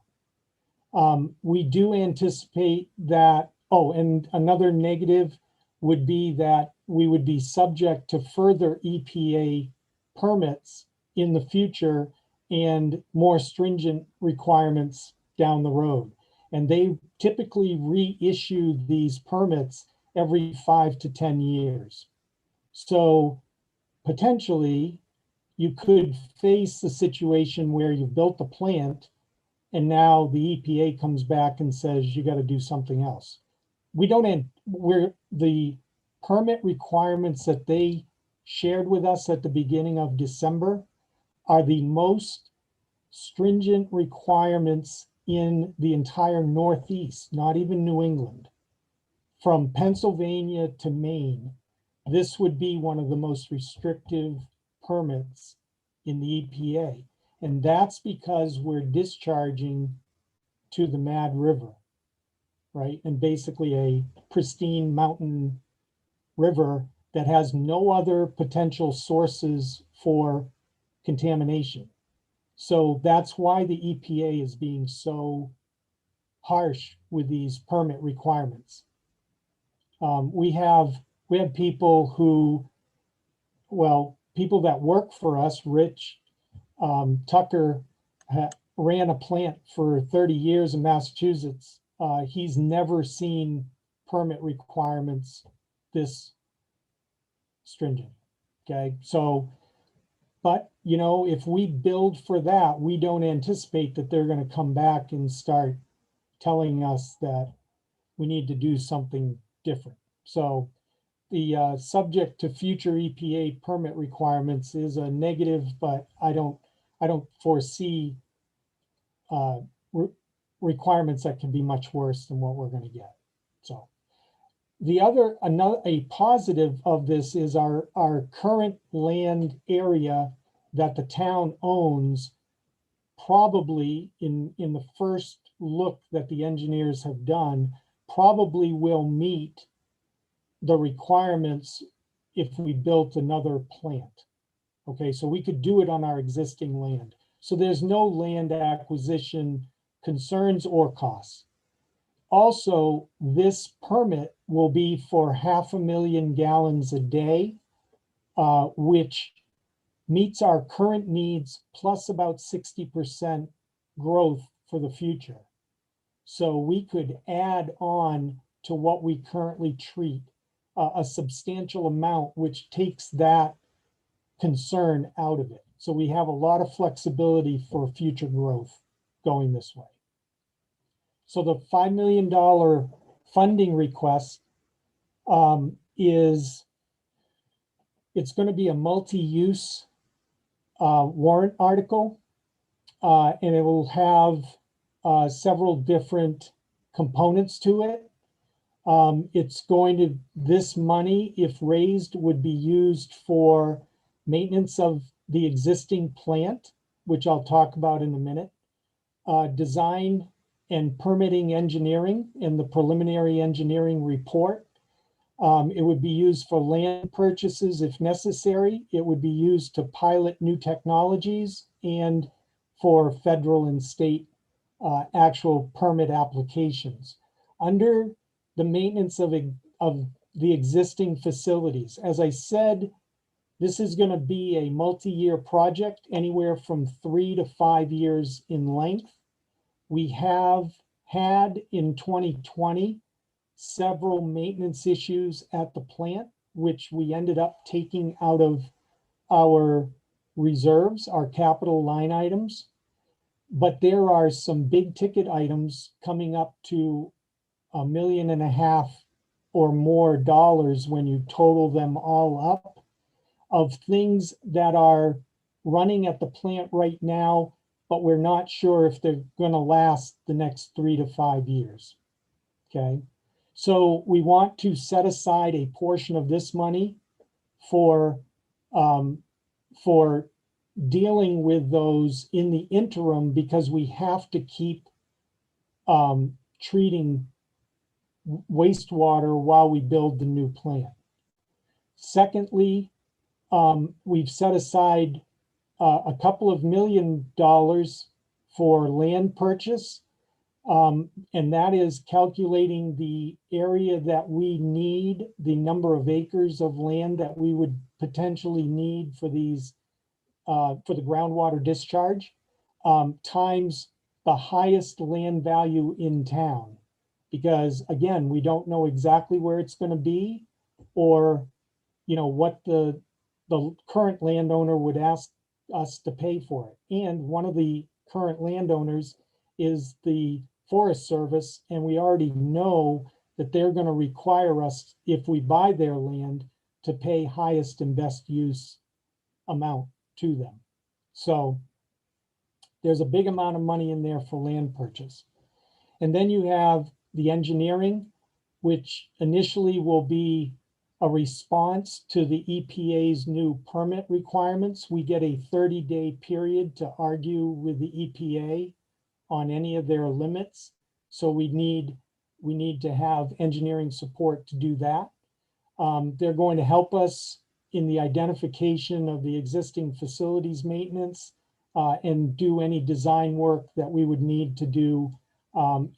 We do anticipate that, and another negative would be that we would be subject to further EPA permits in the future and more stringent requirements down the road. And they typically reissue these permits every 5 to 10 years. So potentially you could face a situation where you've built the plant and now the EPA comes back and says, you got to do something else. The permit requirements that they shared with us at the beginning of December are the most stringent requirements in the entire Northeast, not even New England. From Pennsylvania to Maine, this would be one of the most restrictive permits in the EPA. And that's because we're discharging to the Mad River, right? And basically a pristine mountain river that has no other potential sources for contamination. So that's why the EPA is being so harsh with these permit requirements. We have people who, people that work for us, Rich, Tucker ran a plant for 30 years in Massachusetts. He's never seen permit requirements this stringent. Okay, so, but you know, if we build for that, we don't anticipate that they're going to come back and start telling us that we need to do something different. So the subject to future EPA permit requirements is a negative, but I don't foresee requirements that can be much worse than what we're going to get. So a positive of this is our current land area that the town owns, probably in the first look that the engineers have done, probably will meet the requirements if we built another plant. Okay, so we could do it on our existing land. So there's no land acquisition concerns or costs. Also, this permit will be for 500,000 gallons a day, which meets our current needs plus about 60% growth for the future. So we could add on to what we currently treat a substantial amount, which takes that concern out of it. So we have a lot of flexibility for future growth going this way. So the $5 million funding request it's going to be a multi-use warrant article, and it will have several different components to it. This money, if raised, would be used for maintenance of the existing plant, which I'll talk about in a minute, design and permitting engineering in the preliminary engineering report. It would be used for land purchases if necessary. It would be used to pilot new technologies and for federal and state actual permit applications. Under the maintenance of the existing facilities, as I said, this is going to be a multi-year project, anywhere from 3 to 5 years in length. We have had in 2020 several maintenance issues at the plant, which we ended up taking out of our reserves, our capital line items. But there are some big ticket items coming up to $1.5 million or more when you total them all up, of things that are running at the plant right now, but we're not sure if they're going to last the next 3 to 5 years. Okay, so we want to set aside a portion of this money for dealing with those in the interim, because we have to keep treating wastewater while we build the new plant. Secondly, we've set aside a couple of $1 million for land purchase, and that is calculating the area that we need, the number of acres of land that we would potentially need for these for the groundwater discharge, times the highest land value in town. Because again, we don't know exactly where it's going to be, or what the current landowner would ask us to pay for it. And one of the current landowners is the Forest Service, and we already know that they're going to require us, if we buy their land, to pay highest and best use amount to them. So there's a big amount of money in there for land purchase. And then you have the engineering, which initially will be a response to the EPA's new permit requirements. We get a 30-day period to argue with the EPA on any of their limits. So we need to have engineering support to do that. They're going to help us in the identification of the existing facilities maintenance and do any design work that we would need to do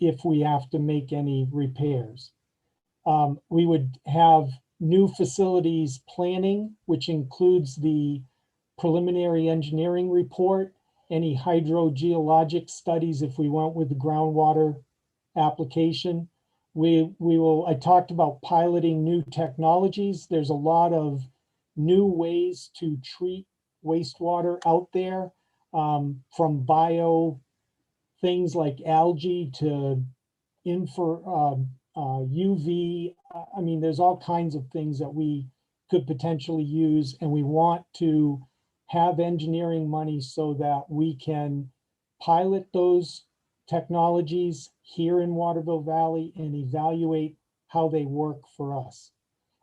if we have to make any repairs. We would have new facilities planning, which includes the preliminary engineering report, any hydrogeologic studies if we went with the groundwater application. I talked about piloting new technologies. There's a lot of new ways to treat wastewater out there, from bio things like algae to UV. I mean, there's all kinds of things that we could potentially use, and we want to have engineering money so that we can pilot those technologies here in Waterville Valley and evaluate how they work for us.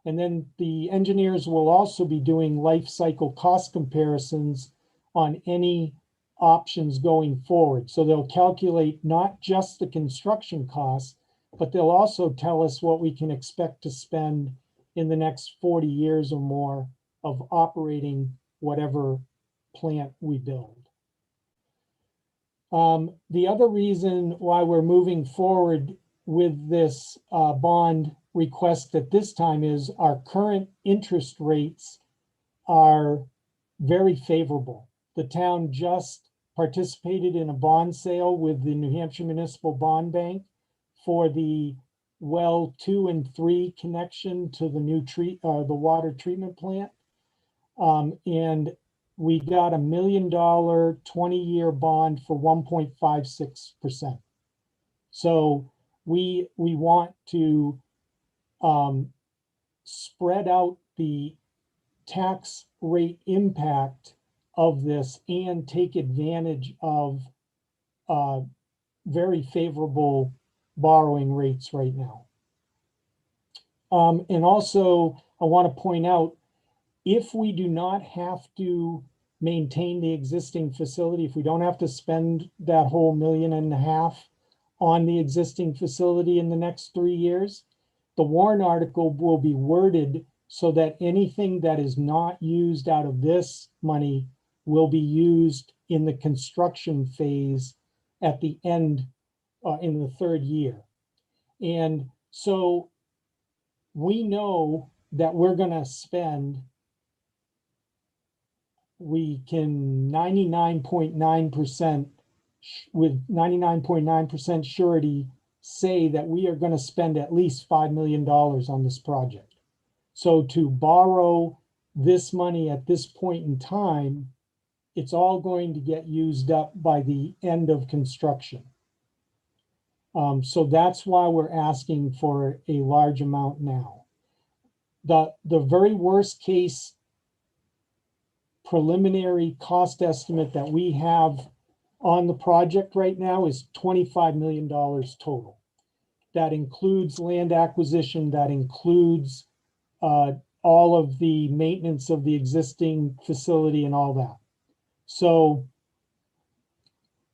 And then the engineers will also be doing life cycle cost comparisons on any options going forward. So they'll calculate not just the construction costs, but they'll also tell us what we can expect to spend in the next 40 years or more of operating whatever plant we build. The other reason why we're moving forward with this bond request at this time is our current interest rates are very favorable. The town just participated in a bond sale with the New Hampshire Municipal Bond Bank for the well 2 and 3 connection to the new the water treatment plant. And we got $1 million 20-year bond for 1.56%. So we want to spread out the tax rate impact of this and take advantage of very favorable borrowing rates right now. And also, I want to point out, if we do not have to maintain the existing facility, if we don't have to spend that whole $1.5 million on the existing facility in the next 3 years, the warrant article will be worded so that anything that is not used out of this money will be used in the construction phase at the end, in the 3rd year. And so we know that we're going to spend, we can 99.9% with 99.9% surety say that we are going to spend at least $5 million on this project. So to borrow this money at this point in time, it's all going to get used up by the end of construction. So that's why we're asking for a large amount now. The very worst case preliminary cost estimate that we have on the project right now is $25 million total. That includes land acquisition, that includes all of the maintenance of the existing facility and all that. So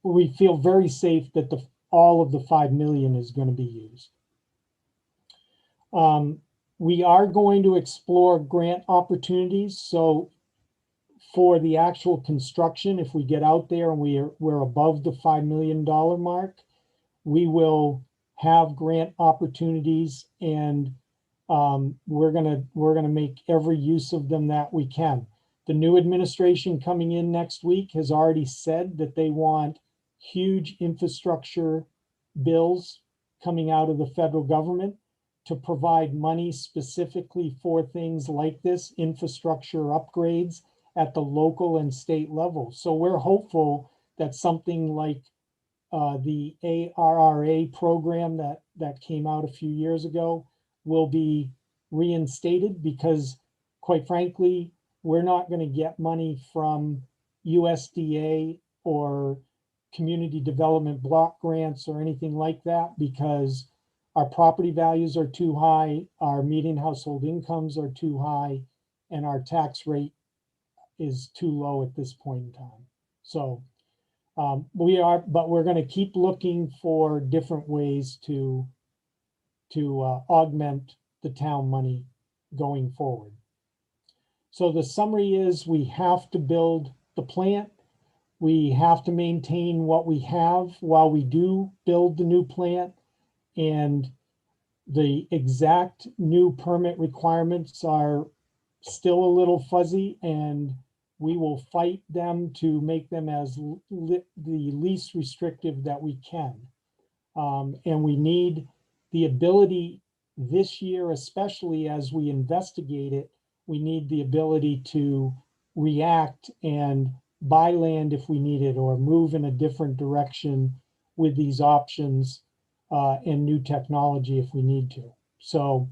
we feel very safe that all of the 5 million is going to be used. We are going to explore grant opportunities. So for the actual construction, if we get out there and we're above the $5 million mark, we will have grant opportunities, and we're gonna make every use of them that we can. The new administration coming in next week has already said that they want huge infrastructure bills coming out of the federal government to provide money specifically for things like this, infrastructure upgrades at the local and state level. So we're hopeful that something like the ARRA program that came out a few years ago will be reinstated, because quite frankly, we're not going to get money from USDA or community development block grants or anything like that, because our property values are too high, our median household incomes are too high, and our tax rate is too low at this point in time. So we're going to keep looking for different ways to augment the town money going forward. So the summary is, we have to build the plant. We have to maintain what we have while we do build the new plant, and the exact new permit requirements are still a little fuzzy, and we will fight them to make them as the least restrictive that we can. And we need the ability this year, especially as we investigate it, we need the ability to react and buy land if we need it, or move in a different direction with these options and new technology if we need to. So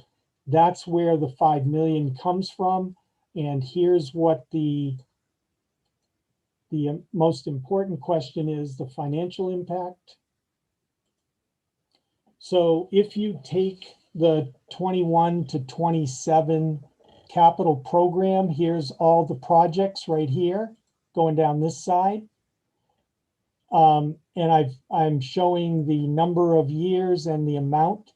that's where the 5 million comes from. And here's what the most important question is: the financial impact. So if you take the 21 to 27 capital program, here's all the projects right here going down this side. And I'm showing the number of years and the amount.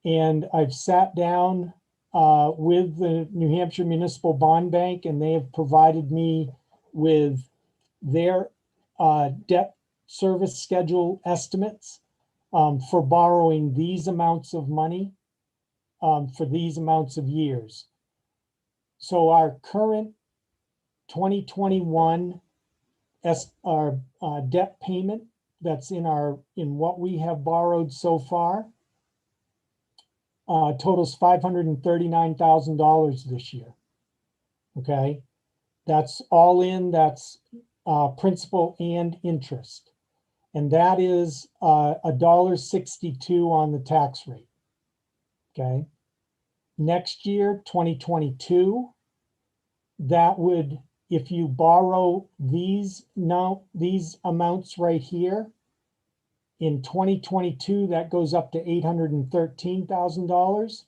And I've sat down with the New Hampshire Municipal Bond Bank, and they have provided me with their debt service schedule estimates for borrowing these amounts of money for these amounts of years. So our current 2021 our debt payment that's in what we have borrowed so far totals $539,000 this year. Okay, that's all in. That's principal and interest, and that is $1.62 on the tax rate. Okay, next year, 2022, that would, if you borrow these amounts right here, in 2022, that goes up to $813,000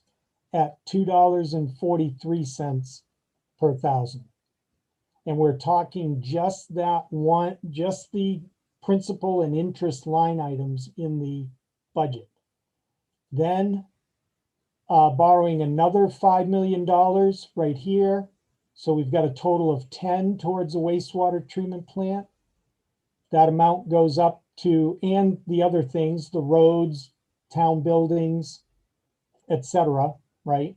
at $2.43 per thousand. And we're talking just the principal and interest line items in the budget. Then borrowing another $5 million right here. So we've got a total of 10 towards the wastewater treatment plant. That amount goes up to, and the other things, the roads, town buildings, etc., right?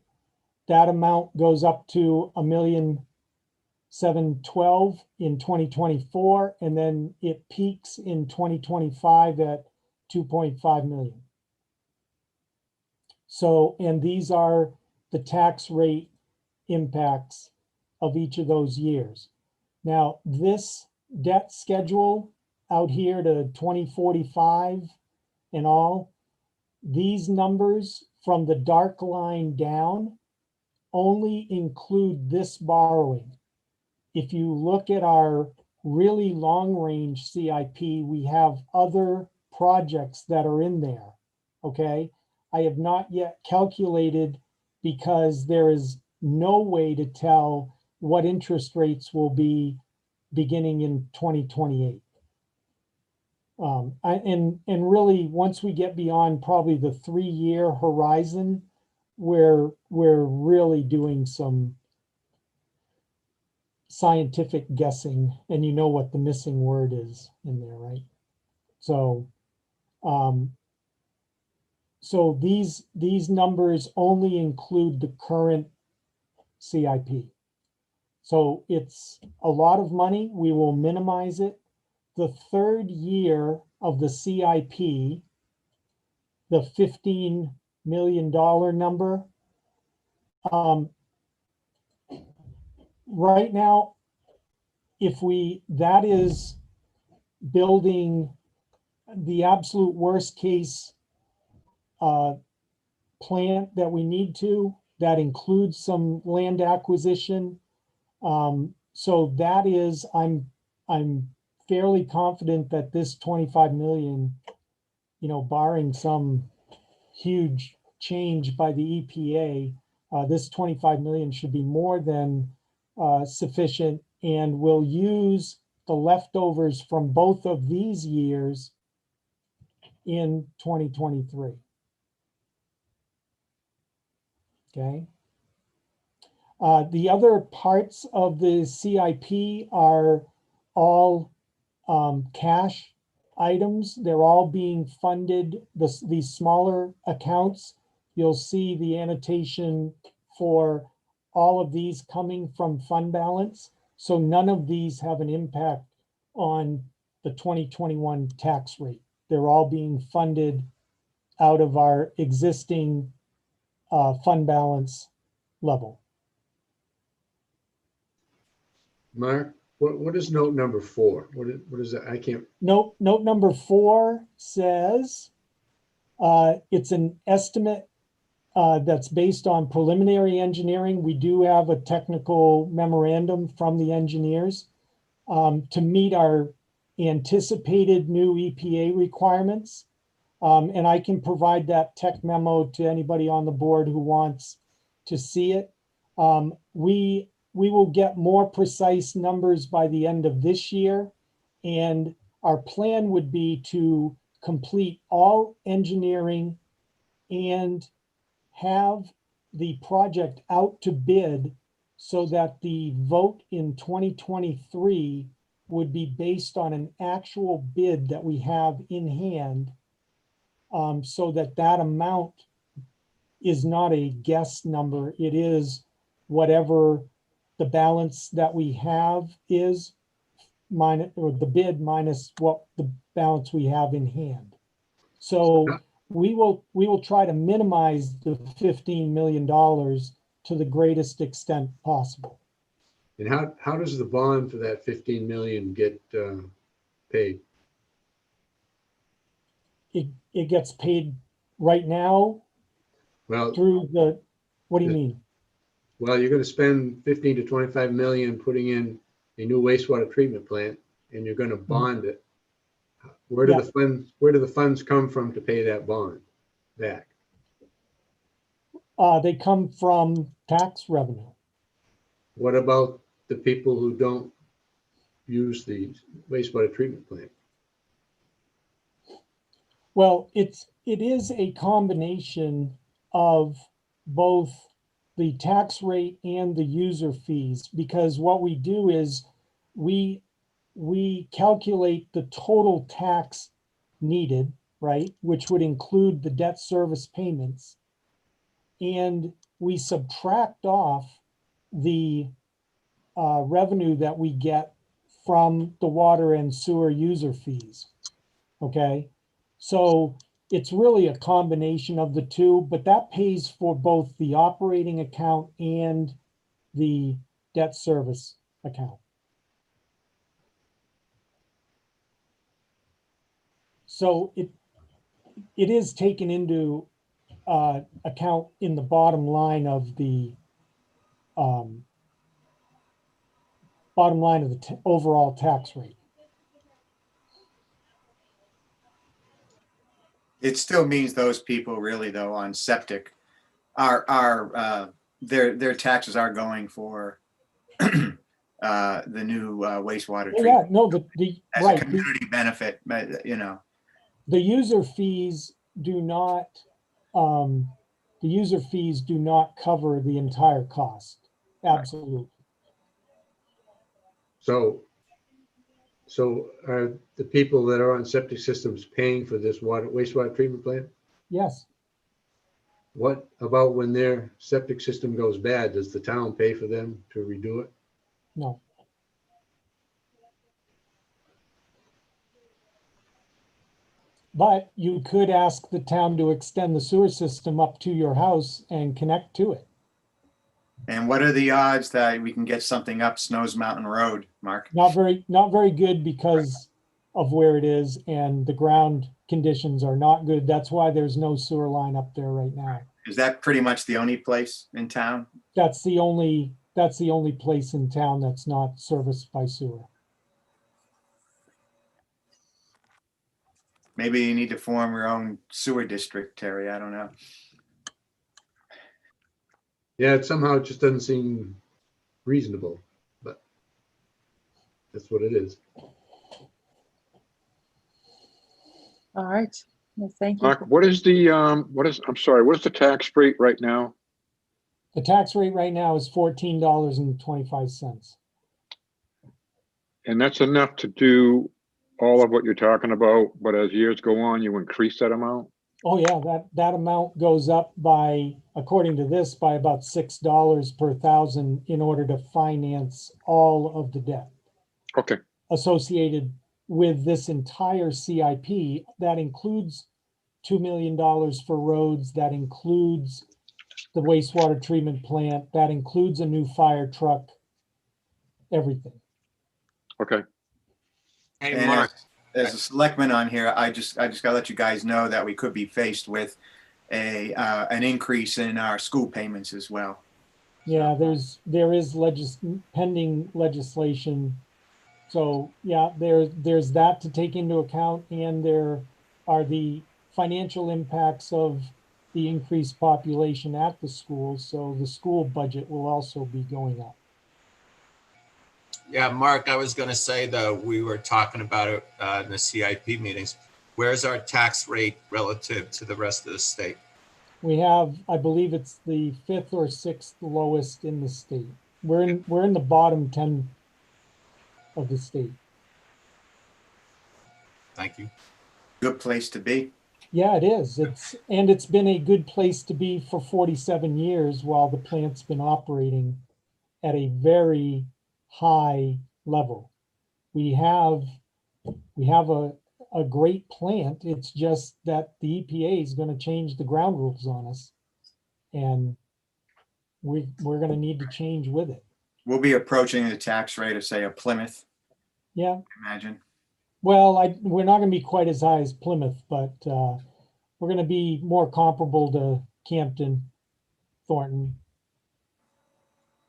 That amount goes up to $1,712,000 in 2024, and then it peaks in 2025 at 2.5 million. So, and these are the tax rate impacts of each of those years. Now, this debt schedule out here to 2045 and all, these numbers from the dark line down only include this borrowing. If you look at our really long range CIP, we have other projects that are in there, okay? I have not yet calculated, because there is no way to tell what interest rates will be beginning in 2028. And really, once we get beyond probably the 3-year horizon, we're really doing some scientific guessing, and you know what the missing word is in there, right? So, so these numbers only include the current CIP. So it's a lot of money. We will minimize it. The third year of the CIP, the $15 million number, right now, that is building the absolute worst case plant that we need to, that includes some land acquisition. So that is, I'm fairly confident that this 25 million, barring some huge change by the EPA, this 25 million should be more than sufficient, and we'll use the leftovers from both of these years in 2023. Okay. The other parts of the CIP are all cash items. They're all being funded. These smaller accounts, you'll see the annotation for all of these coming from fund balance. So none of these have an impact on the 2021 tax rate. They're all being funded out of our existing fund balance level.
Mark, what is note number 4? What is that? I can't.
Note number 4 says it's an estimate that's based on preliminary engineering. We do have a technical memorandum from the engineers to meet our anticipated new EPA requirements. And I can provide that tech memo to anybody on the board who wants to see it. We will get more precise numbers by the end of this year. And our plan would be to complete all engineering and have the project out to bid so that the vote in 2023 would be based on an actual bid that we have in hand, so that that amount is not a guess number. It is whatever the balance that we have is, minus, or the bid minus what the balance we have in hand. So we will try to minimize the $15 million to the greatest extent possible.
And how does the bond for that 15 million get paid?
It gets paid right now.
Well,
through the, what do you mean?
Well, you're going to spend 15 to 25 million putting in a new wastewater treatment plant, and you're going to bond it. Where do the funds come from to pay that bond back?
They come from tax revenue.
What about the people who don't use the wastewater treatment plant?
Well, it is a combination of both the tax rate and the user fees, because what we do is we calculate the total tax needed, right, which would include the debt service payments, and we subtract off the revenue that we get from the water and sewer user fees. Okay, so it's really a combination of the two, but that pays for both the operating account and the debt service account. So it is taken into account in the bottom line of the overall tax rate.
It still means those people really though on septic are their taxes are going for the new wastewater treatment.
Yeah, no,
as
right,
a community benefit, you know.
The user fees do not cover the entire cost. Absolutely.
So are the people that are on septic systems paying for this wastewater treatment plant?
Yes.
What about when their septic system goes bad? Does the town pay for them to redo it?
No. But you could ask the town to extend the sewer system up to your house and connect to it.
And what are the odds that we can get something up Snows Mountain Road, Mark?
Not very good because of where it is, and the ground conditions are not good. That's why there's no sewer line up there right now.
Is that pretty much the only place in town?
That's the only place in town that's not serviced by sewer.
Maybe you need to form your own sewer district, Terry. I don't know.
Yeah, it somehow just doesn't seem reasonable, but that's what it is.
All right. Well, thank you.
Mark, what is the tax rate right now?
The tax rate right now is $14.25.
And that's enough to do all of what you're talking about, but as years go on, you increase that amount?
Oh, yeah, that amount goes up by, according to this, by about $6 per thousand in order to finance all of the debt
Okay,
associated with this entire CIP. That includes $2 million for roads, that includes the wastewater treatment plant, that includes a new fire truck, everything.
okay.
Hey,
And
Mark.
as a selectman on here, I just gotta let you guys know that we could be faced with an increase in our school payments as well.
Yeah, there is pending legislation. So yeah, there's that to take into account, and there are the financial impacts of the increased population at the schools. So the school budget will also be going up.
Yeah, Mark, I was going to say, though, we were talking about it in the CIP meetings. Where's our tax rate relative to the rest of the state?
We have, I believe it's the 5th or 6th lowest in the state. We're in the bottom 10 of the state.
Thank you.
Good place to be.
Yeah, it is. It's been a good place to be for 47 years while the plant's been operating at a very high level. We have a great plant. It's just that the EPA is going to change the ground rules on us, and we're going to need to change with it.
We'll be approaching the tax rate of, say, a Plymouth,
Yeah.
imagine.
Well, we're not going to be quite as high as Plymouth, but we're going to be more comparable to Campton, Thornton.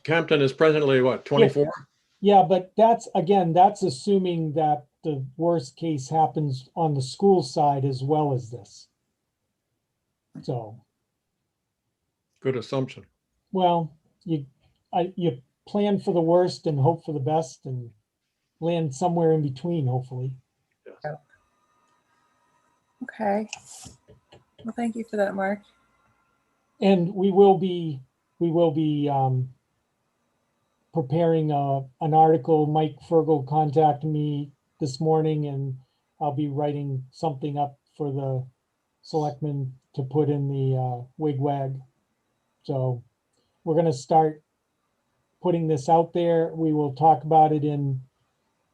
Campton is presently what, 24?
Yeah, but that's assuming that the worst case happens on the school side as well as this. So,
Good assumption.
well, you plan for the worst and hope for the best and land somewhere in between, hopefully.
Okay. Well, thank you for that, Mark.
And we will be preparing an article. Mike Fergal contacted me this morning, and I'll be writing something up for the selectmen to put in the wigwag. So we're going to start putting this out there. We will talk about it in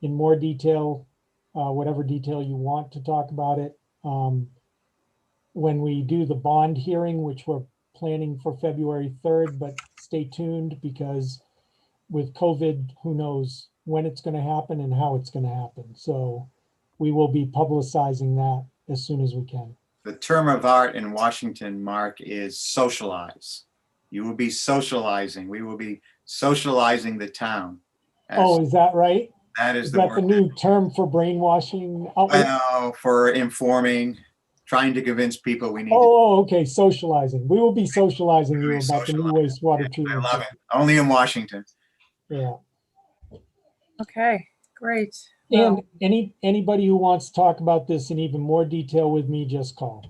more detail, whatever detail you want to talk about it. When we do the bond hearing, which we're planning for February 3rd, but stay tuned because with COVID, who knows when it's going to happen and how it's going to happen. So we will be publicizing that as soon as we can.
The term of art in Washington, Mark, is socialize. You will be socializing. We will be socializing the town.
Oh, is that right?
That is the
that
word.
the new term for brainwashing?
Well, for informing, trying to convince people we need
Oh, okay. Socializing. We will be socializing you about the new wastewater
I
treatment.
love it. Only in Washington.
Yeah.
Okay, great.
And anybody who wants to talk about this in even more detail with me, just call.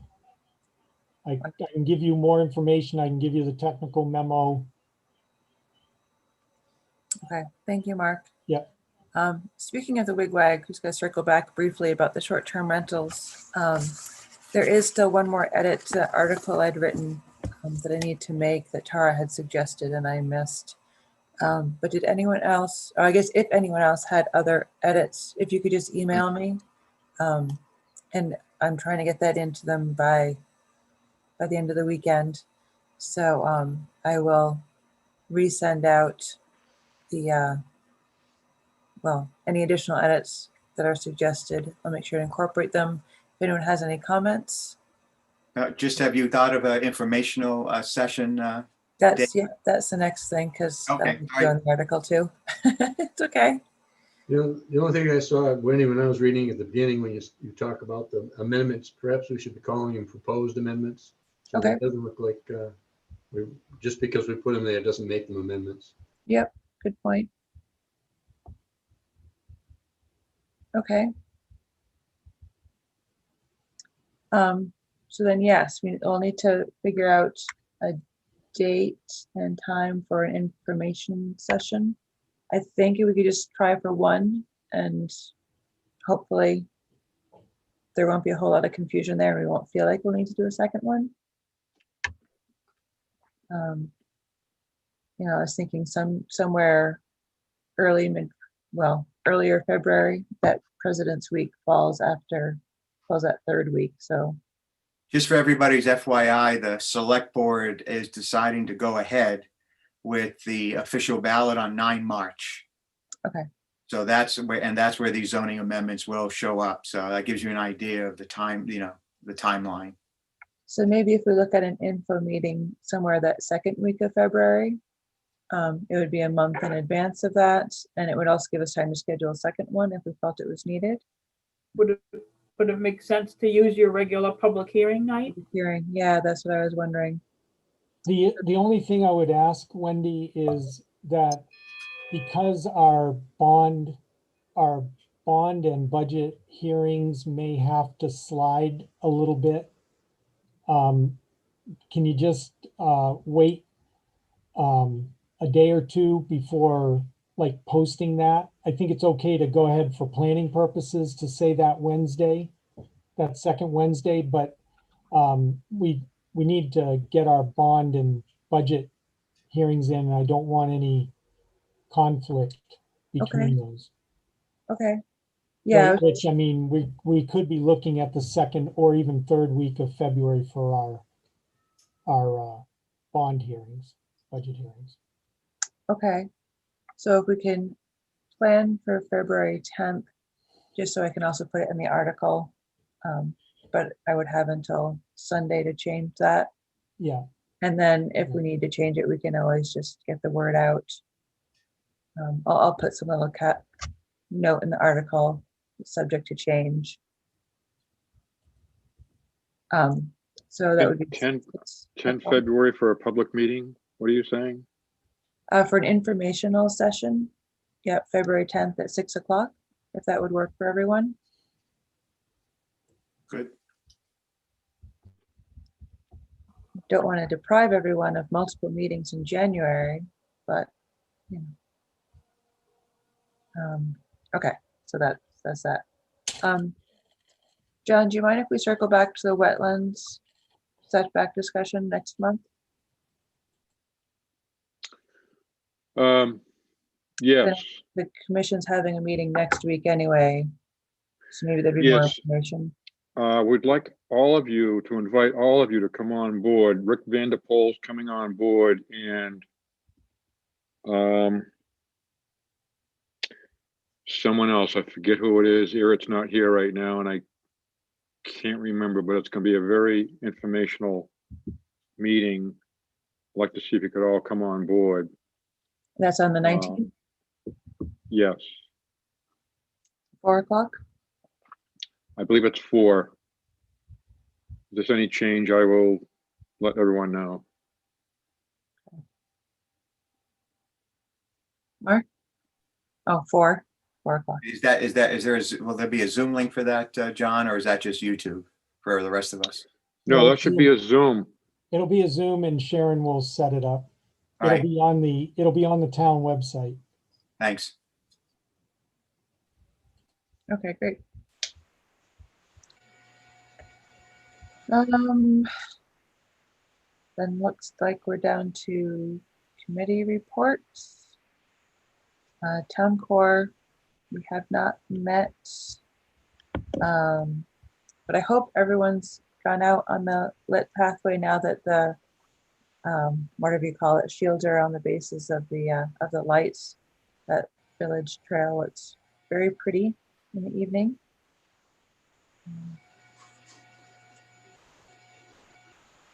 I can give you more information. I can give you the technical memo.
Okay, thank you, Mark.
Yep.
Speaking of the wigwag, just going to circle back briefly about the short-term rentals. There is still one more edit to the article I'd written that I need to make that Tara had suggested and I missed. But did anyone else, or I guess if anyone else had other edits, if you could just email me. And I'm trying to get that into them by the end of the weekend. So I will resend out the, well, any additional edits that are suggested. I'll make sure to incorporate them. If anyone has any comments.
Just have you thought of an informational session?
That's the next thing because
Okay,
I'm doing the article too. It's okay.
You know, the only thing I saw, Wendy, when I was reading at the beginning, when you talk about the amendments, perhaps we should be calling them proposed amendments. So
Okay.
It doesn't look like just because we put them there, it doesn't make them amendments.
Yep, good point. Okay. So then, yes, we'll need to figure out a date and time for an information session. I think we could just try for one and hopefully there won't be a whole lot of confusion there. We won't feel like we'll need to do a second one. You know, I was thinking somewhere earlier February. That President's Week falls that third week. So
Just for everybody's FYI, the select board is deciding to go ahead with the official ballot on 9 March.
okay.
So that's where these zoning amendments will show up. So that gives you an idea of the time, the timeline.
So maybe if we look at an info meeting somewhere that second week of February, it would be a month in advance of that, and it would also give us time to schedule a second one if we felt it was needed.
Would it make sense to use your regular public hearing night?
Hearing, yeah, that's what I was wondering.
The only thing I would ask, Wendy, is that because our bond and budget hearings may have to slide a little bit, can you just wait a day or two before like posting that? I think it's okay to go ahead for planning purposes to say that Wednesday, that second Wednesday, but we need to get our bond and budget hearings in, and I don't want any conflict between those.
Okay. Yeah.
Which, I mean, we could be looking at the second or even third week of February for our bond hearings, budget hearings.
Okay. So if we can plan for February 10th, just so I can also put it in the article, but I would have until Sunday to change that.
Yeah.
And then if we need to change it, we can always just get the word out. I'll put some little note in the article, subject to change. So that would be
10 February for a public meeting. What are you saying?
For an informational session. Yeah, February 10th at 6 o'clock, if that would work for everyone.
Good.
Don't want to deprive everyone of multiple meetings in January, but you know. Okay, so that's that. John, do you mind if we circle back to the wetlands setback discussion next month?
Yes.
The commission's having a meeting next week anyway, so maybe there'd be more
Yes.
information.
We'd like to invite all of you to come on board. Rick Vanderpool's coming on board, and someone else, I forget who it is. Eric's not here right now, and I can't remember, but it's going to be a very informational meeting. I'd like to see if you could all come on board.
That's on the 19th,
Yes,
4 o'clock.
I believe it's 4. If there's any change, I will let everyone know.
Mark? Oh, 4 o'clock.
Will there be a Zoom link for that, John, or is that just YouTube for the rest of us?
No, that should be a Zoom.
It'll be a Zoom, and Sharon will set it up.
All right.
It'll be on the town website.
Thanks.
Okay, great. Then looks like we're down to committee reports. Town core, we have not met. But I hope everyone's gone out on the lit pathway now that the whatever you call it, shields are on the bases of the lights. That village trail, it's very pretty in the evening.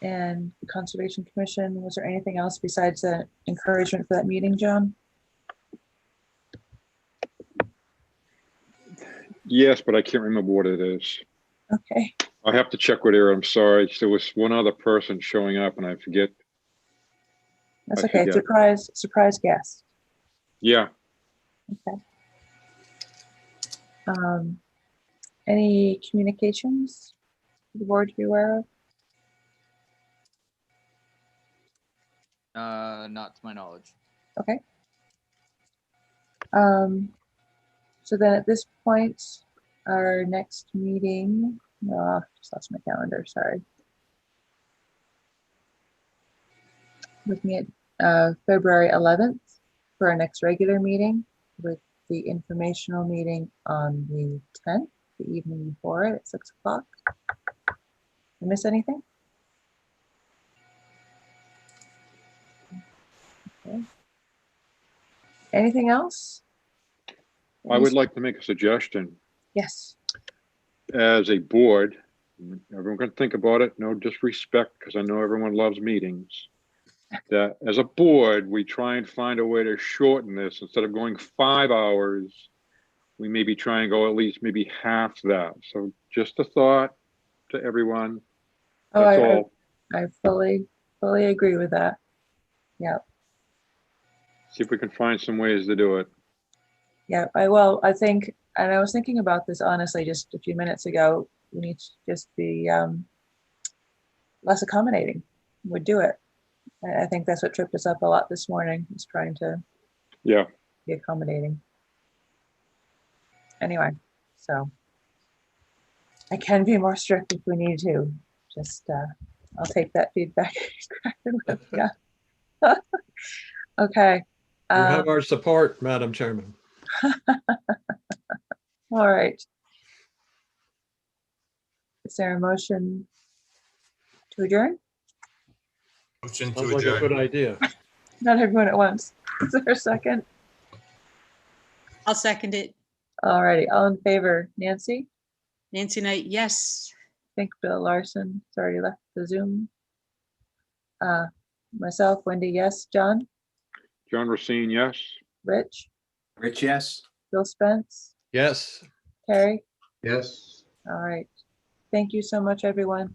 And Conservation Commission, was there anything else besides the encouragement for that meeting, John?
Yes, but I can't remember what it is.
Okay.
I have to check with her. I'm sorry. There was one other person showing up, and I forget.
That's
I
okay.
forget.
Surprise guest.
Yeah.
Okay. Any communications for the board to be aware of?
Not to my knowledge.
Okay. So then at this point, our next meeting Just lost my calendar, sorry. Looking at February 11th for our next regular meeting, with the informational meeting on the 10th, the evening before it at 6 o'clock. Did I miss anything? Okay. Anything else?
I would like to make a suggestion.
Yes.
As a board, everyone can think about it, no disrespect, because I know everyone loves meetings. That as a board, we try and find a way to shorten this. Instead of going 5 hours, we maybe try and go at least maybe half that. So just a thought to everyone.
Oh,
That's all.
I fully agree with that. Yeah.
See if we can find some ways to do it.
Yeah, I think, and I was thinking about this honestly just a few minutes ago, we need to just be less accommodating. Would do it. I think that's what tripped us up a lot this morning, is trying to be accommodating. Anyway, so I can be more strict if we need to. Just I'll take that feedback. Yeah. Okay.
You have our support, Madam Chairman.
All right. Is there a motion to adjourn?
Motion to
Sounds like a good
adjourn.
idea.
Not everyone at once. Is there a second?
I'll second it.
All righty. All in favor? Nancy?
Nancy Knight, yes.
I think Bill Larson has already left the Zoom. Myself, Wendy, yes. John?
John Racine, yes.
Rich?
Rich, yes.
Bill Spence?
Yes.
Carrie?
Yes.
All right. Thank you so much, everyone.